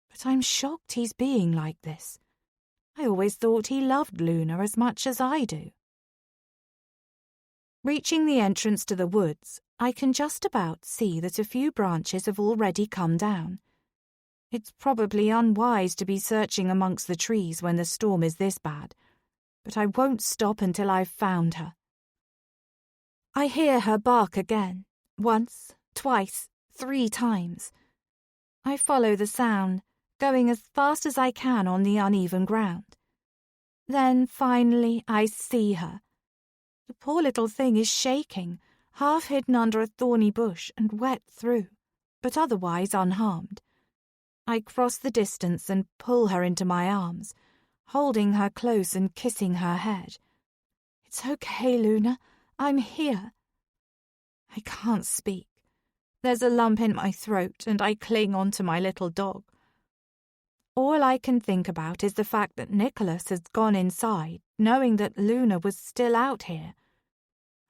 but I'm shocked he's being like this. I always thought he loved Luna as much as I do. Reaching the entrance to the woods, I can just about see that a few branches have already come down. It's probably unwise to be searching amongst the trees when the storm is this bad, but I won't stop until I've found her. I hear her bark again, once, twice, 3 times. I follow the sound, going as fast as I can on the uneven ground. Then, finally, I see her. The poor little thing is shaking, half hidden under a thorny bush and wet through, but otherwise unharmed. I cross the distance and pull her into my arms, holding her close and kissing her head. "It's okay, Luna. I'm here." I can't speak. There's a lump in my throat and I cling onto my little dog. All I can think about is the fact that Nicholas has gone inside, knowing that Luna was still out here.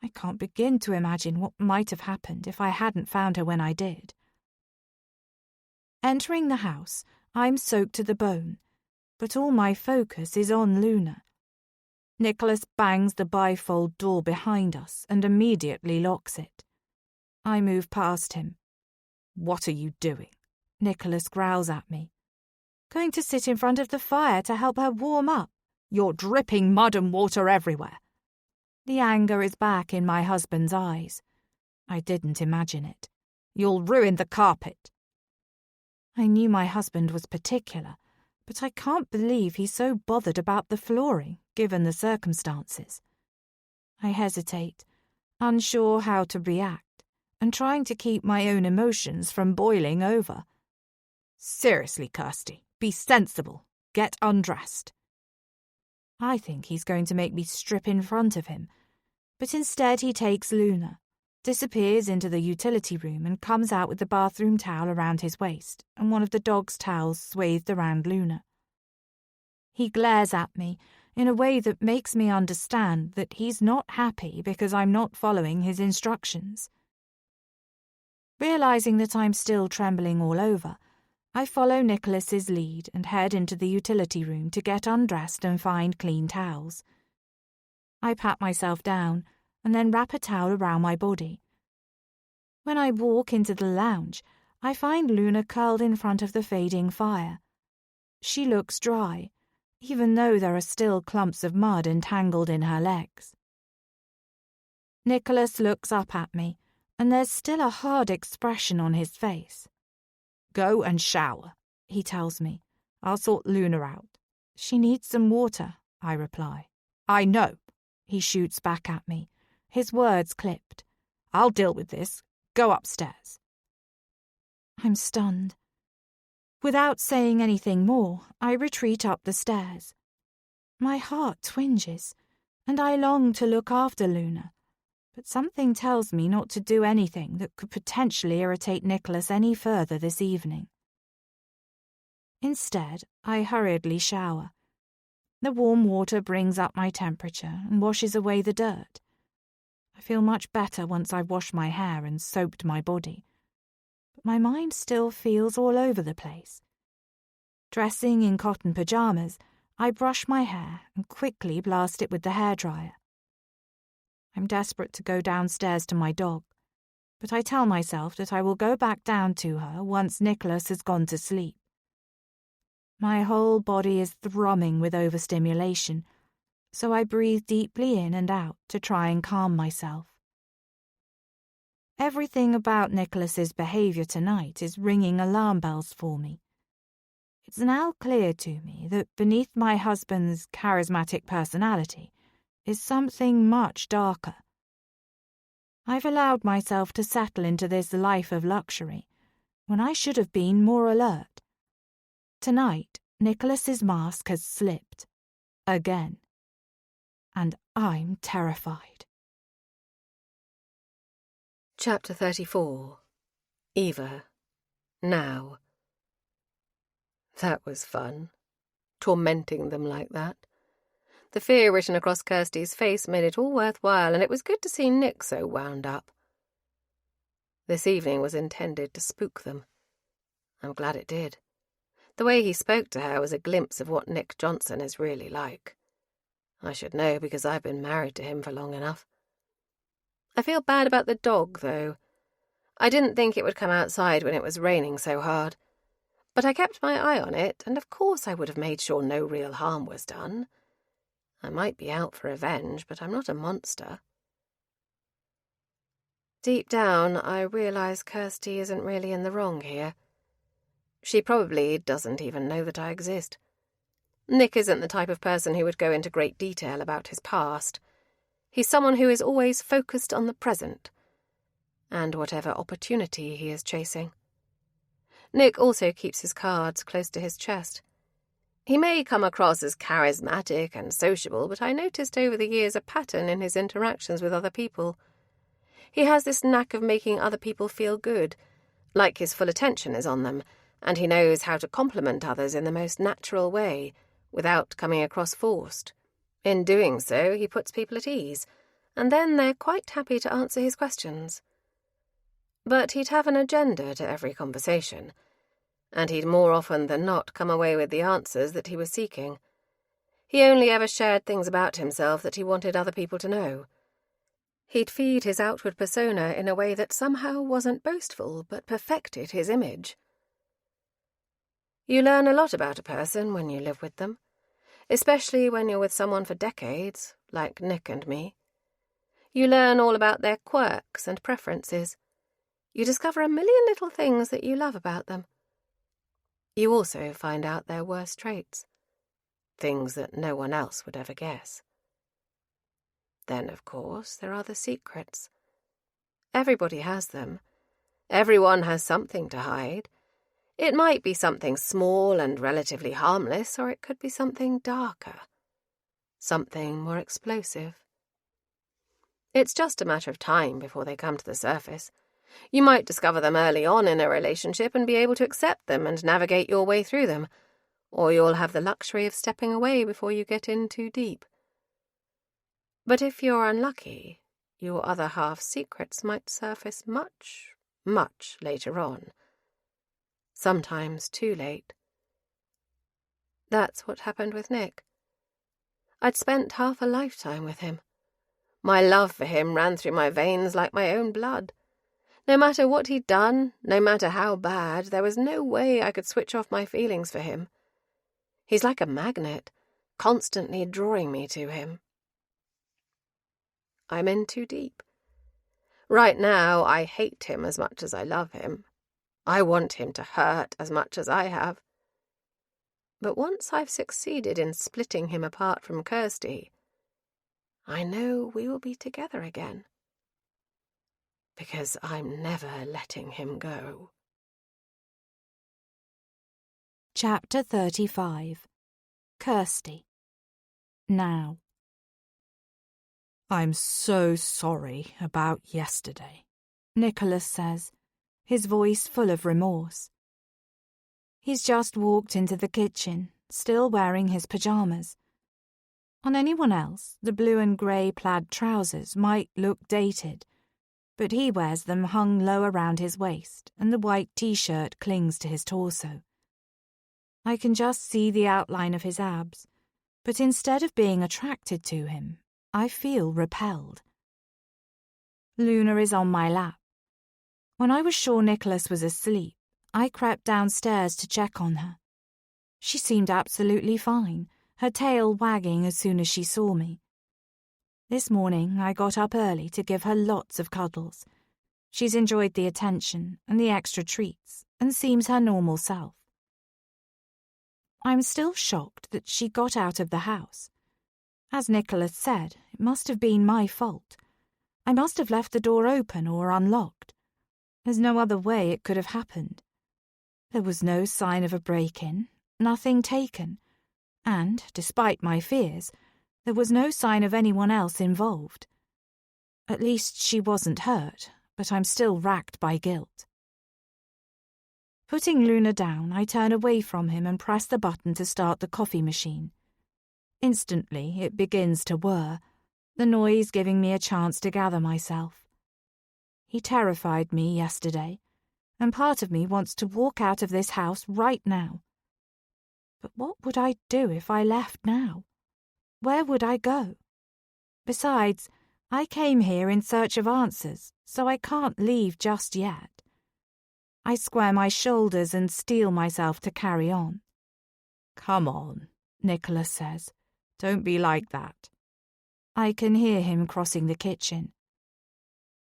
I can't begin to imagine what might have happened if I hadn't found her when I did. Entering the house, I'm soaked to the bone, but all my focus is on Luna. Nicholas bangs the bifold door behind us and immediately locks it. I move past him. "What are you doing?" Nicholas growls at me. "Going to sit in front of the fire to help her warm up." "You're dripping mud and water everywhere." The anger is back in my husband's eyes. I didn't imagine it. "You'll ruin the carpet." I knew my husband was particular, but I can't believe he's so bothered about the flooring, given the circumstances. I hesitate, unsure how to react, and trying to keep my own emotions from boiling over. "Seriously, Kirsty, be sensible. Get undressed." I think he's going to make me strip in front of him, but instead he takes Luna, disappears into the utility room and comes out with the bathroom towel around his waist and one of the dog's towels swathed around Luna. He glares at me in a way that makes me understand that he's not happy because I'm not following his instructions. Realizing that I'm still trembling all over, I follow Nicholas's lead and head into the utility room to get undressed and find clean towels. I pat myself down and then wrap a towel around my body. When I walk into the lounge, I find Luna curled in front of the fading fire. She looks dry, even though there are still clumps of mud entangled in her legs. Nicholas looks up at me, and there's still a hard expression on his face. Go and shower, he tells me. I'll sort Luna out. She needs some water, I reply. I know, he shoots back at me, his words clipped. I'll deal with this. Go upstairs. I'm stunned. Without saying anything more, I retreat up the stairs. My heart twinges, and I long to look after Luna, but something tells me not to do anything that could potentially irritate Nicholas any further this evening. Instead, I hurriedly shower. The warm water brings up my temperature and washes away the dirt. I feel much better once I've washed my hair and soaped my body, but my mind still feels all over the place. Dressing in cotton pajamas, I brush my hair and quickly blast it with the hairdryer. I'm desperate to go downstairs to my dog, but I tell myself that I will go back down to her once Nicholas has gone to sleep. My whole body is thrumming with overstimulation, so I breathe deeply in and out to try and calm myself. Everything about Nicholas's behaviour tonight is ringing alarm bells for me. It's now clear to me that beneath my husband's charismatic personality is something much darker. I've allowed myself to settle into this life of luxury when I should have been more alert. Tonight, Nicholas's mask has slipped. Again. And I'm terrified. Chapter 34. Eva. Now. That was fun. Tormenting them like that. The fear written across Kirsty's face made it all worthwhile, and it was good to see Nick so wound up. This evening was intended to spook them. I'm glad it did. The way he spoke to her was a glimpse of what Nick Johnson is really like. I should know because I've been married to him for long enough. I feel bad about the dog, though. I didn't think it would come outside when it was raining so hard. But I kept my eye on it, and of course I would have made sure no real harm was done. I might be out for revenge, but I'm not a monster. Deep down, I realise Kirsty isn't really in the wrong here. She probably doesn't even know that I exist. Nick isn't the type of person who would go into great detail about his past. He's someone who is always focused on the present, and whatever opportunity he is chasing. Nick also keeps his cards close to his chest. He may come across as charismatic and sociable, but I noticed over the years a pattern in his interactions with other people. He has this knack of making other people feel good, like his full attention is on them, and he knows how to compliment others in the most natural way, without coming across forced. In doing so, he puts people at ease, and then they're quite happy to answer his questions. But he'd have an agenda to every conversation, and he'd more often than not come away with the answers that he was seeking. He only ever shared things about himself that he wanted other people to know. He'd feed his outward persona in a way that somehow wasn't boastful, but perfected his image. You learn a lot about a person when you live with them, especially when you're with someone for decades, like Nick and me. You learn all about their quirks and preferences. You discover a million little things that you love about them. You also find out their worst traits, things that no one else would ever guess. Then, of course, there are the secrets. Everybody has them. Everyone has something to hide. It might be something small and relatively harmless, or it could be something darker, something more explosive. It's just a matter of time before they come to the surface. You might discover them early on in a relationship and be able to accept them and navigate your way through them, or you'll have the luxury of stepping away before you get in too deep. But if you're unlucky, your other half's secrets might surface much, much later on. Sometimes too late. That's what happened with Nick. I'd spent half a lifetime with him. My love for him ran through my veins like my own blood. No matter what he'd done, no matter how bad, there was no way I could switch off my feelings for him. He's like a magnet, constantly drawing me to him. I'm in too deep. Right now, I hate him as much as I love him. I want him to hurt as much as I have. But once I've succeeded in splitting him apart from Kirsty, I know we will be together again. Because I'm never letting him go. Chapter 35. Kirsty. Now. I'm so sorry about yesterday, Nicholas says, his voice full of remorse. He's just walked into the kitchen, still wearing his pyjamas. On anyone else, the blue and grey plaid trousers might look dated, but he wears them hung low around his waist, and the white t-shirt clings to his torso. I can just see the outline of his abs, but instead of being attracted to him, I feel repelled. Luna is on my lap. When I was sure Nicholas was asleep, I crept downstairs to check on her. She seemed absolutely fine, her tail wagging as soon as she saw me. This morning I got up early to give her lots of cuddles. She's enjoyed the attention and the extra treats and seems her normal self. I'm still shocked that she got out of the house. As Nicholas said, it must have been my fault. I must have left the door open or unlocked. There's no other way it could have happened. There was no sign of a break-in, nothing taken, and, despite my fears, there was no sign of anyone else involved. At least she wasn't hurt, but I'm still racked by guilt. Putting Luna down, I turn away from him and press the button to start the coffee machine. Instantly, it begins to whir, the noise giving me a chance to gather myself. He terrified me yesterday, and part of me wants to walk out of this house right now. But what would I do if I left now? Where would I go? Besides, I came here in search of answers, so I can't leave just yet. I square my shoulders and steel myself to carry on. Come on, Nicholas says. Don't be like that. I can hear him crossing the kitchen.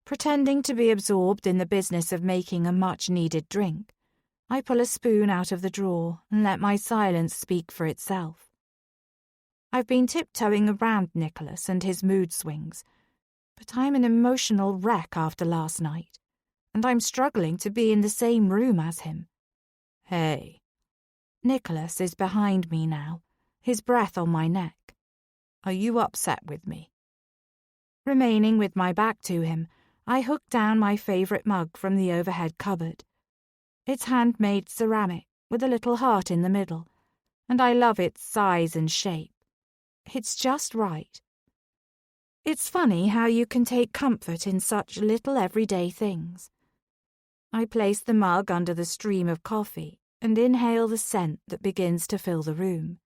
Pretending to be absorbed in the business of making a much-needed drink, I pull a spoon out of the drawer and let my silence speak for itself. I've been tiptoeing around Nicholas and his mood swings, but I'm an emotional wreck after last night, and I'm struggling to be in the same room as him. Hey. Nicholas is behind me now, his breath on my neck. Are you upset with me? Remaining with my back to him, I hook down my favourite mug from the overhead cupboard. It's handmade ceramic with a little heart in the middle, and I love its size and shape. It's just right. It's funny how you can take comfort in such little everyday things. I place the mug under the stream of coffee and inhale the scent that begins to fill the room.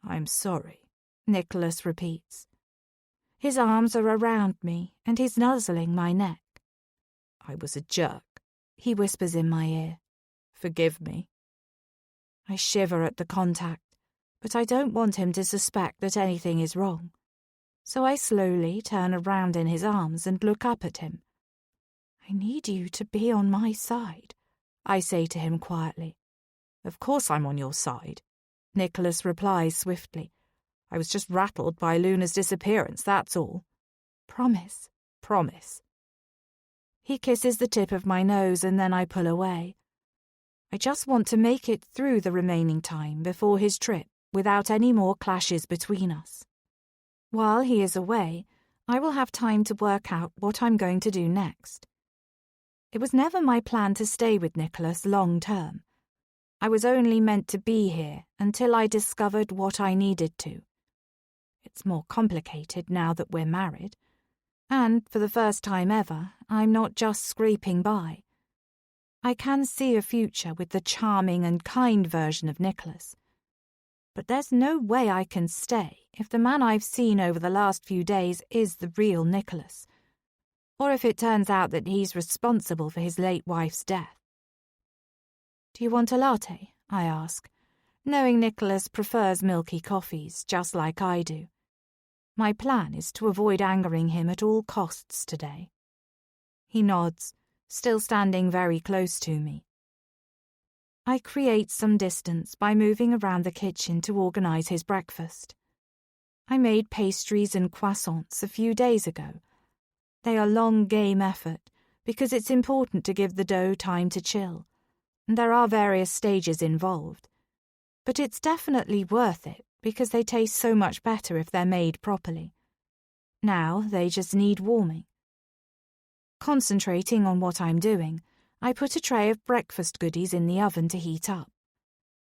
I'm sorry, Nicholas repeats. His arms are around me and he's nuzzling my neck. I was a jerk, he whispers in my ear. Forgive me. I shiver at the contact, but I don't want him to suspect that anything is wrong. So I slowly turn around in his arms and look up at him. I need you to be on my side, I say to him quietly. Of course I'm on your side, Nicholas replies swiftly. I was just rattled by Luna's disappearance, that's all. Promise. Promise. He kisses the tip of my nose and then I pull away. I just want to make it through the remaining time before his trip without any more clashes between us. While he is away, I will have time to work out what I'm going to do next. It was never my plan to stay with Nicholas long term. I was only meant to be here until I discovered what I needed to. It's more complicated now that we're married. And for the first time ever, I'm not just scraping by. I can see a future with the charming and kind version of Nicholas. But there's no way I can stay if the man I've seen over the last few days is the real Nicholas, or if it turns out that he's responsible for his late wife's death. "Do you want a latte?" I ask, knowing Nicholas prefers milky coffees, just like I do. My plan is to avoid angering him at all costs today. He nods, still standing very close to me. I create some distance by moving around the kitchen to organise his breakfast. I made pastries and croissants a few days ago. They are long game effort because it's important to give the dough time to chill, and there are various stages involved. But it's definitely worth it because they taste so much better if they're made properly. Now they just need warming. Concentrating on what I'm doing, I put a tray of breakfast goodies in the oven to heat up.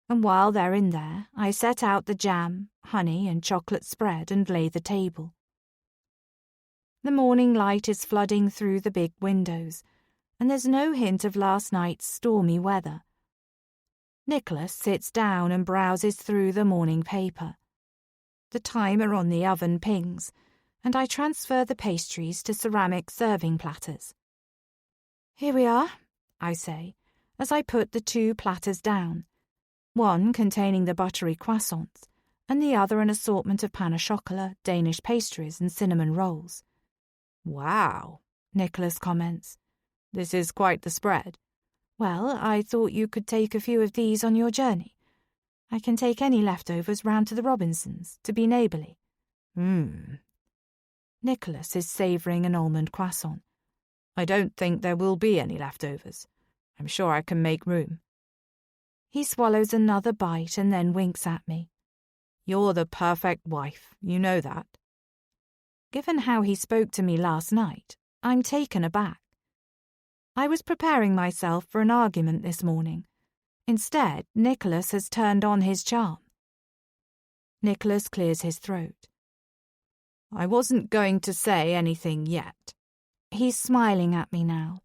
And while they're in there, I set out the jam, honey and chocolate spread and lay the table. The morning light is flooding through the big windows, and there's no hint of last night's stormy weather. Nicholas sits down and browses through the morning paper. The timer on the oven pings, and I transfer the pastries to ceramic serving platters. "Here we are," I say, as I put the 2 platters down, one containing the buttery croissants, and the other an assortment of pain au chocolat, Danish pastries, and cinnamon rolls. "Wow," Nicholas comments. "This is quite the spread." "Well, I thought you could take a few of these on your journey. I can take any leftovers round to the Robinsons, to be neighbourly." Nicholas is savouring an almond croissant. "I don't think there will be any leftovers. I'm sure I can make room." He swallows another bite and then winks at me. "You're the perfect wife, you know that." Given how he spoke to me last night, I'm taken aback. I was preparing myself for an argument this morning. Instead, Nicholas has turned on his charm. Nicholas clears his throat. "I wasn't going to say anything yet." He's smiling at me now.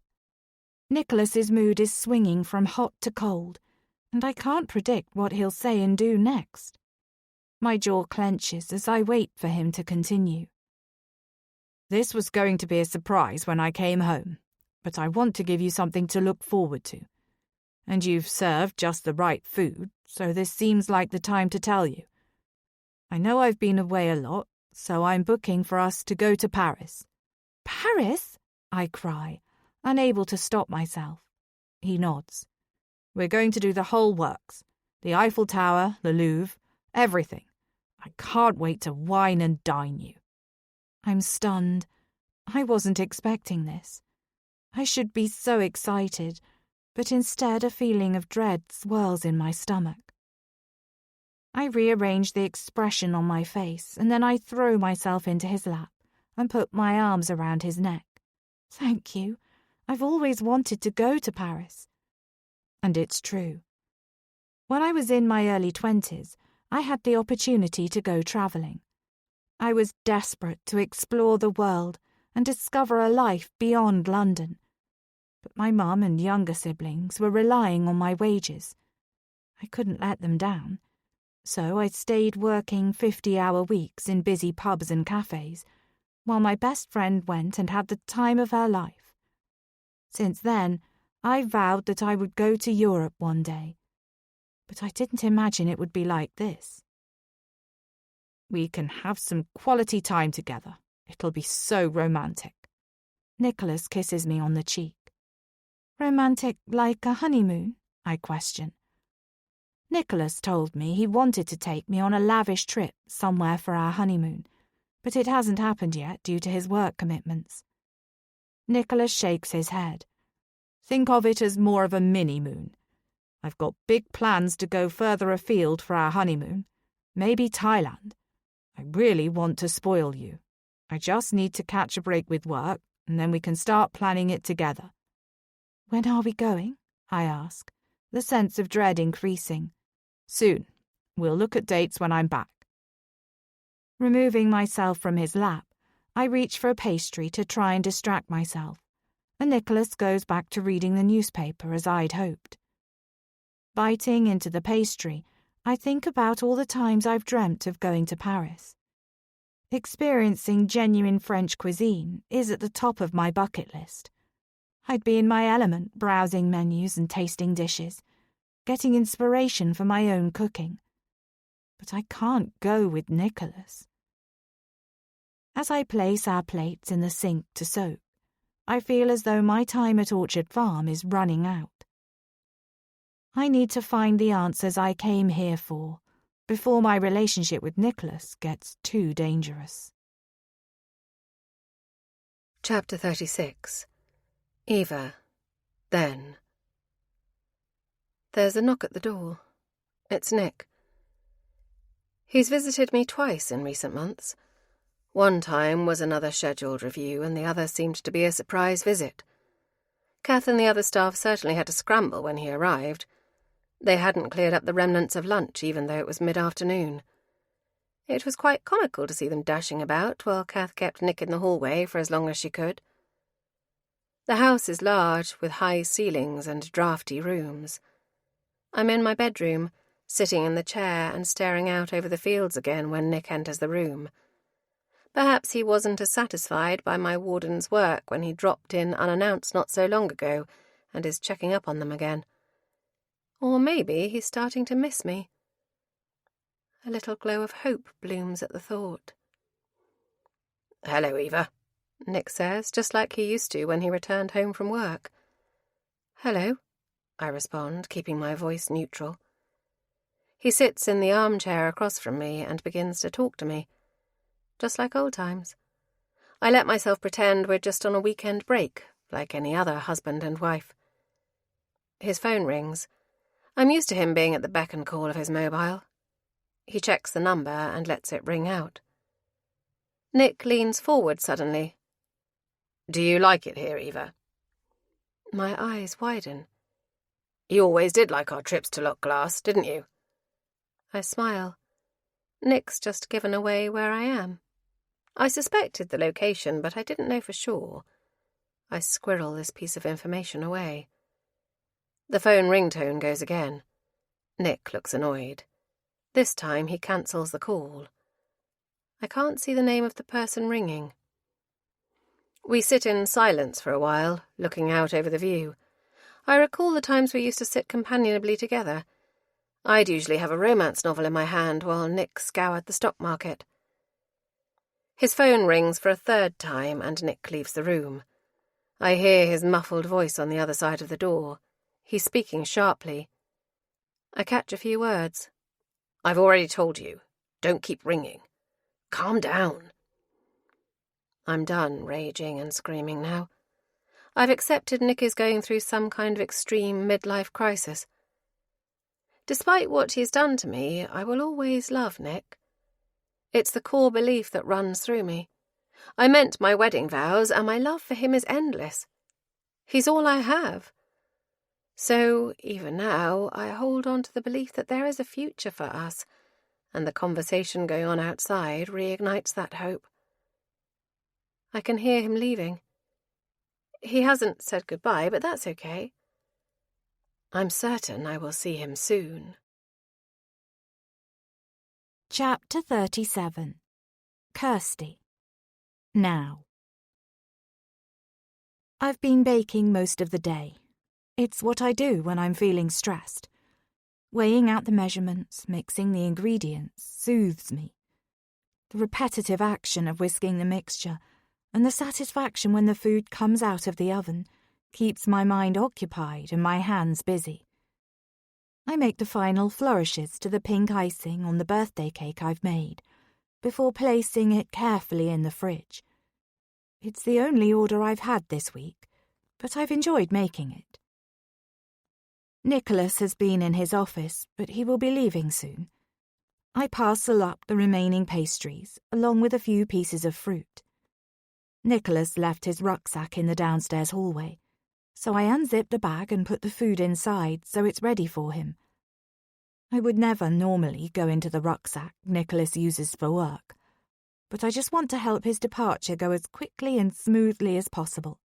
Nicholas's mood is swinging from hot to cold, and I can't predict what he'll say and do next. My jaw clenches as I wait for him to continue. "This was going to be a surprise when I came home, but I want to give you something to look forward to. And you've served just the right food, so this seems like the time to tell you. I know I've been away a lot, so I'm booking for us to go to Paris." "Paris?" I cry, unable to stop myself. He nods. "We're going to do the whole works. The Eiffel Tower, the Louvre, everything. I can't wait to wine and dine you." I'm stunned. I wasn't expecting this. I should be so excited, but instead a feeling of dread swirls in my stomach. I rearrange the expression on my face, and then I throw myself into his lap and put my arms around his neck. "Thank you. I've always wanted to go to Paris." And it's true. When I was in my early 20s, I had the opportunity to go travelling. I was desperate to explore the world and discover a life beyond London. But my mum and younger siblings were relying on my wages. I couldn't let them down, so I stayed working 50-hour weeks in busy pubs and cafes, while my best friend went and had the time of her life. Since then, I vowed that I would go to Europe one day. But I didn't imagine it would be like this. "We can have some quality time together. It'll be so romantic." Nicholas kisses me on the cheek. "Romantic like a honeymoon?" I question. Nicholas told me he wanted to take me on a lavish trip somewhere for our honeymoon, but it hasn't happened yet due to his work commitments. Nicholas shakes his head. "Think of it as more of a mini-moon. I've got big plans to go further afield for our honeymoon, maybe Thailand. I really want to spoil you. I just need to catch a break with work, and then we can start planning it together. When are we going? I ask, the sense of dread increasing. Soon. We'll look at dates when I'm back. Removing myself from his lap, I reach for a pastry to try and distract myself, and Nicholas goes back to reading the newspaper as I'd hoped. Biting into the pastry, I think about all the times I've dreamt of going to Paris. Experiencing genuine French cuisine is at the top of my bucket list. I'd be in my element browsing menus and tasting dishes, getting inspiration for my own cooking. But I can't go with Nicholas. As I place our plates in the sink to soak, I feel as though my time at Orchard Farm is running out. I need to find the answers I came here for before my relationship with Nicholas gets too dangerous. Chapter 36. Eva. Then. There's a knock at the door. It's Nick. He's visited me twice in recent months. One time was another scheduled review, and the other seemed to be a surprise visit. Kath and the other staff certainly had to scramble when he arrived. They hadn't cleared up the remnants of lunch, even though it was mid-afternoon. It was quite comical to see them dashing about while Kath kept Nick in the hallway for as long as she could. The house is large, with high ceilings and draughty rooms. I'm in my bedroom, sitting in the chair and staring out over the fields again when Nick enters the room. Perhaps he wasn't as satisfied by my warden's work when he dropped in unannounced not so long ago and is checking up on them again. Or maybe he's starting to miss me. A little glow of hope blooms at the thought. "Hello, Eva," Nick says, just like he used to when he returned home from work. "Hello," I respond, keeping my voice neutral. He sits in the armchair across from me and begins to talk to me. Just like old times. I let myself pretend we're just on a weekend break, like any other husband and wife. His phone rings. I'm used to him being at the beck and call of his mobile. He checks the number and lets it ring out. Nick leans forward suddenly. "Do you like it here, Eva?" My eyes widen. "You always did like our trips to Loch Glass, didn't you?" I smile. Nick's just given away where I am. I suspected the location, but I didn't know for sure. I squirrel this piece of information away. The phone ringtone goes again. Nick looks annoyed. This time he cancels the call. I can't see the name of the person ringing. We sit in silence for a while, looking out over the view. I recall the times we used to sit companionably together. I'd usually have a romance novel in my hand while Nick scoured the stock market. His phone rings for a third time and Nick leaves the room. I hear his muffled voice on the other side of the door. He's speaking sharply. I catch a few words. "I've already told you. Don't keep ringing. Calm down." I'm done raging and screaming now. I've accepted Nick is going through some kind of extreme midlife crisis. Despite what he's done to me, I will always love Nick. It's the core belief that runs through me. I meant my wedding vows, and my love for him is endless. He's all I have. So, even now, I hold on to the belief that there is a future for us, and the conversation going on outside reignites that hope. I can hear him leaving. He hasn't said goodbye, but that's okay. I'm certain I will see him soon. Chapter 37. Kirsty. Now. I've been baking most of the day. It's what I do when I'm feeling stressed. Weighing out the measurements, mixing the ingredients, soothes me. The repetitive action of whisking the mixture and the satisfaction when the food comes out of the oven keeps my mind occupied and my hands busy. I make the final flourishes to the pink icing on the birthday cake I've made, before placing it carefully in the fridge. It's the only order I've had this week, but I've enjoyed making it. Nicholas has been in his office, but he will be leaving soon. I parcel up the remaining pastries, along with a few pieces of fruit. Nicholas left his rucksack in the downstairs hallway, so I unzipped the bag and put the food inside so it's ready for him. I would never normally go into the rucksack Nicholas uses for work, but I just want to help his departure go as quickly and smoothly as possible.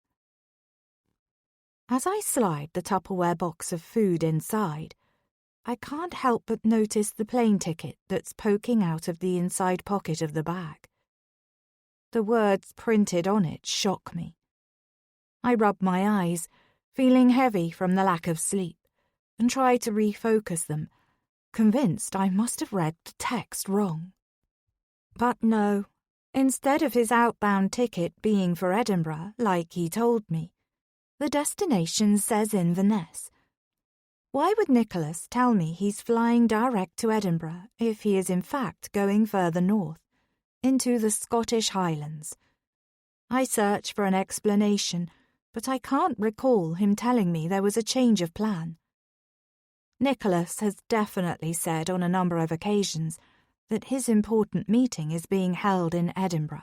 As I slide the Tupperware box of food inside, I can't help but notice the plane ticket that's poking out of the inside pocket of the bag. The words printed on it shock me. I rub my eyes, feeling heavy from the lack of sleep, and try to refocus them, convinced I must have read the text wrong. But no, instead of his outbound ticket being for Edinburgh, like he told me, the destination says Inverness. Why would Nicholas tell me he's flying direct to Edinburgh if he is in fact going further north, into the Scottish Highlands? I search for an explanation, but I can't recall him telling me there was a change of plan. Nicholas has definitely said on a number of occasions that his important meeting is being held in Edinburgh.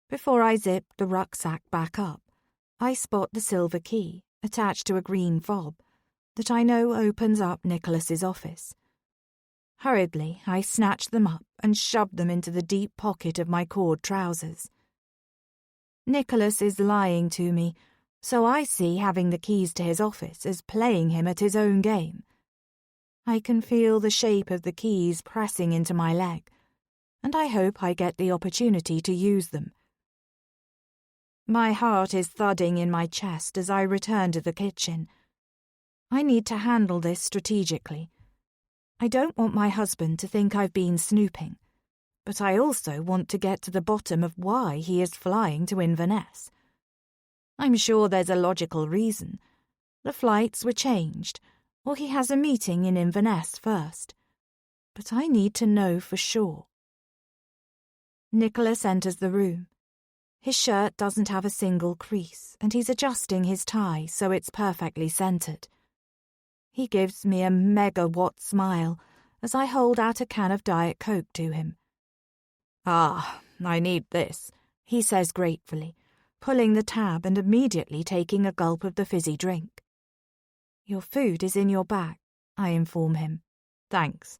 Before I zip the rucksack back up, I spot the silver key attached to a green fob that I know opens up Nicholas's office. Hurriedly, I snatch them up and shove them into the deep pocket of my cord trousers. Nicholas is lying to me, so I see having the keys to his office as playing him at his own game. I can feel the shape of the keys pressing into my leg, and I hope I get the opportunity to use them. My heart is thudding in my chest as I return to the kitchen. I need to handle this strategically. I don't want my husband to think I've been snooping, but I also want to get to the bottom of why he is flying to Inverness. I'm sure there's a logical reason. The flights were changed, or he has a meeting in Inverness first. But I need to know for sure. Nicholas enters the room. His shirt doesn't have a single crease, and he's adjusting his tie so it's perfectly centered. He gives me a megawatt smile as I hold out a can of Diet Coke to him. "Ah, I need this," he says gratefully, pulling the tab and immediately taking a gulp of the fizzy drink. Your food is in your bag, I inform him. "Thanks."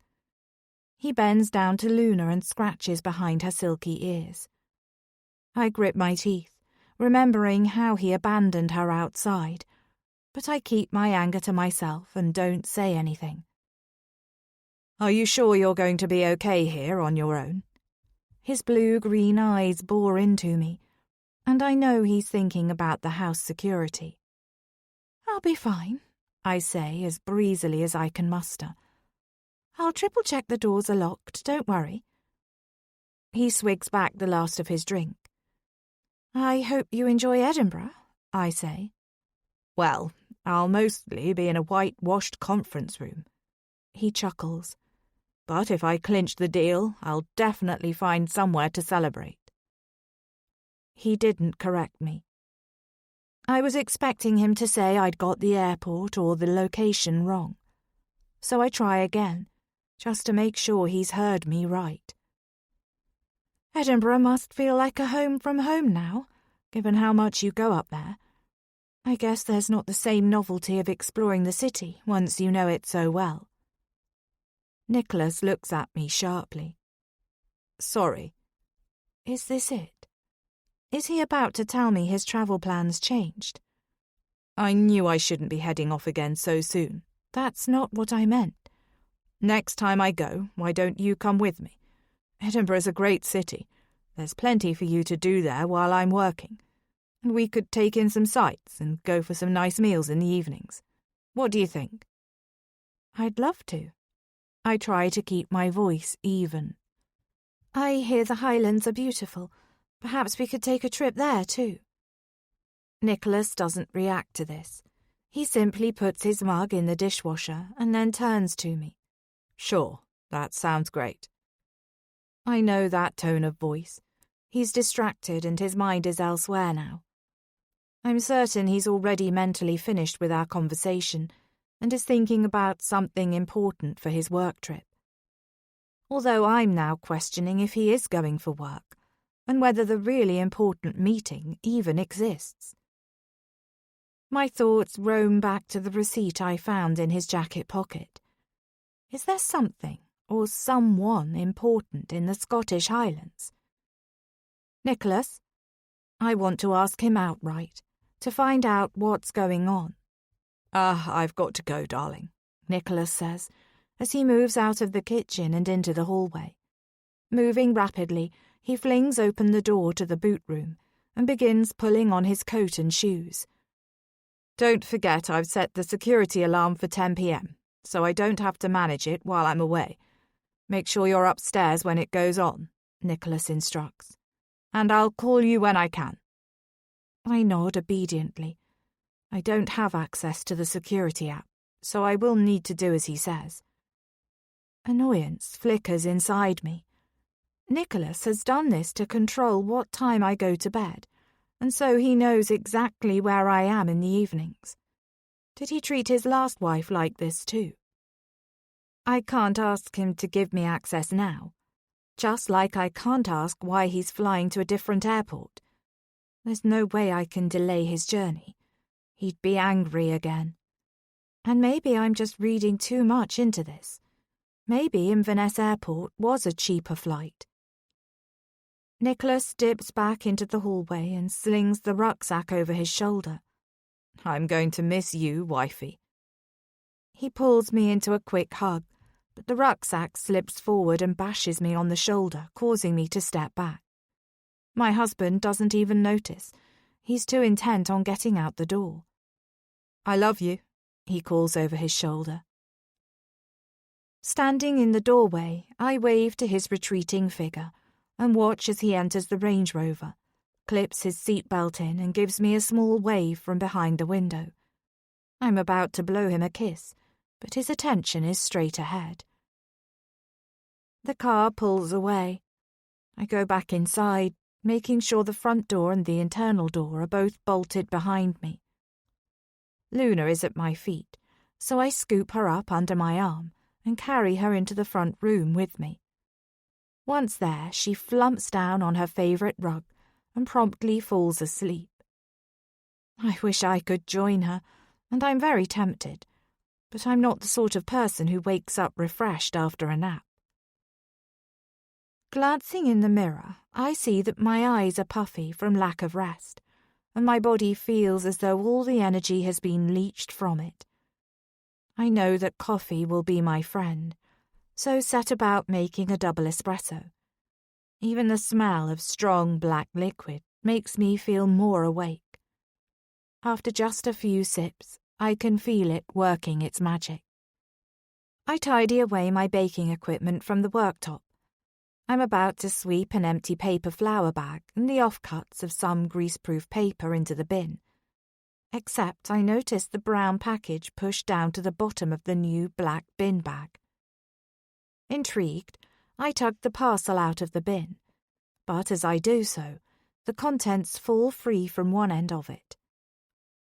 He bends down to Luna and scratches behind her silky ears. I grip my teeth, remembering how he abandoned her outside, but I keep my anger to myself and don't say anything. "Are you sure you're going to be okay here on your own?" His blue-green eyes bore into me, and I know he's thinking about the house security. I'll be fine, I say as breezily as I can muster. I'll triple-check the doors are locked, don't worry. He swigs back the last of his drink. I hope you enjoy Edinburgh, I say. "Well, I'll mostly be in a whitewashed conference room." He chuckles. "But if I clinch the deal, I'll definitely find somewhere to celebrate." He didn't correct me. I was expecting him to say I'd got the airport or the location wrong. So I try again, just to make sure he's heard me right. Edinburgh must feel like a home from home now, given how much you go up there. I guess there's not the same novelty of exploring the city once you know it so well. Nicholas looks at me sharply. "Sorry." Is this it? Is he about to tell me his travel plans changed? "I knew I shouldn't be heading off again so soon." That's not what I meant. "Next time I go, why don't you come with me? Edinburgh's a great city. There's plenty for you to do there while I'm working. And we could take in some sights and go for some nice meals in the evenings. What do you think?" I'd love to. I try to keep my voice even. I hear the Highlands are beautiful. Perhaps we could take a trip there too. Nicholas doesn't react to this. He simply puts his mug in the dishwasher and then turns to me. "Sure, that sounds great." I know that tone of voice. He's distracted and his mind is elsewhere now. I'm certain he's already mentally finished with our conversation and is thinking about something important for his work trip. Although I'm now questioning if he is going for work, and whether the really important meeting even exists. My thoughts roam back to the receipt I found in his jacket pocket. Is there something or someone important in the Scottish Highlands? Nicholas? I want to ask him outright, to find out what's going on. I've got to go, darling, Nicholas says, as he moves out of the kitchen and into the hallway. Moving rapidly, he flings open the door to the boot room and begins pulling on his coat and shoes. Don't forget I've set the security alarm for 10 p.m, so I don't have to manage it while I'm away. Make sure you're upstairs when it goes on, Nicholas instructs. And I'll call you when I can. I nod obediently. I don't have access to the security app, so I will need to do as he says. Annoyance flickers inside me. Nicholas has done this to control what time I go to bed, and so he knows exactly where I am in the evenings. Did he treat his last wife like this too? I can't ask him to give me access now, just like I can't ask why he's flying to a different airport. There's no way I can delay his journey. He'd be angry again. And maybe I'm just reading too much into this. Maybe Inverness Airport was a cheaper flight. Nicholas dips back into the hallway and slings the rucksack over his shoulder. I'm going to miss you, wifey. He pulls me into a quick hug, but the rucksack slips forward and bashes me on the shoulder, causing me to step back. My husband doesn't even notice. He's too intent on getting out the door. I love you, he calls over his shoulder. Standing in the doorway, I wave to his retreating figure and watch as he enters the Range Rover, clips his seatbelt in and gives me a small wave from behind the window. I'm about to blow him a kiss, but his attention is straight ahead. The car pulls away. I go back inside, making sure the front door and the internal door are both bolted behind me. Luna is at my feet, so I scoop her up under my arm and carry her into the front room with me. Once there, she flumps down on her favourite rug and promptly falls asleep. I wish I could join her, and I'm very tempted, but I'm not the sort of person who wakes up refreshed after a nap. Glancing in the mirror, I see that my eyes are puffy from lack of rest, and my body feels as though all the energy has been leached from it. I know that coffee will be my friend, so set about making a double espresso. Even the smell of strong black liquid makes me feel more awake. After just a few sips, I can feel it working its magic. I tidy away my baking equipment from the worktop. I'm about to sweep an empty paper flour bag and the offcuts of some greaseproof paper into the bin. Except I notice the brown package pushed down to the bottom of the new black bin bag. Intrigued, I tug the parcel out of the bin, but as I do so, the contents fall free from one end of it.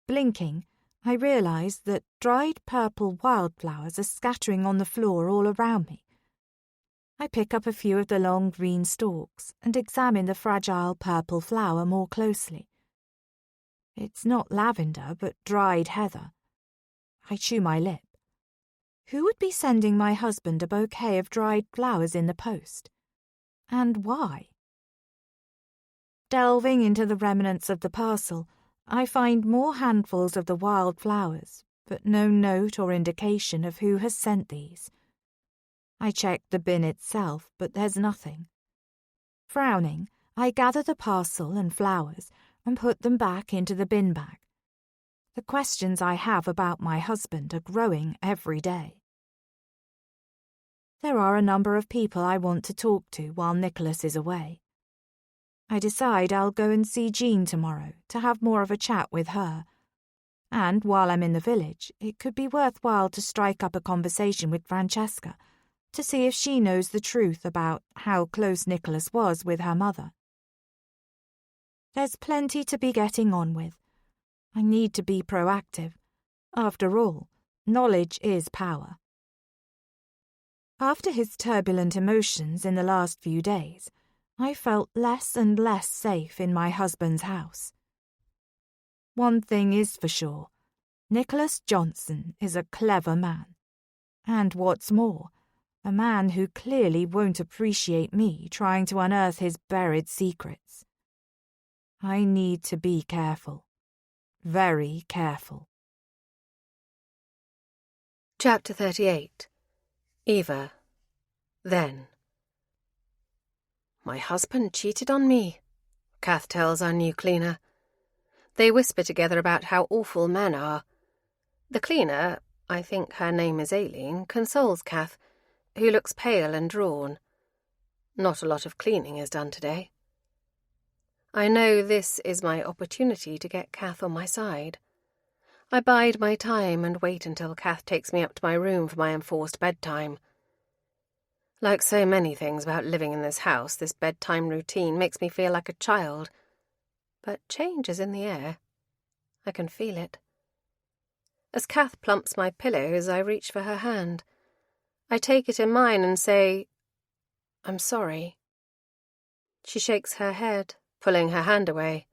Blinking, I realise that dried purple wildflowers are scattering on the floor all around me. I pick up a few of the long green stalks and examine the fragile purple flower more closely. It's not lavender, but dried heather. I chew my lip. Who would be sending my husband a bouquet of dried flowers in the post? And why? Delving into the remnants of the parcel, I find more handfuls of the wild flowers, but no note or indication of who has sent these. I check the bin itself, but there's nothing. Frowning, I gather the parcel and flowers and put them back into the bin bag. The questions I have about my husband are growing every day. There are a number of people I want to talk to while Nicholas is away. I decide I'll go and see Jean tomorrow to have more of a chat with her. And while I'm in the village, it could be worthwhile to strike up a conversation with Francesca to see if she knows the truth about how close Nicholas was with her mother. There's plenty to be getting on with. I need to be proactive. After all, knowledge is power. After his turbulent emotions in the last few days, I felt less and less safe in my husband's house. One thing is for sure, Nicholas Johnson is a clever man. And what's more, a man who clearly won't appreciate me trying to unearth his buried secrets. I need to be careful. Very careful. Chapter 38. Eva. Then. My husband cheated on me, Kath tells our new cleaner. They whisper together about how awful men are. The cleaner, I think her name is Aileen, consoles Kath, who looks pale and drawn. Not a lot of cleaning is done today. I know this is my opportunity to get Kath on my side. I bide my time and wait until Kath takes me up to my room for my enforced bedtime. Like so many things about living in this house, this bedtime routine makes me feel like a child. But change is in the air. I can feel it. As Kath plumps my pillows, I reach for her hand. I take it in mine and say, "I'm sorry." She shakes her head, pulling her hand away.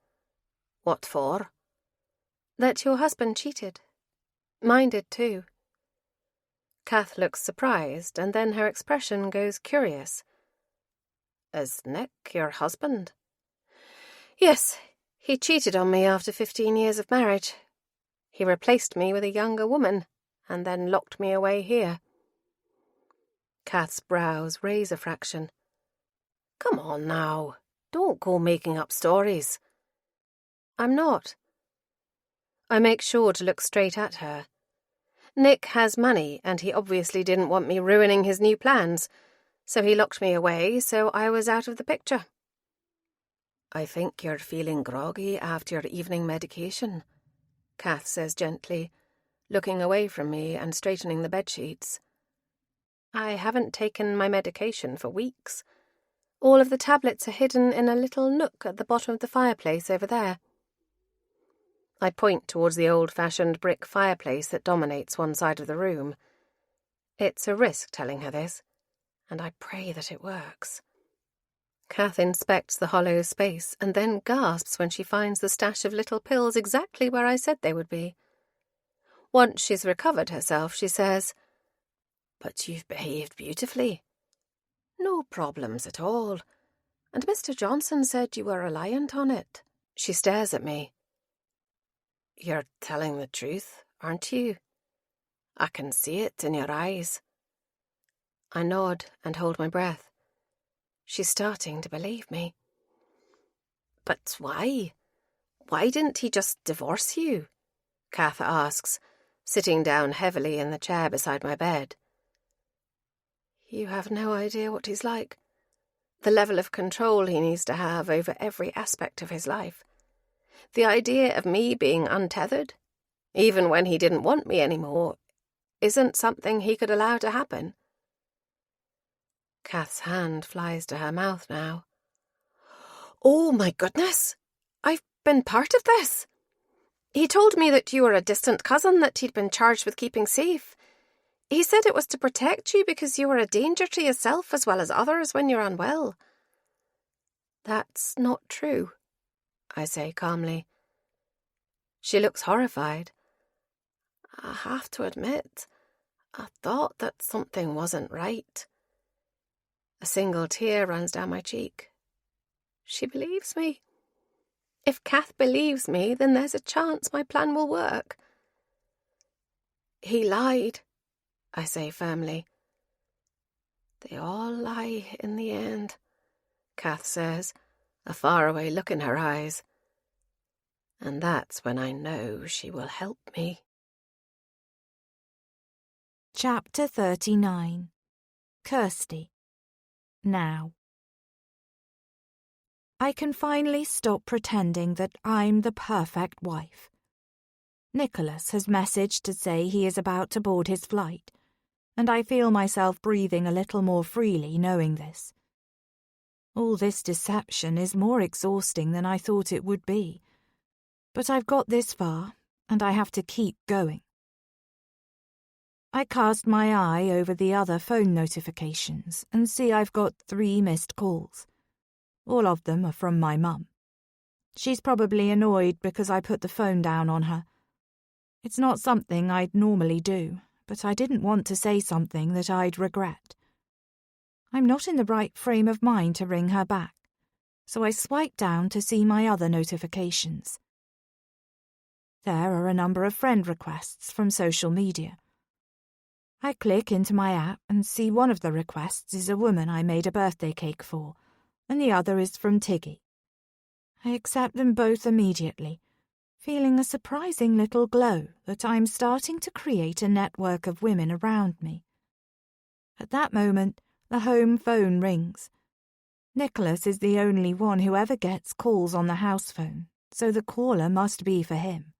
"What for?" "That your husband cheated. Mine did too." Kath looks surprised, and then her expression goes curious. "Is Nick your husband?" "Yes, he cheated on me after 15 years of marriage. He replaced me with a younger woman, and then locked me away here." Kath's brows raise a fraction. "Come on now, don't go making up stories." "I'm not." I make sure to look straight at her. Nick has money, and he obviously didn't want me ruining his new plans, so he locked me away so I was out of the picture. "I think you're feeling groggy after your evening medication," Kath says gently, looking away from me and straightening the bedsheets. "I haven't taken my medication for weeks. All of the tablets are hidden in a little nook at the bottom of the fireplace over there." I point towards the old-fashioned brick fireplace that dominates one side of the room. It's a risk telling her this, and I pray that it works. Kath inspects the hollow space and then gasps when she finds the stash of little pills exactly where I said they would be. Once she's recovered herself, she says, "But you've behaved beautifully. No problems at all. And Mr. Johnson said you were reliant on it." She stares at me. "You're telling the truth, aren't you? I can see it in your eyes." I nod and hold my breath. She's starting to believe me. "But why? Why didn't he just divorce you?" Kath asks, sitting down heavily in the chair beside my bed. "You have no idea what he's like. The level of control he needs to have over every aspect of his life. The idea of me being untethered, even when he didn't want me anymore, isn't something he could allow to happen." Kath's hand flies to her mouth now. "Oh my goodness! I've been part of this. He told me that you were a distant cousin that he'd been charged with keeping safe. He said it was to protect you because you were a danger to yourself as well as others when you're unwell." "That's not true," I say calmly. She looks horrified. "I have to admit, I thought that something wasn't right." A single tear runs down my cheek. She believes me. If Kath believes me, then there's a chance my plan will work. "He lied," I say firmly. "They all lie in the end," Kath says, a faraway look in her eyes. And that's when I know she will help me. Chapter 39. Kirsty. Now. I can finally stop pretending that I'm the perfect wife. Nicholas has messaged to say he is about to board his flight, and I feel myself breathing a little more freely knowing this. All this deception is more exhausting than I thought it would be, but I've got this far, and I have to keep going. I cast my eye over the other phone notifications and see I've got 3 missed calls. All of them are from my mum. She's probably annoyed because I put the phone down on her. It's not something I'd normally do, but I didn't want to say something that I'd regret. I'm not in the right frame of mind to ring her back, so I swipe down to see my other notifications. There are a number of friend requests from social media. I click into my app and see one of the requests is a woman I made a birthday cake for, and the other is from Tiggy. I accept them both immediately, feeling a surprising little glow that I'm starting to create a network of women around me. At that moment, the home phone rings. Nicholas is the only one who ever gets calls on the house phone, so the caller must be for him.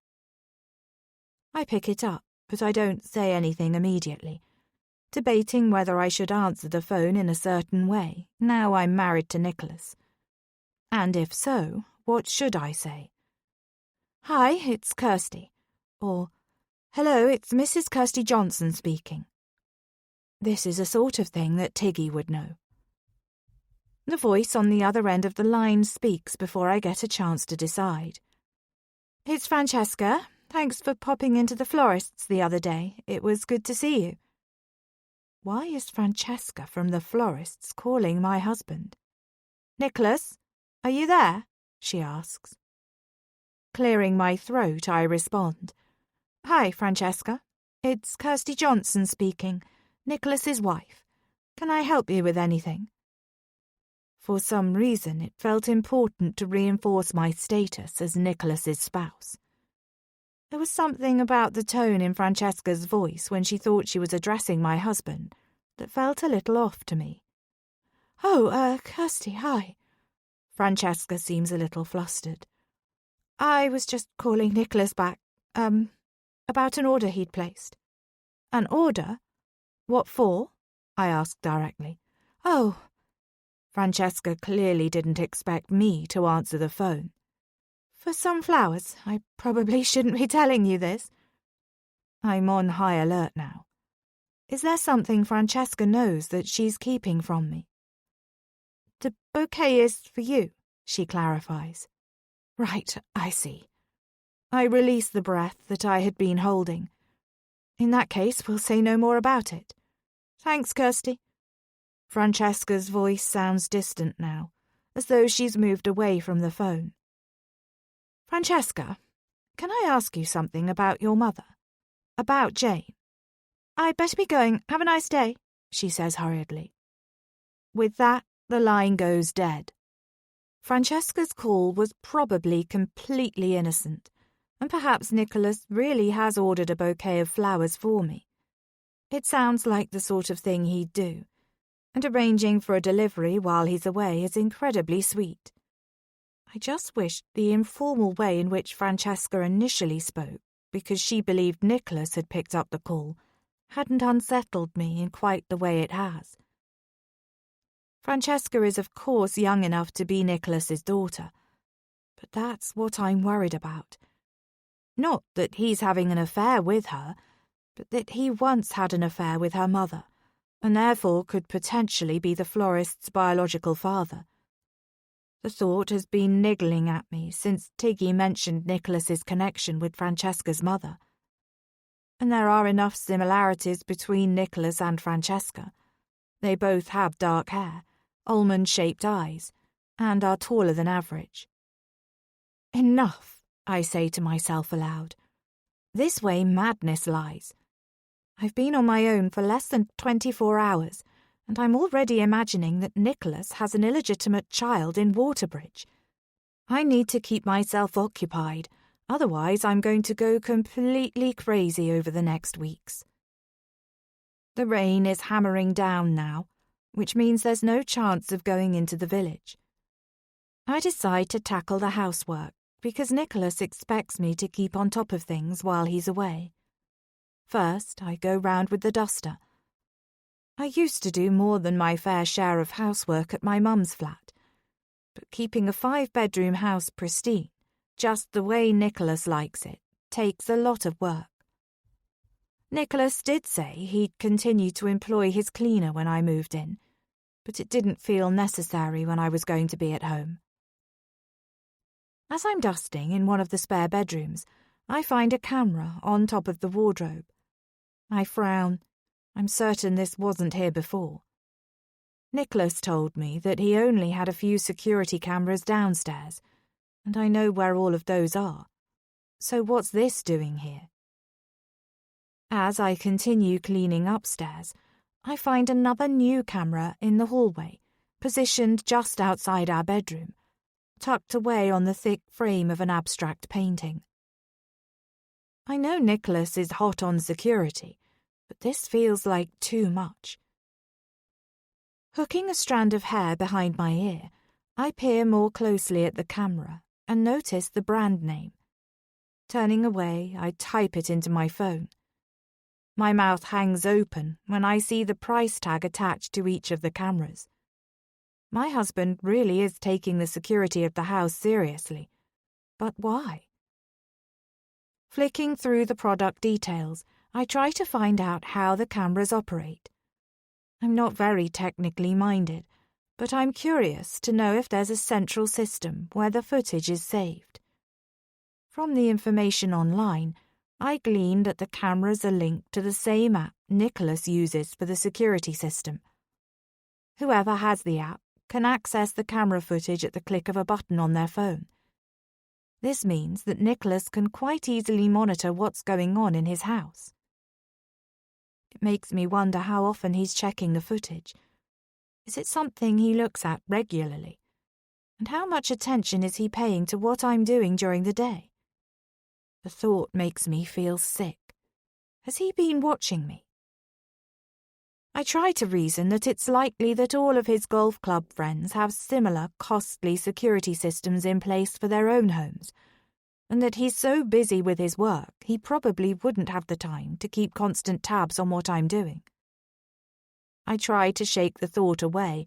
I pick it up, but I don't say anything immediately, debating whether I should answer the phone in a certain way, now I'm married to Nicholas. And if so, what should I say? Hi, it's Kirsty. Or, hello, it's Mrs. Kirsty Johnson speaking. This is a sort of thing that Tiggy would know. The voice on the other end of the line speaks before I get a chance to decide. It's Francesca. Thanks for popping into the florist's the other day. It was good to see you. Why is Francesca from the florist's calling my husband? Nicholas, are you there? She asks. Clearing my throat, I respond. Hi, Francesca. It's Kirsty Johnson speaking, Nicholas's wife. Can I help you with anything? For some reason, it felt important to reinforce my status as Nicholas's spouse. There was something about the tone in Francesca's voice when she thought she was addressing my husband that felt a little off to me. Kirsty, hi. Francesca seems a little flustered. I was just calling Nicholas back, about an order he'd placed. An order? What for? I asked directly. Oh. Francesca clearly didn't expect me to answer the phone. For some flowers. I probably shouldn't be telling you this. I'm on high alert now. Is there something Francesca knows that she's keeping from me? The bouquet is for you, she clarifies. Right, I see. I release the breath that I had been holding. In that case, we'll say no more about it. Thanks, Kirsty. Francesca's voice sounds distant now, as though she's moved away from the phone. Francesca, can I ask you something about your mother? About Jane? I'd better be going. Have a nice day, she says hurriedly. With that, the line goes dead. Francesca's call was probably completely innocent, and perhaps Nicholas really has ordered a bouquet of flowers for me. It sounds like the sort of thing he'd do, and arranging for a delivery while he's away is incredibly sweet. I just wished the informal way in which Francesca initially spoke, because she believed Nicholas had picked up the call, hadn't unsettled me in quite the way it has. Francesca is of course young enough to be Nicholas's daughter, but that's what I'm worried about. Not that he's having an affair with her, but that he once had an affair with her mother, and therefore could potentially be the florist's biological father. The thought has been niggling at me since Tiggy mentioned Nicholas's connection with Francesca's mother. And there are enough similarities between Nicholas and Francesca. They both have dark hair, almond-shaped eyes, and are taller than average. Enough, I say to myself aloud. This way madness lies. I've been on my own for less than 24 hours, and I'm already imagining that Nicholas has an illegitimate child in Waterbridge. I need to keep myself occupied, otherwise I'm going to go completely crazy over the next weeks. The rain is hammering down now, which means there's no chance of going into the village. I decide to tackle the housework because Nicholas expects me to keep on top of things while he's away. First, I go round with the duster. I used to do more than my fair share of housework at my mum's flat, but keeping a 5-bedroom house pristine, just the way Nicholas likes it, takes a lot of work. Nicholas did say he'd continue to employ his cleaner when I moved in, but it didn't feel necessary when I was going to be at home. As I'm dusting in one of the spare bedrooms, I find a camera on top of the wardrobe. I frown. I'm certain this wasn't here before. Nicholas told me that he only had a few security cameras downstairs, and I know where all of those are. So what's this doing here? As I continue cleaning upstairs, I find another new camera in the hallway, positioned just outside our bedroom, tucked away on the thick frame of an abstract painting. I know Nicholas is hot on security, but this feels like too much. Hooking a strand of hair behind my ear, I peer more closely at the camera and notice the brand name. Turning away, I type it into my phone. My mouth hangs open when I see the price tag attached to each of the cameras. My husband really is taking the security of the house seriously. But why? Flicking through the product details, I try to find out how the cameras operate. I'm not very technically minded, but I'm curious to know if there's a central system where the footage is saved. From the information online, I gleaned that the cameras are linked to the same app Nicholas uses for the security system. Whoever has the app can access the camera footage at the click of a button on their phone. This means that Nicholas can quite easily monitor what's going on in his house. It makes me wonder how often he's checking the footage. Is it something he looks at regularly? And how much attention is he paying to what I'm doing during the day? The thought makes me feel sick. Has he been watching me? I try to reason that it's likely that all of his golf club friends have similar costly security systems in place for their own homes, and that he's so busy with his work he probably wouldn't have the time to keep constant tabs on what I'm doing. I try to shake the thought away,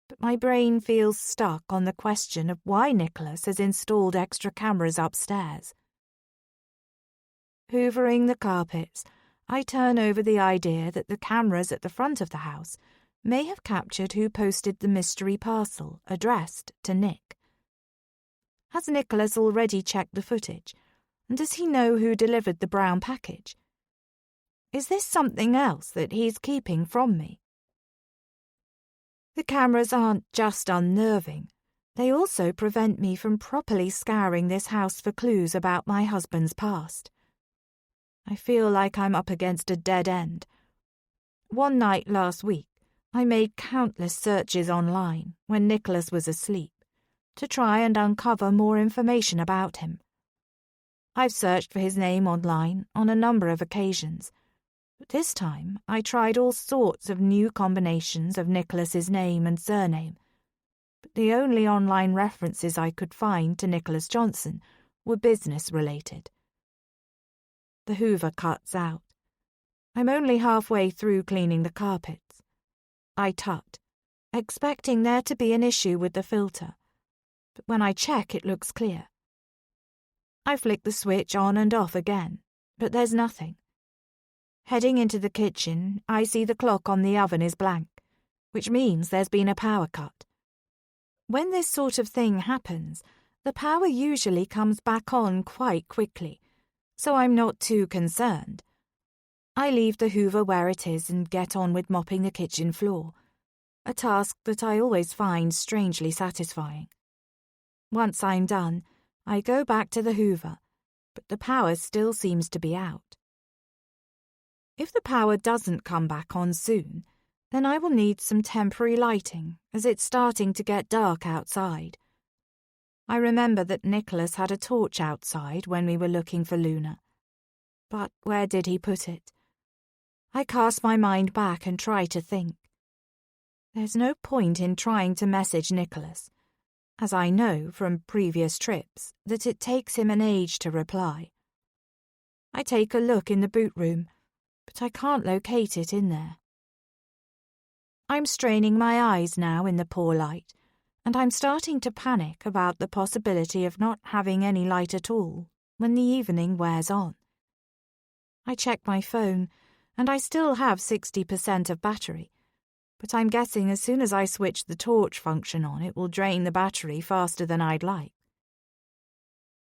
but my brain feels stuck on the question of why Nicholas has installed extra cameras upstairs. Hoovering the carpets, I turn over the idea that the cameras at the front of the house may have captured who posted the mystery parcel addressed to Nick. Has Nicholas already checked the footage, and does he know who delivered the brown package? Is this something else that he's keeping from me? The cameras aren't just unnerving, they also prevent me from properly scouring this house for clues about my husband's past. I feel like I'm up against a dead end. One night last week, I made countless searches online when Nicholas was asleep to try and uncover more information about him. I've searched for his name online on a number of occasions, but this time I tried all sorts of new combinations of Nicholas's name and surname, but the only online references I could find to Nicholas Johnson were business-related. The Hoover cuts out. I'm only halfway through cleaning the carpets. I tut, expecting there to be an issue with the filter, but when I check it looks clear. I flick the switch on and off again, but there's nothing. Heading into the kitchen, I see the clock on the oven is blank, which means there's been a power cut. When this sort of thing happens, the power usually comes back on quite quickly, so I'm not too concerned. I leave the Hoover where it is and get on with mopping the kitchen floor, a task that I always find strangely satisfying. Once I'm done, I go back to the Hoover, but the power still seems to be out. If the power doesn't come back on soon, then I will need some temporary lighting, as it's starting to get dark outside. I remember that Nicholas had a torch outside when we were looking for Luna. But where did he put it? I cast my mind back and try to think. There's no point in trying to message Nicholas, as I know from previous trips that it takes him an age to reply. I take a look in the boot room, but I can't locate it in there. I'm straining my eyes now in the poor light, and I'm starting to panic about the possibility of not having any light at all when the evening wears on. I check my phone, and I still have 60% of battery, but I'm guessing as soon as I switch the torch function on, it will drain the battery faster than I'd like.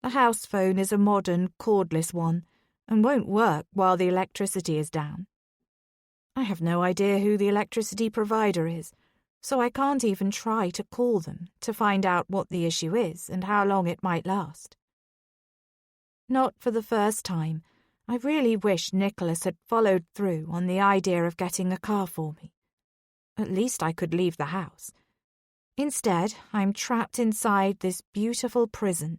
The house phone is a modern, cordless one and won't work while the electricity is down. I have no idea who the electricity provider is, so I can't even try to call them to find out what the issue is and how long it might last. Not for the first time, I really wish Nicholas had followed through on the idea of getting a car for me. At least I could leave the house. Instead, I'm trapped inside this beautiful prison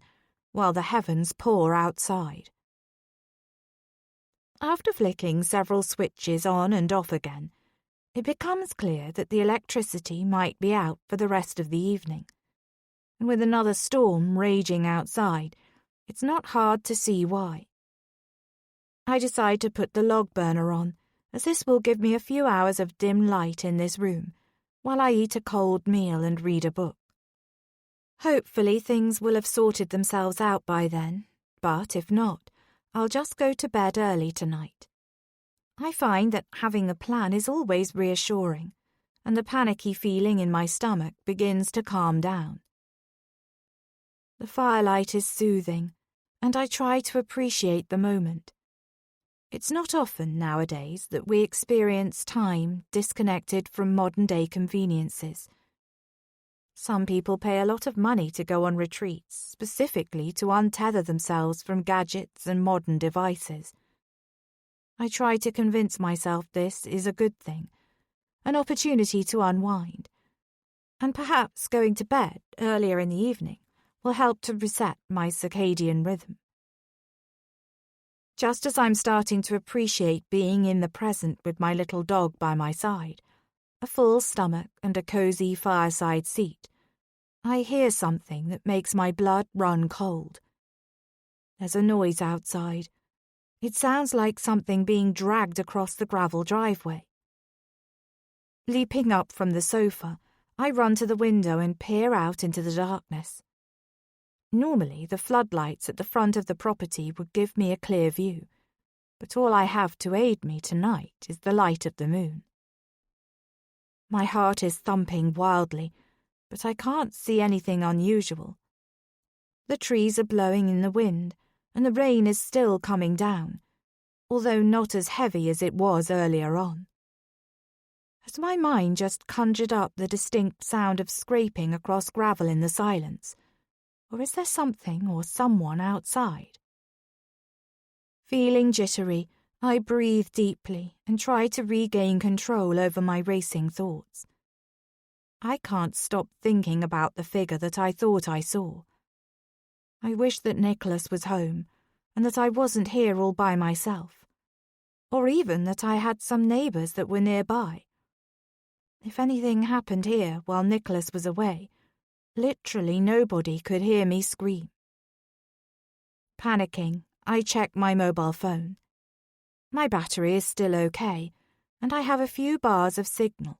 while the heavens pour outside. After flicking several switches on and off again, it becomes clear that the electricity might be out for the rest of the evening. And with another storm raging outside, it's not hard to see why. I decide to put the log burner on, as this will give me a few hours of dim light in this room, while I eat a cold meal and read a book. Hopefully things will have sorted themselves out by then, but if not, I'll just go to bed early tonight. I find that having a plan is always reassuring, and the panicky feeling in my stomach begins to calm down. The firelight is soothing, and I try to appreciate the moment. It's not often nowadays that we experience time disconnected from modern-day conveniences. Some people pay a lot of money to go on retreats, specifically to untether themselves from gadgets and modern devices. I try to convince myself this is a good thing, an opportunity to unwind, and perhaps going to bed earlier in the evening will help to reset my circadian rhythm. Just as I'm starting to appreciate being in the present with my little dog by my side, a full stomach and a cosy fireside seat, I hear something that makes my blood run cold. There's a noise outside. It sounds like something being dragged across the gravel driveway. Leaping up from the sofa, I run to the window and peer out into the darkness. Normally, the floodlights at the front of the property would give me a clear view, but all I have to aid me tonight is the light of the moon. My heart is thumping wildly, but I can't see anything unusual. The trees are blowing in the wind, and the rain is still coming down, although not as heavy as it was earlier on. Has my mind just conjured up the distinct sound of scraping across gravel in the silence? Or is there something or someone outside? Feeling jittery, I breathe deeply and try to regain control over my racing thoughts. I can't stop thinking about the figure that I thought I saw. I wish that Nicholas was home and that I wasn't here all by myself, or even that I had some neighbours that were nearby. If anything happened here while Nicholas was away, literally nobody could hear me scream. Panicking, I check my mobile phone. My battery is still okay, and I have a few bars of signal.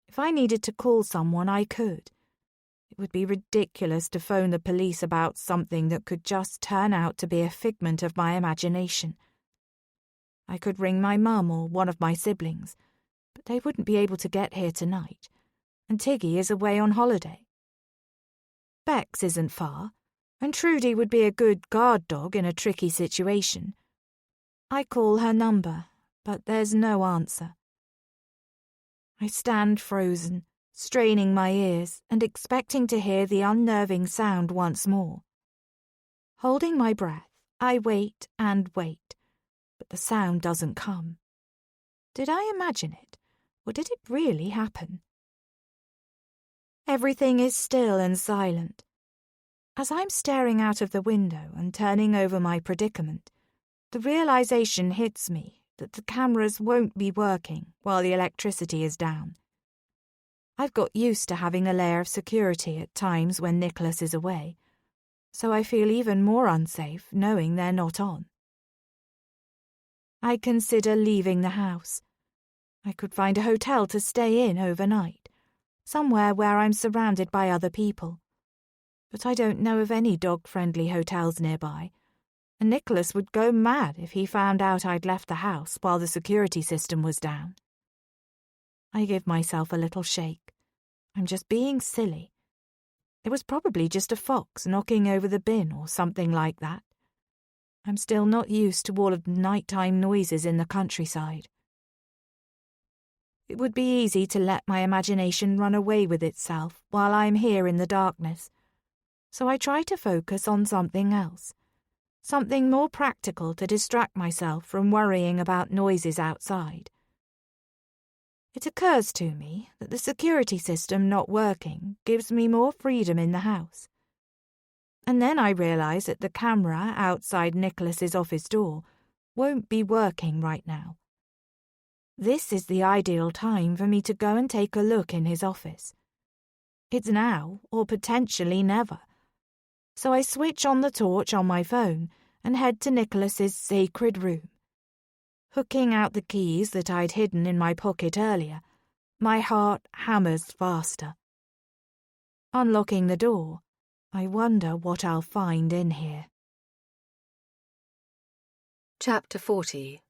If I needed to call someone, I could. It would be ridiculous to phone the police about something that could just turn out to be a figment of my imagination. I could ring my mum or one of my siblings, but they wouldn't be able to get here tonight, and Tiggy is away on holiday. Bex isn't far, and Trudy would be a good guard dog in a tricky situation. I call her number, but there's no answer. I stand frozen, straining my ears and expecting to hear the unnerving sound once more. Holding my breath, I wait and wait, but the sound doesn't come. Did I imagine it, or did it really happen? Everything is still and silent. As I'm staring out of the window and turning over my predicament, the realization hits me that the cameras won't be working while the electricity is down. I've got used to having a layer of security at times when Nicholas is away, so I feel even more unsafe knowing they're not on. I consider leaving the house. I could find a hotel to stay in overnight, somewhere where I'm surrounded by other people. But I don't know of any dog-friendly hotels nearby, and Nicholas would go mad if he found out I'd left the house while the security system was down. I give myself a little shake. I'm just being silly. It was probably just a fox knocking over the bin or something like that. I'm still not used to all of the nighttime noises in the countryside. It would be easy to let my imagination run away with itself while I'm here in the darkness, so I try to focus on something else, something more practical to distract myself from worrying about noises outside. It occurs to me that the security system not working gives me more freedom in the house. And then I realise that the camera outside Nicholas's office door won't be working right now. This is the ideal time for me to go and take a look in his office. It's now or potentially never. So I switch on the torch on my phone and head to Nicholas's sacred room. Hooking out the keys that I'd hidden in my pocket earlier, my heart hammers faster. Unlocking the door, I wonder what I'll find in here. Chapter 40.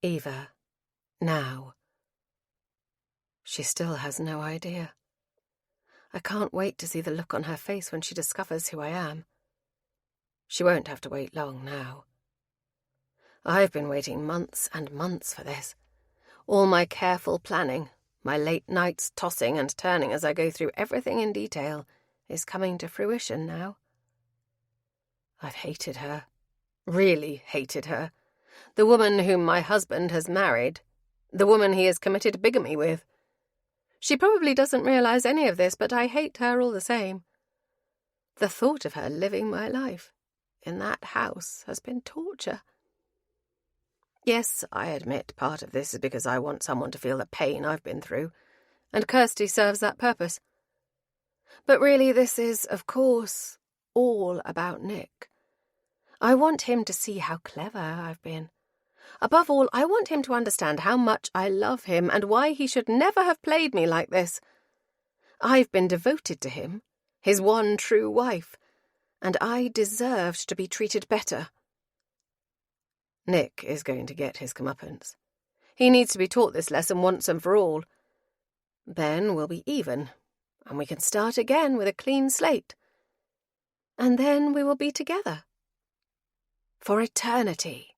Eva. Now. She still has no idea. I can't wait to see the look on her face when she discovers who I am. She won't have to wait long now. I've been waiting months and months for this. All my careful planning, my late nights tossing and turning as I go through everything in detail, is coming to fruition now. I've hated her, really hated her. The woman whom my husband has married, the woman he has committed bigamy with. She probably doesn't realize any of this, but I hate her all the same. The thought of her living my life in that house has been torture. Yes, I admit part of this is because I want someone to feel the pain I've been through, and Kirsty serves that purpose. But really this is, of course, all about Nick. I want him to see how clever I've been. Above all, I want him to understand how much I love him and why he should never have played me like this. I've been devoted to him, his one true wife, and I deserved to be treated better. Nick is going to get his comeuppance. He needs to be taught this lesson once and for all. Then we'll be even, and we can start again with a clean slate. And then we will be together. For eternity.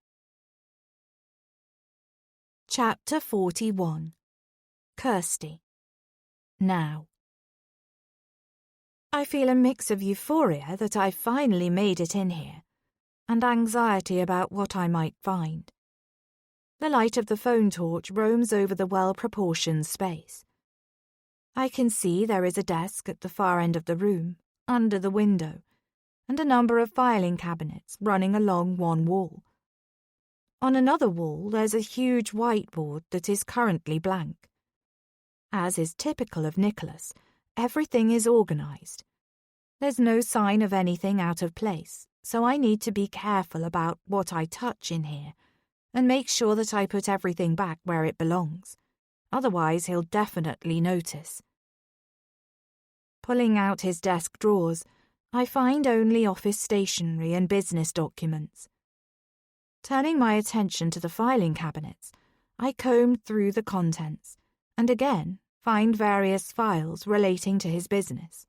Chapter 41. Kirsty. Now. I feel a mix of euphoria that I've finally made it in here, and anxiety about what I might find. The light of the phone torch roams over the well-proportioned space. I can see there is a desk at the far end of the room, under the window, and a number of filing cabinets running along one wall. On another wall there's a huge whiteboard that is currently blank. As is typical of Nicholas, everything is organised. There's no sign of anything out of place, so I need to be careful about what I touch in here and make sure that I put everything back where it belongs. Otherwise he'll definitely notice. Pulling out his desk drawers, I find only office stationery and business documents. Turning my attention to the filing cabinets, I comb through the contents and again find various files relating to his business.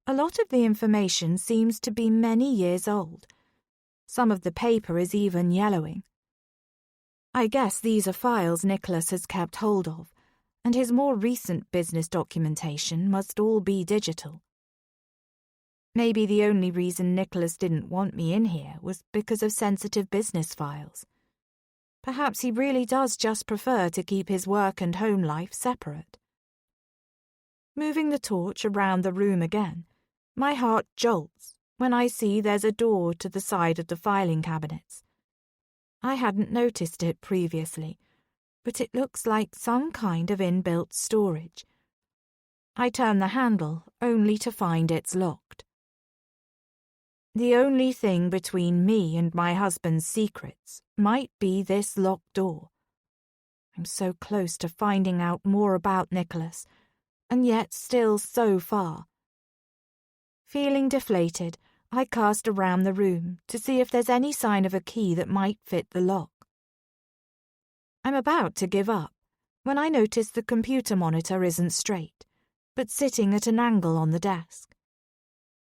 A lot of the information seems to be many years old. Some of the paper is even yellowing. I guess these are files Nicholas has kept hold of, and his more recent business documentation must all be digital. Maybe the only reason Nicholas didn't want me in here was because of sensitive business files. Perhaps he really does just prefer to keep his work and home life separate. Moving the torch around the room again, my heart jolts when I see there's a door to the side of the filing cabinets. I hadn't noticed it previously, but it looks like some kind of inbuilt storage. I turn the handle only to find it's locked. The only thing between me and my husband's secrets might be this locked door. I'm so close to finding out more about Nicholas, and yet still so far. Feeling deflated, I cast around the room to see if there's any sign of a key that might fit the lock. I'm about to give up, when I notice the computer monitor isn't straight, but sitting at an angle on the desk.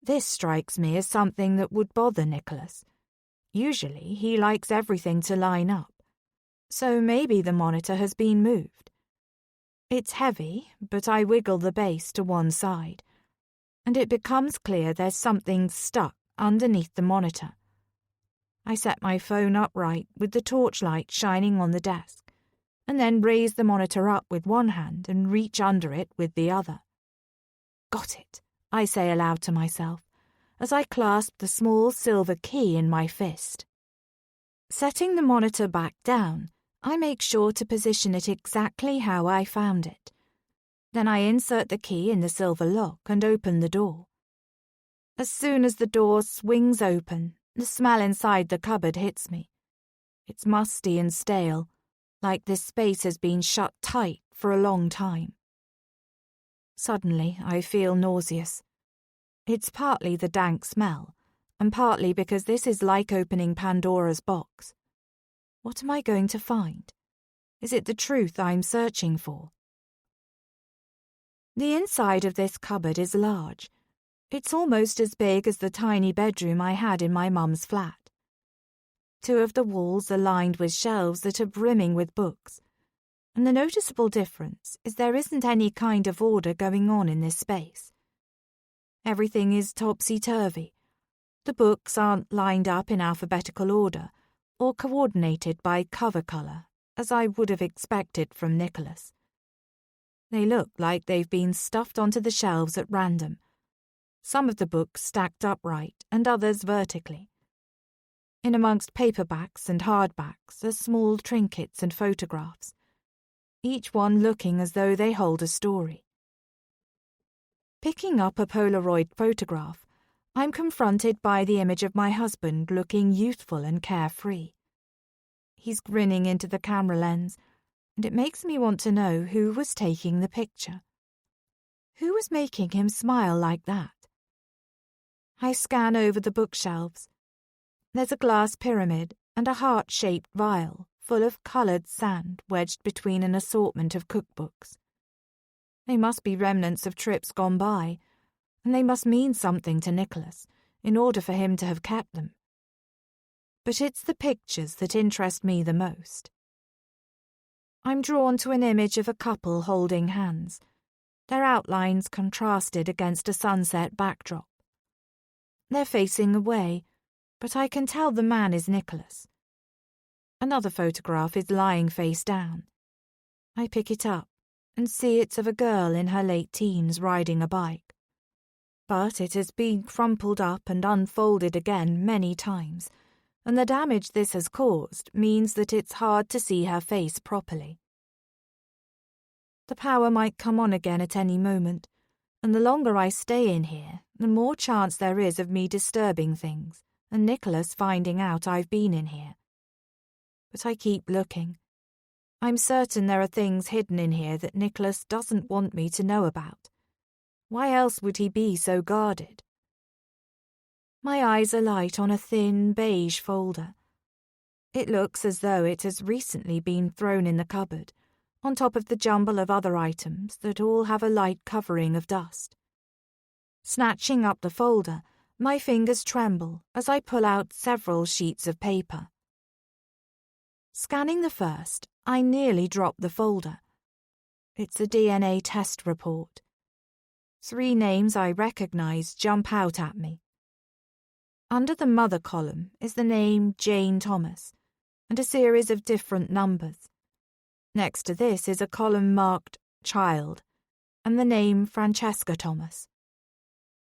This strikes me as something that would bother Nicholas. Usually he likes everything to line up, so maybe the monitor has been moved. It's heavy, but I wiggle the base to one side, and it becomes clear there's something stuck underneath the monitor. I set my phone upright with the torchlight shining on the desk, and then raise the monitor up with one hand and reach under it with the other. Got it, I say aloud to myself, as I clasp the small silver key in my fist. Setting the monitor back down, I make sure to position it exactly how I found it. Then I insert the key in the silver lock and open the door. As soon as the door swings open, the smell inside the cupboard hits me. It's musty and stale, like this space has been shut tight for a long time. Suddenly, I feel nauseous. It's partly the dank smell, and partly because this is like opening Pandora's box. What am I going to find? Is it the truth I'm searching for? The inside of this cupboard is large. It's almost as big as the tiny bedroom I had in my mum's flat. 2 of the walls are lined with shelves that are brimming with books, and the noticeable difference is there isn't any kind of order going on in this space. Everything is topsy-turvy. The books aren't lined up in alphabetical order or coordinated by cover colour, as I would have expected from Nicholas. They look like they've been stuffed onto the shelves at random, some of the books stacked upright and others vertically. In amongst paperbacks and hardbacks are small trinkets and photographs, each one looking as though they hold a story. Picking up a Polaroid photograph, I'm confronted by the image of my husband looking youthful and carefree. He's grinning into the camera lens, and it makes me want to know who was taking the picture. Who was making him smile like that? I scan over the bookshelves. There's a glass pyramid and a heart-shaped vial full of coloured sand wedged between an assortment of cookbooks. They must be remnants of trips gone by, and they must mean something to Nicholas in order for him to have kept them. But it's the pictures that interest me the most. I'm drawn to an image of a couple holding hands, their outlines contrasted against a sunset backdrop. They're facing away, but I can tell the man is Nicholas. Another photograph is lying face down. I pick it up and see it's of a girl in her late teens riding a bike. But it has been crumpled up and unfolded again many times, and the damage this has caused means that it's hard to see her face properly. The power might come on again at any moment, and the longer I stay in here, the more chance there is of me disturbing things and Nicholas finding out I've been in here. But I keep looking. I'm certain there are things hidden in here that Nicholas doesn't want me to know about. Why else would he be so guarded? My eyes alight on a thin, beige folder. It looks as though it has recently been thrown in the cupboard, on top of the jumble of other items that all have a light covering of dust. Snatching up the folder, my fingers tremble as I pull out several sheets of paper. Scanning the first, I nearly drop the folder. It's a DNA test report. 3 names I recognize jump out at me. Under the mother column is the name Jane Thomas, and a series of different numbers. Next to this is a column marked Child, and the name Francesca Thomas.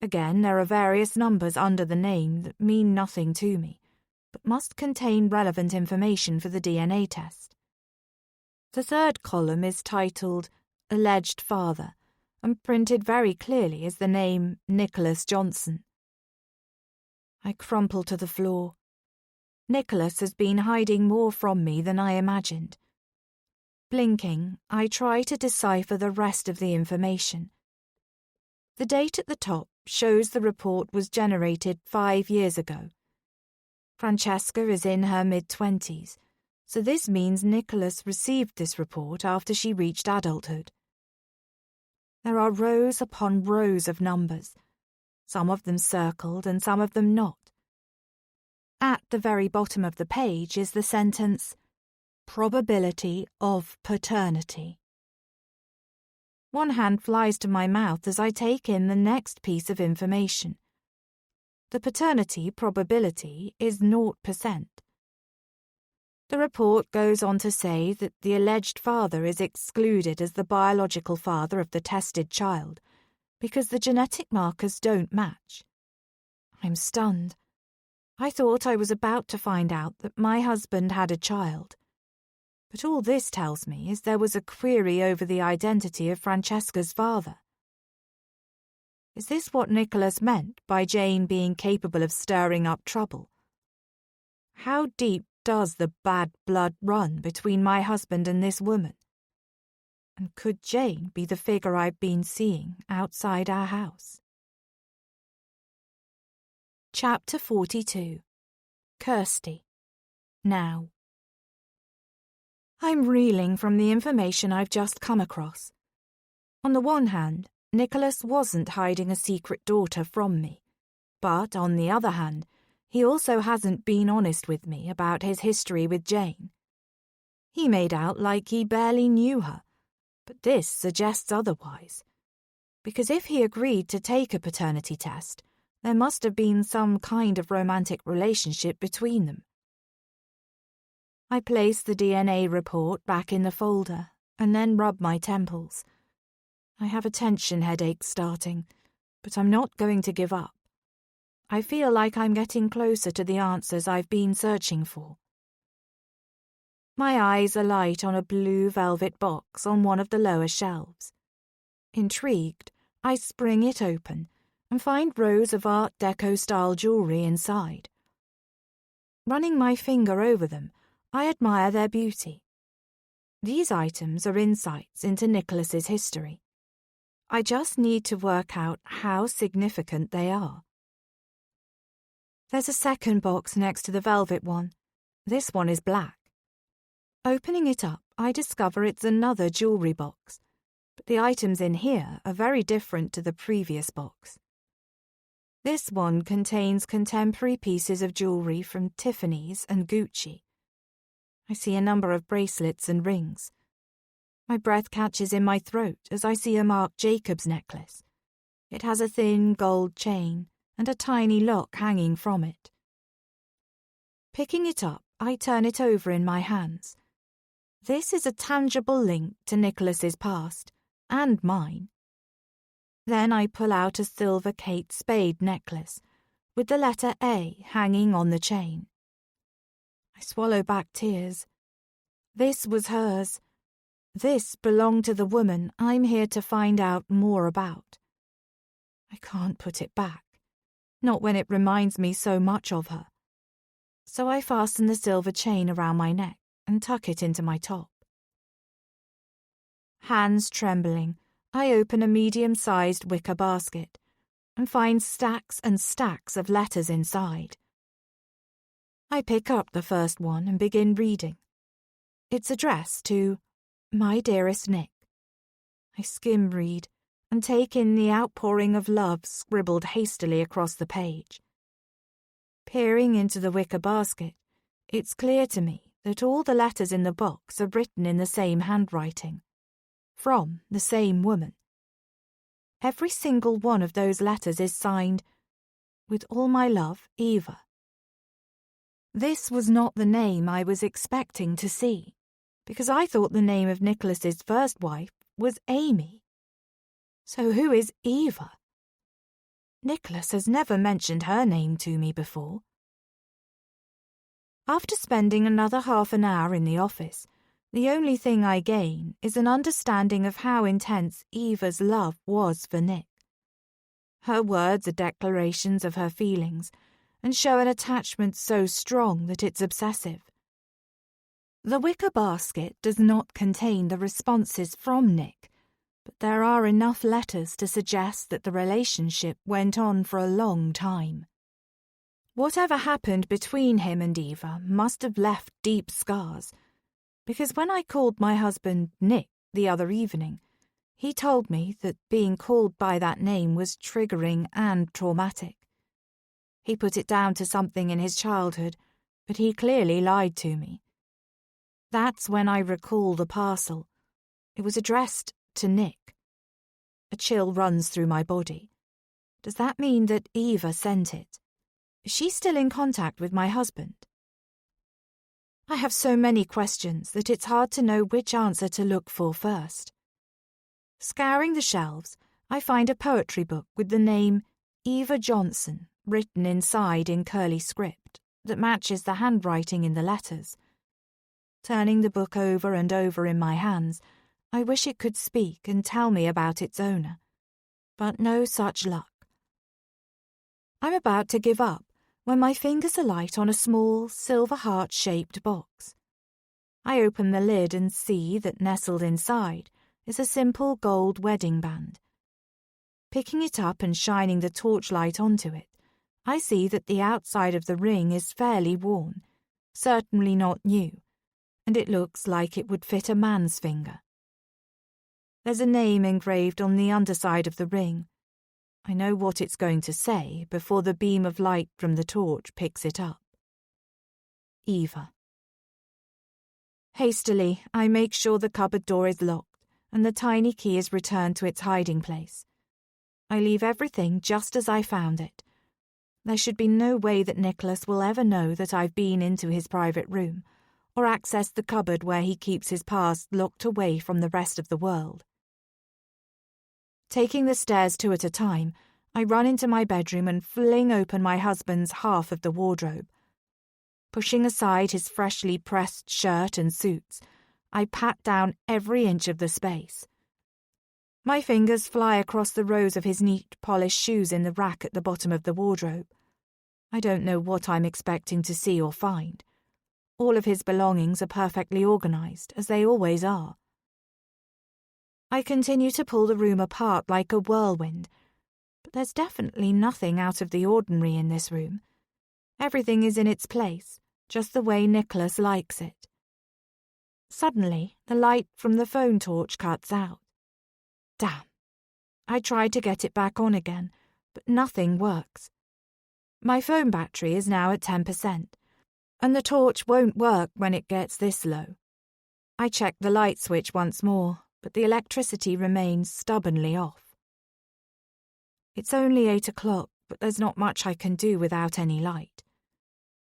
Again, there are various numbers under the name that mean nothing to me, but must contain relevant information for the DNA test. The third column is titled Alleged Father, and printed very clearly as the name Nicholas Johnson. I crumple to the floor. Nicholas has been hiding more from me than I imagined. Blinking, I try to decipher the rest of the information. The date at the top shows the report was generated 5 years ago. Francesca is in her mid-20s, so this means Nicholas received this report after she reached adulthood. There are rows upon rows of numbers, some of them circled and some of them not. At the very bottom of the page is the sentence, "Probability of paternity." One hand flies to my mouth as I take in the next piece of information. The paternity probability is 0%. The report goes on to say that the alleged father is excluded as the biological father of the tested child because the genetic markers don't match. I'm stunned. I thought I was about to find out that my husband had a child. But all this tells me is there was a query over the identity of Francesca's father. Is this what Nicholas meant by Jane being capable of stirring up trouble? How deep does the bad blood run between my husband and this woman? And could Jane be the figure I've been seeing outside our house? Chapter 42. Kirsty. Now. I'm reeling from the information I've just come across. On the one hand, Nicholas wasn't hiding a secret daughter from me, but on the other hand, he also hasn't been honest with me about his history with Jane. He made out like he barely knew her, but this suggests otherwise. Because if he agreed to take a paternity test, there must have been some kind of romantic relationship between them. I place the DNA report back in the folder and then rub my temples. I have a tension headache starting, but I'm not going to give up. I feel like I'm getting closer to the answers I've been searching for. My eyes alight on a blue velvet box on one of the lower shelves. Intrigued, I spring it open and find rows of Art Deco-style jewellery inside. Running my finger over them, I admire their beauty. These items are insights into Nicholas's history. I just need to work out how significant they are. There's a second box next to the velvet one. This one is black. Opening it up, I discover it's another jewellery box, but the items in here are very different to the previous box. This one contains contemporary pieces of jewellery from Tiffany's and Gucci. I see a number of bracelets and rings. My breath catches in my throat as I see a Marc Jacobs necklace. It has a thin gold chain and a tiny lock hanging from it. Picking it up, I turn it over in my hands. This is a tangible link to Nicholas's past, and mine. Then I pull out a silver Kate Spade necklace, with the letter A hanging on the chain. I swallow back tears. This was hers. This belonged to the woman I'm here to find out more about. I can't put it back, not when it reminds me so much of her. So I fasten the silver chain around my neck and tuck it into my top. Hands trembling, I open a medium-sized wicker basket and find stacks and stacks of letters inside. I pick up the first one and begin reading. It's addressed to My Dearest Nick. I skim read and take in the outpouring of love scribbled hastily across the page. Peering into the wicker basket, it's clear to me that all the letters in the box are written in the same handwriting, from the same woman. Every single one of those letters is signed, "With all my love, Eva." This was not the name I was expecting to see, because I thought the name of Nicholas's first wife was Amy. So who is Eva? Nicholas has never mentioned her name to me before. After spending another half an hour in the office, the only thing I gain is an understanding of how intense Eva's love was for Nick. Her words are declarations of her feelings, and show an attachment so strong that it's obsessive. The wicker basket does not contain the responses from Nick, but there are enough letters to suggest that the relationship went on for a long time. Whatever happened between him and Eva must have left deep scars, because when I called my husband Nick the other evening, he told me that being called by that name was triggering and traumatic. He put it down to something in his childhood, but he clearly lied to me. That's when I recall the parcel. It was addressed to Nick. A chill runs through my body. Does that mean that Eva sent it? Is she still in contact with my husband? I have so many questions that it's hard to know which answer to look for first. Scouring the shelves, I find a poetry book with the name Eva Johnson written inside in curly script that matches the handwriting in the letters. Turning the book over and over in my hands, I wish it could speak and tell me about its owner. But no such luck. I'm about to give up when my fingers alight on a small, silver heart-shaped box. I open the lid and see that nestled inside is a simple gold wedding band. Picking it up and shining the torchlight onto it, I see that the outside of the ring is fairly worn, certainly not new, and it looks like it would fit a man's finger. There's a name engraved on the underside of the ring. I know what it's going to say before the beam of light from the torch picks it up. Eva. Hastily, I make sure the cupboard door is locked and the tiny key is returned to its hiding place. I leave everything just as I found it. There should be no way that Nicholas will ever know that I've been into his private room or accessed the cupboard where he keeps his past locked away from the rest of the world. Taking the stairs two at a time, I run into my bedroom and fling open my husband's half of the wardrobe. Pushing aside his freshly pressed shirt and suits, I pat down every inch of the space. My fingers fly across the rows of his neat, polished shoes in the rack at the bottom of the wardrobe. I don't know what I'm expecting to see or find. All of his belongings are perfectly organized, as they always are. I continue to pull the room apart like a whirlwind, but there's definitely nothing out of the ordinary in this room. Everything is in its place, just the way Nicholas likes it. Suddenly, the light from the phone torch cuts out. Damn. I tried to get it back on again, but nothing works. My phone battery is now at 10%, and the torch won't work when it gets this low. I check the light switch once more, but the electricity remains stubbornly off. It's only 8 o'clock, but there's not much I can do without any light.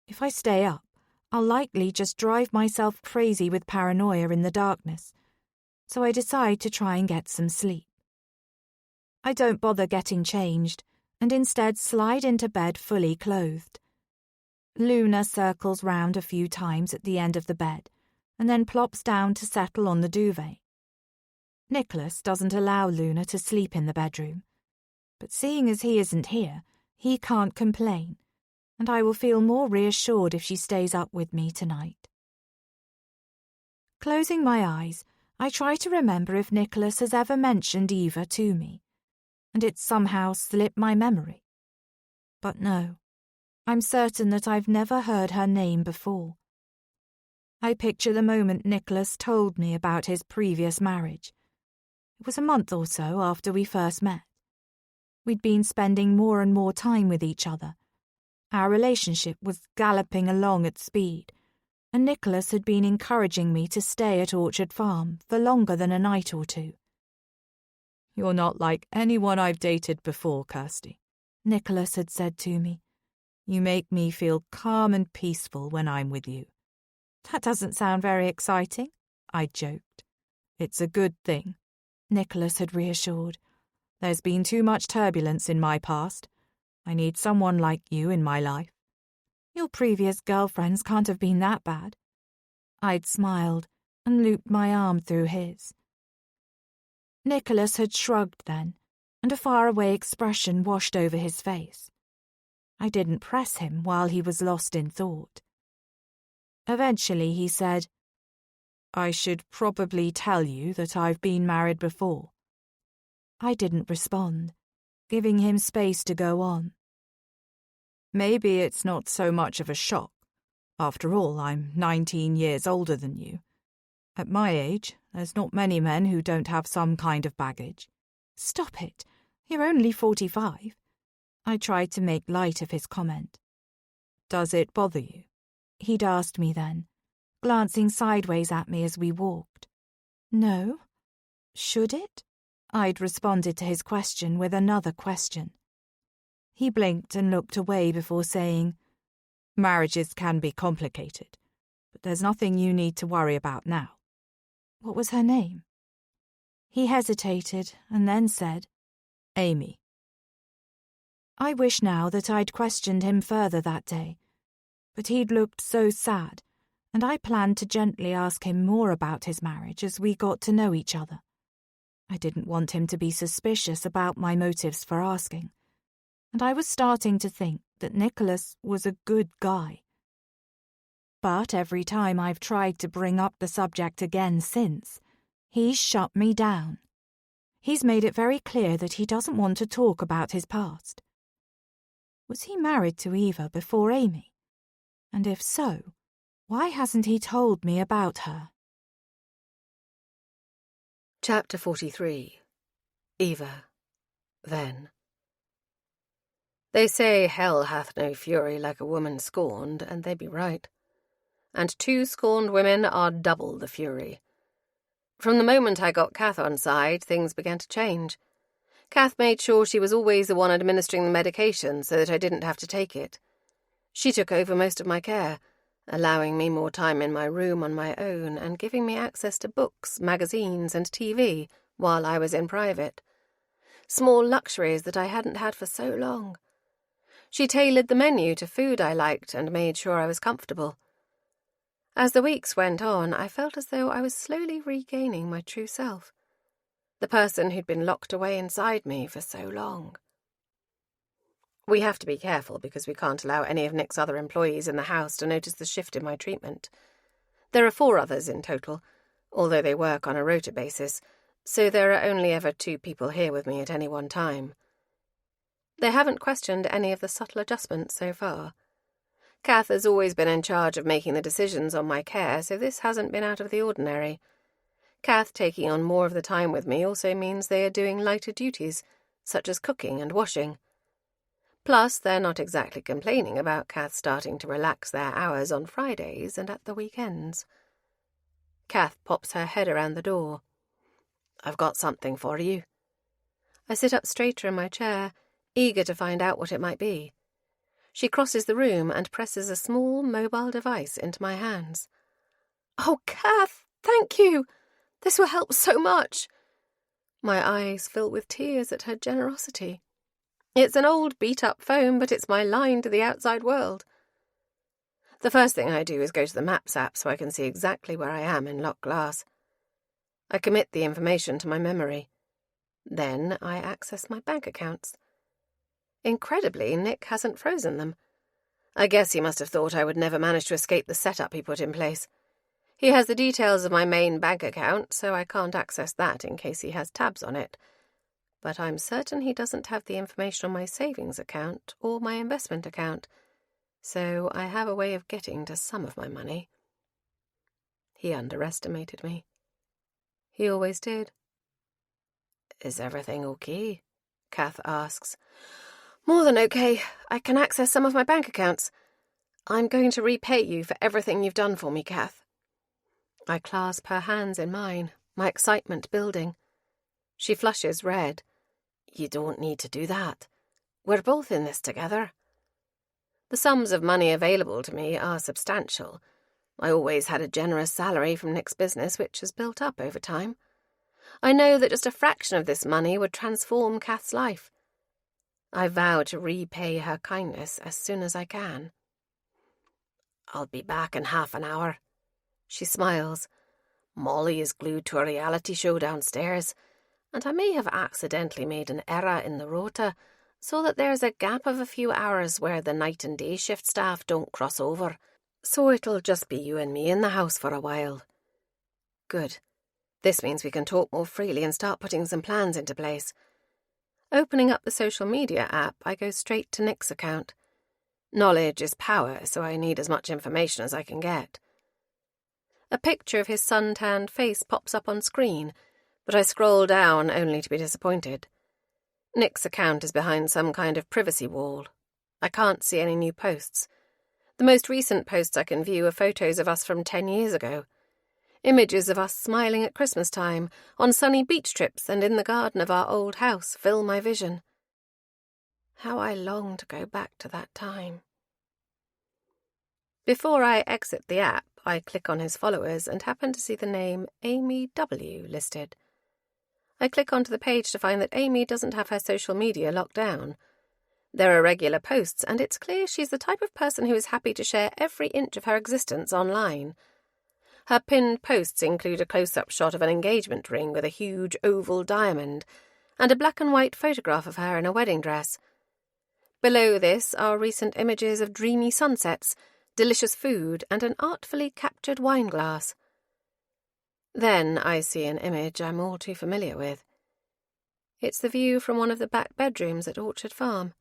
If I stay up, I'll likely just drive myself crazy with paranoia in the darkness, so I decide to try and get some sleep. I don't bother getting changed, and instead slide into bed fully clothed. Luna circles round a few times at the end of the bed, and then plops down to settle on the duvet. Nicholas doesn't allow Luna to sleep in the bedroom, but seeing as he isn't here, he can't complain, and I will feel more reassured if she stays up with me tonight. Closing my eyes, I try to remember if Nicholas has ever mentioned Eva to me, and it's somehow slipped my memory. But no, I'm certain that I've never heard her name before. I picture the moment Nicholas told me about his previous marriage. It was a month or so after we first met. We'd been spending more and more time with each other. Our relationship was galloping along at speed, and Nicholas had been encouraging me to stay at Orchard Farm for longer than a night or two. "You're not like anyone I've dated before, Kirsty," Nicholas had said to me. "You make me feel calm and peaceful when I'm with you." "That doesn't sound very exciting," I joked. "It's a good thing," Nicholas had reassured. "There's been too much turbulence in my past. I need someone like you in my life." "Your previous girlfriends can't have been that bad." I'd smiled and looped my arm through his. Nicholas had shrugged then, and a faraway expression washed over his face. I didn't press him while he was lost in thought. Eventually he said, "I should probably tell you that I've been married before." I didn't respond, giving him space to go on. "Maybe it's not so much of a shock. After all, I'm 19 years older than you. At my age, there's not many men who don't have some kind of baggage. Stop it. You're only 45. I tried to make light of his comment. Does it bother you? He'd asked me then, glancing sideways at me as we walked. No. Should it? I'd responded to his question with another question. He blinked and looked away before saying, Marriages can be complicated, but there's nothing you need to worry about now. What was her name? He hesitated and then said, Amy. I wish now that I'd questioned him further that day, but he'd looked so sad, and I planned to gently ask him more about his marriage as we got to know each other. I didn't want him to be suspicious about my motives for asking, and I was starting to think that Nicholas was a good guy. But every time I've tried to bring up the subject again since, he's shut me down. He's made it very clear that he doesn't want to talk about his past. Was he married to Eva before Amy? And if so, why hasn't he told me about her? Chapter 43. Eva. Then. They say hell hath no fury like a woman scorned, and they be right. And 2 scorned women are double the fury. From the moment I got Kath on side, things began to change. Kath made sure she was always the one administering the medication so that I didn't have to take it. She took over most of my care, allowing me more time in my room on my own and giving me access to books, magazines, and TV while I was in private. Small luxuries that I hadn't had for so long. She tailored the menu to food I liked and made sure I was comfortable. As the weeks went on, I felt as though I was slowly regaining my true self, the person who'd been locked away inside me for so long. We have to be careful because we can't allow any of Nick's other employees in the house to notice the shift in my treatment. There are 4 others in total, although they work on a rota basis, so there are only ever 2 people here with me at any one time. They haven't questioned any of the subtle adjustments so far. Kath has always been in charge of making the decisions on my care, so this hasn't been out of the ordinary. Kath taking on more of the time with me also means they are doing lighter duties, such as cooking and washing. Plus, they're not exactly complaining about Kath starting to relax their hours on Fridays and at the weekends. Kath pops her head around the door. I've got something for you. I sit up straighter in my chair, eager to find out what it might be. She crosses the room and presses a small mobile device into my hands. Oh, Kath, thank you! This will help so much! My eyes fill with tears at her generosity. It's an old beat-up phone, but it's my line to the outside world. The first thing I do is go to the Maps app so I can see exactly where I am in Loch Glass. I commit the information to my memory. Then I access my bank accounts. Incredibly, Nick hasn't frozen them. I guess he must have thought I would never manage to escape the setup he put in place. He has the details of my main bank account, so I can't access that in case he has tabs on it. But I'm certain he doesn't have the information on my savings account or my investment account, so I have a way of getting to some of my money. He underestimated me. He always did. Is everything okay? Kath asks. More than okay. I can access some of my bank accounts. I'm going to repay you for everything you've done for me, Kath. I clasp her hands in mine, my excitement building. She flushes red. You don't need to do that. We're both in this together. The sums of money available to me are substantial. I always had a generous salary from Nick's business, which has built up over time. I know that just a fraction of this money would transform Kath's life. I vow to repay her kindness as soon as I can. I'll be back in half an hour. She smiles. Molly is glued to a reality show downstairs, and I may have accidentally made an error in the rota, so that there's a gap of a few hours where the night and day shift staff don't cross over, so it'll just be you and me in the house for a while. Good. This means we can talk more freely and start putting some plans into place. Opening up the social media app, I go straight to Nick's account. Knowledge is power, so I need as much information as I can get. A picture of his sun-tanned face pops up on screen, but I scroll down only to be disappointed. Nick's account is behind some kind of privacy wall. I can't see any new posts. The most recent posts I can view are photos of us from 10 years ago. Images of us smiling at Christmas time, on sunny beach trips and in the garden of our old house fill my vision. How I long to go back to that time. Before I exit the app, I click on his followers and happen to see the name Amy W. listed. I click onto the page to find that Amy doesn't have her social media locked down. There are regular posts, and it's clear she's the type of person who is happy to share every inch of her existence online. Her pinned posts include a close-up shot of an engagement ring with a huge oval diamond and a black and white photograph of her in a wedding dress. Below this are recent images of dreamy sunsets, delicious food, and an artfully captured wine glass. Then I see an image I'm all too familiar with. It's the view from one of the back bedrooms at Orchard Farm.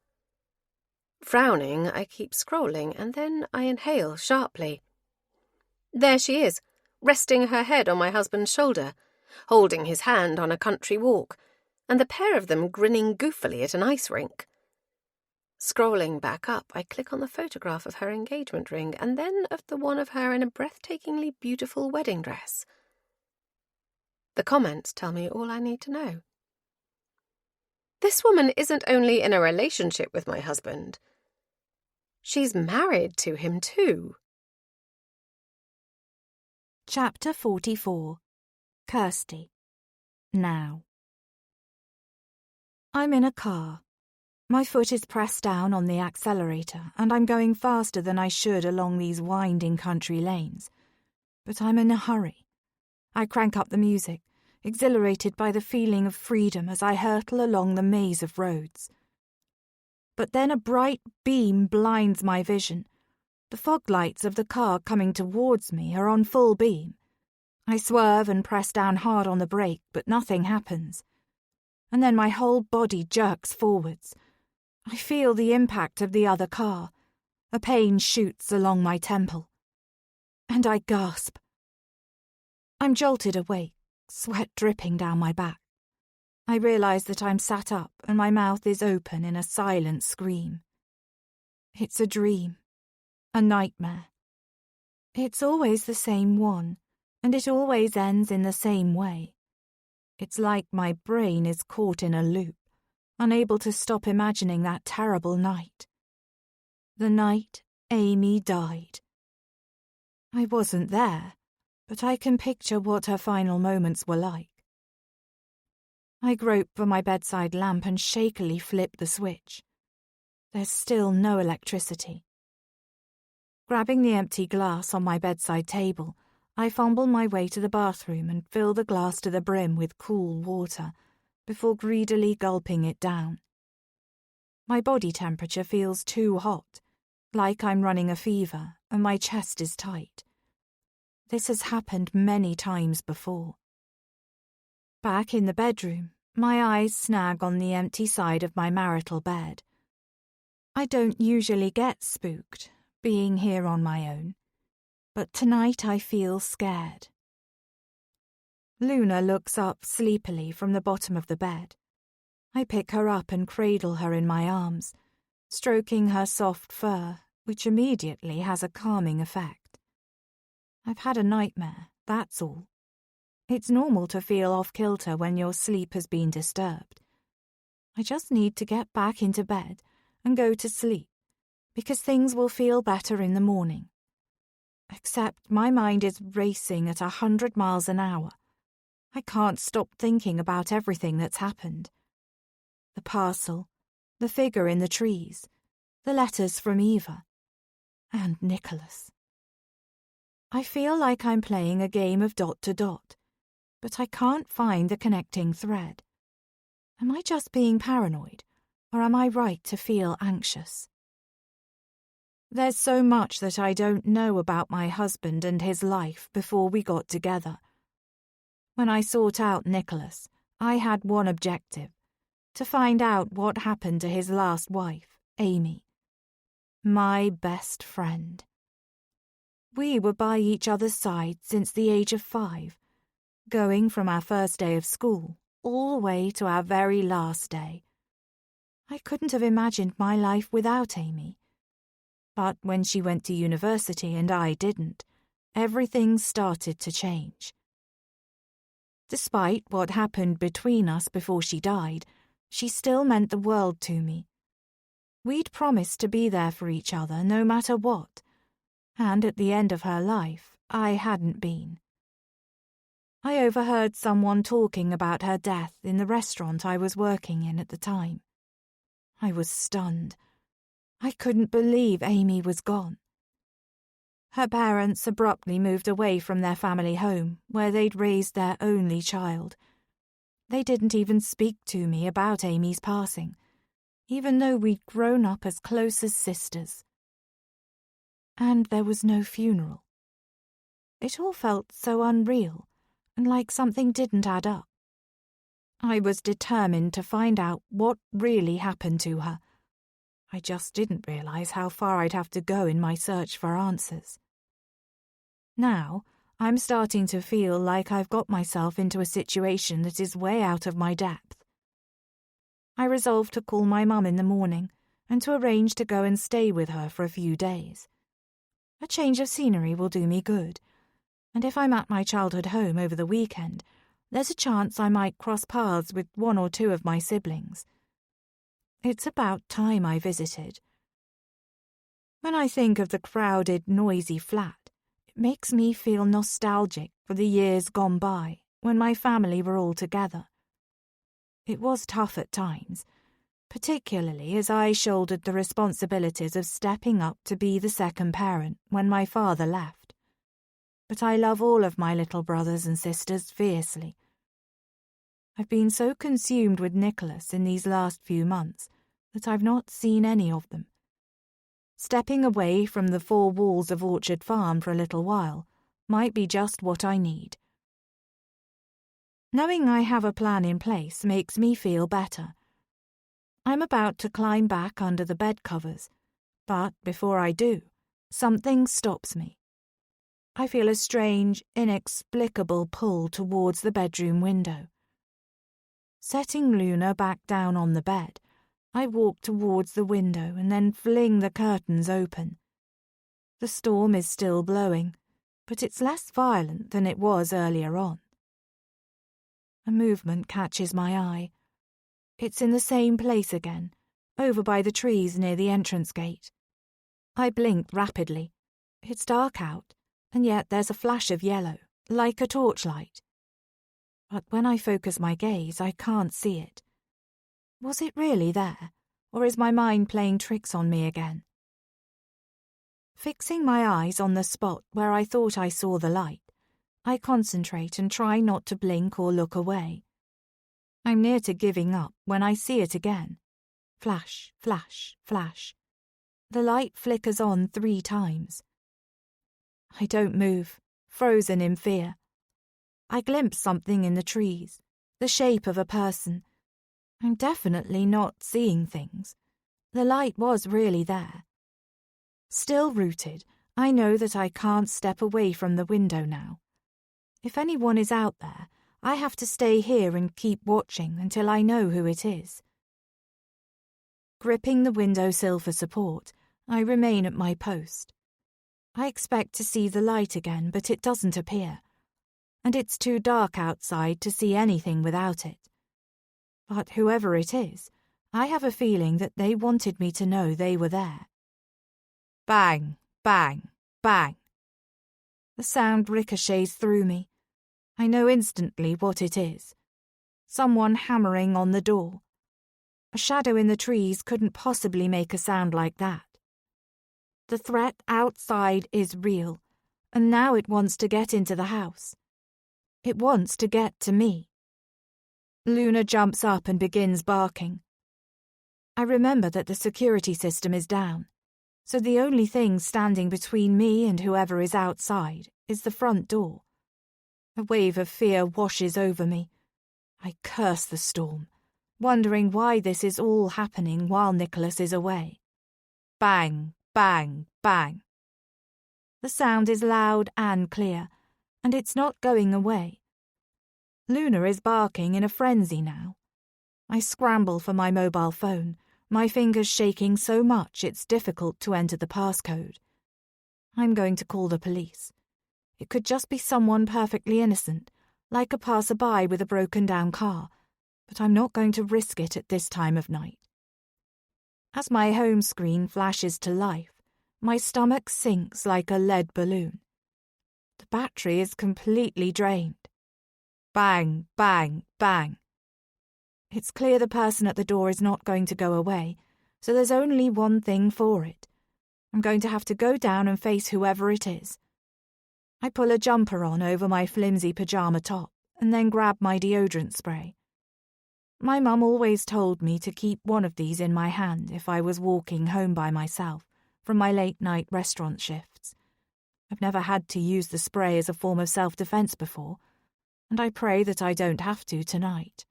Frowning, I keep scrolling, and then I inhale sharply. There she is, resting her head on my husband's shoulder, holding his hand on a country walk, and the pair of them grinning goofily at an ice rink. Scrolling back up, I click on the photograph of her engagement ring, and then of the one of her in a breathtakingly beautiful wedding dress. The comments tell me all I need to know. This woman isn't only in a relationship with my husband. She's married to him too. Chapter 44. Kirsty. Now. I'm in a car. My foot is pressed down on the accelerator, and I'm going faster than I should along these winding country lanes. But I'm in a hurry. I crank up the music, exhilarated by the feeling of freedom as I hurtle along the maze of roads. But then a bright beam blinds my vision. The fog lights of the car coming towards me are on full beam. I swerve and press down hard on the brake, but nothing happens. And then my whole body jerks forwards. I feel the impact of the other car. A pain shoots along my temple. And I gasp. I'm jolted awake, sweat dripping down my back. I realise that I'm sat up and my mouth is open in a silent scream. It's a dream. A nightmare. It's always the same one, and it always ends in the same way. It's like my brain is caught in a loop, unable to stop imagining that terrible night. The night Amy died. I wasn't there, but I can picture what her final moments were like. I grope for my bedside lamp and shakily flip the switch. There's still no electricity. Grabbing the empty glass on my bedside table, I fumble my way to the bathroom and fill the glass to the brim with cool water, before greedily gulping it down. My body temperature feels too hot, like I'm running a fever, and my chest is tight. This has happened many times before. Back in the bedroom, my eyes snag on the empty side of my marital bed. I don't usually get spooked, being here on my own, but tonight I feel scared. Luna looks up sleepily from the bottom of the bed. I pick her up and cradle her in my arms, stroking her soft fur, which immediately has a calming effect. I've had a nightmare, that's all. It's normal to feel off-kilter when your sleep has been disturbed. I just need to get back into bed and go to sleep, because things will feel better in the morning. Except my mind is racing at 100 miles an hour. I can't stop thinking about everything that's happened. The parcel, the figure in the trees, the letters from Eva, and Nicholas. I feel like I'm playing a game of dot to dot, but I can't find the connecting thread. Am I just being paranoid, or am I right to feel anxious? There's so much that I don't know about my husband and his life before we got together. When I sought out Nicholas, I had one objective: to find out what happened to his last wife, Amy. My best friend. We were by each other's side since the age of 5, going from our first day of school all the way to our very last day. I couldn't have imagined my life without Amy. But when she went to university and I didn't, everything started to change. Despite what happened between us before she died, she still meant the world to me. We'd promised to be there for each other no matter what, and at the end of her life, I hadn't been. I overheard someone talking about her death in the restaurant I was working in at the time. I was stunned. I couldn't believe Amy was gone. Her parents abruptly moved away from their family home, where they'd raised their only child. They didn't even speak to me about Amy's passing, even though we'd grown up as close as sisters. And there was no funeral. It all felt so unreal, and like something didn't add up. I was determined to find out what really happened to her. I just didn't realize how far I'd have to go in my search for answers. Now, I'm starting to feel like I've got myself into a situation that is way out of my depth. I resolved to call my mum in the morning and to arrange to go and stay with her for a few days. A change of scenery will do me good, and if I'm at my childhood home over the weekend, there's a chance I might cross paths with 1 or 2 of my siblings. It's about time I visited. When I think of the crowded, noisy flat, it makes me feel nostalgic for the years gone by when my family were all together. It was tough at times, particularly as I shouldered the responsibilities of stepping up to be the second parent when my father left. But I love all of my little brothers and sisters fiercely. I've been so consumed with Nicholas in these last few months that I've not seen any of them. Stepping away from the 4 walls of Orchard Farm for a little while might be just what I need. Knowing I have a plan in place makes me feel better. I'm about to climb back under the bed covers, but before I do, something stops me. I feel a strange, inexplicable pull towards the bedroom window. Setting Luna back down on the bed, I walk towards the window and then fling the curtains open. The storm is still blowing, but it's less violent than it was earlier on. A movement catches my eye. It's in the same place again, over by the trees near the entrance gate. I blink rapidly. It's dark out, and yet there's a flash of yellow, like a torchlight. But when I focus my gaze, I can't see it. Was it really there, or is my mind playing tricks on me again? Fixing my eyes on the spot where I thought I saw the light, I concentrate and try not to blink or look away. I'm near to giving up when I see it again. Flash, flash, flash. The light flickers on 3 times. I don't move, frozen in fear. I glimpse something in the trees, the shape of a person. I'm definitely not seeing things. The light was really there. Still rooted, I know that I can't step away from the window now. If anyone is out there, I have to stay here and keep watching until I know who it is. Gripping the windowsill for support, I remain at my post. I expect to see the light again, but it doesn't appear. And it's too dark outside to see anything without it. But whoever it is, I have a feeling that they wanted me to know they were there. Bang, bang, bang. The sound ricochets through me. I know instantly what it is. Someone hammering on the door. A shadow in the trees couldn't possibly make a sound like that. The threat outside is real, and now it wants to get into the house. It wants to get to me. Luna jumps up and begins barking. I remember that the security system is down, so the only thing standing between me and whoever is outside is the front door. A wave of fear washes over me. I curse the storm, wondering why this is all happening while Nicholas is away. Bang, bang, bang. The sound is loud and clear, and it's not going away. Luna is barking in a frenzy now. I scramble for my mobile phone, my fingers shaking so much it's difficult to enter the passcode. I'm going to call the police. It could just be someone perfectly innocent, like a passerby with a broken-down car, but I'm not going to risk it at this time of night. As my home screen flashes to life, my stomach sinks like a lead balloon. The battery is completely drained. Bang, bang, bang. It's clear the person at the door is not going to go away, so there's only one thing for it. I'm going to have to go down and face whoever it is. I pull a jumper on over my flimsy pyjama top and then grab my deodorant spray. My mum always told me to keep one of these in my hand if I was walking home by myself from my late-night restaurant shifts. I've never had to use the spray as a form of self-defense before, and I pray that I don't have to tonight.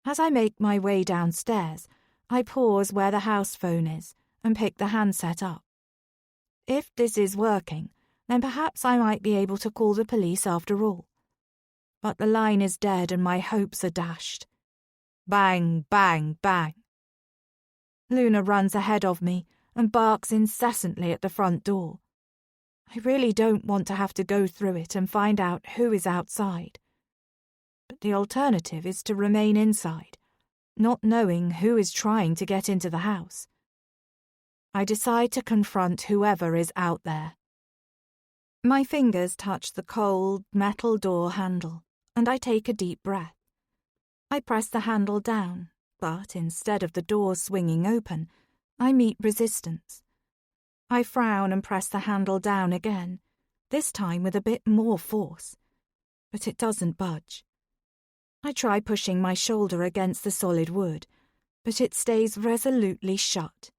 As I make my way downstairs, I pause where the house phone is and pick the handset up. If this is working, then perhaps I might be able to call the police after all. But the line is dead and my hopes are dashed. Bang, bang, bang. Luna runs ahead of me and barks incessantly at the front door. I really don't want to have to go through it and find out who is outside. But the alternative is to remain inside, not knowing who is trying to get into the house. I decide to confront whoever is out there. My fingers touch the cold, metal door handle, and I take a deep breath. I press the handle down, but instead of the door swinging open, I meet resistance. I frown and press the handle down again, this time with a bit more force, but it doesn't budge. I try pushing my shoulder against the solid wood, but it stays resolutely shut.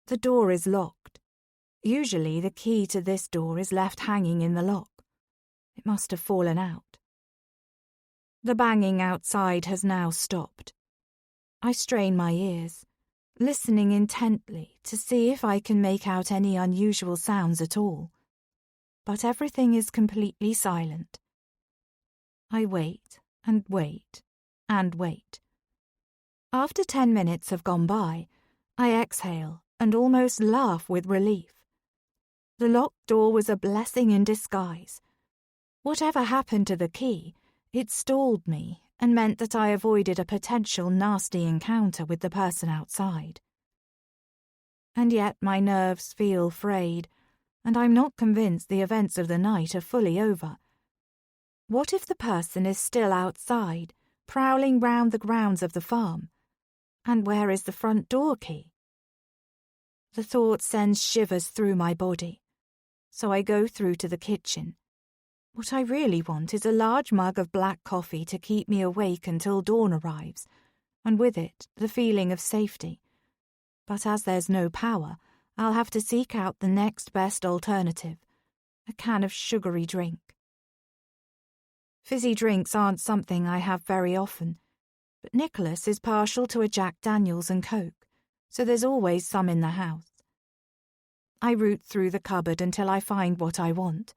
The door is locked. Usually the key to this door is left hanging in the lock. It must have fallen out. The banging outside has now stopped. I strain my ears, listening intently to see if I can make out any unusual sounds at all. But everything is completely silent. I wait and wait and wait. After 10 minutes have gone by, I exhale and almost laugh with relief. The locked door was a blessing in disguise. Whatever happened to the key, it stalled me and meant that I avoided a potential nasty encounter with the person outside. And yet my nerves feel frayed, and I'm not convinced the events of the night are fully over. What if the person is still outside, prowling round the grounds of the farm? And where is the front door key? The thought sends shivers through my body, so I go through to the kitchen. What I really want is a large mug of black coffee to keep me awake until dawn arrives, and with it the feeling of safety. But as there's no power, I'll have to seek out the next best alternative, a can of sugary drink. Fizzy drinks aren't something I have very often, but Nicholas is partial to a Jack Daniels and Coke, so there's always some in the house. I root through the cupboard until I find what I want.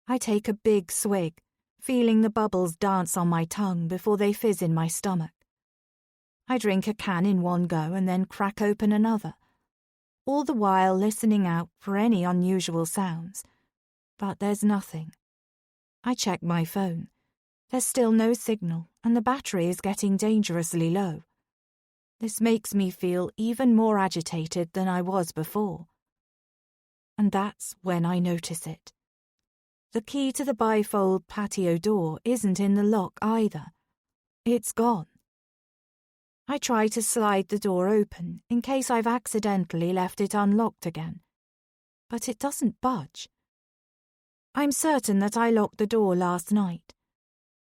I take a big swig, feeling the bubbles dance on my tongue before they fizz in my stomach. I drink a can in one go and then crack open another, all the while listening out for any unusual sounds. But there's nothing. I check my phone. There's still no signal, and the battery is getting dangerously low. This makes me feel even more agitated than I was before. And that's when I notice it. The key to the bifold patio door isn't in the lock either. It's gone. I try to slide the door open in case I've accidentally left it unlocked again, but it doesn't budge. I'm certain that I locked the door last night.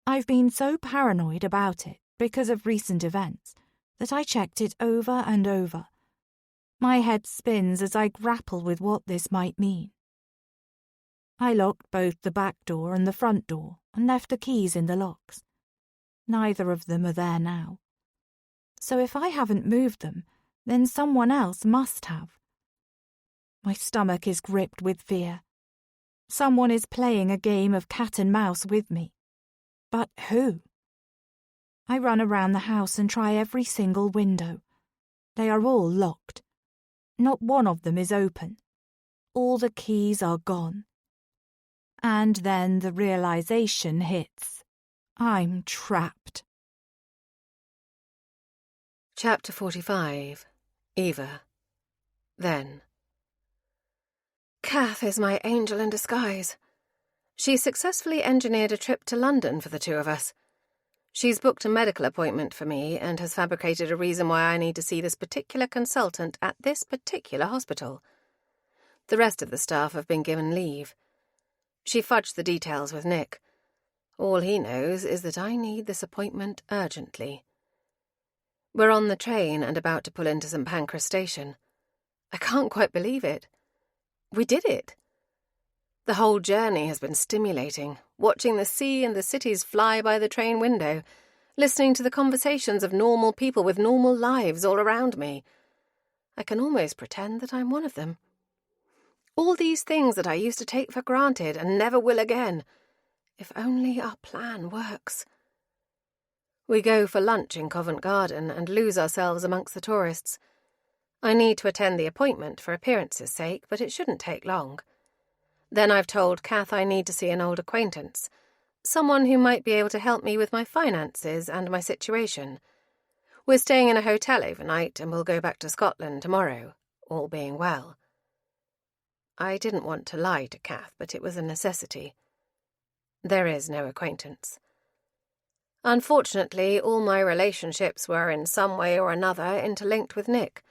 I've been so paranoid about it because of recent events that I checked it over and over. My head spins as I grapple with what this might mean. I locked both the back door and the front door and left the keys in the locks. Neither of them are there now. So if I haven't moved them, then someone else must have. My stomach is gripped with fear. Someone is playing a game of cat and mouse with me. But who? I run around the house and try every single window. They are all locked. Not one of them is open. All the keys are gone. And then the realization hits. I'm trapped. Chapter 45. Eva. Then. Kath is my angel in disguise. She successfully engineered a trip to London for the two of us. She's booked a medical appointment for me and has fabricated a reason why I need to see this particular consultant at this particular hospital. The rest of the staff have been given leave. She fudged the details with Nick. All he knows is that I need this appointment urgently. We're on the train and about to pull into St Pancras station. I can't quite believe it. We did it. The whole journey has been stimulating, watching the sea and the cities fly by the train window, listening to the conversations of normal people with normal lives all around me. I can almost pretend that I'm one of them. All these things that I used to take for granted and never will again. If only our plan works. We go for lunch in Covent Garden and lose ourselves amongst the tourists. I need to attend the appointment for appearance's sake, but it shouldn't take long. Then I've told Kath I need to see an old acquaintance, someone who might be able to help me with my finances and my situation. We're staying in a hotel overnight and we'll go back to Scotland tomorrow, all being well. I didn't want to lie to Kath, but it was a necessity. There is no acquaintance. Unfortunately, all my relationships were in some way or another interlinked with Nick.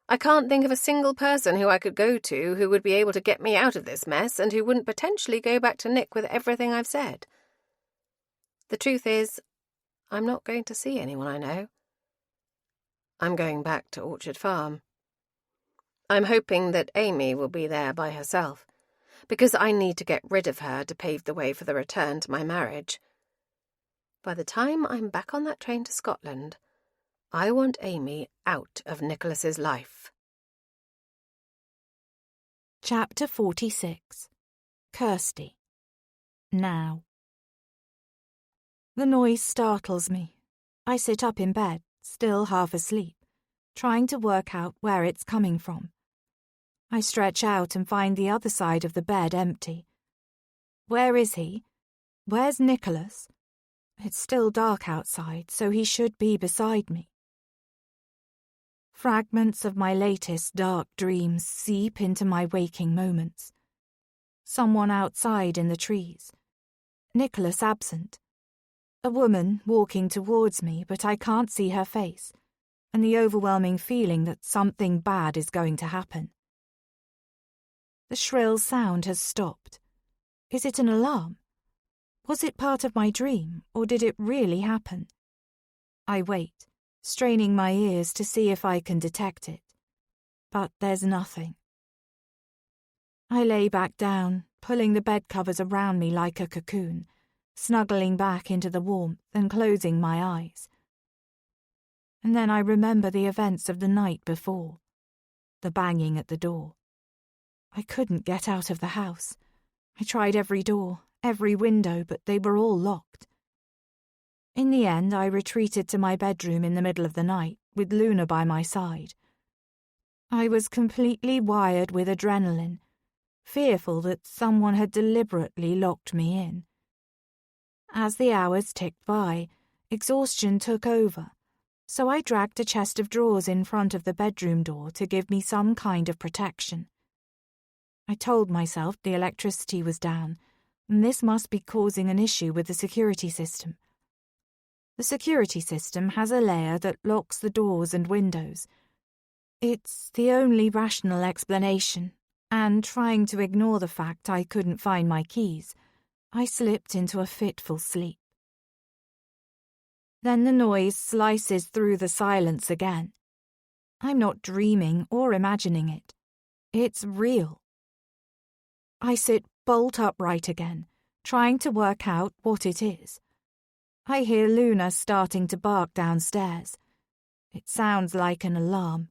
I can't think of a single person who I could go to who would be able to get me out of this mess and who wouldn't potentially go back to Nick with everything I've said. The truth is, I'm not going to see anyone I know. I'm going back to Orchard Farm. I'm hoping that Amy will be there by herself, because I need to get rid of her to pave the way for the return to my marriage. By the time I'm back on that train to Scotland, I want Amy out of Nicholas's life. Chapter 46. Kirsty. Now. The noise startles me. I sit up in bed, still half asleep, trying to work out where it's coming from. I stretch out and find the other side of the bed empty. Where is he? Where's Nicholas? It's still dark outside, so he should be beside me. Fragments of my latest dark dreams seep into my waking moments. Someone outside in the trees. Nicholas absent. A woman walking towards me, but I can't see her face, and the overwhelming feeling that something bad is going to happen. The shrill sound has stopped. Is it an alarm? Was it part of my dream, or did it really happen? I wait, straining my ears to see if I can detect it. But there's nothing. I lay back down, pulling the bed covers around me like a cocoon, snuggling back into the warmth and closing my eyes. And then I remember the events of the night before. The banging at the door. I couldn't get out of the house. I tried every door, every window, but they were all locked. In the end, I retreated to my bedroom in the middle of the night, with Luna by my side. I was completely wired with adrenaline, fearful that someone had deliberately locked me in. As the hours ticked by, exhaustion took over, so I dragged a chest of drawers in front of the bedroom door to give me some kind of protection. I told myself the electricity was down, and this must be causing an issue with the security system. The security system has a layer that locks the doors and windows. It's the only rational explanation, and trying to ignore the fact I couldn't find my keys, I slipped into a fitful sleep. Then the noise slices through the silence again. I'm not dreaming or imagining it. It's real. I sit bolt upright again, trying to work out what it is. I hear Luna starting to bark downstairs. It sounds like an alarm.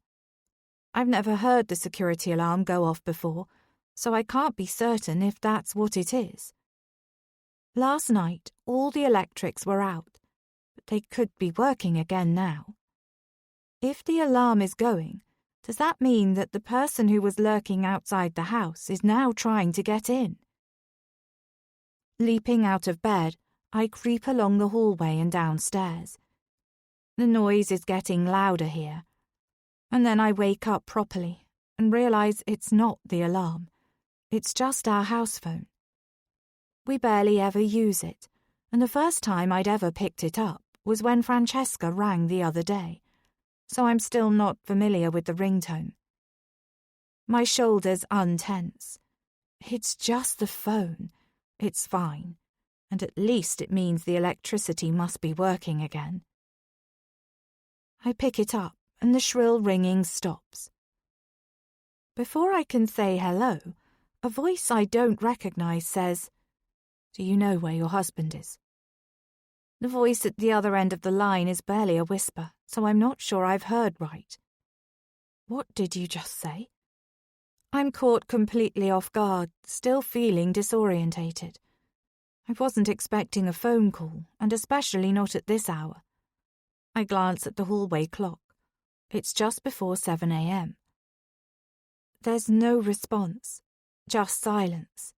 I've never heard the security alarm go off before, so I can't be certain if that's what it is. Last night, all the electrics were out, but they could be working again now. If the alarm is going, does that mean that the person who was lurking outside the house is now trying to get in? Leaping out of bed, I creep along the hallway and downstairs. The noise is getting louder here, and then I wake up properly and realise it's not the alarm. It's just our house phone. We barely ever use it, and the first time I'd ever picked it up was when Francesca rang the other day, so I'm still not familiar with the ringtone. My shoulders untense. It's just the phone. It's fine, and at least it means the electricity must be working again. I pick it up, and the shrill ringing stops. Before I can say hello, a voice I don't recognise says, "Do you know where your husband is?" The voice at the other end of the line is barely a whisper, so I'm not sure I've heard right. What did you just say? I'm caught completely off guard, still feeling disorientated. I wasn't expecting a phone call, and especially not at this hour. I glance at the hallway clock. It's just before 7 a.m. There's no response, just silence.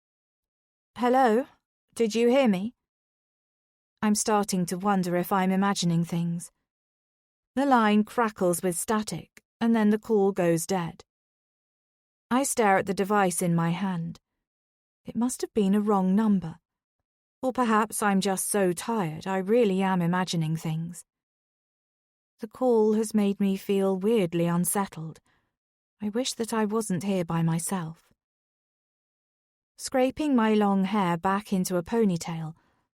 Hello? Did you hear me? I'm starting to wonder if I'm imagining things. The line crackles with static, and then the call goes dead. I stare at the device in my hand. It must have been a wrong number. Or perhaps I'm just so tired I really am imagining things. The call has made me feel weirdly unsettled. I wish that I wasn't here by myself. Scraping my long hair back into a ponytail,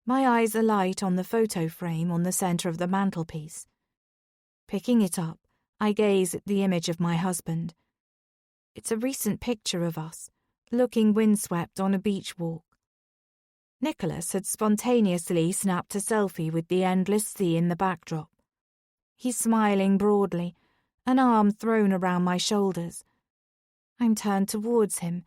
my eyes alight on the photo frame on the centre of the mantelpiece. Picking it up, I gaze at the image of my husband. It's a recent picture of us, looking windswept on a beach walk. Nicholas had spontaneously snapped a selfie with the endless sea in the backdrop. He's smiling broadly, an arm thrown around my shoulders. I'm turned towards him,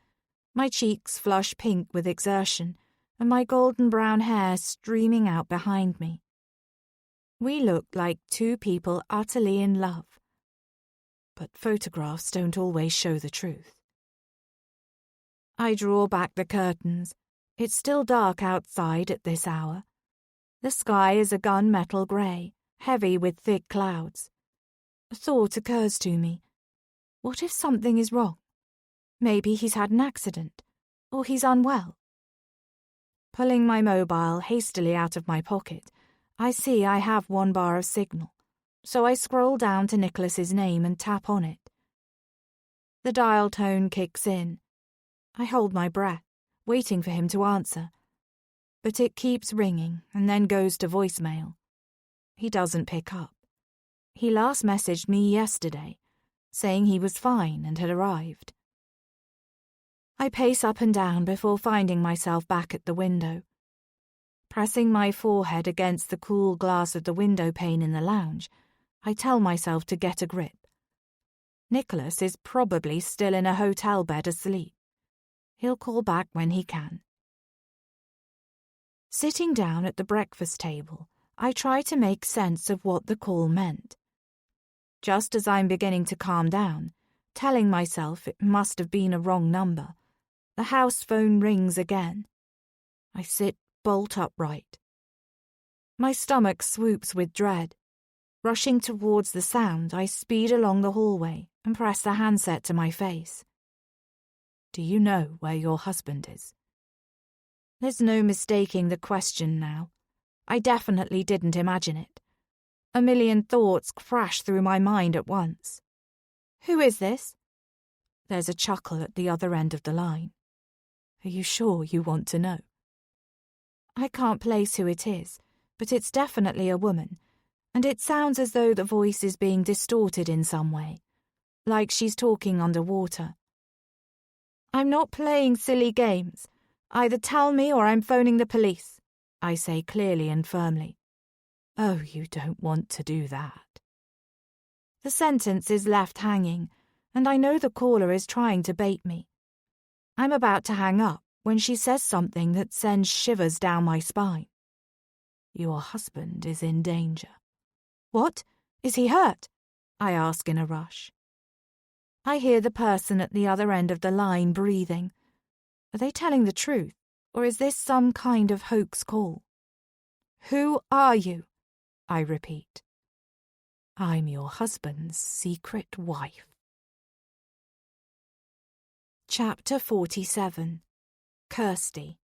my cheeks flush pink with exertion, and my golden brown hair streaming out behind me. We look like two people utterly in love. But photographs don't always show the truth. I draw back the curtains. It's still dark outside at this hour. The sky is a gunmetal grey, heavy with thick clouds. A thought occurs to me. What if something is wrong? Maybe he's had an accident, or he's unwell. Pulling my mobile hastily out of my pocket, I see I have one bar of signal, so I scroll down to Nicholas's name and tap on it. The dial tone kicks in. I hold my breath, waiting for him to answer. But it keeps ringing and then goes to voicemail. He doesn't pick up. He last messaged me yesterday, saying he was fine and had arrived. I pace up and down before finding myself back at the window. Pressing my forehead against the cool glass of the window pane in the lounge, I tell myself to get a grip. Nicholas is probably still in a hotel bed asleep. He'll call back when he can. Sitting down at the breakfast table, I try to make sense of what the call meant. Just as I'm beginning to calm down, telling myself it must have been a wrong number, the house phone rings again. I sit bolt upright. My stomach swoops with dread. Rushing towards the sound, I speed along the hallway and press the handset to my face. Do you know where your husband is? There's no mistaking the question now. I definitely didn't imagine it. A million thoughts crash through my mind at once. Who is this? There's a chuckle at the other end of the line. Are you sure you want to know? I can't place who it is, but it's definitely a woman, and it sounds as though the voice is being distorted in some way, like she's talking underwater. I'm not playing silly games. Either tell me or I'm phoning the police, I say clearly and firmly. Oh, you don't want to do that. The sentence is left hanging, and I know the caller is trying to bait me. I'm about to hang up when she says something that sends shivers down my spine. Your husband is in danger. What? Is he hurt? I ask in a rush. I hear the person at the other end of the line breathing. Are they telling the truth, or is this some kind of hoax call? Who are you? I repeat. I'm your husband's secret wife. Chapter 47. Kirsty.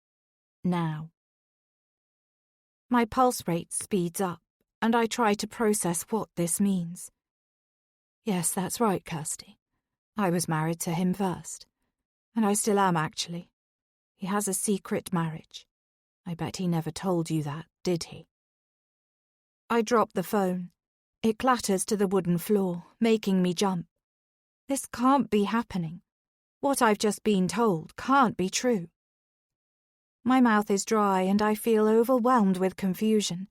Now. My pulse rate speeds up, and I try to process what this means. Yes, that's right, Kirsty. I was married to him first. And I still am, actually. He has a secret marriage. I bet he never told you that, did he? I drop the phone. It clatters to the wooden floor, making me jump. This can't be happening. What I've just been told can't be true. My mouth is dry and I feel overwhelmed with confusion.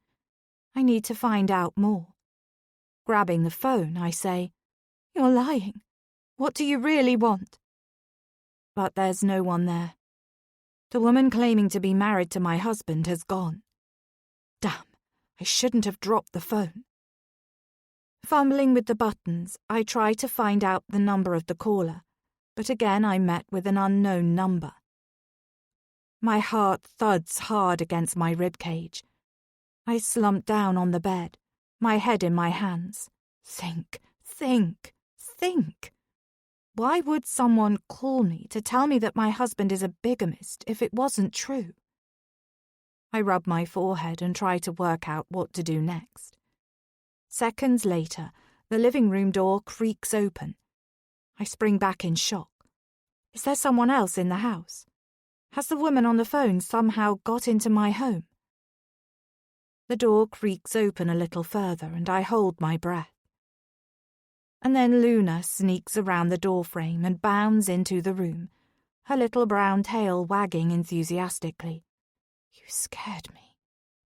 I need to find out more. Grabbing the phone, I say, "You're lying. What do you really want?" But there's no one there. The woman claiming to be married to my husband has gone. Damn, I shouldn't have dropped the phone. Fumbling with the buttons, I try to find out the number of the caller, but again I'm met with an unknown number. My heart thuds hard against my ribcage. I slump down on the bed, my head in my hands. Think. Why would someone call me to tell me that my husband is a bigamist if it wasn't true? I rub my forehead and try to work out what to do next. Seconds later, the living room door creaks open. I spring back in shock. Is there someone else in the house? Has the woman on the phone somehow got into my home? The door creaks open a little further and I hold my breath. And then Luna sneaks around the doorframe and bounds into the room, her little brown tail wagging enthusiastically. "You scared me,"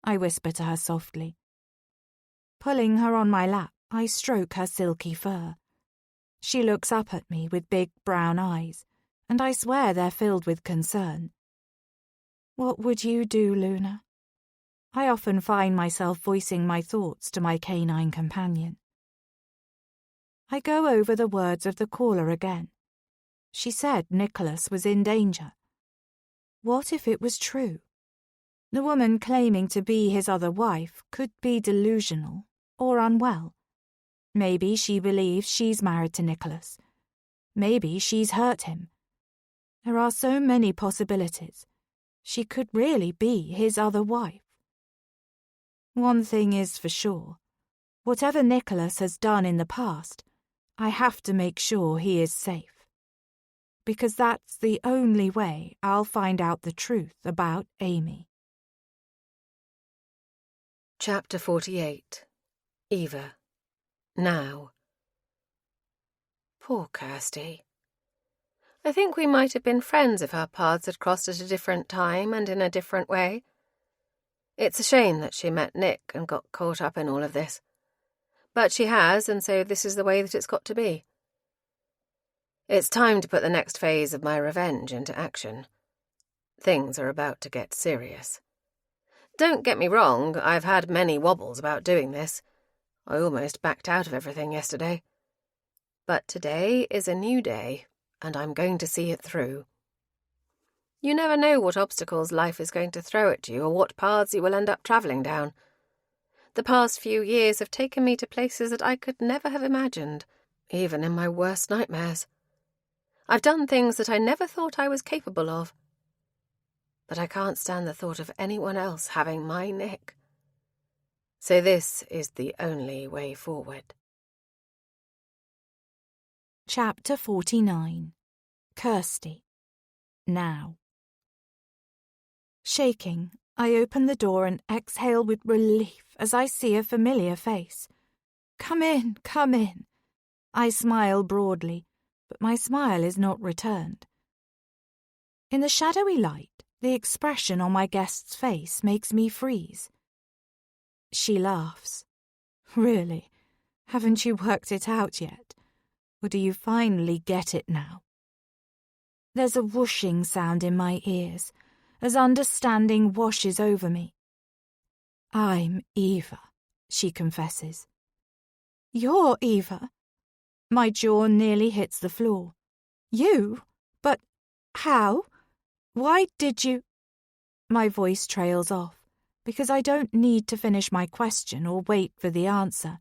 I whisper to her softly. Pulling her on my lap, I stroke her silky fur. She looks up at me with big brown eyes, and I swear they're filled with concern. What would you do, Luna? I often find myself voicing my thoughts to my canine companion. I go over the words of the caller again. She said Nicholas was in danger. What if it was true? The woman claiming to be his other wife could be delusional or unwell. Maybe she believes she's married to Nicholas. Maybe she's hurt him. There are so many possibilities. She could really be his other wife. One thing is for sure. Whatever Nicholas has done in the past, I have to make sure he is safe. Because that's the only way I'll find out the truth about Amy. Chapter 48. Eva. Now. Poor Kirsty. I think we might have been friends if our paths had crossed at a different time and in a different way. It's a shame that she met Nick and got caught up in all of this. But she has, and so this is the way that it's got to be. It's time to put the next phase of my revenge into action. Things are about to get serious. Don't get me wrong, I've had many wobbles about doing this. I almost backed out of everything yesterday. But today is a new day, and I'm going to see it through. You never know what obstacles life is going to throw at you or what paths you will end up travelling down. The past few years have taken me to places that I could never have imagined, even in my worst nightmares. I've done things that I never thought I was capable of. But I can't stand the thought of anyone else having my Nick. So this is the only way forward. Chapter 49. Kirsty. Now. Shaking, I open the door and exhale with relief as I see a familiar face. Come in, come in. I smile broadly, but my smile is not returned. In the shadowy light, the expression on my guest's face makes me freeze. She laughs. Really? Haven't you worked it out yet? Or do you finally get it now? There's a whooshing sound in my ears as understanding washes over me. I'm Eva, she confesses. You're Eva? My jaw nearly hits the floor. You? But how? Why did you? My voice trails off because I don't need to finish my question or wait for the answer.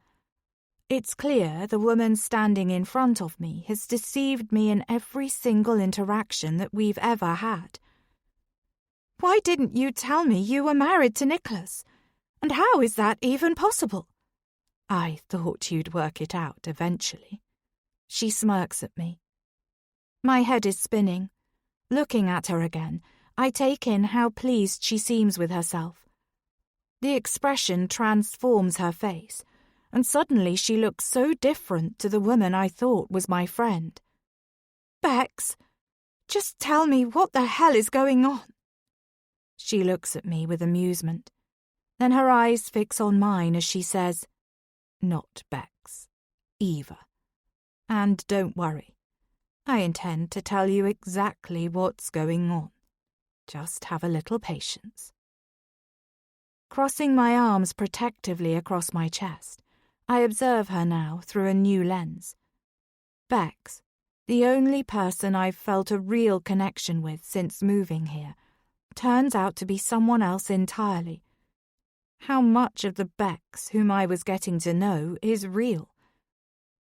It's clear the woman standing in front of me has deceived me in every single interaction that we've ever had. Why didn't you tell me you were married to Nicholas? And how is that even possible? I thought you'd work it out eventually. She smirks at me. My head is spinning. Looking at her again, I take in how pleased she seems with herself. The expression transforms her face, and suddenly she looks so different to the woman I thought was my friend. Bex, just tell me what the hell is going on? She looks at me with amusement. Then her eyes fix on mine as she says, Not Bex, Eva. And don't worry, I intend to tell you exactly what's going on. Just have a little patience. Crossing my arms protectively across my chest, I observe her now through a new lens. Bex, the only person I've felt a real connection with since moving here, turns out to be someone else entirely. How much of the Bex whom I was getting to know is real?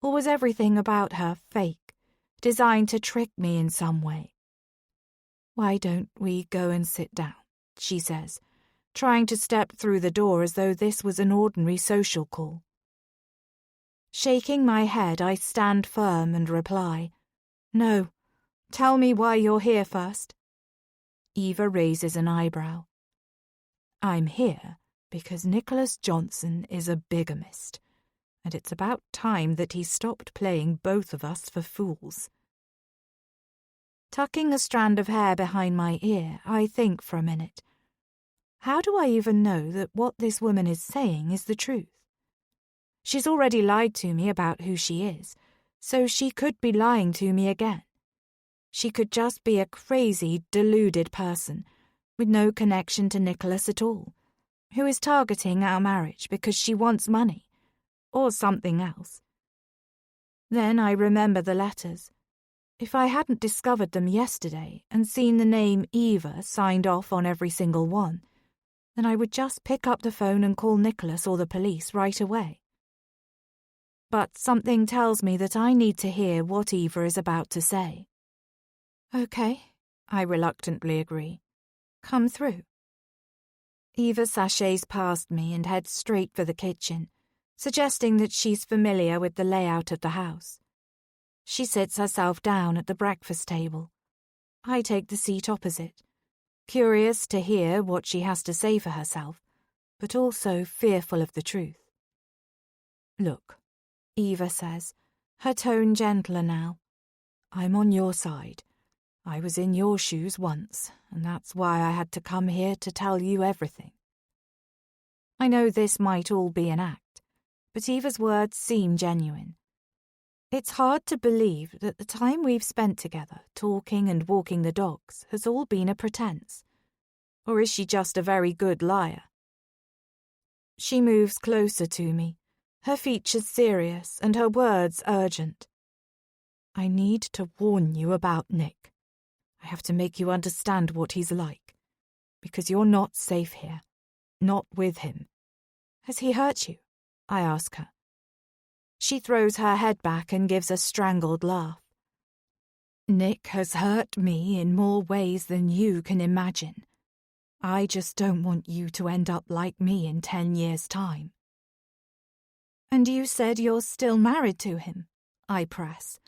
Or was everything about her fake, designed to trick me in some way? Why don't we go and sit down, she says, trying to step through the door as though this was an ordinary social call. Shaking my head, I stand firm and reply, No, tell me why you're here first. Eva raises an eyebrow. I'm here because Nicholas Johnson is a bigamist, and it's about time that he stopped playing both of us for fools. Tucking a strand of hair behind my ear, I think for a minute. How do I even know that what this woman is saying is the truth? She's already lied to me about who she is, so she could be lying to me again. She could just be a crazy, deluded person with no connection to Nicholas at all, who is targeting our marriage because she wants money, or something else. Then I remember the letters. If I hadn't discovered them yesterday and seen the name Eva signed off on every single one, then I would just pick up the phone and call Nicholas or the police right away. But something tells me that I need to hear what Eva is about to say. Okay, I reluctantly agree. Come through. Eva sachets past me and heads straight for the kitchen, suggesting that she's familiar with the layout of the house. She sits herself down at the breakfast table. I take the seat opposite, curious to hear what she has to say for herself, but also fearful of the truth. Look, Eva says, her tone gentler now. I'm on your side. I was in your shoes once, and that's why I had to come here to tell you everything. I know this might all be an act, but Eva's words seem genuine. It's hard to believe that the time we've spent together, talking and walking the dogs, has all been a pretense. Or is she just a very good liar? She moves closer to me, her features serious and her words urgent. I need to warn you about Nick. I have to make you understand what he's like, because you're not safe here, not with him. Has he hurt you? I ask her. She throws her head back and gives a strangled laugh. Nick has hurt me in more ways than you can imagine. I just don't want you to end up like me in 10 years' time. And you said you're still married to him, I press,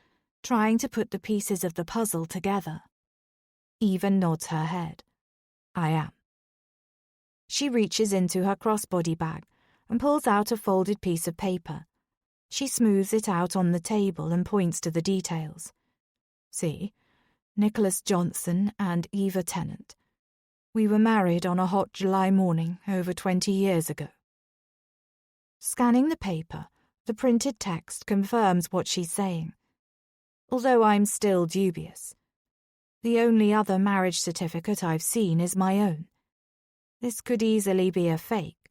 trying to put the pieces of the puzzle together. Eva nods her head. I am. She reaches into her crossbody bag and pulls out a folded piece of paper. She smooths it out on the table and points to the details. See, Nicholas Johnson and Eva Tennant. We were married on a hot July morning over 20 years ago. Scanning the paper, the printed text confirms what she's saying. although I'm still dubious. The only other marriage certificate I've seen is my own. This could easily be a fake,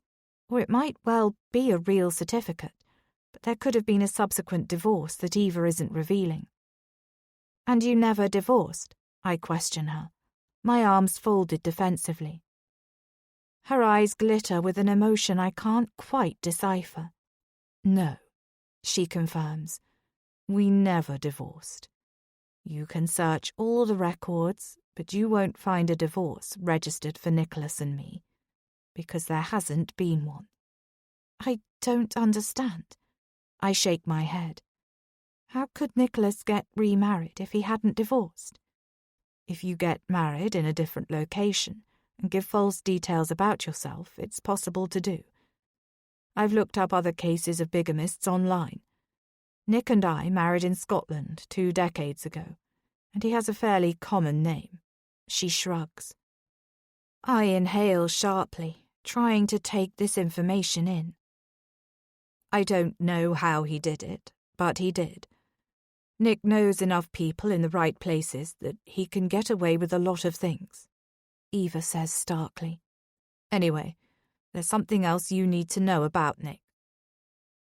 or it might well be a real certificate, but there could have been a subsequent divorce that Eva isn't revealing. And you never divorced? I question her, my arms folded defensively. Her eyes glitter with an emotion I can't quite decipher. No, she confirms. We never divorced. You can search all the records, but you won't find a divorce registered for Nicholas and me, because there hasn't been one. I don't understand. I shake my head. How could Nicholas get remarried if he hadn't divorced? If you get married in a different location and give false details about yourself, it's possible to do. I've looked up other cases of bigamists online. Nick and I married in Scotland 2 decades ago, and he has a fairly common name. She shrugs. I inhale sharply, trying to take this information in. I don't know how he did it, but he did. Nick knows enough people in the right places that he can get away with a lot of things, Eva says starkly. Anyway, there's something else you need to know about Nick.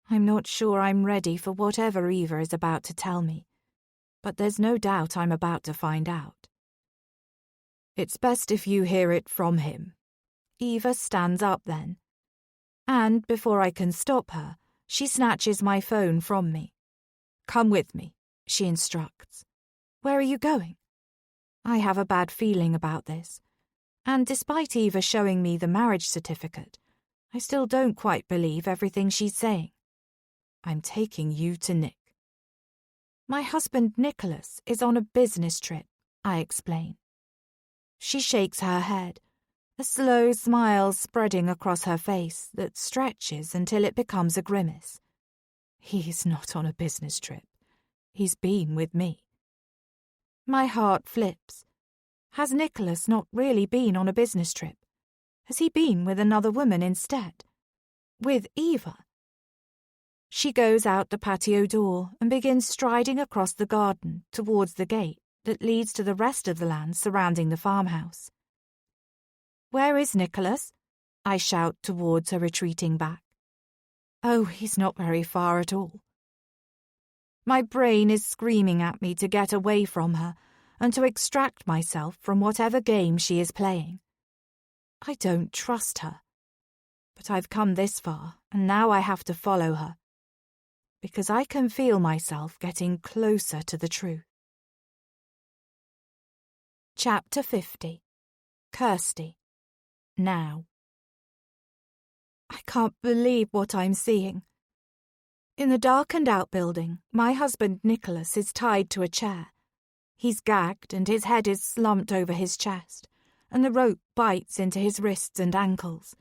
I'm not sure I'm ready for whatever Eva is about to tell me, but there's no doubt I'm about to find out. It's best if you hear it from him. Eva stands up then, and before I can stop her, she snatches my phone from me. Come with me, she instructs. Where are you going? I have a bad feeling about this, and despite Eva showing me the marriage certificate, I still don't quite believe everything she's saying. I'm taking you to Nick. My husband Nicholas is on a business trip, I explain. She shakes her head, a slow smile spreading across her face that stretches until it becomes a grimace. He's not on a business trip. He's been with me. My heart flips. Has Nicholas not really been on a business trip? Has he been with another woman instead? With Eva? She goes out the patio door and begins striding across the garden towards the gate that leads to the rest of the land surrounding the farmhouse. Where is Nicholas? I shout towards her retreating back. Oh, he's not very far at all. My brain is screaming at me to get away from her and to extract myself from whatever game she is playing. I don't trust her. But I've come this far, and now I have to follow her, because I can feel myself getting closer to the truth. Chapter 50. Kirsty. Now. I can't believe what I'm seeing. In the darkened outbuilding, my husband Nicholas is tied to a chair. He's gagged and his head is slumped over his chest, and the rope bites into his wrists and ankles.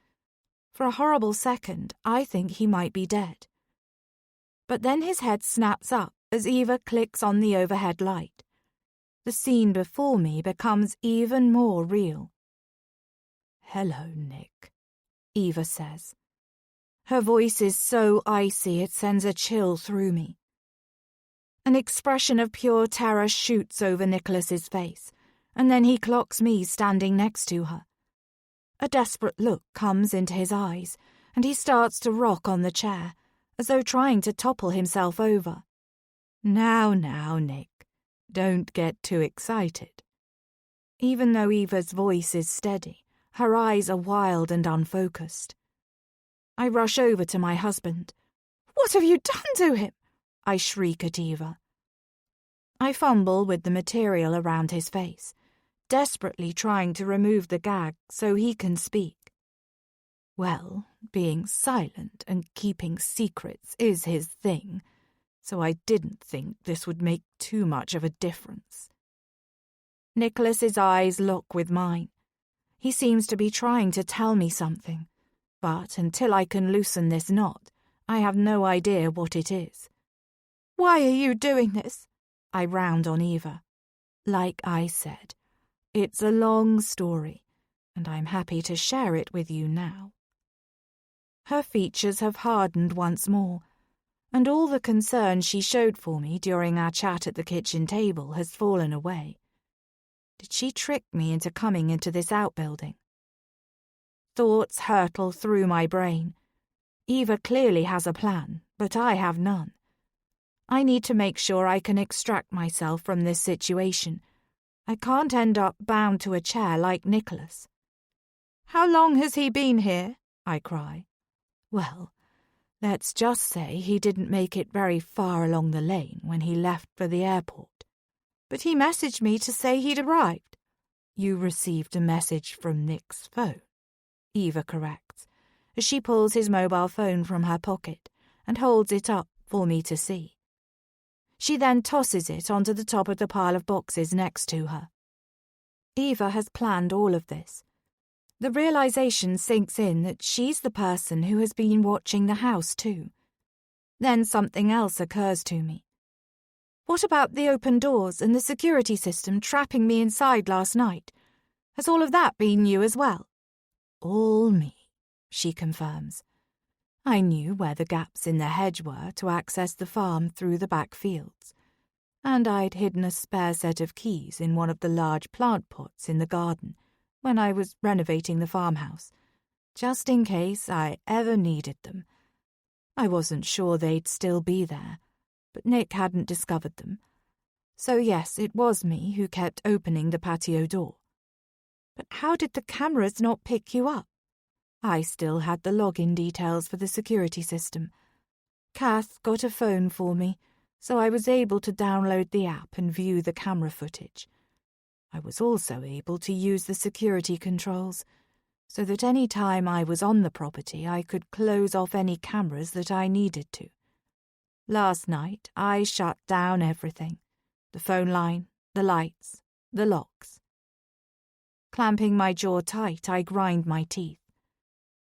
For a horrible second, I think he might be dead. But then his head snaps up as Eva clicks on the overhead light. The scene before me becomes even more real. Hello, Nick, Eva says. Her voice is so icy it sends a chill through me. An expression of pure terror shoots over Nicholas's face, and then he clocks me standing next to her. A desperate look comes into his eyes, and he starts to rock on the chair, as though trying to topple himself over. Now, Nick, don't get too excited. Even though Eva's voice is steady, her eyes are wild and unfocused. I rush over to my husband. What have you done to him? I shriek at Eva. I fumble with the material around his face, desperately trying to remove the gag so he can speak. Well, being silent and keeping secrets is his thing, so I didn't think this would make too much of a difference. Nicholas's eyes lock with mine. He seems to be trying to tell me something, but until I can loosen this knot, I have no idea what it is. Why are you doing this? I round on Eva. Like I said, it's a long story, and I'm happy to share it with you now. Her features have hardened once more, and all the concern she showed for me during our chat at the kitchen table has fallen away. Did she trick me into coming into this outbuilding? Thoughts hurtle through my brain. Eva clearly has a plan, but I have none. I need to make sure I can extract myself from this situation. I can't end up bound to a chair like Nicholas. "How long has he been here?" I cry. Well, let's just say he didn't make it very far along the lane when he left for the airport. "But he messaged me to say he'd arrived." You received a message from Nick's phone, Eva corrects, as she pulls his mobile phone from her pocket and holds it up for me to see. She then tosses it onto the top of the pile of boxes next to her. Eva has planned all of this. The realization sinks in that she's the person who has been watching the house too. Then something else occurs to me. What about the open doors and the security system trapping me inside last night? Has all of that been you as well? All me, she confirms. I knew where the gaps in the hedge were to access the farm through the back fields, and I'd hidden a spare set of keys in one of the large plant pots in the garden when I was renovating the farmhouse, just in case I ever needed them. I wasn't sure they'd still be there, but Nick hadn't discovered them. So yes, it was me who kept opening the patio door. But how did the cameras not pick you up? I still had the login details for the security system. Kath got a phone for me, so I was able to download the app and view the camera footage. I was also able to use the security controls, so that any time I was on the property I could close off any cameras that I needed to. Last night I shut down everything. The phone line, the lights, the locks. Clamping my jaw tight, I grind my teeth.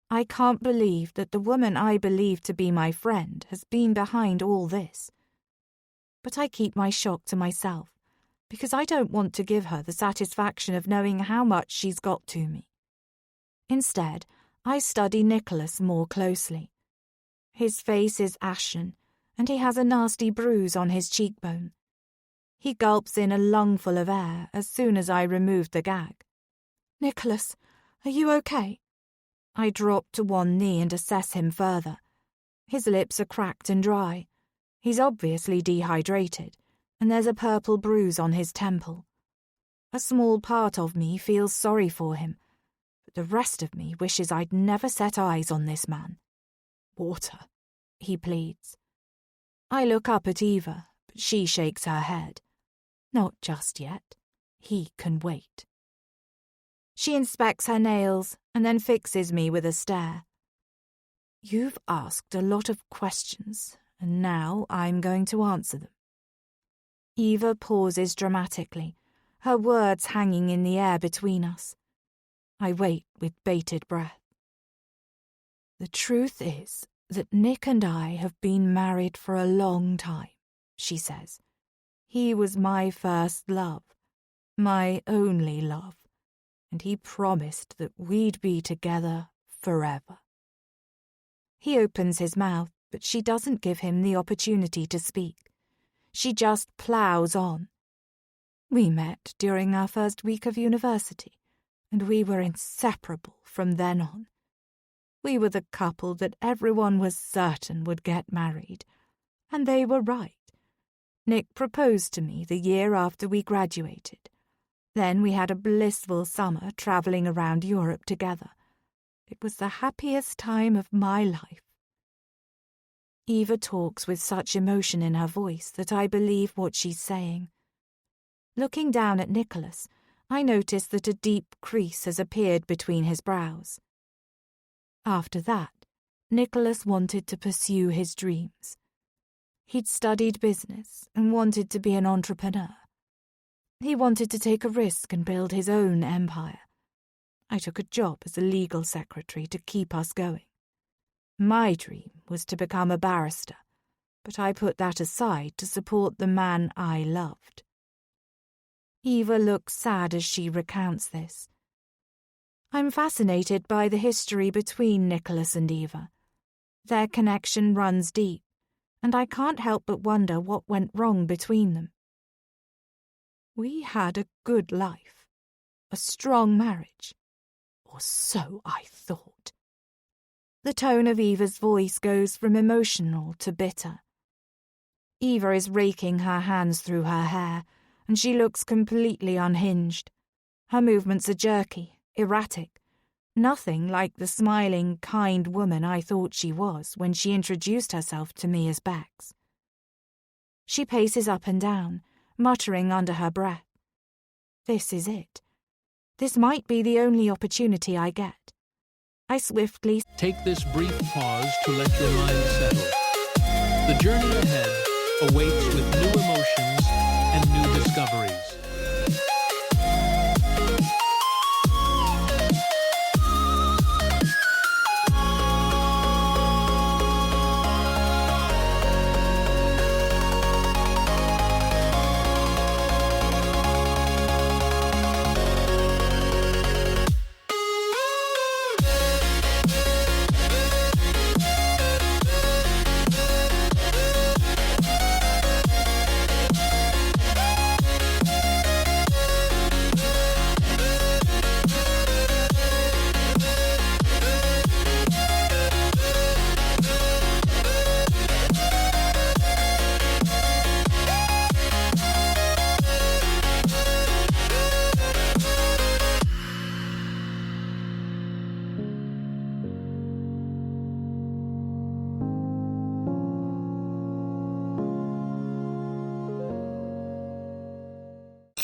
I can't believe that the woman I believe to be my friend has been behind all this. But I keep my shock to myself, because I don't want to give her the satisfaction of knowing how much she's got to me. Instead, I study Nicholas more closely. His face is ashen, and he has a nasty bruise on his cheekbone. He gulps in a lungful of air as soon as I remove the gag. "Nicholas, are you okay?" I drop to one knee and assess him further. His lips are cracked and dry. He's obviously dehydrated, and there's a purple bruise on his temple. A small part of me feels sorry for him, but the rest of me wishes I'd never set eyes on this man. "Water," he pleads. I look up at Eva, but she shakes her head. Not just yet. He can wait. She inspects her nails and then fixes me with a stare. "You've asked a lot of questions, and now I'm going to answer them." Eva pauses dramatically, her words hanging in the air between us. I wait with bated breath. "The truth is that Nick and I have been married for a long time," she says. "He was my first love, my only love, and he promised that we'd be together forever." He opens his mouth, but she doesn't give him the opportunity to speak. She just plows on. "We met during our first week of university, and we were inseparable from then on. We were the couple that everyone was certain would get married, and they were right. Nick proposed to me the year after we graduated. Then we had a blissful summer traveling around Europe together. It was the happiest time of my life." Eva talks with such emotion in her voice that I believe what she's saying. Looking down at Nicholas, I notice that a deep crease has appeared between his brows. After that, Nicholas wanted to pursue his dreams. He'd studied business and wanted to be an entrepreneur. He wanted to take a risk and build his own empire. I took a job as a legal secretary to keep us going. My dream was to become a barrister, but I put that aside to support the man I loved. Eva looks sad as she recounts this. I'm fascinated by the history between Nicholas and Eva. Their connection runs deep, and I can't help but wonder what went wrong between them. We had a good life, a strong marriage, or so I thought. The tone of Eva's voice goes from emotional to bitter. Eva is raking her hands through her hair, and she looks completely unhinged. Her movements are jerky, erratic, nothing like the smiling, kind woman I thought she was when she introduced herself to me as Bex. She paces up and down, muttering under her breath. This is it. This might be the only opportunity I get. I swiftly take this brief pause to let your mind settle. The journey ahead awaits with new emotions and new discoveries.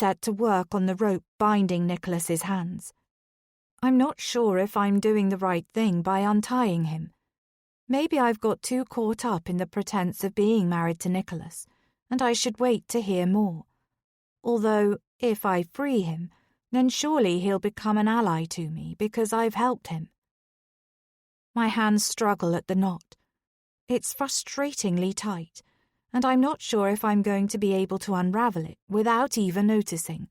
set to work on the rope binding Nicholas's hands. I'm not sure if I'm doing the right thing by untying him. Maybe I've got too caught up in the pretense of being married to Nicholas, and I should wait to hear more. Although, if I free him, then surely he'll become an ally to me because I've helped him. My hands struggle at the knot. It's frustratingly tight, and I'm not sure if I'm going to be able to unravel it without Eva noticing.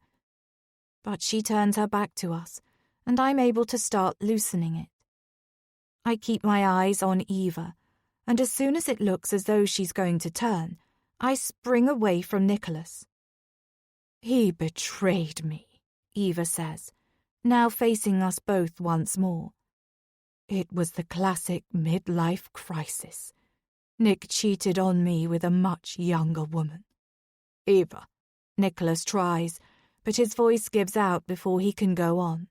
But she turns her back to us, and I'm able to start loosening it. I keep my eyes on Eva, and as soon as it looks as though she's going to turn, I spring away from Nicholas. "He betrayed me," Eva says, now facing us both once more. "It was the classic midlife crisis. Nick cheated on me with a much younger woman." "Eva," Nicholas tries, but his voice gives out before he can go on.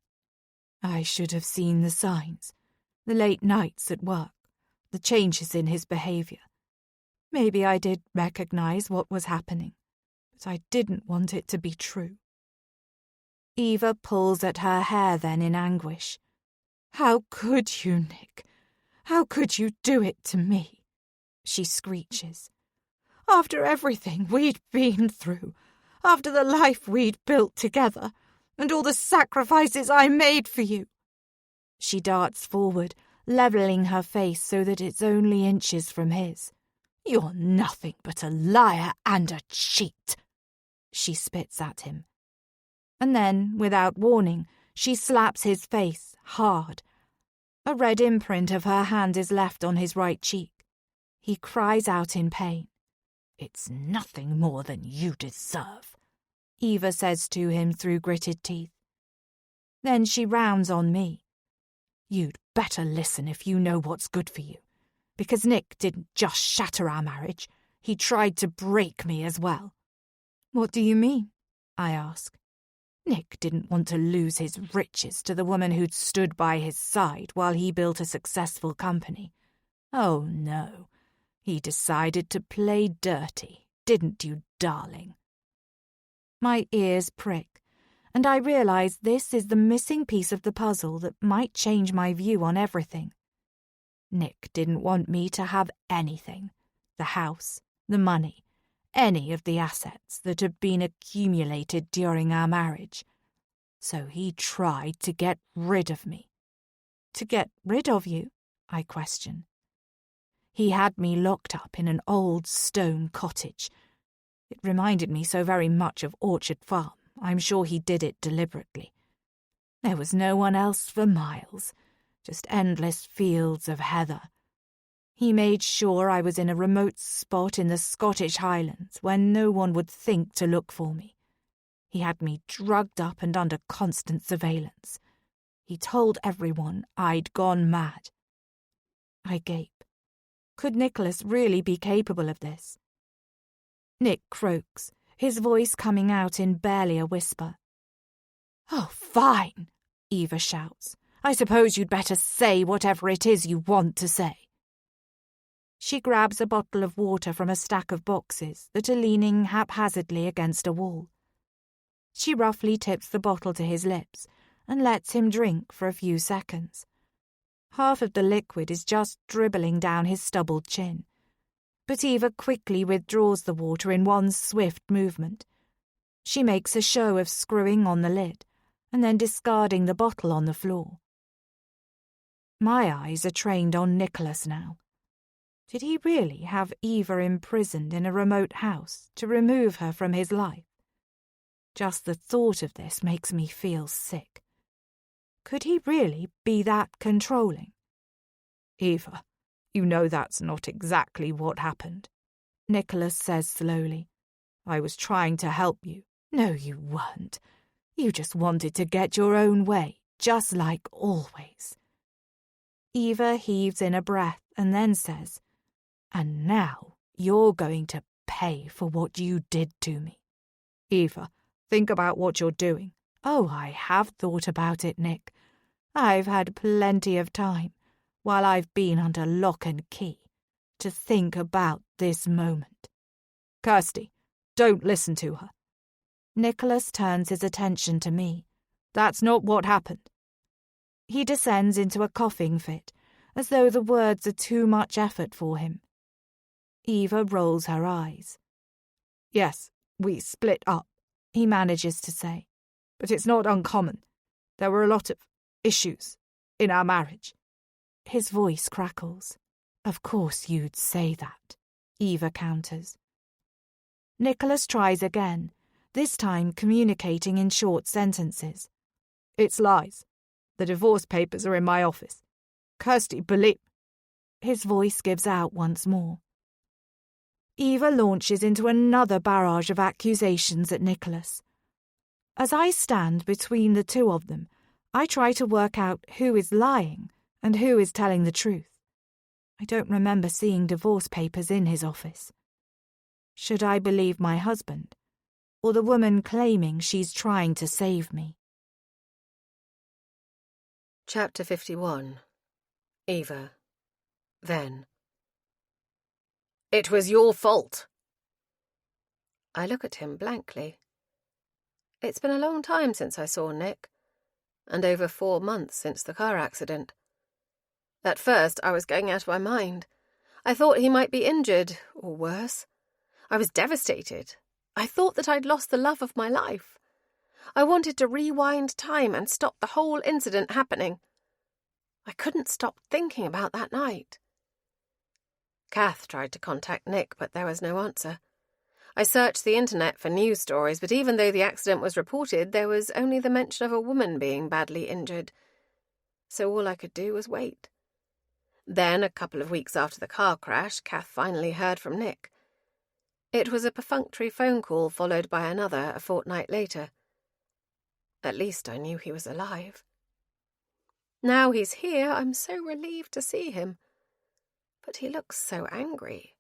"I should have seen the signs. The late nights at work, the changes in his behaviour. Maybe I did recognize what was happening, but I didn't want it to be true." Eva pulls at her hair then in anguish. "How could you, Nick? How could you do it to me?" she screeches. "After everything we'd been through, after the life we'd built together, and all the sacrifices I made for you." She darts forward, levelling her face so that it's only inches from his. "You're nothing but a liar and a cheat," she spits at him. And then, without warning, she slaps his face hard. A red imprint of her hand is left on his right cheek. He cries out in pain. "It's nothing more than you deserve," Eva says to him through gritted teeth. Then she rounds on me. "You'd better listen if you know what's good for you, because Nick didn't just shatter our marriage, he tried to break me as well." "What do you mean?" I ask. "Nick didn't want to lose his riches to the woman who'd stood by his side while he built a successful company. Oh no, he decided to play dirty, didn't you, darling?" My ears prick, and I realize this is the missing piece of the puzzle that might change my view on everything. Nick didn't want me to have anything, the house, the money, any of the assets that had been accumulated during our marriage. So he tried to get rid of me. "To get rid of you?" I question. "He had me locked up in an old stone cottage. It reminded me so very much of Orchard Farm. I'm sure he did it deliberately. There was no one else for miles, just endless fields of heather. He made sure I was in a remote spot in the Scottish Highlands where no one would think to look for me. He had me drugged up and under constant surveillance. He told everyone I'd gone mad. I gape. Could Nicholas really be capable of this? Nick croaks, his voice coming out in barely a whisper. "Oh, fine," Eva shouts. "I suppose you'd better say whatever it is you want to say." She grabs a bottle of water from a stack of boxes that are leaning haphazardly against a wall. She roughly tips the bottle to his lips and lets him drink for a few seconds. Half of the liquid is just dribbling down his stubbled chin. But Eva quickly withdraws the water in one swift movement. She makes a show of screwing on the lid and then discarding the bottle on the floor. My eyes are trained on Nicholas now. Did he really have Eva imprisoned in a remote house to remove her from his life? Just the thought of this makes me feel sick. Could he really be that controlling? "Eva, you know that's not exactly what happened," Nicholas says slowly. "I was trying to help you." "No, you weren't. You just wanted to get your own way, just like always." Eva heaves in a breath and then says, "And now you're going to pay for what you did to me." "Eva, think about what you're doing." "Oh, I have thought about it, Nick. I've had plenty of time, while I've been under lock and key, to think about this moment." "Kirsty, don't listen to her." Nicholas turns his attention to me. "That's not what happened." He descends into a coughing fit, as though the words are too much effort for him. Eva rolls her eyes. "Yes, we split up," he manages to say. "But it's not uncommon. There were a lot of issues in our marriage." His voice crackles. "Of course you'd say that," Eva counters. Nicholas tries again, this time communicating in short sentences. "It's lies. The divorce papers are in my office. Kirsty, believe..." His voice gives out once more. Eva launches into another barrage of accusations at Nicholas. As I stand between the two of them, I try to work out who is lying and who is telling the truth. I don't remember seeing divorce papers in his office. Should I believe my husband, or the woman claiming she's trying to save me? Chapter 51. Eva. Then. "It was your fault." I look at him blankly. It's been a long time since I saw Nick, and over 4 months since the car accident. At first, I was going out of my mind. I thought he might be injured, or worse. I was devastated. I thought that I'd lost the love of my life. I wanted to rewind time and stop the whole incident happening. I couldn't stop thinking about that night. Kath tried to contact Nick, but there was no answer. I searched the internet for news stories, but even though the accident was reported, there was only the mention of a woman being badly injured. So all I could do was wait. Then, a couple of weeks after the car crash, Kath finally heard from Nick. It was a perfunctory phone call followed by another a fortnight later. At least I knew he was alive. Now he's here, I'm so relieved to see him. But he looks so angry.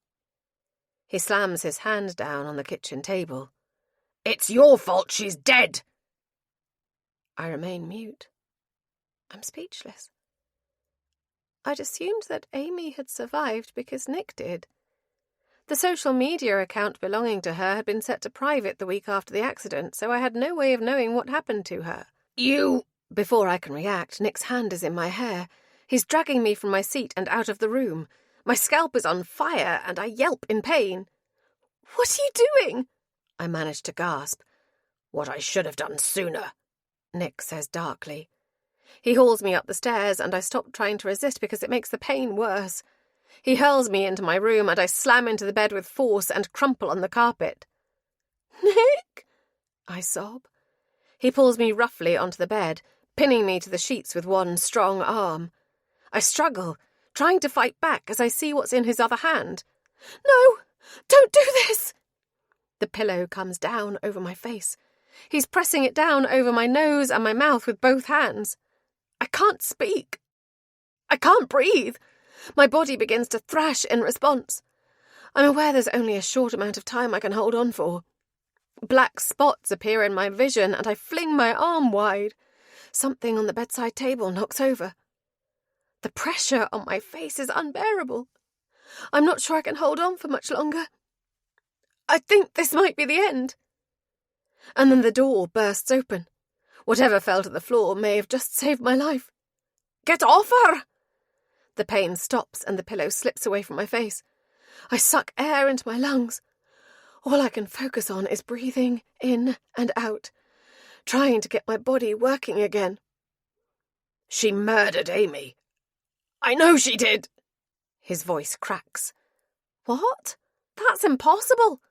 He slams his hand down on the kitchen table. "It's your fault she's dead!" I remain mute. I'm speechless. I'd assumed that Amy had survived because Nick did. The social media account belonging to her had been set to private the week after the accident, so I had no way of knowing what happened to her. "You..." Before I can react, Nick's hand is in my hair. He's dragging me from my seat and out of the room. My scalp is on fire, and I yelp in pain. "What are you doing?" I manage to gasp. "What I should have done sooner," Nick says darkly. He hauls me up the stairs, and I stop trying to resist because it makes the pain worse. He hurls me into my room, and I slam into the bed with force and crumple on the carpet. "Nick!" I sob. He pulls me roughly onto the bed, pinning me to the sheets with one strong arm. I struggle, trying to fight back as I see what's in his other hand. "No, don't do this!" The pillow comes down over my face. He's pressing it down over my nose and my mouth with both hands. I can't speak. I can't breathe. My body begins to thrash in response. I'm aware there's only a short amount of time I can hold on for. Black spots appear in my vision and I fling my arm wide. Something on the bedside table knocks over. The pressure on my face is unbearable. I'm not sure I can hold on for much longer. I think this might be the end. And then the door bursts open. Whatever fell to the floor may have just saved my life. "Get off her!" The pain stops and the pillow slips away from my face. I suck air into my lungs. All I can focus on is breathing in and out, trying to get my body working again. "She murdered Amy. I know she did." His voice cracks. "What? That's impossible."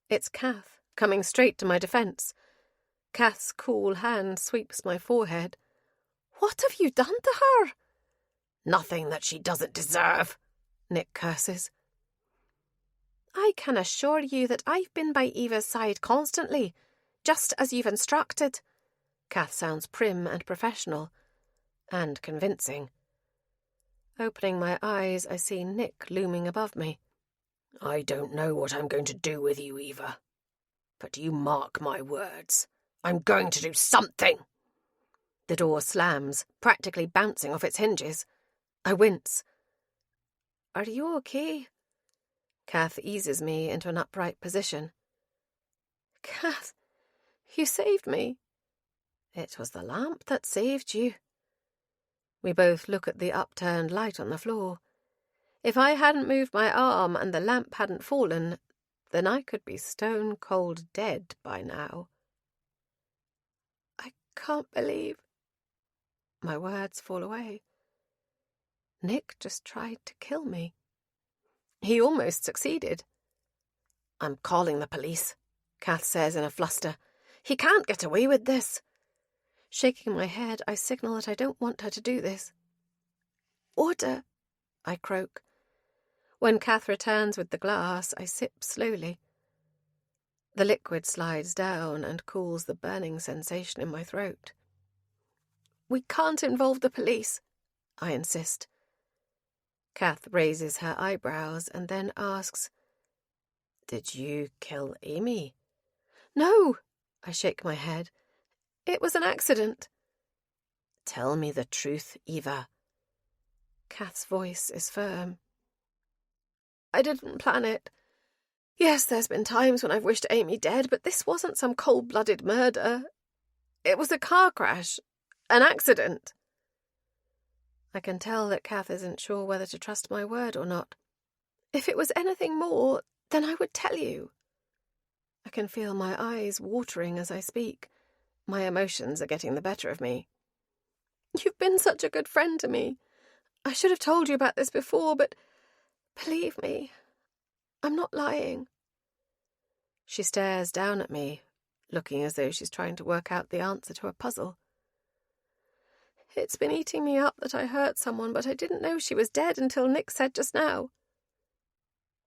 It's Kath, coming straight to my defence. Kath's cool hand sweeps my forehead. "What have you done to her?" "Nothing that she doesn't deserve," Nick curses. "I can assure you that I've been by Eva's side constantly, just as you've instructed." Kath sounds prim and professional, and convincing. Opening my eyes, I see Nick looming above me. "I don't know what I'm going to do with you, Eva. But you mark my words. I'm going to do something." The door slams, practically bouncing off its hinges. I wince. "Are you okay?" Kath eases me into an upright position. "Kath, you saved me." "It was the lamp that saved you." We both look at the upturned light on the floor. If I hadn't moved my arm and the lamp hadn't fallen, then I could be stone cold dead by now. "I can't believe..." My words fall away. Nick just tried to kill me. He almost succeeded. "I'm calling the police," Kath says in a fluster. "He can't get away with this." Shaking my head, I signal that I don't want her to do this. "Order," I croak. When Kath returns with the glass, I sip slowly. The liquid slides down and cools the burning sensation in my throat. "We can't involve the police," I insist. Kath raises her eyebrows and then asks, "Did you kill Amy?" "No," I shake my head. "It was an accident." "Tell me the truth, Eva." Kath's voice is firm. "I didn't plan it. Yes, there's been times when I've wished Amy dead, but this wasn't some cold-blooded murder. It was a car crash. An accident." I can tell that Kath isn't sure whether to trust my word or not. "If it was anything more, then I would tell you." I can feel my eyes watering as I speak. My emotions are getting the better of me. "You've been such a good friend to me. I should have told you about this before, but believe me, I'm not lying." She stares down at me, looking as though she's trying to work out the answer to a puzzle. "It's been eating me up that I hurt someone, but I didn't know she was dead until Nick said just now.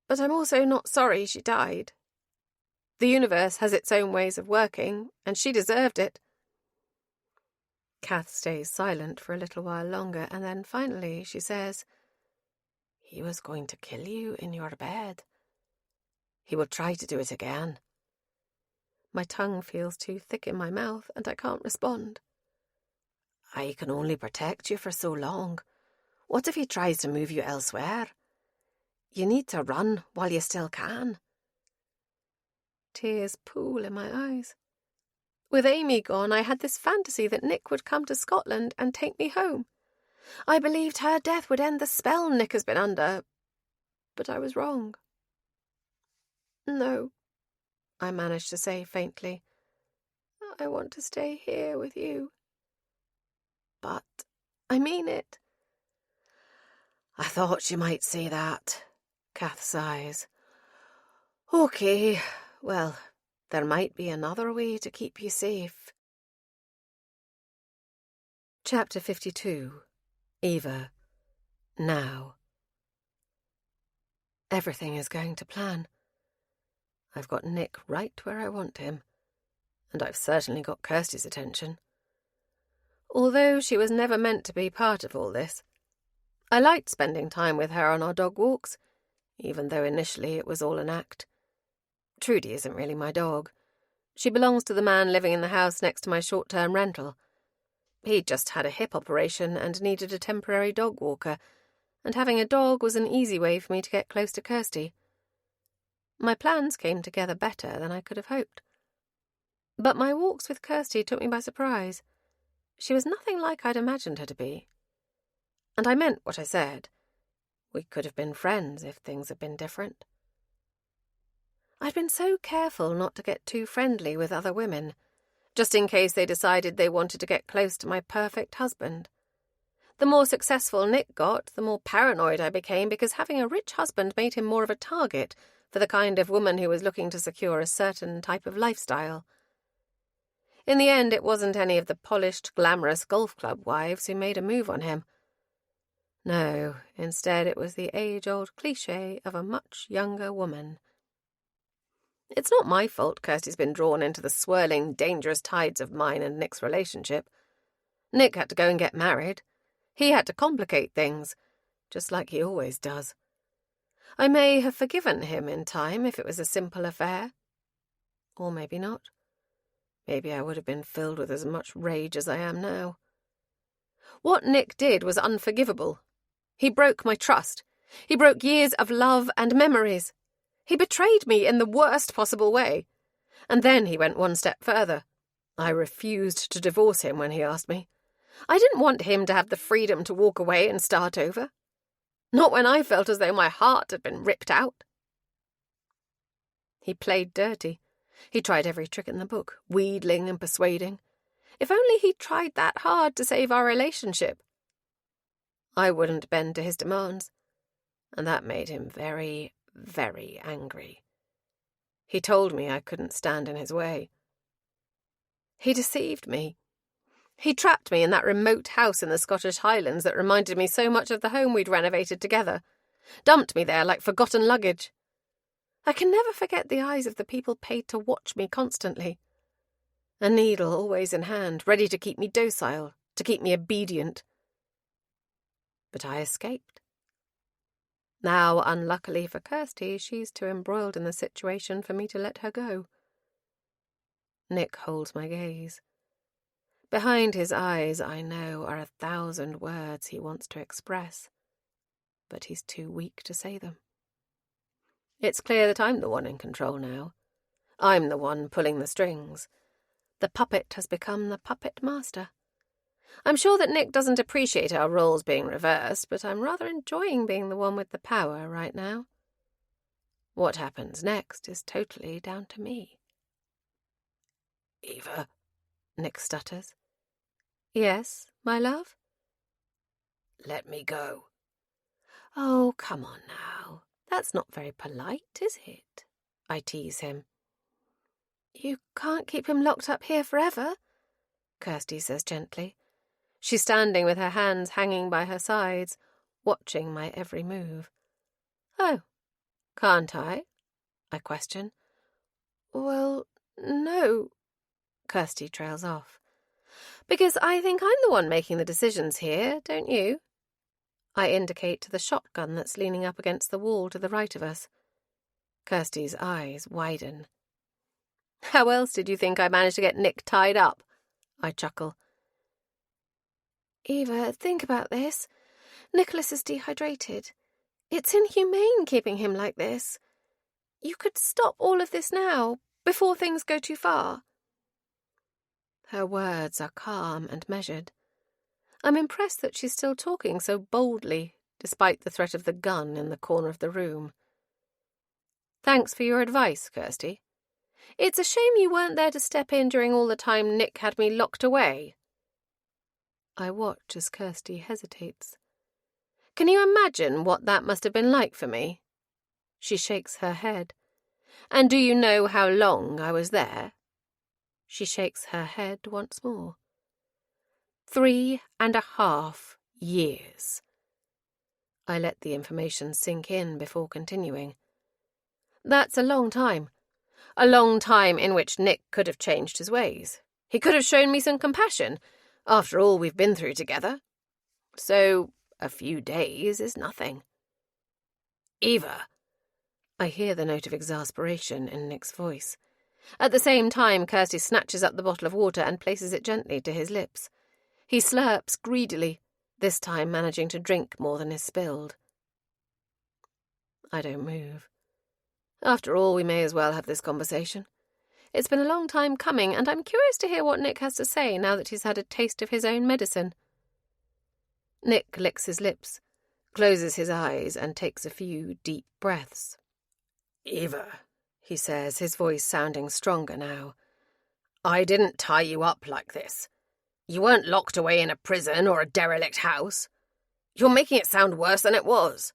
But I'm also not sorry she died. The universe has its own ways of working, and she deserved it." Kath stays silent for a little while longer, and then finally she says, "He was going to kill you in your bed. He will try to do it again." My tongue feels too thick in my mouth, and I can't respond. "I can only protect you for so long. What if he tries to move you elsewhere? You need to run while you still can." Tears pool in my eyes. With Amy gone, I had this fantasy that Nick would come to Scotland and take me home. I believed her death would end the spell Nick has been under, but I was wrong. "No," I managed to say faintly. "I want to stay here with you." "But I mean it." "I thought you might say that," Kath sighs. "Okay, well, there might be another way to keep you safe." Chapter 52. Eva. Now. Everything is going to plan. I've got Nick right where I want him, and I've certainly got Kirsty's attention. Although she was never meant to be part of all this, I liked spending time with her on our dog walks, even though initially it was all an act. Trudy isn't really my dog. She belongs to the man living in the house next to my short-term rental. He'd just had a hip operation and needed a temporary dog walker, and having a dog was an easy way for me to get close to Kirsty. My plans came together better than I could have hoped. But my walks with Kirsty took me by surprise. She was nothing like I'd imagined her to be. And I meant what I said. We could have been friends if things had been different. I'd been so careful not to get too friendly with other women, just in case they decided they wanted to get close to my perfect husband. The more successful Nick got, the more paranoid I became because having a rich husband made him more of a target for the kind of woman who was looking to secure a certain type of lifestyle. In the end, it wasn't any of the polished, glamorous golf club wives who made a move on him. No, instead it was the age-old cliché of a much younger woman. It's not my fault Kirsty's been drawn into the swirling, dangerous tides of mine and Nick's relationship. Nick had to go and get married. He had to complicate things, just like he always does. I may have forgiven him in time if it was a simple affair. Or maybe not. Maybe I would have been filled with as much rage as I am now. What Nick did was unforgivable. He broke my trust. He broke years of love and memories. He betrayed me in the worst possible way. And then he went one step further. I refused to divorce him when he asked me. I didn't want him to have the freedom to walk away and start over. Not when I felt as though my heart had been ripped out. He played dirty. He tried every trick in the book, wheedling and persuading. If only he'd tried that hard to save our relationship. I wouldn't bend to his demands, and that made him very, very angry. He told me I couldn't stand in his way. He deceived me. He trapped me in that remote house in the Scottish Highlands that reminded me so much of the home we'd renovated together. Dumped me there like forgotten luggage. I can never forget the eyes of the people paid to watch me constantly. A needle always in hand, ready to keep me docile, to keep me obedient. But I escaped. Now, unluckily for Kirsty, she's too embroiled in the situation for me to let her go. Nick holds my gaze. Behind his eyes, I know, are 1,000 words he wants to express, but he's too weak to say them. It's clear that I'm the one in control now. I'm the one pulling the strings. The puppet has become the puppet master. I'm sure that Nick doesn't appreciate our roles being reversed, but I'm rather enjoying being the one with the power right now. What happens next is totally down to me. Eva, Nick stutters. Yes, my love? Let me go. Oh, come on now. That's not very polite, is it? I tease him. You can't keep him locked up here forever, Kirsty says gently. She's standing with her hands hanging by her sides, watching my every move. Oh, can't I? I question. Well, no, Kirsty trails off. Because I think I'm the one making the decisions here, don't you? I indicate to the shotgun that's leaning up against the wall to the right of us. Kirsty's eyes widen. How else did you think I managed to get Nick tied up? I chuckle. Eva, think about this. Nicholas is dehydrated. It's inhumane keeping him like this. You could stop all of this now, before things go too far. Her words are calm and measured. I'm impressed that she's still talking so boldly, despite the threat of the gun in the corner of the room. Thanks for your advice, Kirsty. It's a shame you weren't there to step in during all the time Nick had me locked away. I watch as Kirsty hesitates. Can you imagine what that must have been like for me? She shakes her head. And do you know how long I was there? She shakes her head once more. 3.5 years. I let the information sink in before continuing. That's a long time. A long time in which Nick could have changed his ways. He could have shown me some compassion, after all we've been through together. So, a few days is nothing. Eva. I hear the note of exasperation in Nick's voice. At the same time, Kirsty snatches up the bottle of water and places it gently to his lips. He slurps greedily, this time managing to drink more than is spilled. I don't move. After all, we may as well have this conversation. It's been a long time coming, and I'm curious to hear what Nick has to say now that he's had a taste of his own medicine. Nick licks his lips, closes his eyes, and takes a few deep breaths. Eva, he says, his voice sounding stronger now. I didn't tie you up like this. You weren't locked away in a prison or a derelict house. You're making it sound worse than it was.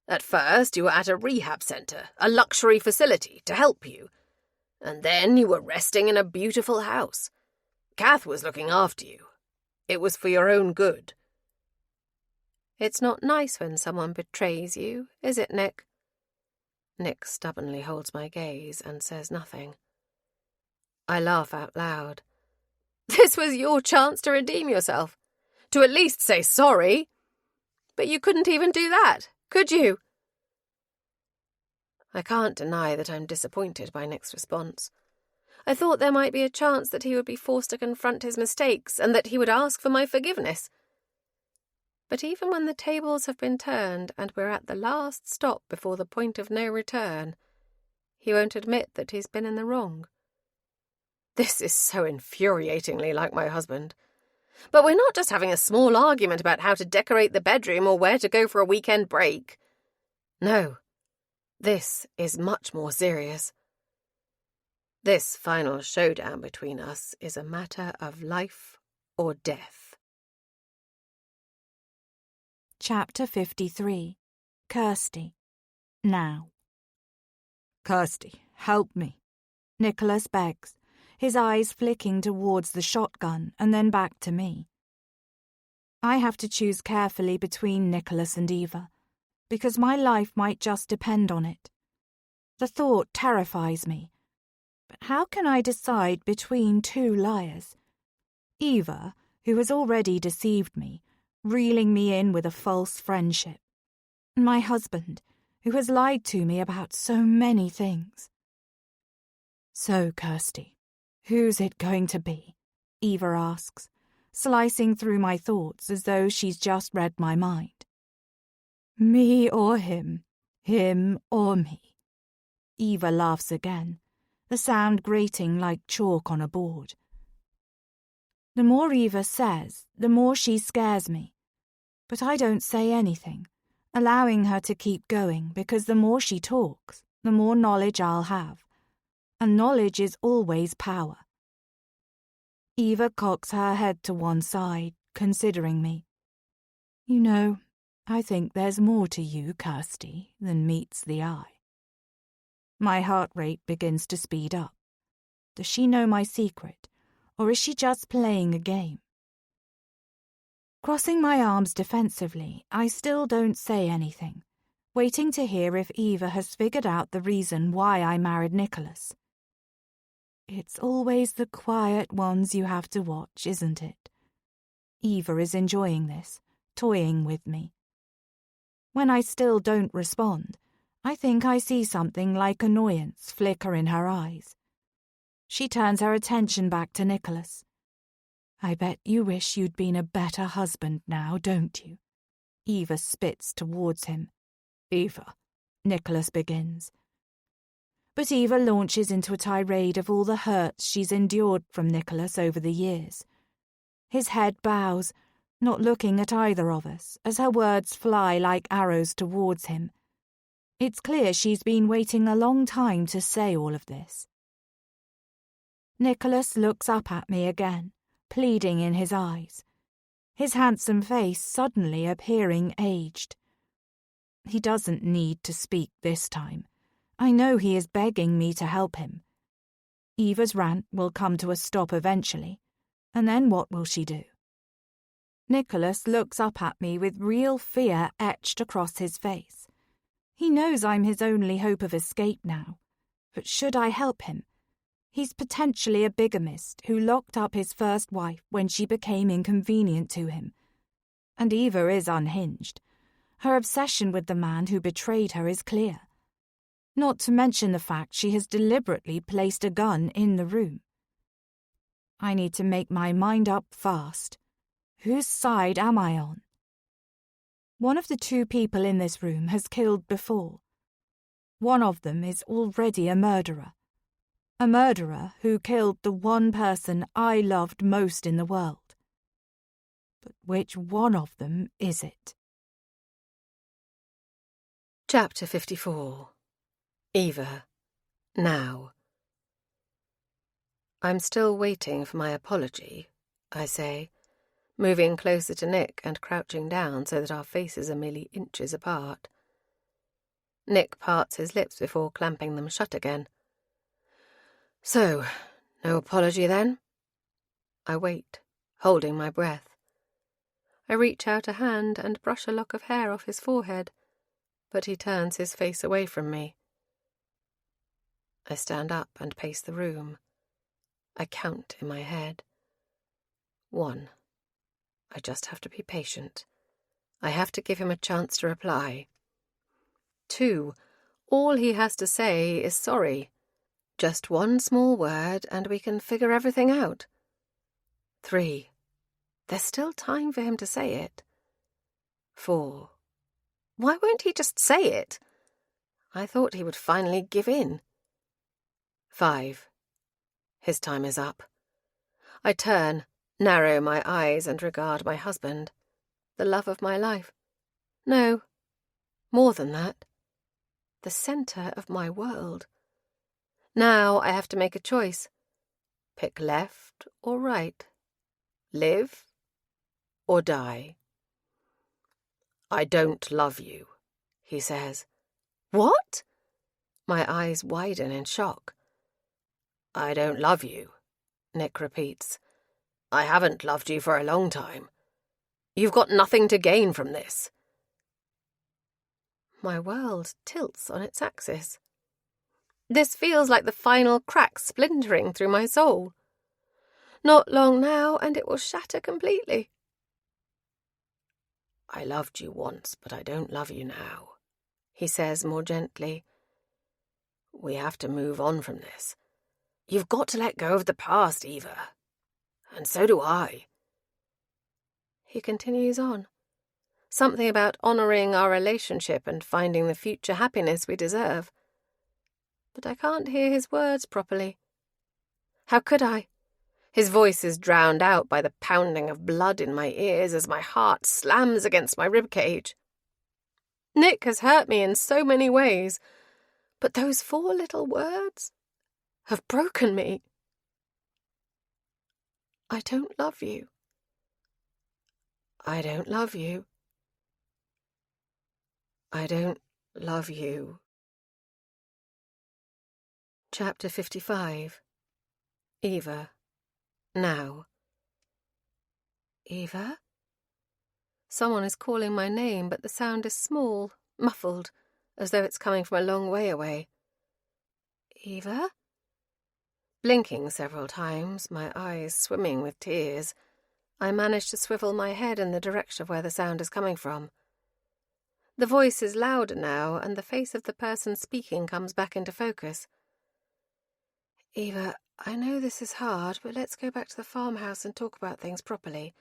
At first, you were at a rehab centre, a luxury facility, to help you. And then you were resting in a beautiful house. Kath was looking after you. It was for your own good. It's not nice when someone betrays you, is it, Nick? Nick stubbornly holds my gaze and says nothing. I laugh out loud. This was your chance to redeem yourself, to at least say sorry. But you couldn't even do that, could you? I can't deny that I'm disappointed by Nick's response. I thought there might be a chance that he would be forced to confront his mistakes and that he would ask for my forgiveness. But even when the tables have been turned and we're at the last stop before the point of no return, he won't admit that he's been in the wrong. This is so infuriatingly like my husband. But we're not just having a small argument about how to decorate the bedroom or where to go for a weekend break. No, this is much more serious. This final showdown between us is a matter of life or death. Chapter 53. Kirsty. Now. Kirsty, help me. Nicholas begs, his eyes flicking towards the shotgun and then back to me. I have to choose carefully between Nicholas and Eva, because my life might just depend on it. The thought terrifies me. But how can I decide between two liars? Eva, who has already deceived me, reeling me in with a false friendship. My husband, who has lied to me about so many things. So, Kirsty, who's it going to be? Eva asks, slicing through my thoughts as though she's just read my mind. Me or him or me. Eva laughs again, the sound grating like chalk on a board. The more Eva says, the more she scares me. But I don't say anything, allowing her to keep going, because the more she talks, the more knowledge I'll have. And knowledge is always power. Eva cocks her head to one side, considering me. You know, I think there's more to you, Kirsty, than meets the eye. My heart rate begins to speed up. Does she know my secret, or is she just playing a game? Crossing my arms defensively, I still don't say anything, waiting to hear if Eva has figured out the reason why I married Nicholas. It's always the quiet ones you have to watch, isn't it? Eva is enjoying this, toying with me. When I still don't respond, I think I see something like annoyance flicker in her eyes. She turns her attention back to Nicholas. I bet you wish you'd been a better husband now, don't you? Eva spits towards him. Eva, Nicholas begins. But Eva launches into a tirade of all the hurts she's endured from Nicholas over the years. His head bows, not looking at either of us, as her words fly like arrows towards him. It's clear she's been waiting a long time to say all of this. Nicholas looks up at me again, pleading in his eyes, his handsome face suddenly appearing aged. He doesn't need to speak this time. I know he is begging me to help him. Eva's rant will come to a stop eventually, and then what will she do? Nicholas looks up at me with real fear etched across his face. He knows I'm his only hope of escape now. But should I help him? He's potentially a bigamist who locked up his first wife when she became inconvenient to him. And Eva is unhinged. Her obsession with the man who betrayed her is clear. Not to mention the fact she has deliberately placed a gun in the room. I need to make my mind up fast. Whose side am I on? One of the two people in this room has killed before. One of them is already a murderer. A murderer who killed the one person I loved most in the world. But which one of them is it? Chapter 54. Eva. Now. I'm still waiting for my apology, I say, moving closer to Nick and crouching down so that our faces are merely inches apart. Nick parts his lips before clamping them shut again. So, no apology then? I wait, holding my breath. I reach out a hand and brush a lock of hair off his forehead, but he turns his face away from me. I stand up and pace the room. I count in my head. 1. I just have to be patient. I have to give him a chance to reply. 2. All he has to say is sorry. Just one small word and we can figure everything out. 3. There's still time for him to say it. 4. Why won't he just say it? I thought he would finally give in. 5. His time is up. I turn, narrow my eyes and regard my husband, the love of my life. No, more than that. The centre of my world. Now I have to make a choice. Pick left or right. Live or die. I don't love you, he says. What? My eyes widen in shock. I don't love you, Nick repeats. I haven't loved you for a long time. You've got nothing to gain from this. My world tilts on its axis. This feels like the final crack splintering through my soul. Not long now, and it will shatter completely. I loved you once, but I don't love you now, he says more gently. We have to move on from this. You've got to let go of the past, Eva. And so do I. He continues on. Something about honouring our relationship and finding the future happiness we deserve. But I can't hear his words properly. How could I? His voice is drowned out by the pounding of blood in my ears as my heart slams against my ribcage. Nick has hurt me in so many ways, but those 4 little words have broken me. I don't love you. I don't love you. I don't love you. Chapter 55. Eva. Now. Eva? Someone is calling my name, but the sound is small, muffled, as though it's coming from a long way away. Eva? Blinking several times, my eyes swimming with tears, I manage to swivel my head in the direction of where the sound is coming from. The voice is louder now, and the face of the person speaking comes back into focus. Eva, I know this is hard, but let's go back to the farmhouse and talk about things properly.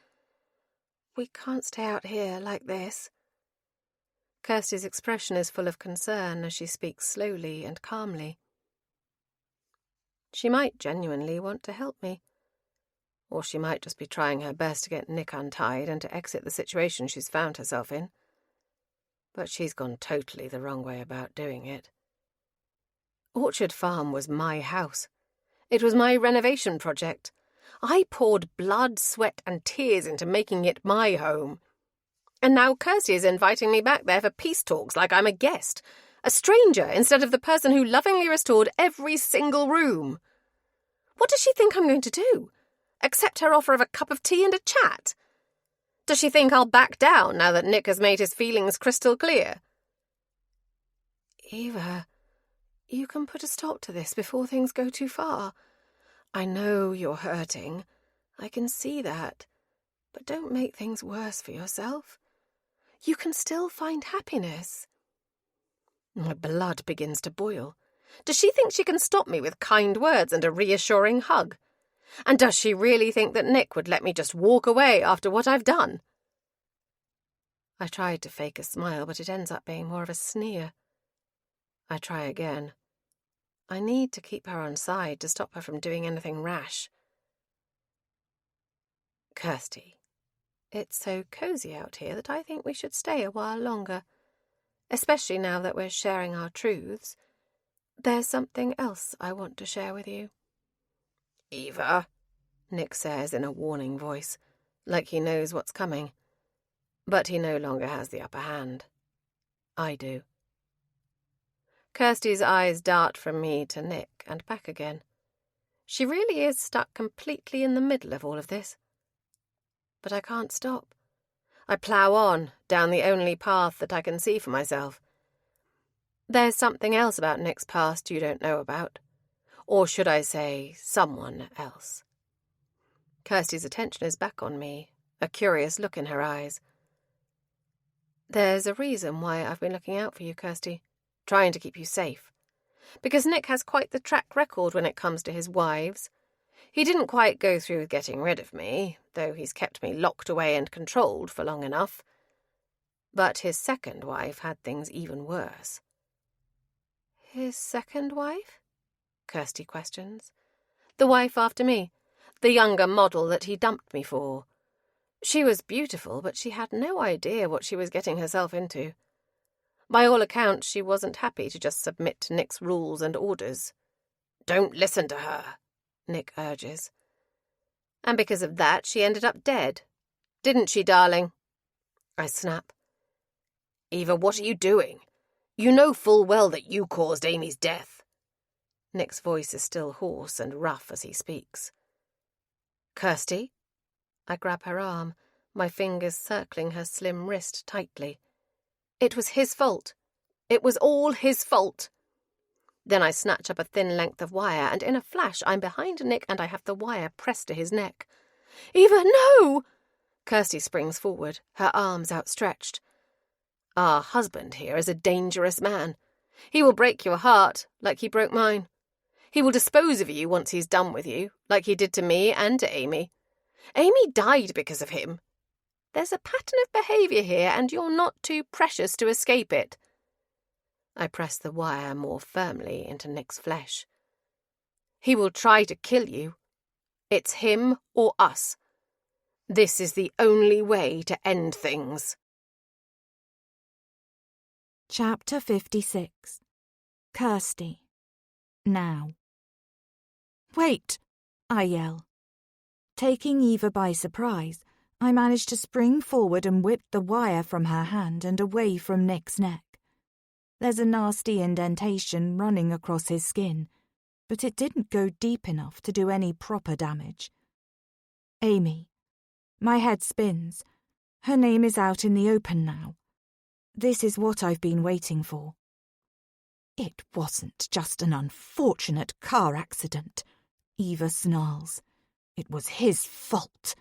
We can't stay out here like this. Kirsty's expression is full of concern as she speaks slowly and calmly. She might genuinely want to help me. Or she might just be trying her best to get Nick untied and to exit the situation she's found herself in. But she's gone totally the wrong way about doing it. Orchard Farm was my house. It was my renovation project. I poured blood, sweat and tears into making it my home. And now Kirsty is inviting me back there for peace talks like I'm a guest, a stranger instead of the person who lovingly restored every single room. What does she think I'm going to do? Accept her offer of a cup of tea and a chat? Does she think I'll back down now that Nick has made his feelings crystal clear? Eva, you can put a stop to this before things go too far. I know you're hurting. I can see that. But don't make things worse for yourself. You can still find happiness. My blood begins to boil. Does she think she can stop me with kind words and a reassuring hug? And does she really think that Nick would let me just walk away after what I've done? I tried to fake a smile, but it ends up being more of a sneer. I try again. I need to keep her on side to stop her from doing anything rash. Kirsty, it's so cozy out here that I think we should stay a while longer, especially now that we're sharing our truths. There's something else I want to share with you. Eva, Nick says in a warning voice, like he knows what's coming. But he no longer has the upper hand. I do. Kirsty's eyes dart from me to Nick and back again. She really is stuck completely in the middle of all of this. But I can't stop. I plough on, down the only path that I can see for myself. There's something else about Nick's past you don't know about. Or should I say, someone else. Kirsty's attention is back on me, a curious look in her eyes. There's a reason why I've been looking out for you, Kirsty, trying to keep you safe. Because Nick has quite the track record when it comes to his wives. He didn't quite go through with getting rid of me, though he's kept me locked away and controlled for long enough. But his second wife had things even worse. His second wife? Kirsty questions. The wife after me, the younger model that he dumped me for. She was beautiful, but she had no idea what she was getting herself into. By all accounts, she wasn't happy to just submit to Nick's rules and orders. Don't listen to her, Nick urges. And because of that, she ended up dead. Didn't she, darling? I snap. Eva, what are you doing? You know full well that you caused Amy's death. Nick's voice is still hoarse and rough as he speaks. Kirsty? I grab her arm, my fingers circling her slim wrist tightly. It was his fault. It was all his fault. Then I snatch up a thin length of wire, and in a flash I'm behind Nick and I have the wire pressed to his neck. Eva, no! Kirsty springs forward, her arms outstretched. Our husband here is a dangerous man. He will break your heart, like he broke mine. He will dispose of you once he's done with you, like he did to me and to Amy. Amy died because of him. There's a pattern of behaviour here, and you're not too precious to escape it. I press the wire more firmly into Nick's flesh. He will try to kill you. It's him or us. This is the only way to end things. Chapter 56. Kirsty. Now. Wait! I yell. Taking Eva by surprise, I manage to spring forward and whip the wire from her hand and away from Nick's neck. There's a nasty indentation running across his skin, but it didn't go deep enough to do any proper damage. Amy. My head spins. Her name is out in the open now. This is what I've been waiting for. It wasn't just an unfortunate car accident, Eva snarls. It was his fault.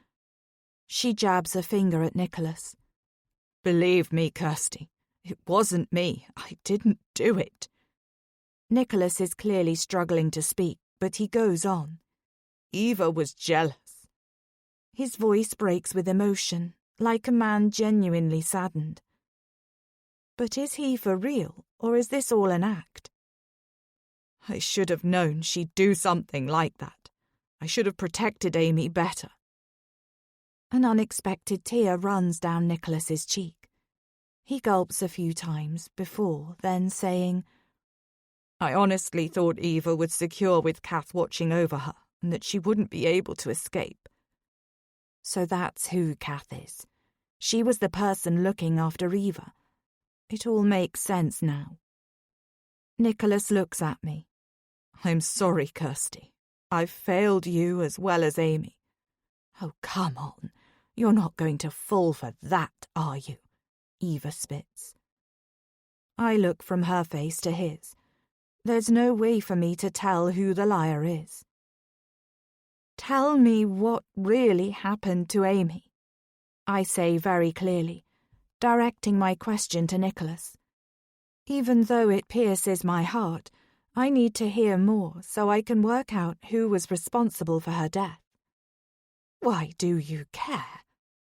She jabs a finger at Nicholas. Believe me, Kirsty, it wasn't me. I didn't do it. Nicholas is clearly struggling to speak, but he goes on. Eva was jealous. His voice breaks with emotion, like a man genuinely saddened. But is he for real, or is this all an act? I should have known she'd do something like that. I should have protected Amy better. An unexpected tear runs down Nicholas's cheek. He gulps a few times before then saying, I honestly thought Eva was secure with Kath watching over her and that she wouldn't be able to escape. So that's who Kath is. She was the person looking after Eva. It all makes sense now. Nicholas looks at me. I'm sorry, Kirsty. I've failed you as well as Amy. Oh, come on. You're not going to fall for that, are you? Eva spits. I look from her face to his. There's no way for me to tell who the liar is. Tell me what really happened to Amy, I say very clearly, directing my question to Nicholas. Even though it pierces my heart, I need to hear more so I can work out who was responsible for her death. Why do you care?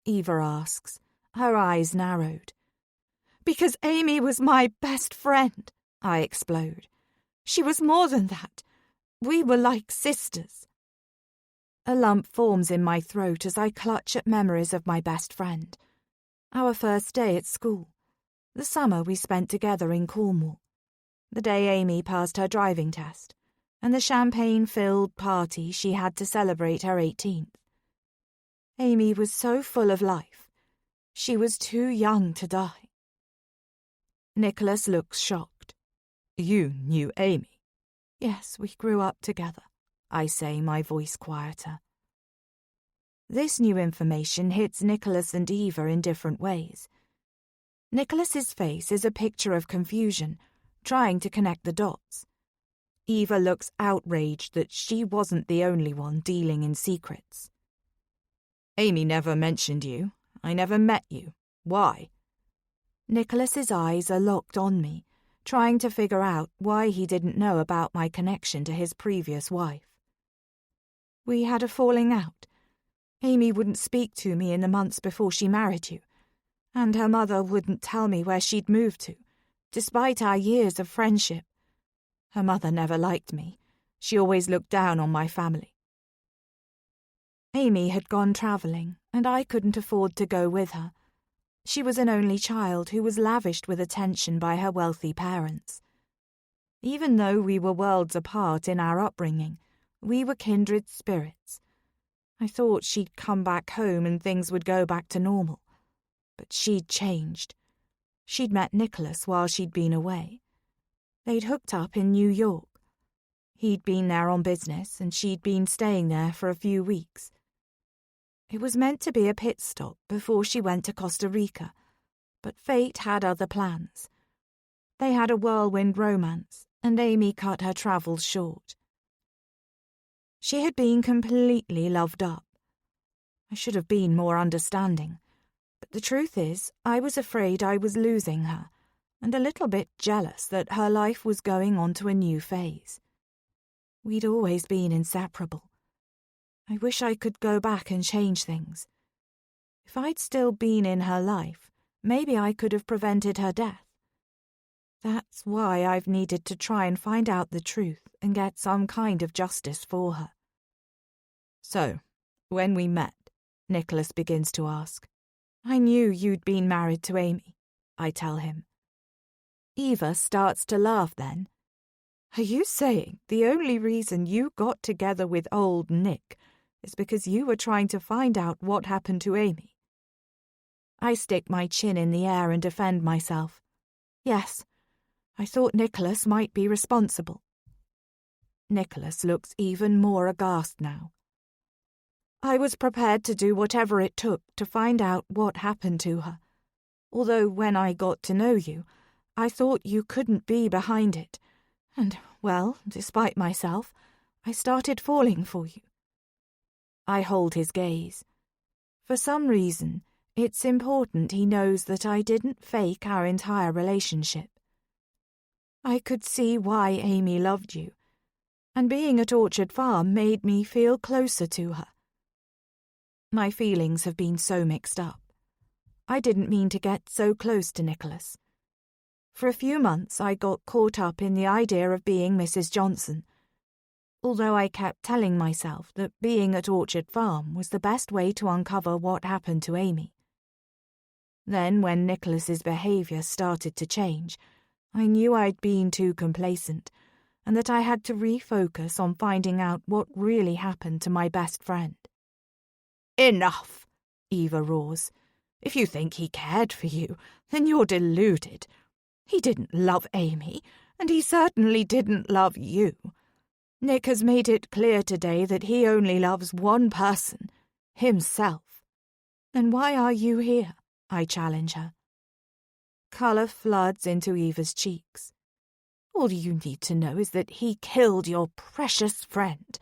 Eva asks, her eyes narrowed. Because Amy was my best friend, I explode. She was more than that. We were like sisters. A lump forms in my throat as I clutch at memories of my best friend. Our first day at school. The summer we spent together in Cornwall. The day Amy passed her driving test. And the champagne-filled party she had to celebrate her 18th. Amy was so full of life. She was too young to die. Nicholas looks shocked. You knew Amy? Yes, we grew up together, I say, my voice quieter. This new information hits Nicholas and Eva in different ways. Nicholas's face is a picture of confusion, trying to connect the dots. Eva looks outraged that she wasn't the only one dealing in secrets. Amy never mentioned you. I never met you. Why? Nicholas's eyes are locked on me, trying to figure out why he didn't know about my connection to his previous wife. We had a falling out. Amy wouldn't speak to me in the months before she married you, and her mother wouldn't tell me where she'd moved to, despite our years of friendship. Her mother never liked me. She always looked down on my family. Amy had gone travelling, and I couldn't afford to go with her. She was an only child who was lavished with attention by her wealthy parents. Even though we were worlds apart in our upbringing, we were kindred spirits. I thought she'd come back home and things would go back to normal. But she'd changed. She'd met Nicholas while she'd been away. They'd hooked up in New York. He'd been there on business, and she'd been staying there for a few weeks. It was meant to be a pit stop before she went to Costa Rica, but fate had other plans. They had a whirlwind romance, and Amy cut her travels short. She had been completely loved up. I should have been more understanding, but the truth is, I was afraid I was losing her, and a little bit jealous that her life was going on to a new phase. We'd always been inseparable. I wish I could go back and change things. If I'd still been in her life, maybe I could have prevented her death. That's why I've needed to try and find out the truth and get some kind of justice for her. So, when we met, Nicholas begins to ask. I knew you'd been married to Amy, I tell him. Eva starts to laugh then. Are you saying the only reason you got together with old Nick is because you were trying to find out what happened to Amy? I stick my chin in the air and defend myself. Yes, I thought Nicholas might be responsible. Nicholas looks even more aghast now. I was prepared to do whatever it took to find out what happened to her, although when I got to know you, I thought you couldn't be behind it, and, well, despite myself, I started falling for you. I hold his gaze. For some reason, it's important he knows that I didn't fake our entire relationship. I could see why Amy loved you, and being at Orchard Farm made me feel closer to her. My feelings have been so mixed up. I didn't mean to get so close to Nicholas. For a few months I got caught up in the idea of being Mrs. Johnson, although I kept telling myself that being at Orchard Farm was the best way to uncover what happened to Amy. Then, when Nicholas's behaviour started to change, I knew I'd been too complacent, and that I had to refocus on finding out what really happened to my best friend. Enough, Eva roars. If you think he cared for you, then you're deluded. He didn't love Amy, and he certainly didn't love you. Nick has made it clear today that he only loves one person, himself. "Then why are you here?" I challenge her. Colour floods into Eva's cheeks. "All you need to know is that he killed your precious friend,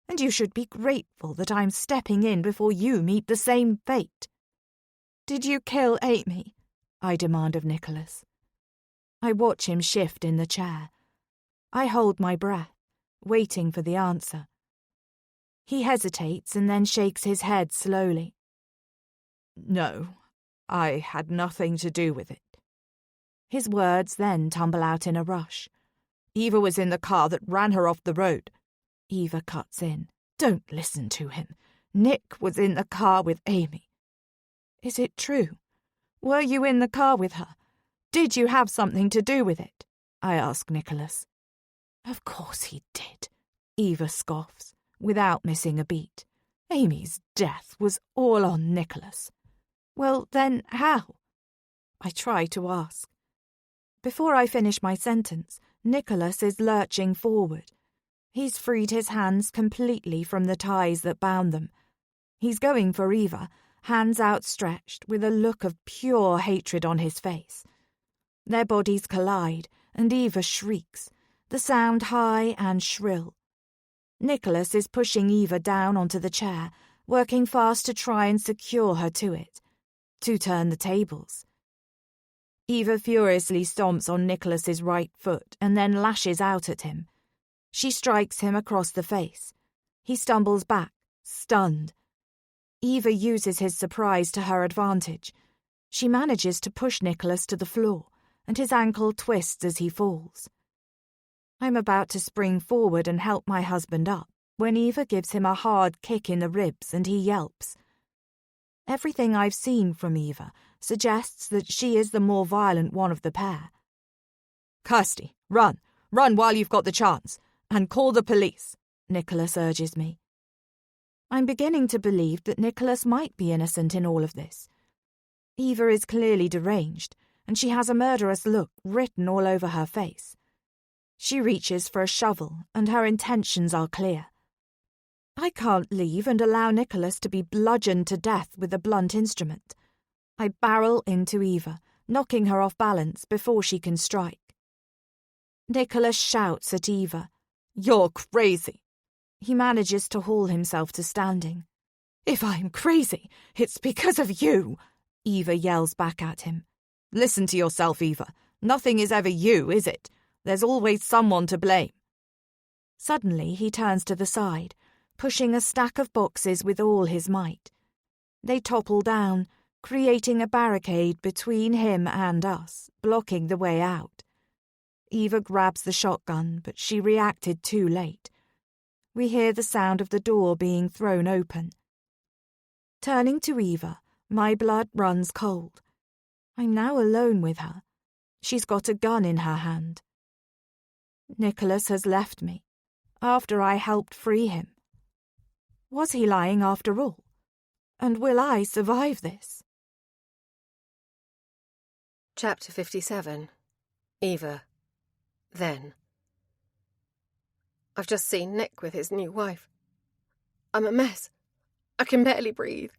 and you should be grateful that I'm stepping in before you meet the same fate." "Did you kill Amy?" I demand of Nicholas. I watch him shift in the chair. I hold my breath, waiting for the answer. He hesitates and then shakes his head slowly. "No, I had nothing to do with it." His words then tumble out in a rush. "Eva was in the car that ran her off the road." Eva cuts in. "Don't listen to him. Nick was in the car with Amy." "Is it true? Were you in the car with her? Did you have something to do with it?" I ask Nicholas. "Of course he did," Eva scoffs, without missing a beat. "Amy's death was all on Nicholas." "Well, then how?" I try to ask. Before I finish my sentence, Nicholas is lurching forward. He's freed his hands completely from the ties that bound them. He's going for Eva, hands outstretched, with a look of pure hatred on his face. Their bodies collide, and Eva shrieks, the sound high and shrill. Nicholas is pushing Eva down onto the chair, working fast to try and secure her to it, to turn the tables. Eva furiously stomps on Nicholas's right foot and then lashes out at him. She strikes him across the face. He stumbles back, stunned. Eva uses his surprise to her advantage. She manages to push Nicholas to the floor, and his ankle twists as he falls. I'm about to spring forward and help my husband up, when Eva gives him a hard kick in the ribs and he yelps. Everything I've seen from Eva suggests that she is the more violent one of the pair. "Kirsty, run! Run while you've got the chance! And call the police!" Nicholas urges me. I'm beginning to believe that Nicholas might be innocent in all of this. Eva is clearly deranged, and she has a murderous look written all over her face. She reaches for a shovel, and her intentions are clear. I can't leave and allow Nicholas to be bludgeoned to death with a blunt instrument. I barrel into Eva, knocking her off balance before she can strike. Nicholas shouts at Eva, "You're crazy!" He manages to haul himself to standing. "If I'm crazy, it's because of you!" Eva yells back at him. "Listen to yourself, Eva. Nothing is ever you, is it? There's always someone to blame." Suddenly he turns to the side, pushing a stack of boxes with all his might. They topple down, creating a barricade between him and us, blocking the way out. Eva grabs the shotgun, but she reacted too late. We hear the sound of the door being thrown open. Turning to Eva, my blood runs cold. I'm now alone with her. She's got a gun in her hand. Nicholas has left me, after I helped free him. Was he lying after all? And will I survive this? Chapter 57. Eva. Then. I've just seen Nick with his new wife. I'm a mess. I can barely breathe.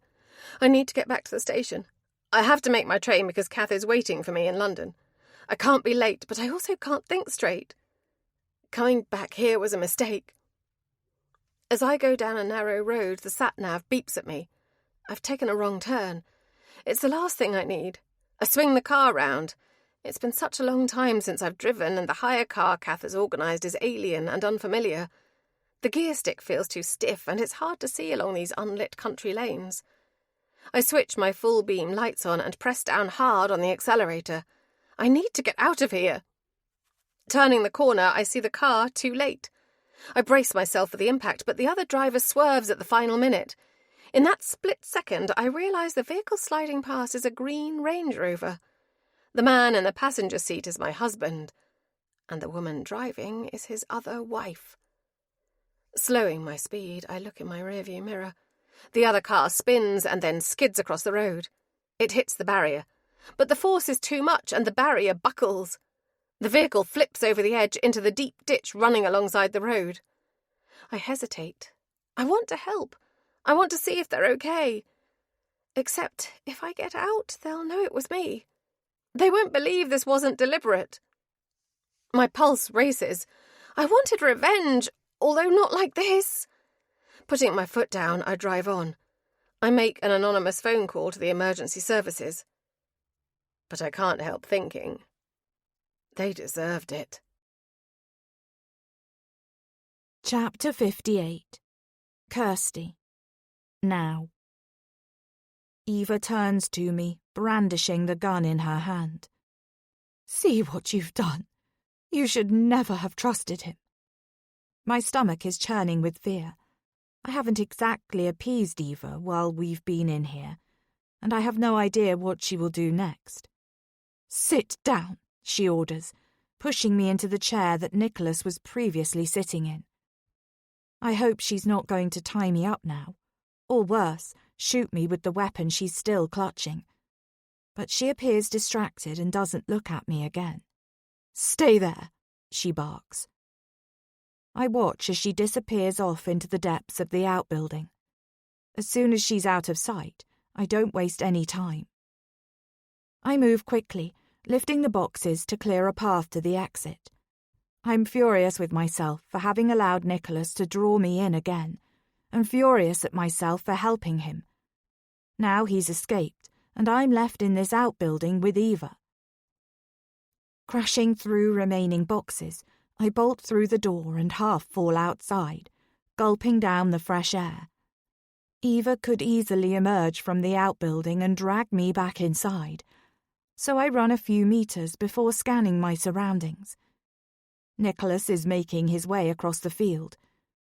I need to get back to the station. I have to make my train because Kath is waiting for me in London. I can't be late, but I also can't think straight. Coming back here was a mistake. As I go down a narrow road, the sat-nav beeps at me. I've taken a wrong turn. It's the last thing I need. I swing the car round. It's been such a long time since I've driven, and the hire car Kath has organised is alien and unfamiliar. The gear stick feels too stiff, and it's hard to see along these unlit country lanes. I switch my full beam lights on and press down hard on the accelerator. I need to get out of here. Turning the corner, I see the car too late. I brace myself for the impact, but the other driver swerves at the final minute. In that split second, I realise the vehicle sliding past is a green Range Rover. The man in the passenger seat is my husband, and the woman driving is his other wife. Slowing my speed, I look in my rearview mirror. The other car spins and then skids across the road. It hits the barrier, but the force is too much and the barrier buckles. The vehicle flips over the edge into the deep ditch running alongside the road. I hesitate. I want to help. I want to see if they're okay. Except if I get out, they'll know it was me. They won't believe this wasn't deliberate. My pulse races. I wanted revenge, although not like this. Putting my foot down, I drive on. I make an anonymous phone call to the emergency services. But I can't help thinking, they deserved it. Chapter 58. Kirsty. Now. Eva turns to me, brandishing the gun in her hand. See what you've done. You should never have trusted him. My stomach is churning with fear. I haven't exactly appeased Eva while we've been in here, and I have no idea what she will do next. Sit down, she orders, pushing me into the chair that Nicholas was previously sitting in. I hope she's not going to tie me up now, or worse, shoot me with the weapon she's still clutching. But she appears distracted and doesn't look at me again. Stay there, she barks. I watch as she disappears off into the depths of the outbuilding. As soon as she's out of sight, I don't waste any time. I move quickly, lifting the boxes to clear a path to the exit. I'm furious with myself for having allowed Nicholas to draw me in again, and furious at myself for helping him. Now he's escaped, and I'm left in this outbuilding with Eva. Crashing through remaining boxes, I bolt through the door and half fall outside, gulping down the fresh air. Eva could easily emerge from the outbuilding and drag me back inside, so I run a few meters before scanning my surroundings. Nicholas is making his way across the field.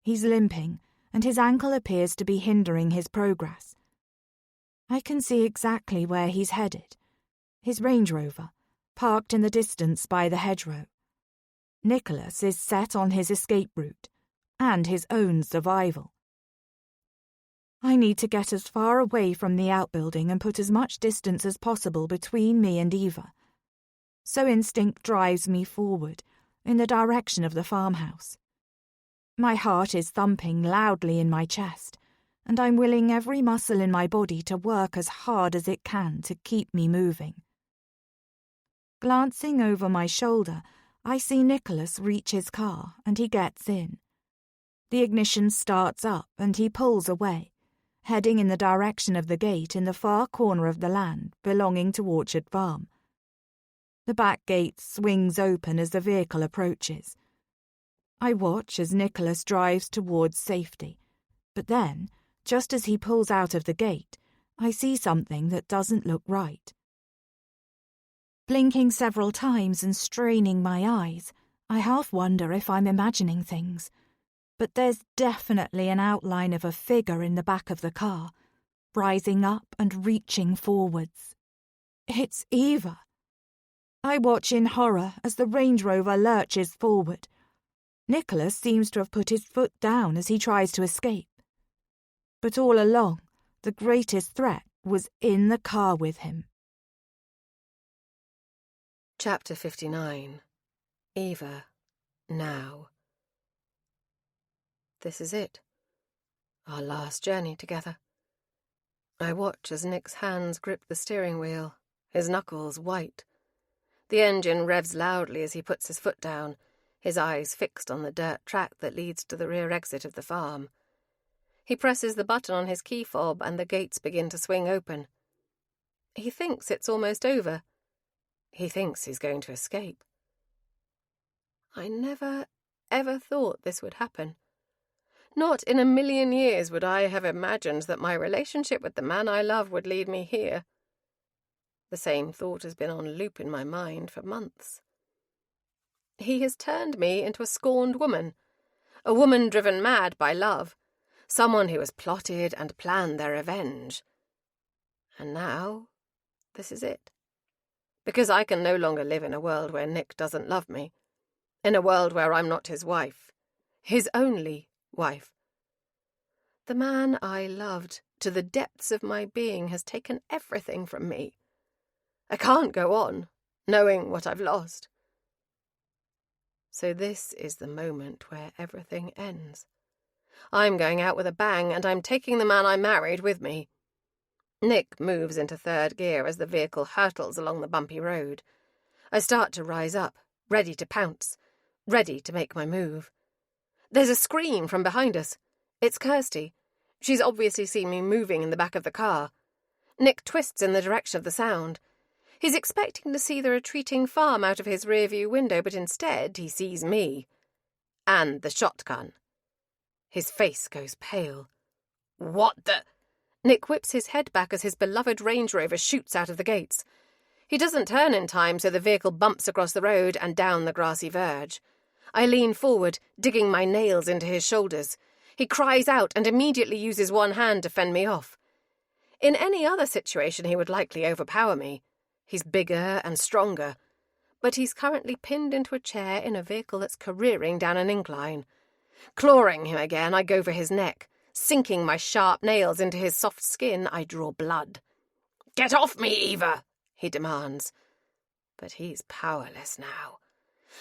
He's limping, and his ankle appears to be hindering his progress. I can see exactly where he's headed. His Range Rover, parked in the distance by the hedgerow. Nicholas is set on his escape route, and his own survival. I need to get as far away from the outbuilding and put as much distance as possible between me and Eva. So instinct drives me forward, in the direction of the farmhouse. My heart is thumping loudly in my chest, and I'm willing every muscle in my body to work as hard as it can to keep me moving. Glancing over my shoulder, I see Nicholas reach his car, and he gets in. The ignition starts up, and he pulls away, heading in the direction of the gate in the far corner of the land belonging to Orchard Farm. The back gate swings open as the vehicle approaches. I watch as Nicholas drives towards safety, but then, just as he pulls out of the gate, I see something that doesn't look right. Blinking several times and straining my eyes, I half wonder if I'm imagining things. But there's definitely an outline of a figure in the back of the car, rising up and reaching forwards. It's Eva. I watch in horror as the Range Rover lurches forward. Nicholas seems to have put his foot down as he tries to escape. But all along, the greatest threat was in the car with him. Chapter 59. Eva. Now. This is it. Our last journey together. I watch as Nick's hands grip the steering wheel, his knuckles white. The engine revs loudly as he puts his foot down, his eyes fixed on the dirt track that leads to the rear exit of the farm. He presses the button on his key fob and the gates begin to swing open. He thinks it's almost over. He thinks he's going to escape. I never, ever thought this would happen. Not in a million years would I have imagined that my relationship with the man I love would lead me here. The same thought has been on loop in my mind for months. He has turned me into a scorned woman, a woman driven mad by love, someone who has plotted and planned their revenge. And now, this is it. Because I can no longer live in a world where Nick doesn't love me, in a world where I'm not his wife, his only wife. The man I loved to the depths of my being has taken everything from me. I can't go on, knowing what I've lost. So this is the moment where everything ends. I'm going out with a bang, and I'm taking the man I married with me. Nick moves into third gear as the vehicle hurtles along the bumpy road. I start to rise up, ready to pounce, ready to make my move. There's a scream from behind us. It's Kirsty. She's obviously seen me moving in the back of the car. Nick twists in the direction of the sound. He's expecting to see the retreating farm out of his rearview window, but instead he sees me. And the shotgun. His face goes pale. What the... Nick whips his head back as his beloved Range Rover shoots out of the gates. He doesn't turn in time, so the vehicle bumps across the road and down the grassy verge. I lean forward, digging my nails into his shoulders. He cries out and immediately uses one hand to fend me off. In any other situation, he would likely overpower me. He's bigger and stronger. But he's currently pinned into a chair in a vehicle that's careering down an incline. Clawing him again, I go for his neck. Sinking my sharp nails into his soft skin, I draw blood. "Get off me, Eva!" he demands. But he's powerless now.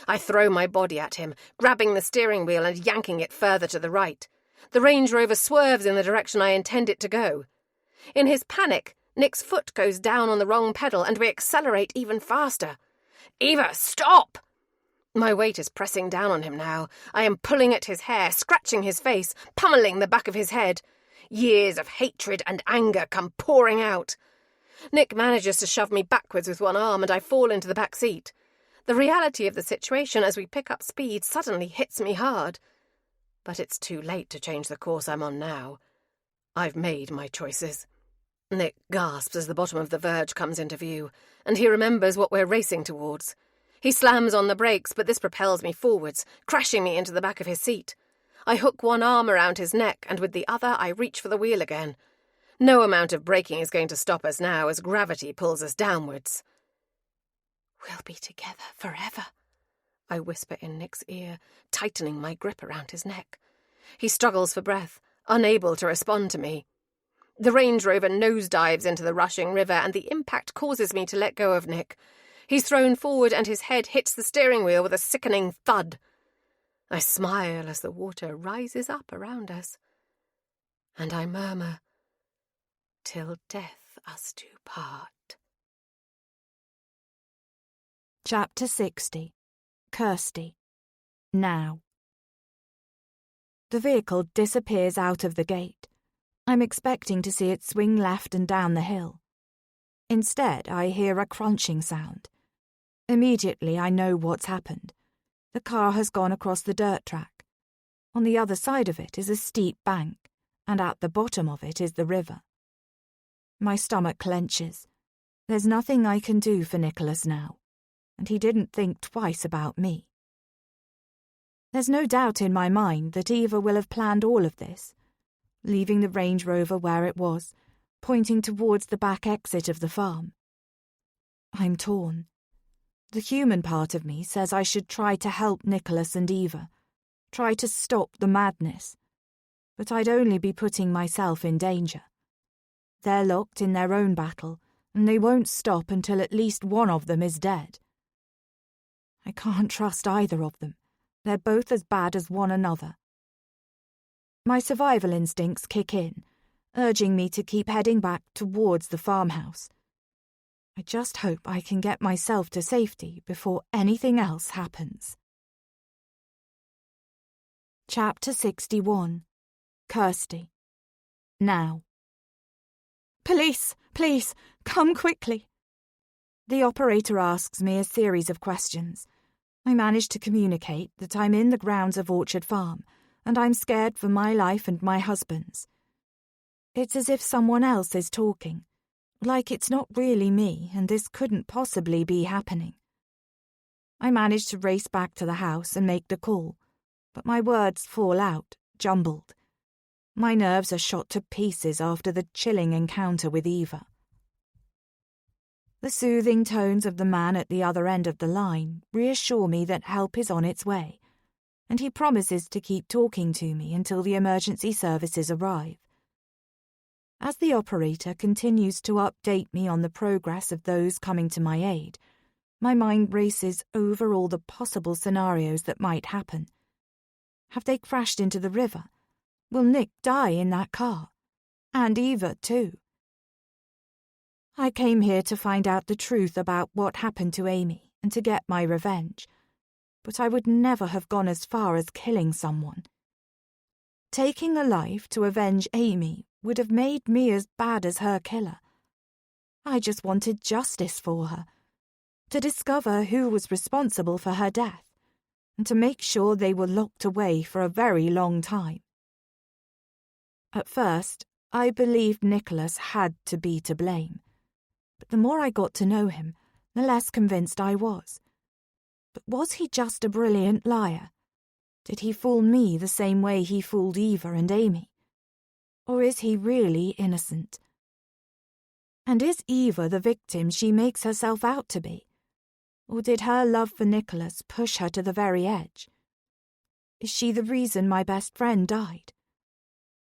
I throw my body at him, grabbing the steering wheel and yanking it further to the right. The Range Rover swerves in the direction I intend it to go. In his panic, Nick's foot goes down on the wrong pedal and we accelerate even faster. "Eva, stop!" My weight is pressing down on him now. I am pulling at his hair, scratching his face, pummeling the back of his head. Years of hatred and anger come pouring out. Nick manages to shove me backwards with one arm and I fall into the back seat. The reality of the situation as we pick up speed suddenly hits me hard. But it's too late to change the course I'm on now. I've made my choices. Nick gasps as the bottom of the verge comes into view, and he remembers what we're racing towards. He slams on the brakes, but this propels me forwards, crashing me into the back of his seat. I hook one arm around his neck, and with the other I reach for the wheel again. No amount of braking is going to stop us now as gravity pulls us downwards. "We'll be together forever," I whisper in Nick's ear, tightening my grip around his neck. He struggles for breath, unable to respond to me. The Range Rover nosedives into the rushing river, and the impact causes me to let go of Nick. He's thrown forward and his head hits the steering wheel with a sickening thud. I smile as the water rises up around us. And I murmur, "Till death us do part." Chapter 60. Kirsty. Now. The vehicle disappears out of the gate. I'm expecting to see it swing left and down the hill. Instead, I hear a crunching sound. Immediately, I know what's happened. The car has gone across the dirt track. On the other side of it is a steep bank, and at the bottom of it is the river. My stomach clenches. There's nothing I can do for Nicholas now, and he didn't think twice about me. There's no doubt in my mind that Eva will have planned all of this, leaving the Range Rover where it was, pointing towards the back exit of the farm. I'm torn. The human part of me says I should try to help Nicholas and Eva, try to stop the madness, but I'd only be putting myself in danger. They're locked in their own battle, and they won't stop until at least one of them is dead. I can't trust either of them. They're both as bad as one another. My survival instincts kick in, urging me to keep heading back towards the farmhouse. I just hope I can get myself to safety before anything else happens. Chapter 61. Kirsty. Now. "Police! Please! Come quickly!" The operator asks me a series of questions. I manage to communicate that I'm in the grounds of Orchard Farm, and I'm scared for my life and my husband's. It's as if someone else is talking, like it's not really me and this couldn't possibly be happening. I manage to race back to the house and make the call, but my words fall out, jumbled. My nerves are shot to pieces after the chilling encounter with Eva. The soothing tones of the man at the other end of the line reassure me that help is on its way, and he promises to keep talking to me until the emergency services arrive. As the operator continues to update me on the progress of those coming to my aid, my mind races over all the possible scenarios that might happen. Have they crashed into the river? Will Nick die in that car? And Eva, too. I came here to find out the truth about what happened to Amy and to get my revenge, but I would never have gone as far as killing someone. Taking a life to avenge Amy would have made me as bad as her killer. I just wanted justice for her, to discover who was responsible for her death, and to make sure they were locked away for a very long time. At first, I believed Nicholas had to be to blame, but the more I got to know him, the less convinced I was. But was he just a brilliant liar? Did he fool me the same way he fooled Eva and Amy? Or is he really innocent? And is Eva the victim she makes herself out to be? Or did her love for Nicholas push her to the very edge? Is she the reason my best friend died?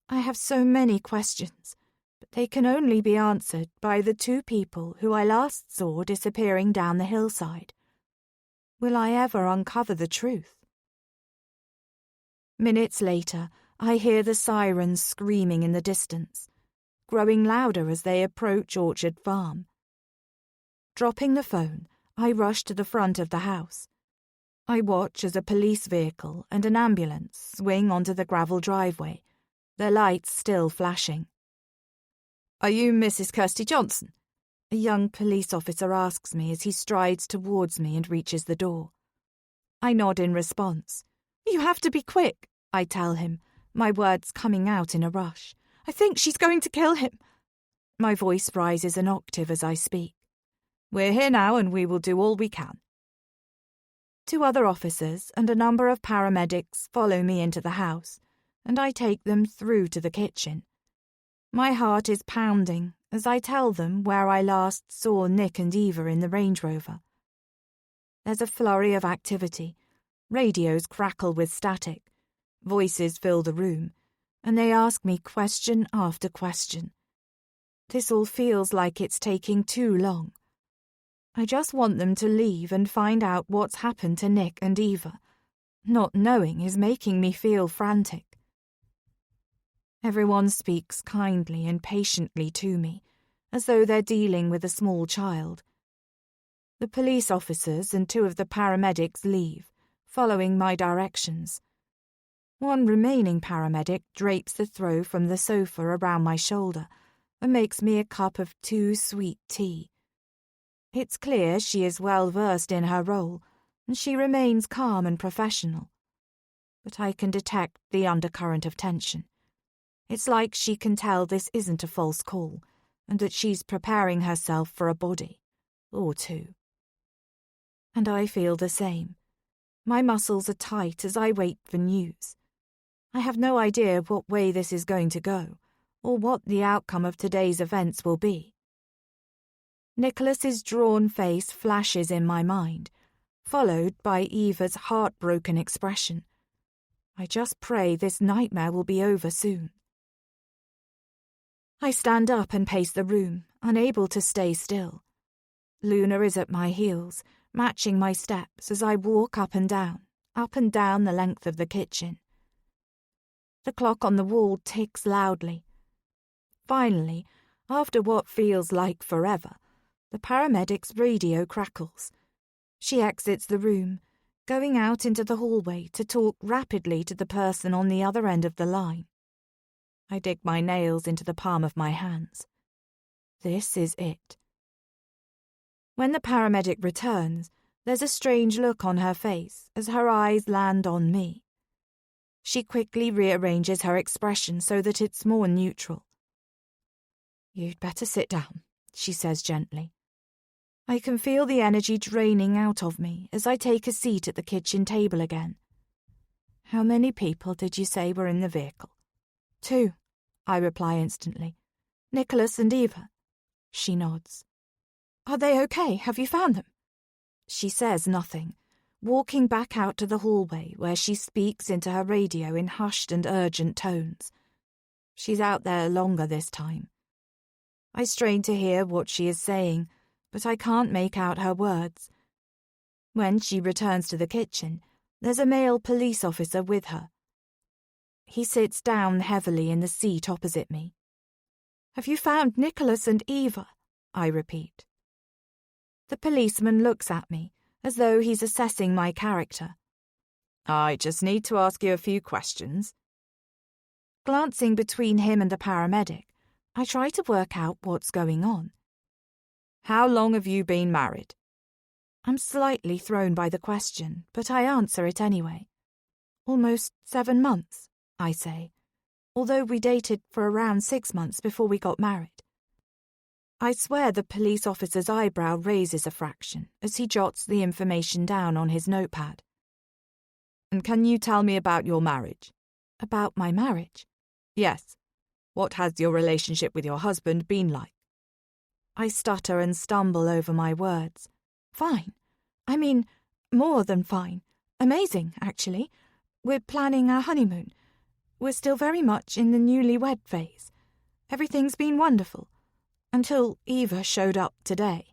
I have so many questions, but they can only be answered by the two people who I last saw disappearing down the hillside. Will I ever uncover the truth? Minutes later, I hear the sirens screaming in the distance, growing louder as they approach Orchard Farm. Dropping the phone, I rush to the front of the house. I watch as a police vehicle and an ambulance swing onto the gravel driveway, their lights still flashing. "Are you Mrs. Kirsty Johnson?" a young police officer asks me as he strides towards me and reaches the door. I nod in response. "You have to be quick," I tell him, my words coming out in a rush. "I think she's going to kill him." My voice rises an octave as I speak. "We're here now and we will do all we can." Two other officers and a number of paramedics follow me into the house, and I take them through to the kitchen. My heart is pounding as I tell them where I last saw Nick and Eva in the Range Rover. There's a flurry of activity. Radios crackle with static. Voices fill the room, and they ask me question after question. This all feels like it's taking too long. I just want them to leave and find out what's happened to Nick and Eva. Not knowing is making me feel frantic. Everyone speaks kindly and patiently to me, as though they're dealing with a small child. The police officers and two of the paramedics leave, following my directions. One remaining paramedic drapes the throw from the sofa around my shoulder and makes me a cup of too sweet tea. It's clear she is well versed in her role, and she remains calm and professional. But I can detect the undercurrent of tension. It's like she can tell this isn't a false call, and that she's preparing herself for a body, or two. And I feel the same. My muscles are tight as I wait for news. I have no idea what way this is going to go, or what the outcome of today's events will be. Nicholas's drawn face flashes in my mind, followed by Eva's heartbroken expression. I just pray this nightmare will be over soon. I stand up and pace the room, unable to stay still. Luna is at my heels, matching my steps as I walk up and down the length of the kitchen. The clock on the wall ticks loudly. Finally, after what feels like forever, the paramedic's radio crackles. She exits the room, going out into the hallway to talk rapidly to the person on the other end of the line. I dig my nails into the palm of my hands. This is it. When the paramedic returns, there's a strange look on her face as her eyes land on me. She quickly rearranges her expression so that it's more neutral. "You'd better sit down," she says gently. I can feel the energy draining out of me as I take a seat at the kitchen table again. "How many people did you say were in the vehicle?" "2, I reply instantly. "Nicholas and Eva." She nods. "Are they okay? Have you found them?" She says nothing, walking back out to the hallway where she speaks into her radio in hushed and urgent tones. She's out there longer this time. I strain to hear what she is saying, but I can't make out her words. When she returns to the kitchen, there's a male police officer with her. He sits down heavily in the seat opposite me. "Have you found Nicholas and Eva?" I repeat. The policeman looks at me, as though he's assessing my character. I just need to ask you a few questions. Glancing between him and the paramedic, I try to work out what's going on. How long have you been married? I'm slightly thrown by the question, but I answer it anyway. Almost 7 months, I say, although we dated for around 6 months before we got married. I swear the police officer's eyebrow raises a fraction as he jots the information down on his notepad. And can you tell me about your marriage? About my marriage? Yes. What has your relationship with your husband been like? I stutter and stumble over my words. Fine. I mean, more than fine. Amazing, actually. We're planning our honeymoon. We're still very much in the newlywed phase. Everything's been wonderful. Until Eva showed up today.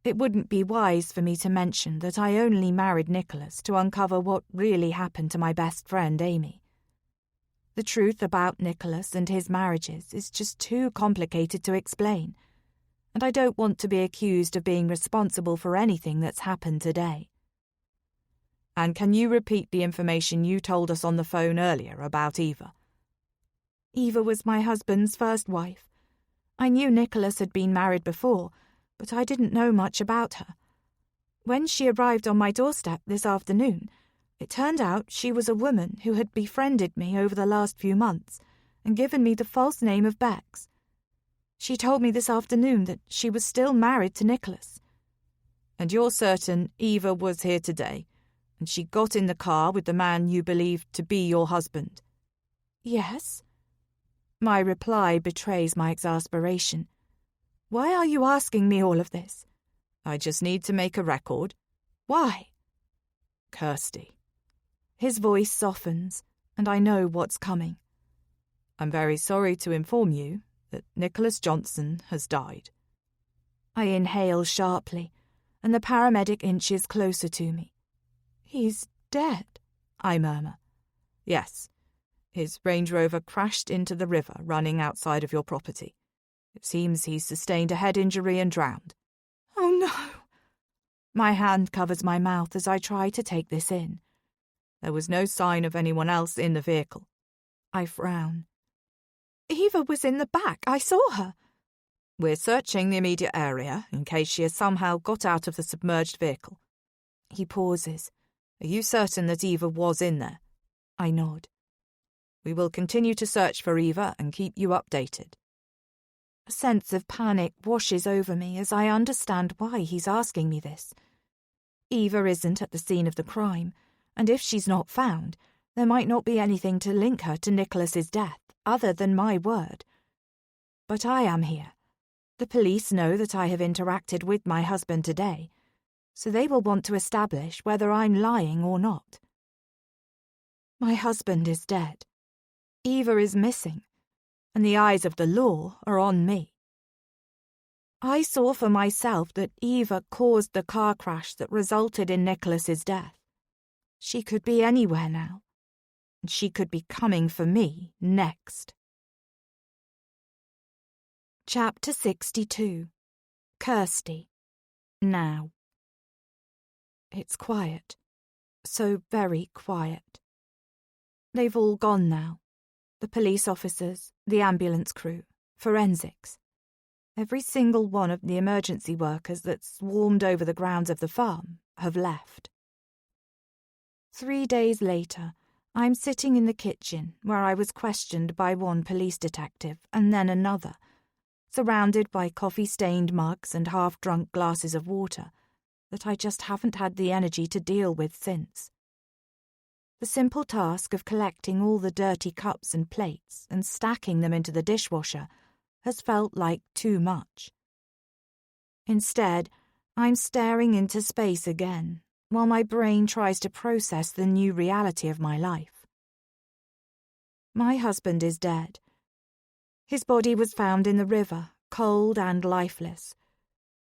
It wouldn't be wise for me to mention that I only married Nicholas to uncover what really happened to my best friend Amy. The truth about Nicholas and his marriages is just too complicated to explain, and I don't want to be accused of being responsible for anything that's happened today. And can you repeat the information you told us on the phone earlier about Eva? Eva was my husband's first wife. I knew Nicholas had been married before, but I didn't know much about her. When she arrived on my doorstep this afternoon, it turned out she was a woman who had befriended me over the last few months and given me the false name of Bex. She told me this afternoon that she was still married to Nicholas. And you're certain Eva was here today, and she got in the car with the man you believed to be your husband? Yes. My reply betrays my exasperation. Why are you asking me all of this? I just need to make a record. Why? Kirsty. His voice softens, and I know what's coming. I'm very sorry to inform you that Nicholas Johnson has died. I inhale sharply, and the paramedic inches closer to me. He's dead, I murmur. Yes. His Range Rover crashed into the river running outside of your property. It seems he's sustained a head injury and drowned. Oh no! My hand covers my mouth as I try to take this in. There was no sign of anyone else in the vehicle. I frown. Eva was in the back. I saw her. We're searching the immediate area in case she has somehow got out of the submerged vehicle. He pauses. Are you certain that Eva was in there? I nod. We will continue to search for Eva and keep you updated. A sense of panic washes over me as I understand why he's asking me this. Eva isn't at the scene of the crime, and if she's not found, there might not be anything to link her to Nicholas's death other than my word. But I am here. The police know that I have interacted with my husband today, so they will want to establish whether I'm lying or not. My husband is dead. Eva is missing, and the eyes of the law are on me. I saw for myself that Eva caused the car crash that resulted in Nicholas's death. She could be anywhere now, and she could be coming for me next. Chapter 62. Kirsty. Now. It's quiet. So very quiet. They've all gone now. The police officers, the ambulance crew, forensics. Every single one of the emergency workers that swarmed over the grounds of the farm have left. 3 days later, I'm sitting in the kitchen where I was questioned by one police detective and then another, surrounded by coffee-stained mugs and half-drunk glasses of water that I just haven't had the energy to deal with since. The simple task of collecting all the dirty cups and plates and stacking them into the dishwasher has felt like too much. Instead, I'm staring into space again, while my brain tries to process the new reality of my life. My husband is dead. His body was found in the river, cold and lifeless.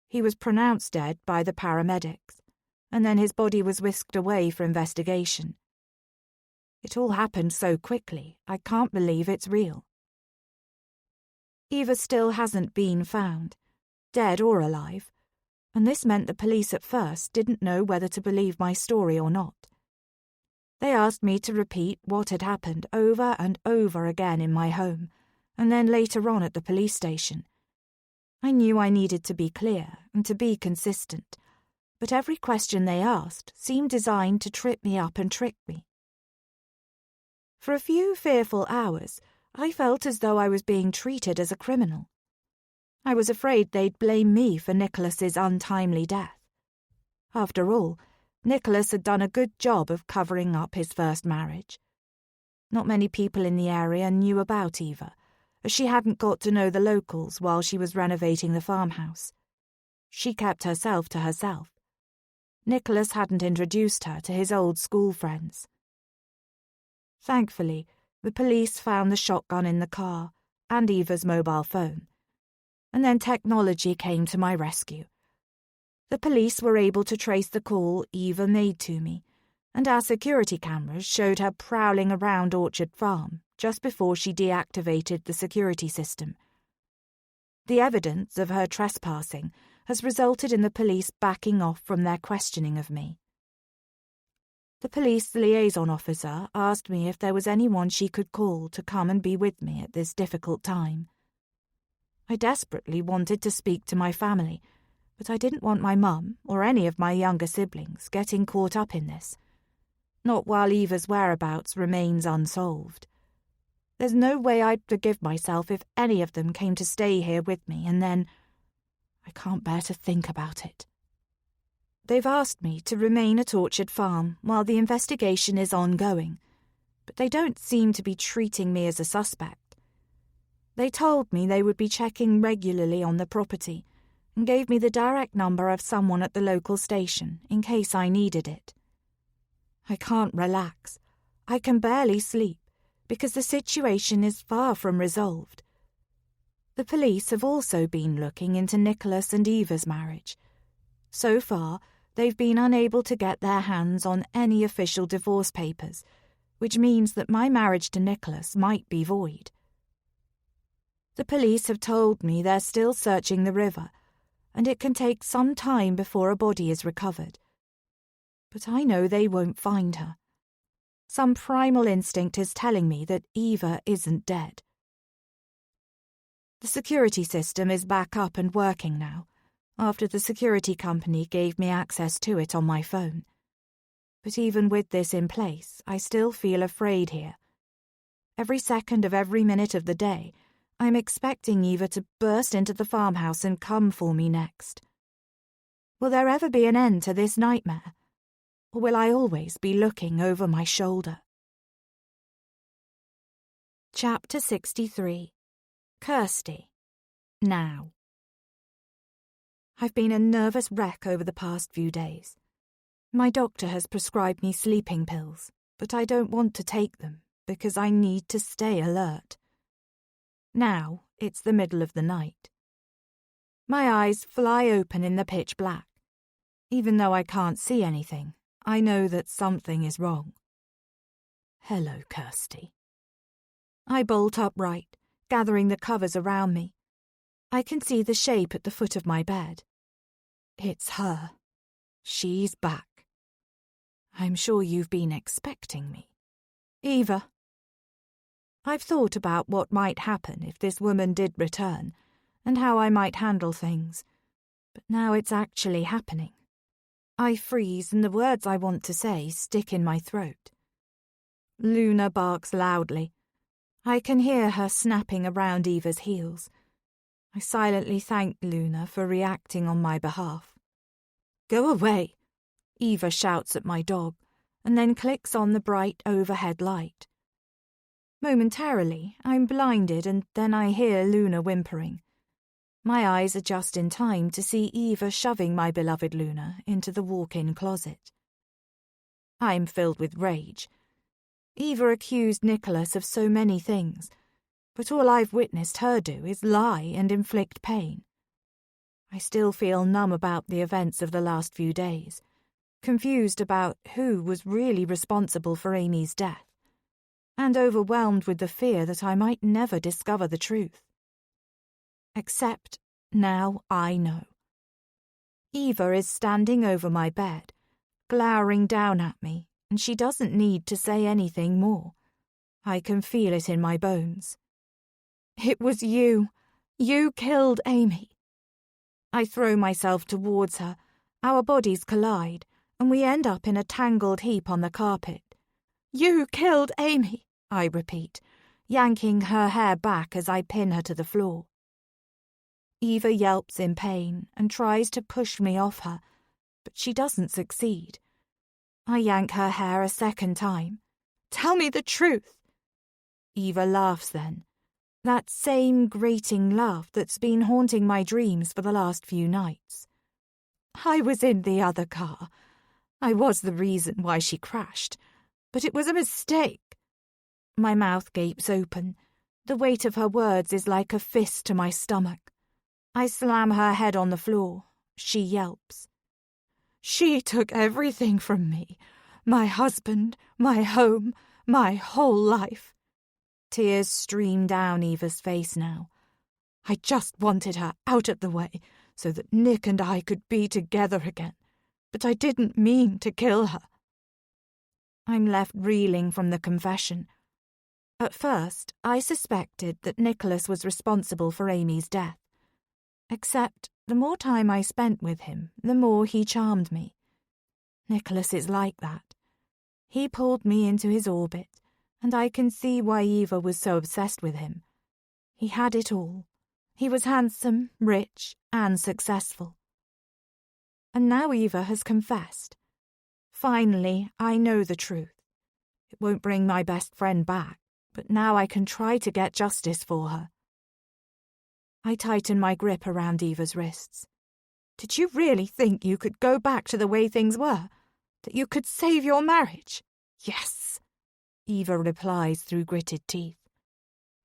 He was pronounced dead by the paramedics, and then his body was whisked away for investigation. It all happened so quickly, I can't believe it's real. Eva still hasn't been found, dead or alive, and this meant the police at first didn't know whether to believe my story or not. They asked me to repeat what had happened over and over again in my home, and then later on at the police station. I knew I needed to be clear and to be consistent, but every question they asked seemed designed to trip me up and trick me. For a few fearful hours, I felt as though I was being treated as a criminal. I was afraid they'd blame me for Nicholas's untimely death. After all, Nicholas had done a good job of covering up his first marriage. Not many people in the area knew about Eva, as she hadn't got to know the locals while she was renovating the farmhouse. She kept herself to herself. Nicholas hadn't introduced her to his old school friends. Thankfully, the police found the shotgun in the car and Eva's mobile phone. And then technology came to my rescue. The police were able to trace the call Eva made to me, and our security cameras showed her prowling around Orchard Farm just before she deactivated the security system. The evidence of her trespassing has resulted in the police backing off from their questioning of me. The police liaison officer asked me if there was anyone she could call to come and be with me at this difficult time. I desperately wanted to speak to my family, but I didn't want my mum or any of my younger siblings getting caught up in this. Not while Eva's whereabouts remains unsolved. There's no way I'd forgive myself if any of them came to stay here with me, and then I can't bear to think about it. They've asked me to remain at Orchard Farm while the investigation is ongoing, but they don't seem to be treating me as a suspect. They told me they would be checking regularly on the property and gave me the direct number of someone at the local station in case I needed it. I can't relax. I can barely sleep because the situation is far from resolved. The police have also been looking into Nicholas and Eva's marriage. So far, they've been unable to get their hands on any official divorce papers, which means that my marriage to Nicholas might be void. The police have told me they're still searching the river, and it can take some time before a body is recovered. But I know they won't find her. Some primal instinct is telling me that Eva isn't dead. The security system is back up and working now, after the security company gave me access to it on my phone. But even with this in place, I still feel afraid here. Every second of every minute of the day, I'm expecting Eva to burst into the farmhouse and come for me next. Will there ever be an end to this nightmare? Or will I always be looking over my shoulder? Chapter 63. Kirsty. Now. I've been a nervous wreck over the past few days. My doctor has prescribed me sleeping pills, but I don't want to take them because I need to stay alert. Now it's the middle of the night. My eyes fly open in the pitch black. Even though I can't see anything, I know that something is wrong. Hello, Kirsty. I bolt upright, gathering the covers around me. I can see the shape at the foot of my bed. It's her. She's back. I'm sure you've been expecting me. Eva. I've thought about what might happen if this woman did return, and how I might handle things. But now it's actually happening. I freeze and the words I want to say stick in my throat. Luna barks loudly. I can hear her snapping around Eva's heels. I silently thank Luna for reacting on my behalf. Go away, Eva shouts at my dog, and then clicks on the bright overhead light. Momentarily, I'm blinded, and then I hear Luna whimpering. My eyes are just in time to see Eva shoving my beloved Luna into the walk-in closet. I'm filled with rage. Eva accused Nicholas of so many things, but all I've witnessed her do is lie and inflict pain. I still feel numb about the events of the last few days, confused about who was really responsible for Amy's death, and overwhelmed with the fear that I might never discover the truth. Except Now I know. Eva is standing over my bed, glowering down at me, and she doesn't need to say anything more. I can feel it in my bones. It was you. You killed Amy. I throw myself towards her. Our bodies collide, and we end up in a tangled heap on the carpet. You killed Amy, I repeat, yanking her hair back as I pin her to the floor. Eva yelps in pain and tries to push me off her, but she doesn't succeed. I yank her hair a second time. Tell me the truth. Eva laughs then. That same grating laugh that's been haunting my dreams for the last few nights. I was in the other car. I was the reason why she crashed, but it was a mistake. My mouth gapes open. The weight of her words is like a fist to my stomach. I slam her head on the floor. She yelps. She took everything from me. My husband, my home, my whole life. Tears stream down Eva's face now. I just wanted her out of the way so that Nick and I could be together again, but I didn't mean to kill her. I'm left reeling from the confession. At first, I suspected that Nicholas was responsible for Amy's death. Except, the more time I spent with him, the more he charmed me. Nicholas is like that. He pulled me into his orbit, and I can see why Eva was so obsessed with him. He had it all. He was handsome, rich, and successful. And now Eva has confessed. Finally, I know the truth. It won't bring my best friend back, but now I can try to get justice for her. I tighten my grip around Eva's wrists. Did you really think you could go back to the way things were? That you could save your marriage? Yes, Eva replies through gritted teeth.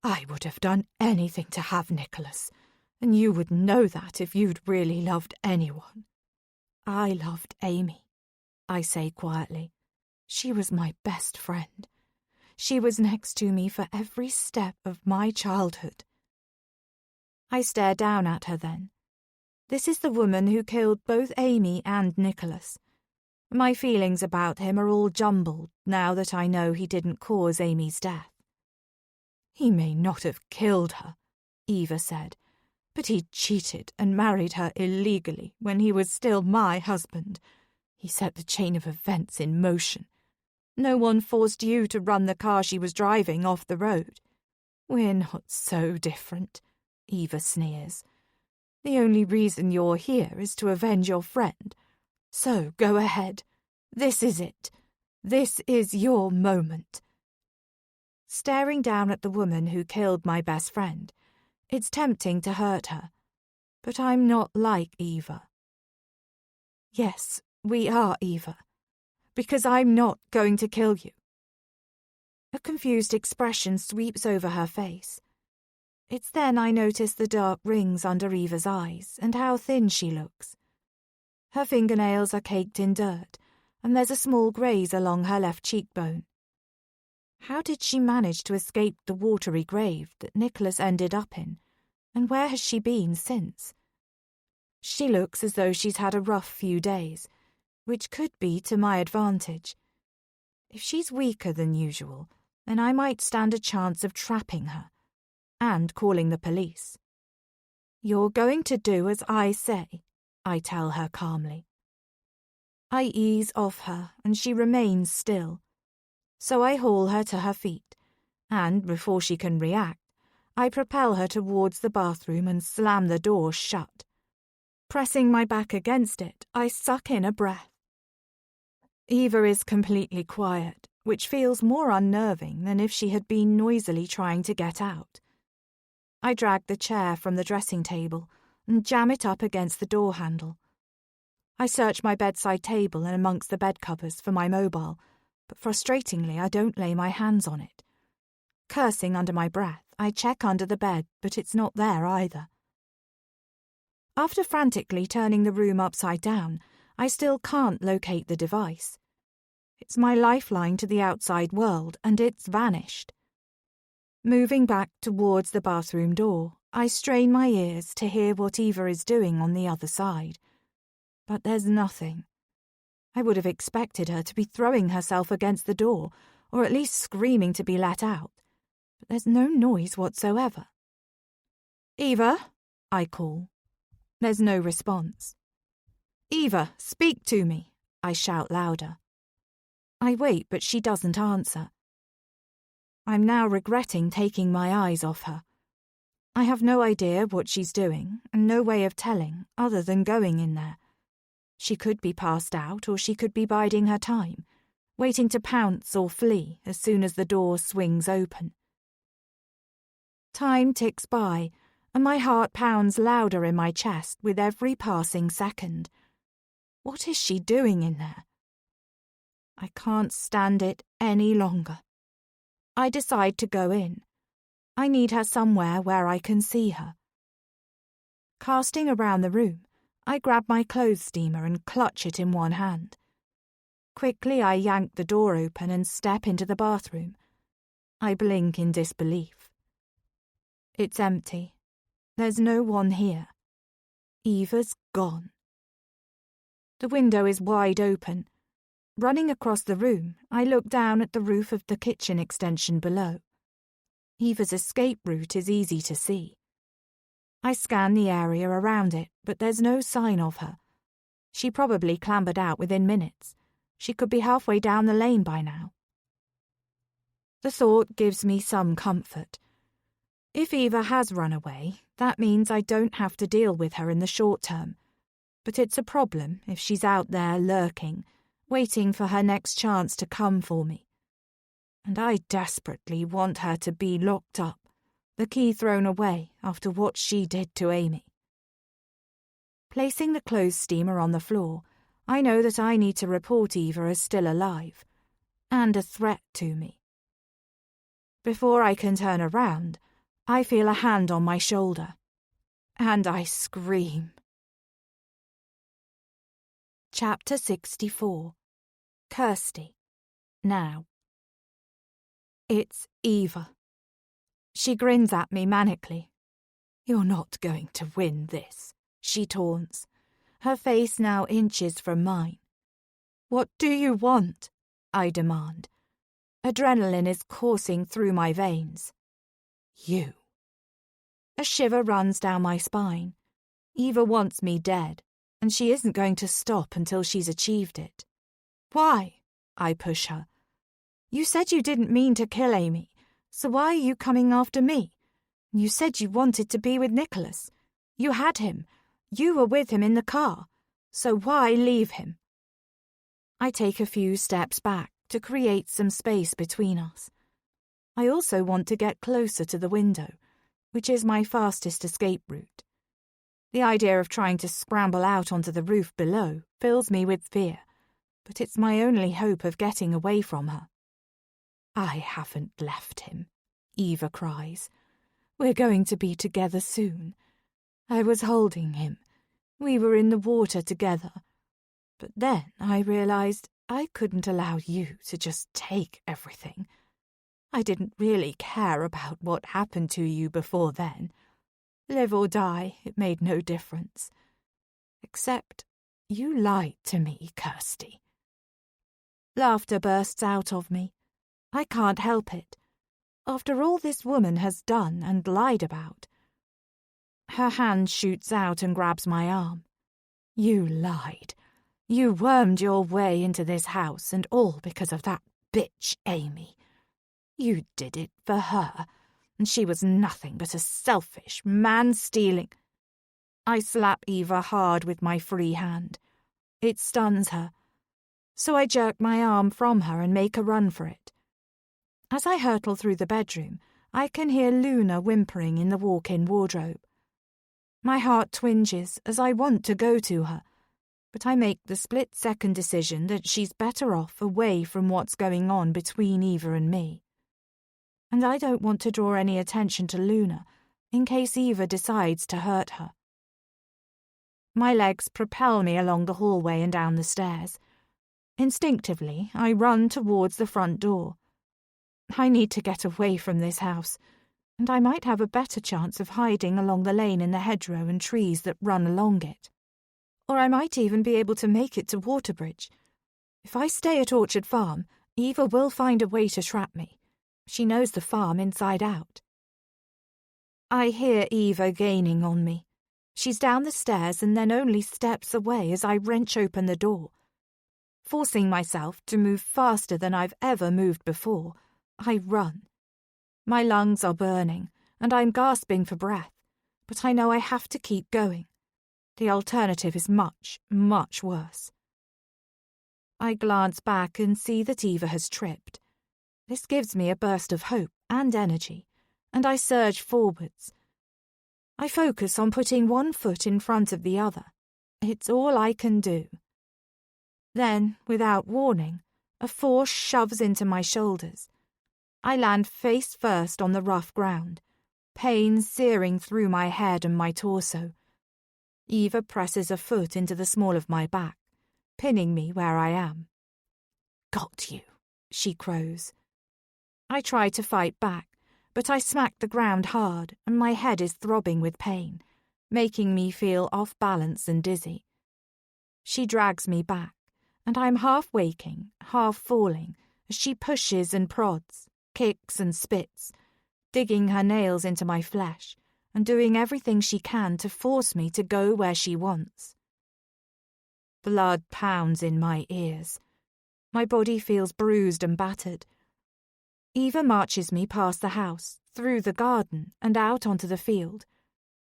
I would have done anything to have Nicholas, and you would know that if you'd really loved anyone. I loved Amy, I say quietly. She was my best friend. She was next to me for every step of my childhood. I stare down at her then. This is the woman who killed both Amy and Nicholas. My feelings about him are all jumbled now that I know he didn't cause Amy's death. He may not have killed her, Eva said, but he cheated and married her illegally when he was still my husband. He set the chain of events in motion. No one forced you to run the car she was driving off the road. We're not so different, Eva sneers. The only reason you're here is to avenge your friend. So go ahead. This is it. This is your moment. Staring down at the woman who killed my best friend, it's tempting to hurt her. But I'm not like Eva. Yes, we are Eva. Because I'm not going to kill you. A confused expression sweeps over her face. It's then I notice the dark rings under Eva's eyes and how thin she looks. Her fingernails are caked in dirt, and there's a small graze along her left cheekbone. How did she manage to escape the watery grave that Nicholas ended up in, and where has she been since? She looks as though she's had a rough few days, which could be to my advantage. If she's weaker than usual, then I might stand a chance of trapping her, and calling the police. You're going to do as I say, I tell her calmly. I ease off her, and she remains still. So I haul her to her feet, and, before she can react, I propel her towards the bathroom and slam the door shut. Pressing my back against it, I suck in a breath. Eva is completely quiet, which feels more unnerving than if she had been noisily trying to get out. I drag the chair from the dressing table and jam it up against the door handle. I search my bedside table and amongst the bed covers for my mobile, but frustratingly I don't lay my hands on it. Cursing under my breath, I check under the bed, but it's not there either. After frantically turning the room upside down, I still can't locate the device. It's my lifeline to the outside world, and it's vanished. Moving back towards the bathroom door, I strain my ears to hear what Eva is doing on the other side. But there's nothing. I would have expected her to be throwing herself against the door, or at least screaming to be let out. But there's no noise whatsoever. "Eva," I call. There's no response. "Eva, speak to me," I shout louder. I wait, but she doesn't answer. I'm now regretting taking my eyes off her. I have no idea what she's doing, and no way of telling other than going in there. She could be passed out, or she could be biding her time, waiting to pounce or flee as soon as the door swings open. Time ticks by, and my heart pounds louder in my chest with every passing second. What is she doing in there? I can't stand it any longer. I decide to go in. I need her somewhere where I can see her. Casting around the room, I grab my clothes steamer and clutch it in one hand. Quickly I yank the door open and step into the bathroom. I blink in disbelief. It's empty. There's no one here. Eva's gone. The window is wide open. Running across the room, I look down at the roof of the kitchen extension below. Eva's escape route is easy to see. I scan the area around it, but there's no sign of her. She probably clambered out within minutes. She could be halfway down the lane by now. The thought gives me some comfort. If Eva has run away, that means I don't have to deal with her in the short term. But it's a problem if she's out there lurking, waiting for her next chance to come for me. And I desperately want her to be locked up, the key thrown away after what she did to Amy. Placing the clothes steamer on the floor, I know that I need to report Eva as still alive, and a threat to me. Before I can turn around, I feel a hand on my shoulder, and I scream. Chapter 64. Kirsty. Now. It's Eva. She grins at me manically. "You're not going to win this," she taunts, her face now inches from mine. "What do you want?" I demand. Adrenaline is coursing through my veins. "You." A shiver runs down my spine. Eva wants me dead, and she isn't going to stop until she's achieved it. "Why?" I push her. "You said you didn't mean to kill Amy, so why are you coming after me? You said you wanted to be with Nicholas. You had him. You were with him in the car. So why leave him?" I take a few steps back to create some space between us. I also want to get closer to the window, which is my fastest escape route. The idea of trying to scramble out onto the roof below fills me with fear, but it's my only hope of getting away from her. "I haven't left him," Eva cries. "We're going to be together soon. I was holding him. We were in the water together. But then I realized I couldn't allow you to just take everything. I didn't really care about what happened to you before then. Live or die, it made no difference. Except you lied to me, Kirsty." Laughter bursts out of me. I can't help it. After all this woman has done and lied about. Her hand shoots out and grabs my arm. "You lied. You wormed your way into this house, and all because of that bitch Amy. You did it for her, and she was nothing but a selfish, man-stealing—" I slap Eva hard with my free hand. It stuns her. So I jerk my arm from her and make a run for it. As I hurtle through the bedroom, I can hear Luna whimpering in the walk-in wardrobe. My heart twinges as I want to go to her, but I make the split-second decision that she's better off away from what's going on between Eva and me. And I don't want to draw any attention to Luna in case Eva decides to hurt her. My legs propel me along the hallway and down the stairs. Instinctively, I run towards the front door. I need to get away from this house, and I might have a better chance of hiding along the lane in the hedgerow and trees that run along it. Or I might even be able to make it to Waterbridge. If I stay at Orchard Farm, Eva will find a way to trap me. She knows the farm inside out. I hear Eva gaining on me. She's down the stairs and then only steps away as I wrench open the door. Forcing myself to move faster than I've ever moved before, I run. My lungs are burning, and I'm gasping for breath, but I know I have to keep going. The alternative is much, much worse. I glance back and see that Eva has tripped. This gives me a burst of hope and energy, and I surge forwards. I focus on putting one foot in front of the other. It's all I can do. Then, without warning, a force shoves into my shoulders. I land face first on the rough ground, pain searing through my head and my torso. Eva presses a foot into the small of my back, pinning me where I am. "Got you," she crows. I try to fight back, but I smack the ground hard and my head is throbbing with pain, making me feel off balance and dizzy. She drags me back, and I'm half waking, half falling, as she pushes and prods, kicks and spits, digging her nails into my flesh and doing everything she can to force me to go where she wants. Blood pounds in my ears. My body feels bruised and battered. Eva marches me past the house, through the garden and out onto the field.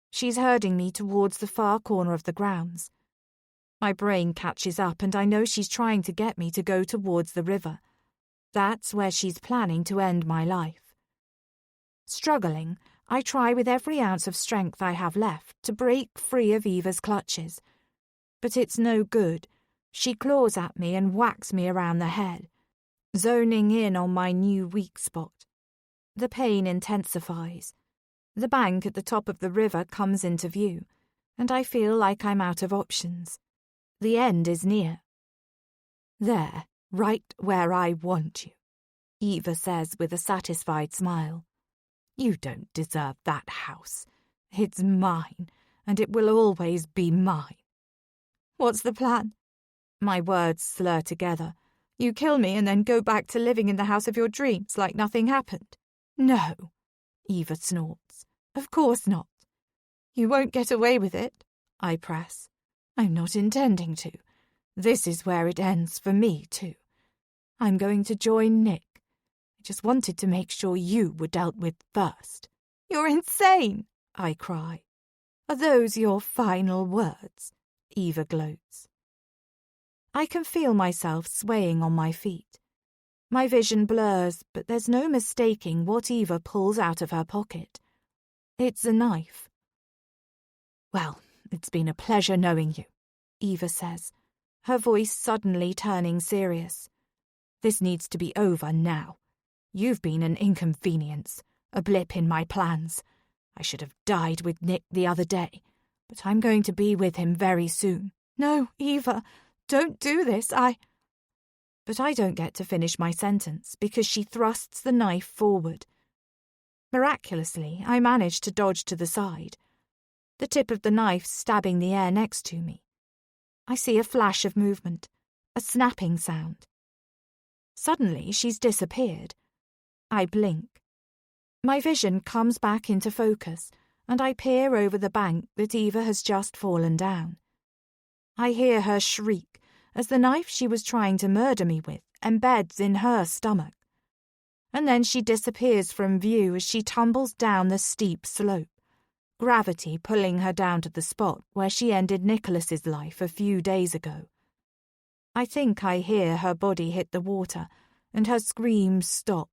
She's herding me towards the far corner of the grounds. My brain catches up and I know she's trying to get me to go towards the river. That's where she's planning to end my life. Struggling, I try with every ounce of strength I have left to break free of Eva's clutches. But it's no good. She claws at me and whacks me around the head, zoning in on my new weak spot. The pain intensifies. The bank at the top of the river comes into view, and I feel like I'm out of options. The end is near. "There, right where I want you," Eva says with a satisfied smile. "You don't deserve that house. It's mine, and it will always be mine." "What's the plan?" My words slur together. "You kill me and then go back to living in the house of your dreams like nothing happened?" "No," Eva snorts. "Of course not." "You won't get away with it," I press. "I'm not intending to. This is where it ends for me, too. I'm going to join Nick. I just wanted to make sure you were dealt with first." "You're insane," I cry. "Are those your final words?" Eva gloats. I can feel myself swaying on my feet. My vision blurs, but there's no mistaking what Eva pulls out of her pocket. It's a knife. "Well, it's been a pleasure knowing you," Eva says, her voice suddenly turning serious. "This needs to be over now. You've been an inconvenience, a blip in my plans. I should have died with Nick the other day, but I'm going to be with him very soon." "No, Eva, don't do this, But I don't get to finish my sentence because she thrusts the knife forward. Miraculously, I manage to dodge to the side, the tip of the knife stabbing the air next to me. I see a flash of movement, a snapping sound. Suddenly, she's disappeared. I blink. My vision comes back into focus, and I peer over the bank that Eva has just fallen down. I hear her shriek as the knife she was trying to murder me with embeds in her stomach. And then she disappears from view as she tumbles down the steep slope, gravity pulling her down to the spot where she ended Nicholas's life a few days ago. I think I hear her body hit the water and her screams stop.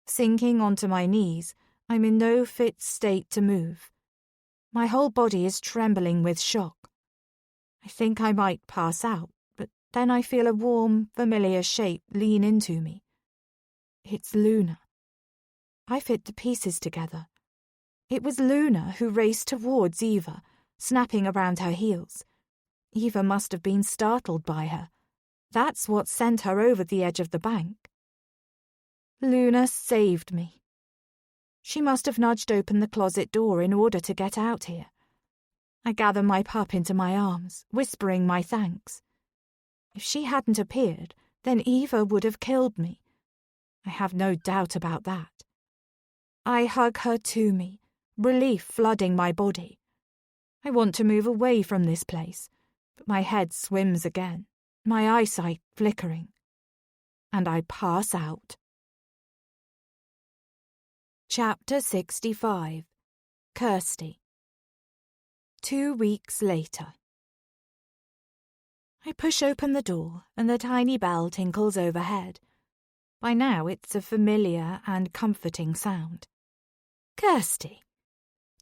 Sinking onto my knees, I'm in no fit state to move. My whole body is trembling with shock. I think I might pass out, but then I feel a warm, familiar shape lean into me. It's Luna. I fit the pieces together. It was Luna who raced towards Eva, snapping around her heels. Eva must have been startled by her. That's what sent her over the edge of the bank. Luna saved me. She must have nudged open the closet door in order to get out here. I gather my pup into my arms, whispering my thanks. If she hadn't appeared, then Eva would have killed me. I have no doubt about that. I hug her to me, relief flooding my body. I want to move away from this place, but my head swims again, my eyesight flickering. And I pass out. Chapter 65. Kirsty. 2 weeks later. I push open the door and the tiny bell tinkles overhead. By now it's a familiar and comforting sound. Kirsty.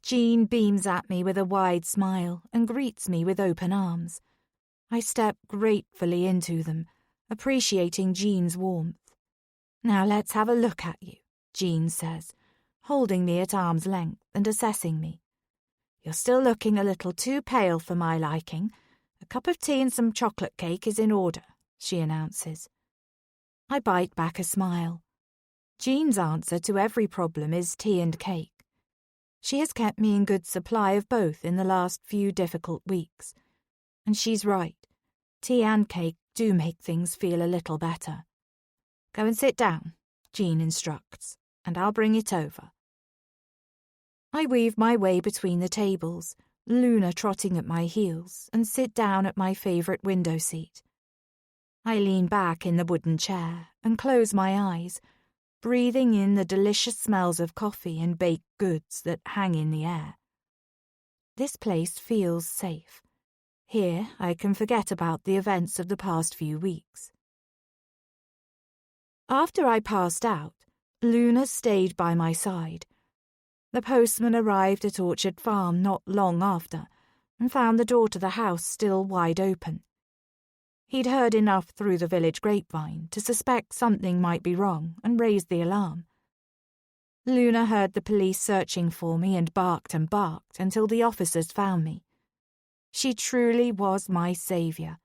Jean beams at me with a wide smile and greets me with open arms. I step gratefully into them, appreciating Jean's warmth. Now let's have a look at you, Jean says, holding me at arm's length and assessing me. You're still looking a little too pale for my liking. A cup of tea and some chocolate cake is in order, she announces. I bite back a smile. Jean's answer to every problem is tea and cake. She has kept me in good supply of both in the last few difficult weeks. And she's right. Tea and cake do make things feel a little better. Go and sit down, Jean instructs, and I'll bring it over. I weave my way between the tables, Luna trotting at my heels, and sit down at my favourite window seat. I lean back in the wooden chair and close my eyes, breathing in the delicious smells of coffee and baked goods that hang in the air. This place feels safe. Here I can forget about the events of the past few weeks. After I passed out, Luna stayed by my side. The postman arrived at Orchard Farm not long after and found the door to the house still wide open. He'd heard enough through the village grapevine to suspect something might be wrong and raised the alarm. Luna heard the police searching for me and barked until the officers found me. She truly was my saviour.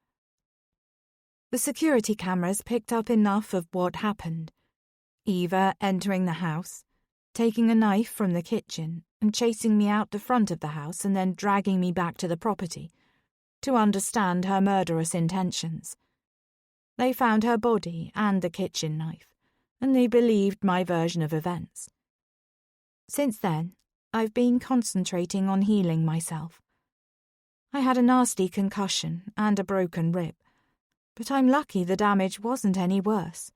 The security cameras picked up enough of what happened. Eva entering the house, taking a knife from the kitchen and chasing me out the front of the house and then dragging me back to the property, to understand her murderous intentions. They found her body and the kitchen knife, and they believed my version of events. Since then, I've been concentrating on healing myself. I had a nasty concussion and a broken rib, but I'm lucky the damage wasn't any worse.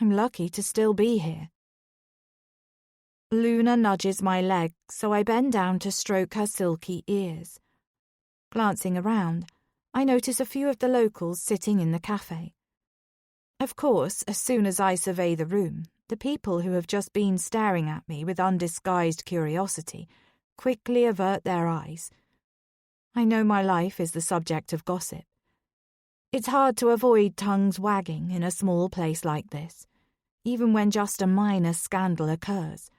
I'm lucky to still be here. Luna nudges my leg, so I bend down to stroke her silky ears. Glancing around, I notice a few of the locals sitting in the cafe. Of course, as soon as I survey the room, the people who have just been staring at me with undisguised curiosity quickly avert their eyes. I know my life is the subject of gossip. It's hard to avoid tongues wagging in a small place like this, even when just a minor scandal occurs.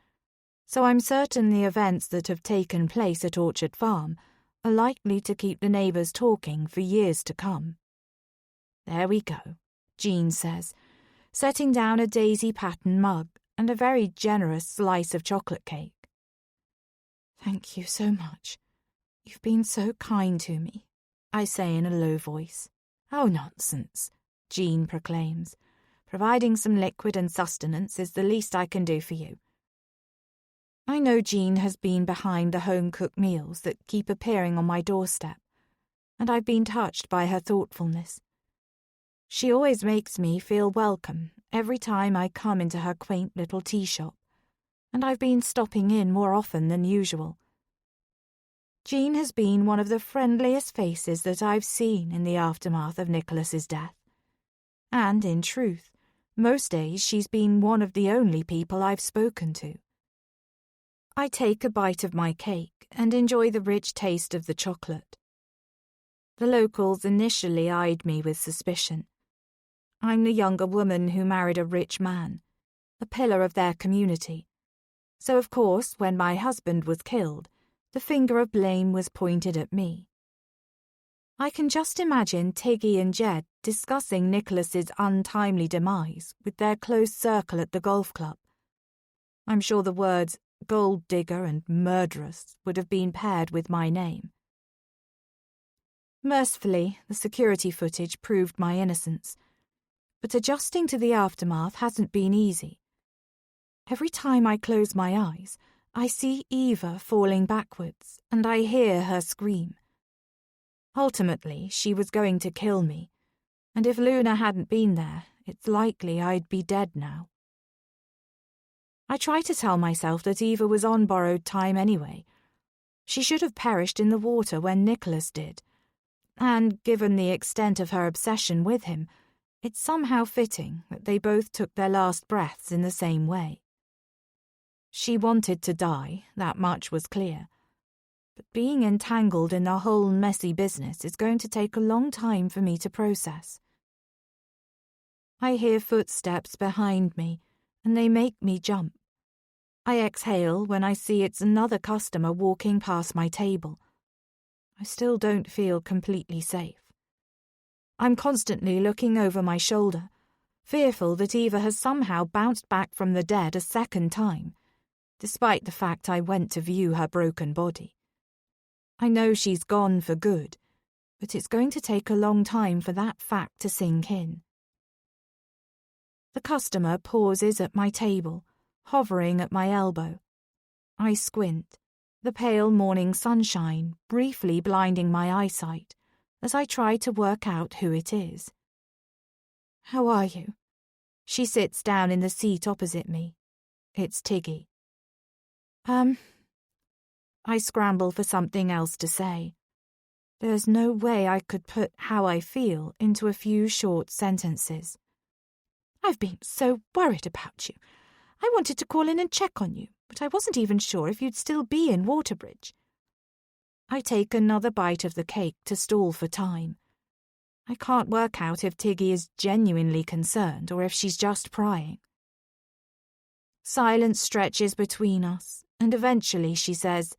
So I'm certain the events that have taken place at Orchard Farm are likely to keep the neighbours talking for years to come. There we go, Jean says, setting down a daisy-patterned mug and a very generous slice of chocolate cake. Thank you so much. You've been so kind to me, I say in a low voice. Oh, nonsense, Jean proclaims. Providing some liquid and sustenance is the least I can do for you. I know Jean has been behind the home-cooked meals that keep appearing on my doorstep, and I've been touched by her thoughtfulness. She always makes me feel welcome every time I come into her quaint little tea shop, and I've been stopping in more often than usual. Jean has been one of the friendliest faces that I've seen in the aftermath of Nicholas's death, and, in truth, most days she's been one of the only people I've spoken to. I take a bite of my cake and enjoy the rich taste of the chocolate. The locals initially eyed me with suspicion. I'm the younger woman who married a rich man, a pillar of their community. So, of course, when my husband was killed, the finger of blame was pointed at me. I can just imagine Tiggy and Jed discussing Nicholas's untimely demise with their close circle at the golf club. I'm sure the words Gold digger and murderess would have been paired with my name. Mercifully, the security footage proved my innocence, but adjusting to the aftermath hasn't been easy. Every time I close my eyes, I see Eva falling backwards, and I hear her scream. Ultimately, she was going to kill me, and if Luna hadn't been there, it's likely I'd be dead now. I try to tell myself that Eva was on borrowed time anyway. She should have perished in the water when Nicholas did, and given the extent of her obsession with him, it's somehow fitting that they both took their last breaths in the same way. She wanted to die, that much was clear. But being entangled in the whole messy business is going to take a long time for me to process. I hear footsteps behind me, and they make me jump. I exhale when I see it's another customer walking past my table. I still don't feel completely safe. I'm constantly looking over my shoulder, fearful that Eva has somehow bounced back from the dead a second time, despite the fact I went to view her broken body. I know she's gone for good, but it's going to take a long time for that fact to sink in. The customer pauses at my table, hovering at my elbow. I squint, the pale morning sunshine briefly blinding my eyesight as I try to work out who it is. "How are you?" She sits down in the seat opposite me. It's Tiggy. I scramble for something else to say. There's no way I could put how I feel into a few short sentences. "I've been so worried about you. I wanted to call in and check on you, but I wasn't even sure if you'd still be in Waterbridge." I take another bite of the cake to stall for time. I can't work out if Tiggy is genuinely concerned or if she's just prying. Silence stretches between us, and eventually she says,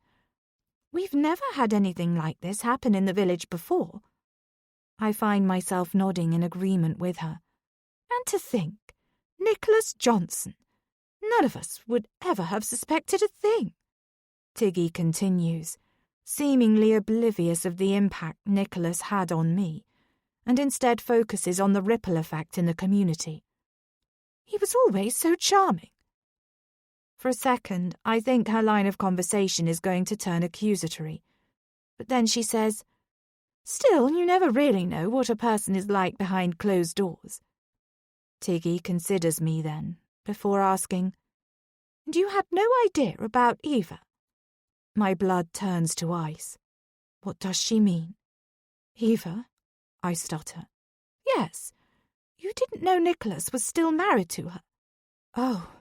"We've never had anything like this happen in the village before." I find myself nodding in agreement with her. And to think, Nicholas Johnson. None of us would ever have suspected a thing. Tiggy continues, seemingly oblivious of the impact Nicholas had on me, and instead focuses on the ripple effect in the community. "He was always so charming." For a second, I think her line of conversation is going to turn accusatory. But then she says, "Still, you never really know what a person is like behind closed doors." Tiggy considers me then, before asking, "And you had no idea about Eva?" My blood turns to ice. What does she mean? "Eva?" I stutter. "Yes. You didn't know Nicholas was still married to her?" "Oh."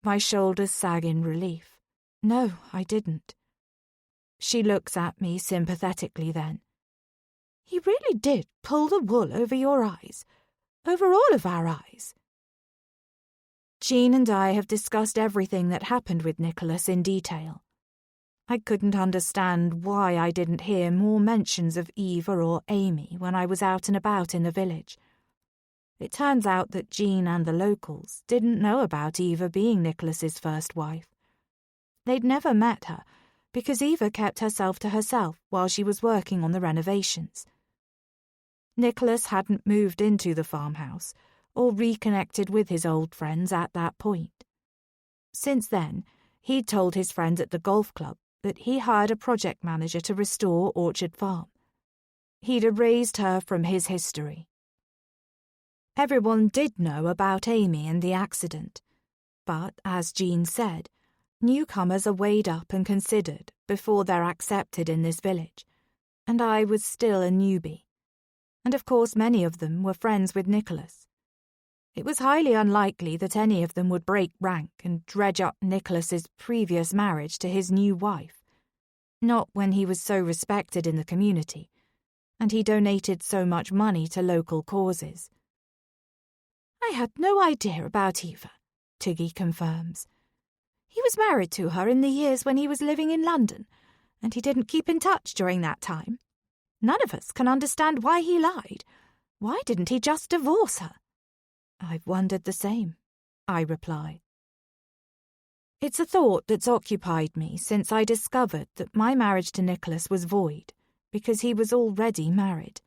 My shoulders sag in relief. "No, I didn't." She looks at me sympathetically then. "He really did pull the wool over your eyes. Over all of our eyes." Jean and I have discussed everything that happened with Nicholas in detail. I couldn't understand why I didn't hear more mentions of Eva or Amy when I was out and about in the village. It turns out that Jean and the locals didn't know about Eva being Nicholas's first wife. They'd never met her because Eva kept herself to herself while she was working on the renovations. Nicholas hadn't moved into the farmhouse or reconnected with his old friends at that point. Since then, he'd told his friends at the golf club that he hired a project manager to restore Orchard Farm. He'd erased her from his history. Everyone did know about Amy and the accident, but, as Jean said, newcomers are weighed up and considered before they're accepted in this village, and I was still a newbie. And of course many of them were friends with Nicholas. It was highly unlikely that any of them would break rank and dredge up Nicholas's previous marriage to his new wife, not when he was so respected in the community, and he donated so much money to local causes. "I had no idea about Eva," Tiggy confirms. "He was married to her in the years when he was living in London, and he didn't keep in touch during that time. None of us can understand why he lied. Why didn't he just divorce her?" "I've wondered the same," I reply. It's a thought that's occupied me since I discovered that my marriage to Nicholas was void, because he was already married.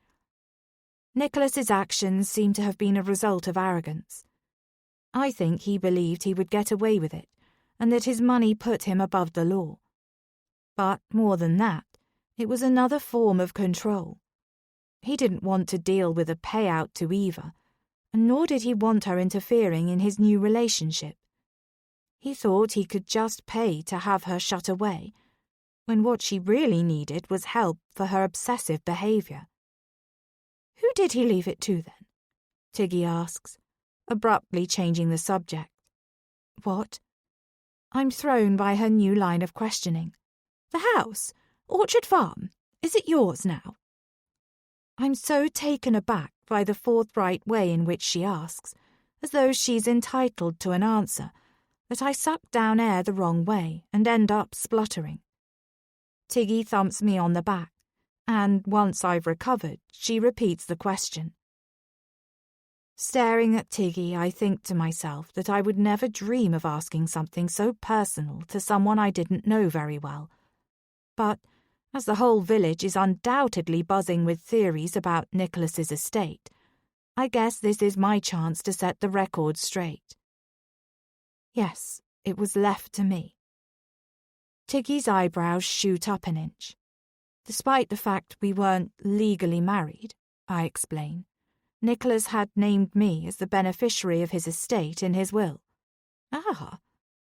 Nicholas's actions seem to have been a result of arrogance. I think he believed he would get away with it, and that his money put him above the law. But more than that, it was another form of control. He didn't want to deal with a payout to Eva, and nor did he want her interfering in his new relationship. He thought he could just pay to have her shut away, when what she really needed was help for her obsessive behaviour. "Who did he leave it to, then?" Tiggy asks, abruptly changing the subject. "What?" I'm thrown by her new line of questioning. "The house? Orchard Farm? Is it yours now?" I'm so taken aback by the forthright way in which she asks, as though she's entitled to an answer, that I suck down air the wrong way and end up spluttering. Tiggy thumps me on the back, and once I've recovered, she repeats the question. Staring at Tiggy, I think to myself that I would never dream of asking something so personal to someone I didn't know very well. But as the whole village is undoubtedly buzzing with theories about Nicholas's estate, I guess this is my chance to set the record straight. Yes, it was left to me. Tiggy's eyebrows shoot up an inch. Despite the fact we weren't legally married, I explain, Nicholas had named me as the beneficiary of his estate in his will. "Ah,"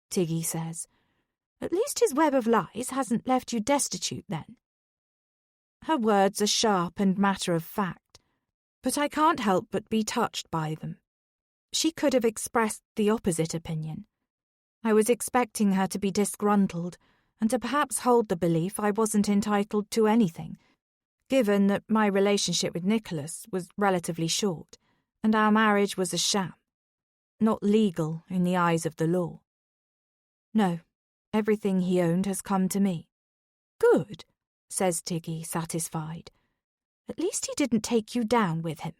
Tiggy says, "at least his web of lies hasn't left you destitute then." Her words are sharp and matter-of-fact, but I can't help but be touched by them. She could have expressed the opposite opinion. I was expecting her to be disgruntled and to perhaps hold the belief I wasn't entitled to anything, given that my relationship with Nicholas was relatively short and our marriage was a sham, not legal in the eyes of the law. No, everything he owned has come to me. "Good," says Tiggy, satisfied. "At least he didn't take you down with him."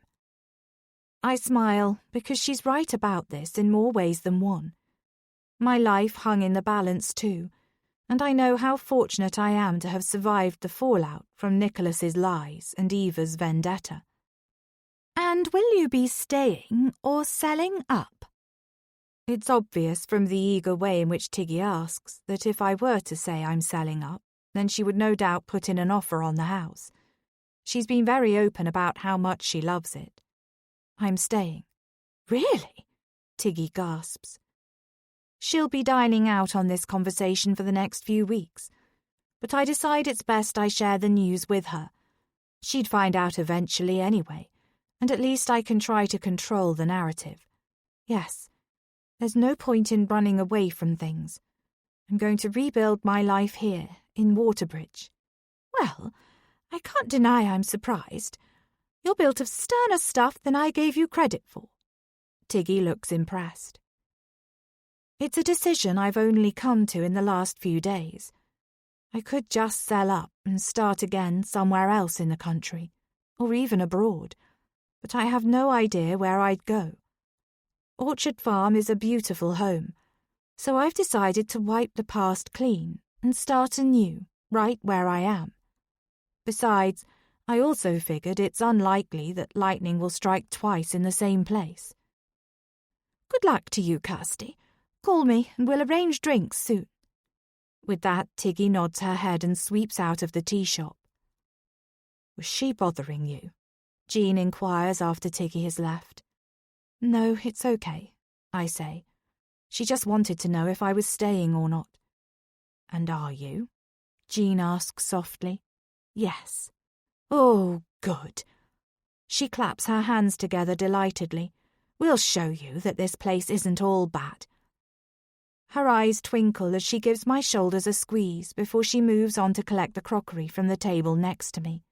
I smile because she's right about this in more ways than one. My life hung in the balance too, and I know how fortunate I am to have survived the fallout from Nicholas's lies and Eva's vendetta. "And will you be staying or selling up?" It's obvious from the eager way in which Tiggy asks that if I were to say I'm selling up, then she would no doubt put in an offer on the house. She's been very open about how much she loves it. I'm staying. "Really?" Tiggy gasps. She'll be dining out on this conversation for the next few weeks, but I decide it's best I share the news with her. She'd find out eventually anyway, and at least I can try to control the narrative. Yes, there's no point in running away from things. I'm going to rebuild my life here, in Waterbridge. "Well, I can't deny I'm surprised. You're built of sterner stuff than I gave you credit for." Tiggy looks impressed. It's a decision I've only come to in the last few days. I could just sell up and start again somewhere else in the country, or even abroad, but I have no idea where I'd go. Orchard Farm is a beautiful home, so I've decided to wipe the past clean and start anew, right where I am. Besides, I also figured it's unlikely that lightning will strike twice in the same place. "Good luck to you, Kirsty. Call me and we'll arrange drinks soon." With that, Tiggy nods her head and sweeps out of the tea shop. "Was she bothering you?" Jean inquires after Tiggy has left. "No, it's okay," I say. "She just wanted to know if I was staying or not." "And are you?" Jean asks softly. "Yes." "Oh, good." She claps her hands together delightedly. "We'll show you that this place isn't all bad." Her eyes twinkle as she gives my shoulders a squeeze before she moves on to collect the crockery from the table next to me.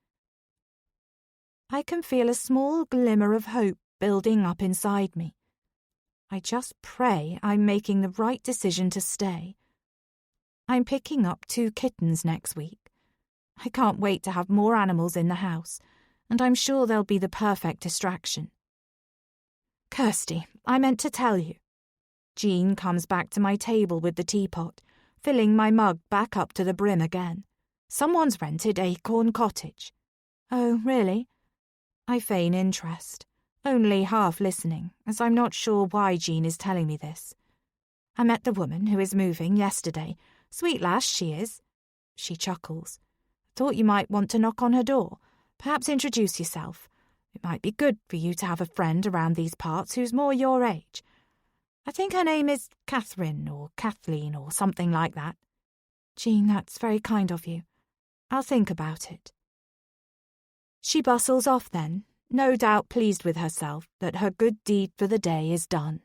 I can feel a small glimmer of hope building up inside me. I just pray I'm making the right decision to stay. I'm picking up 2 kittens next week. I can't wait to have more animals in the house, and I'm sure they'll be the perfect distraction. "Kirsty, I meant to tell you." Jean comes back to my table with the teapot, filling my mug back up to the brim again. Someone's rented Acorn Cottage. Oh, really? I feign interest, only half listening, as I'm not sure why Jean is telling me this. I met the woman who is moving yesterday. Sweet lass she is. She chuckles. Thought you might want to knock on her door. Perhaps introduce yourself. It might be good for you to have a friend around these parts who's more your age. I think her name is Catherine or Kathleen or something like that. Jean, that's very kind of you. I'll think about it. She bustles off then, no doubt pleased with herself that her good deed for the day is done.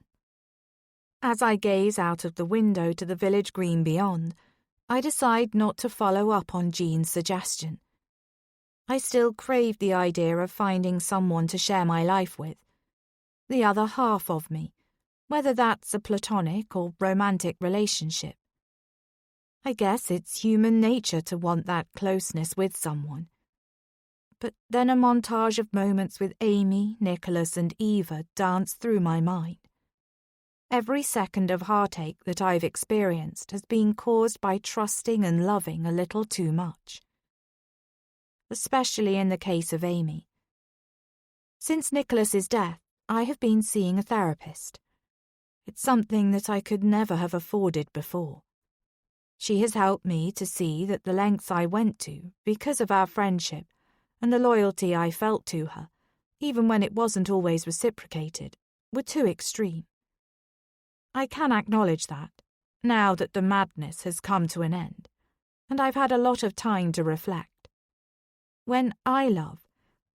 As I gaze out of the window to the village green beyond, I decide not to follow up on Jean's suggestion. I still crave the idea of finding someone to share my life with. The other half of me, whether that's a platonic or romantic relationship. I guess it's human nature to want that closeness with someone. But then a montage of moments with Amy, Nicholas and Eva dance through my mind. Every second of heartache that I've experienced has been caused by trusting and loving a little too much. Especially in the case of Amy. Since Nicholas's death, I have been seeing a therapist. It's something that I could never have afforded before. She has helped me to see that the lengths I went to, because of our friendship, and the loyalty I felt to her, even when it wasn't always reciprocated, were too extreme. I can acknowledge that, now that the madness has come to an end, and I've had a lot of time to reflect. When I love,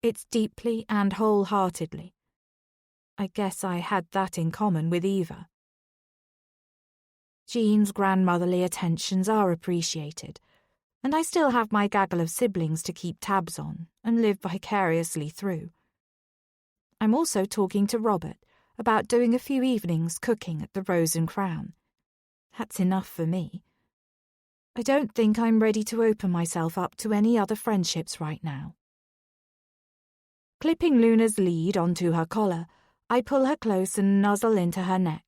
it's deeply and wholeheartedly. I guess I had that in common with Eva. Jean's grandmotherly attentions are appreciated, and I still have my gaggle of siblings to keep tabs on and live vicariously through. I'm also talking to Robert about doing a few evenings cooking at the Rose and Crown. That's enough for me. I don't think I'm ready to open myself up to any other friendships right now. Clipping Luna's lead onto her collar, I pull her close and nuzzle into her neck.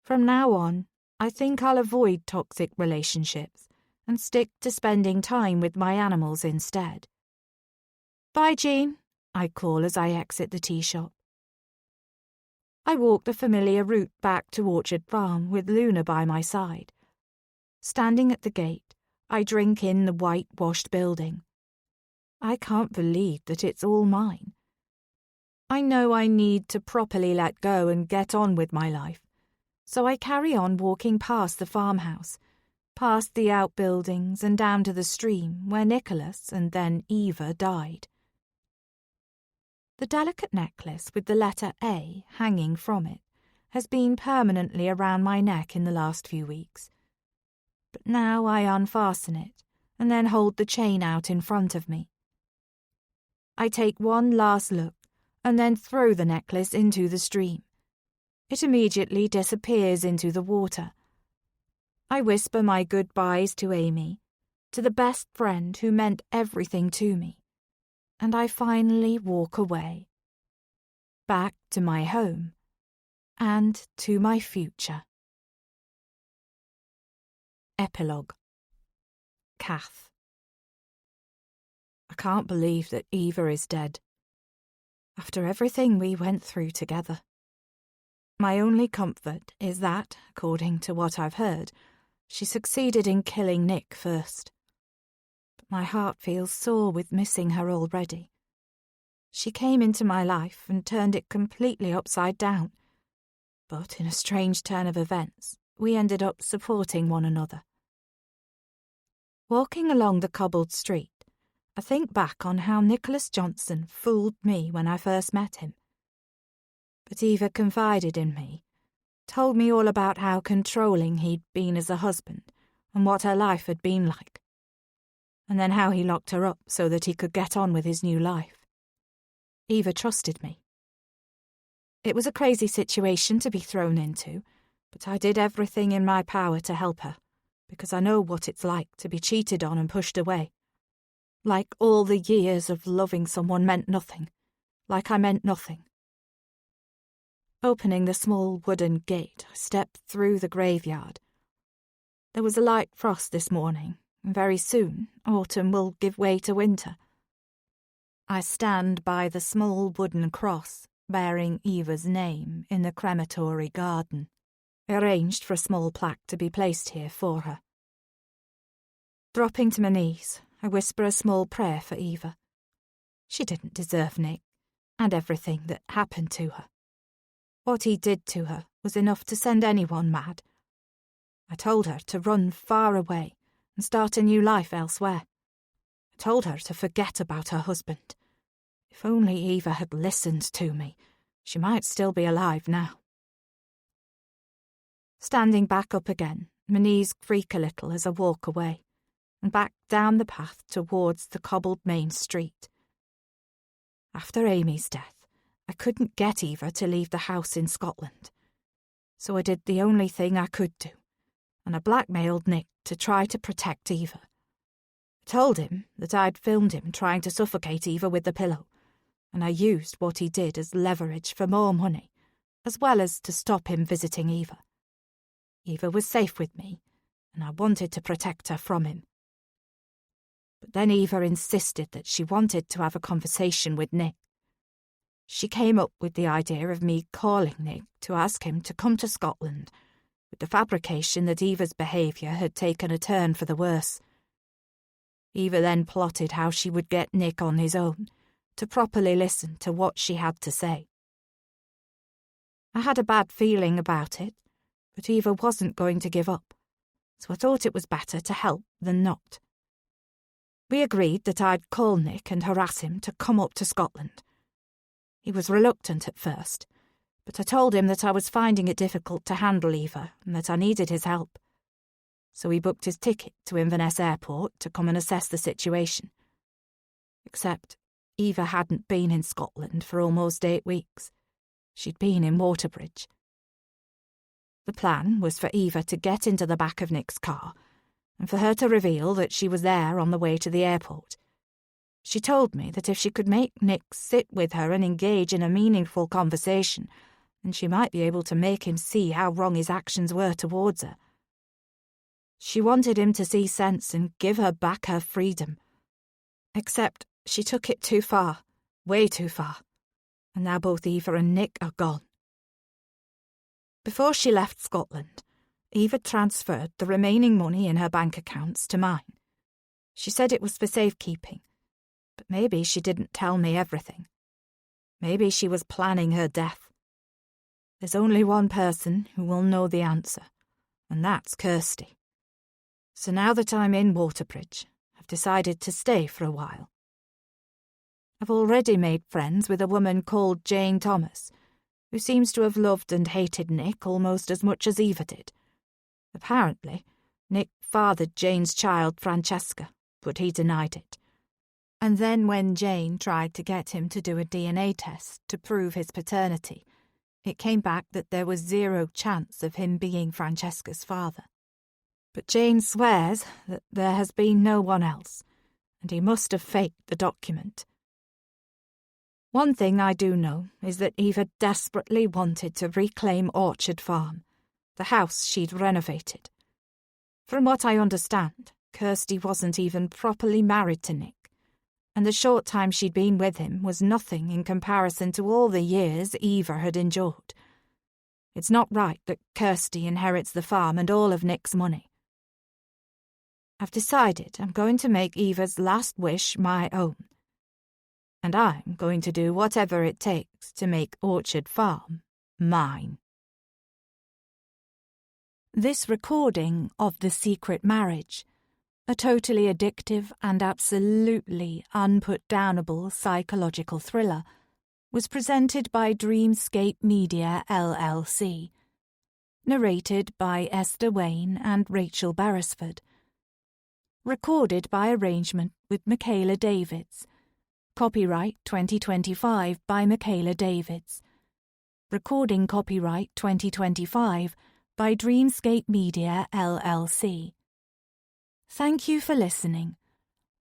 From now on, I think I'll avoid toxic relationships and stick to spending time with my animals instead. Bye, Jean, I call as I exit the tea shop. I walk the familiar route back to Orchard Farm with Luna by my side. Standing at the gate, I drink in the whitewashed building. I can't believe that it's all mine. I know I need to properly let go and get on with my life, so I carry on walking past the farmhouse, past the outbuildings and down to the stream where Nicholas and then Eva died. The delicate necklace with the letter A hanging from it has been permanently around my neck in the last few weeks. But now I unfasten it and then hold the chain out in front of me. I take one last look and then throw the necklace into the stream. It immediately disappears into the water. I whisper my goodbyes to Amy, to the best friend who meant everything to me, and I finally walk away. Back to my home and to my future. Epilogue. Kath. I can't believe that Eva is dead. After everything we went through together. My only comfort is that, according to what I've heard, she succeeded in killing Nick first. But my heart feels sore with missing her already. She came into my life and turned it completely upside down. But in a strange turn of events, we ended up supporting one another. Walking along the cobbled street, I think back on how Nicholas Johnson fooled me when I first met him. But Eva confided in me, told me all about how controlling he'd been as a husband and what her life had been like, and then how he locked her up so that he could get on with his new life. Eva trusted me. It was a crazy situation to be thrown into, but I did everything in my power to help her, because I know what it's like to be cheated on and pushed away. Like all the years of loving someone meant nothing. Like I meant nothing. Opening the small wooden gate, I stepped through the graveyard. There was a light frost this morning, and very soon autumn will give way to winter. I stand by the small wooden cross bearing Eva's name in the crematory garden. I arranged for a small plaque to be placed here for her. Dropping to my knees, I whisper a small prayer for Eva. She didn't deserve Nick, and everything that happened to her. What he did to her was enough to send anyone mad. I told her to run far away and start a new life elsewhere. I told her to forget about her husband. If only Eva had listened to me, she might still be alive now. Standing back up again, my knees creak a little as I walk away, and back down the path towards the cobbled main street. After Amy's death, I couldn't get Eva to leave the house in Scotland, so I did the only thing I could do, and I blackmailed Nick to try to protect Eva. I told him that I'd filmed him trying to suffocate Eva with the pillow, and I used what he did as leverage for more money, as well as to stop him visiting Eva. Eva was safe with me, and I wanted to protect her from him. But then Eva insisted that she wanted to have a conversation with Nick. She came up with the idea of me calling Nick to ask him to come to Scotland, with the fabrication that Eva's behaviour had taken a turn for the worse. Eva then plotted how she would get Nick on his own, to properly listen to what she had to say. I had a bad feeling about it, but Eva wasn't going to give up, so I thought it was better to help than not. We agreed that I'd call Nick and harass him to come up to Scotland. He was reluctant at first, but I told him that I was finding it difficult to handle Eva and that I needed his help. So he booked his ticket to Inverness Airport to come and assess the situation. Except Eva hadn't been in Scotland for almost 8 weeks. She'd been in Waterbridge. The plan was for Eva to get into the back of Nick's car and for her to reveal that she was there on the way to the airport. She told me that if she could make Nick sit with her and engage in a meaningful conversation, then she might be able to make him see how wrong his actions were towards her. She wanted him to see sense and give her back her freedom. Except she took it too far, way too far, and now both Eva and Nick are gone. Before she left Scotland, Eva transferred the remaining money in her bank accounts to mine. She said it was for safekeeping, but maybe she didn't tell me everything. Maybe she was planning her death. There's only one person who will know the answer, and that's Kirsty. So now that I'm in Waterbridge, I've decided to stay for a while. I've already made friends with a woman called Jane Thomas, who seems to have loved and hated Nick almost as much as Eva did. Apparently, Nick fathered Jane's child Francesca, but he denied it. And then when Jane tried to get him to do a DNA test to prove his paternity, it came back that there was 0 chance of him being Francesca's father. But Jane swears that there has been no one else, and he must have faked the document. One thing I do know is that Eva desperately wanted to reclaim Orchard Farm, the house she'd renovated. From what I understand, Kirsty wasn't even properly married to Nick, and the short time she'd been with him was nothing in comparison to all the years Eva had endured. It's not right that Kirsty inherits the farm and all of Nick's money. I've decided I'm going to make Eva's last wish my own, and I'm going to do whatever it takes to make Orchard Farm mine. This recording of The Secret Marriage, a totally addictive and absolutely unput-downable psychological thriller, was presented by Dreamscape Media LLC. Narrated by Esther Wayne and Rachel Beresford. Recorded by arrangement with Mikayla Davids. Copyright 2025 by Mikayla Davids. Recording copyright 2025 by Dreamscape Media LLC. Thank you for listening.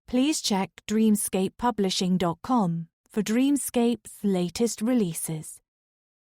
Please check dreamscapepublishing.com for Dreamscape's latest releases.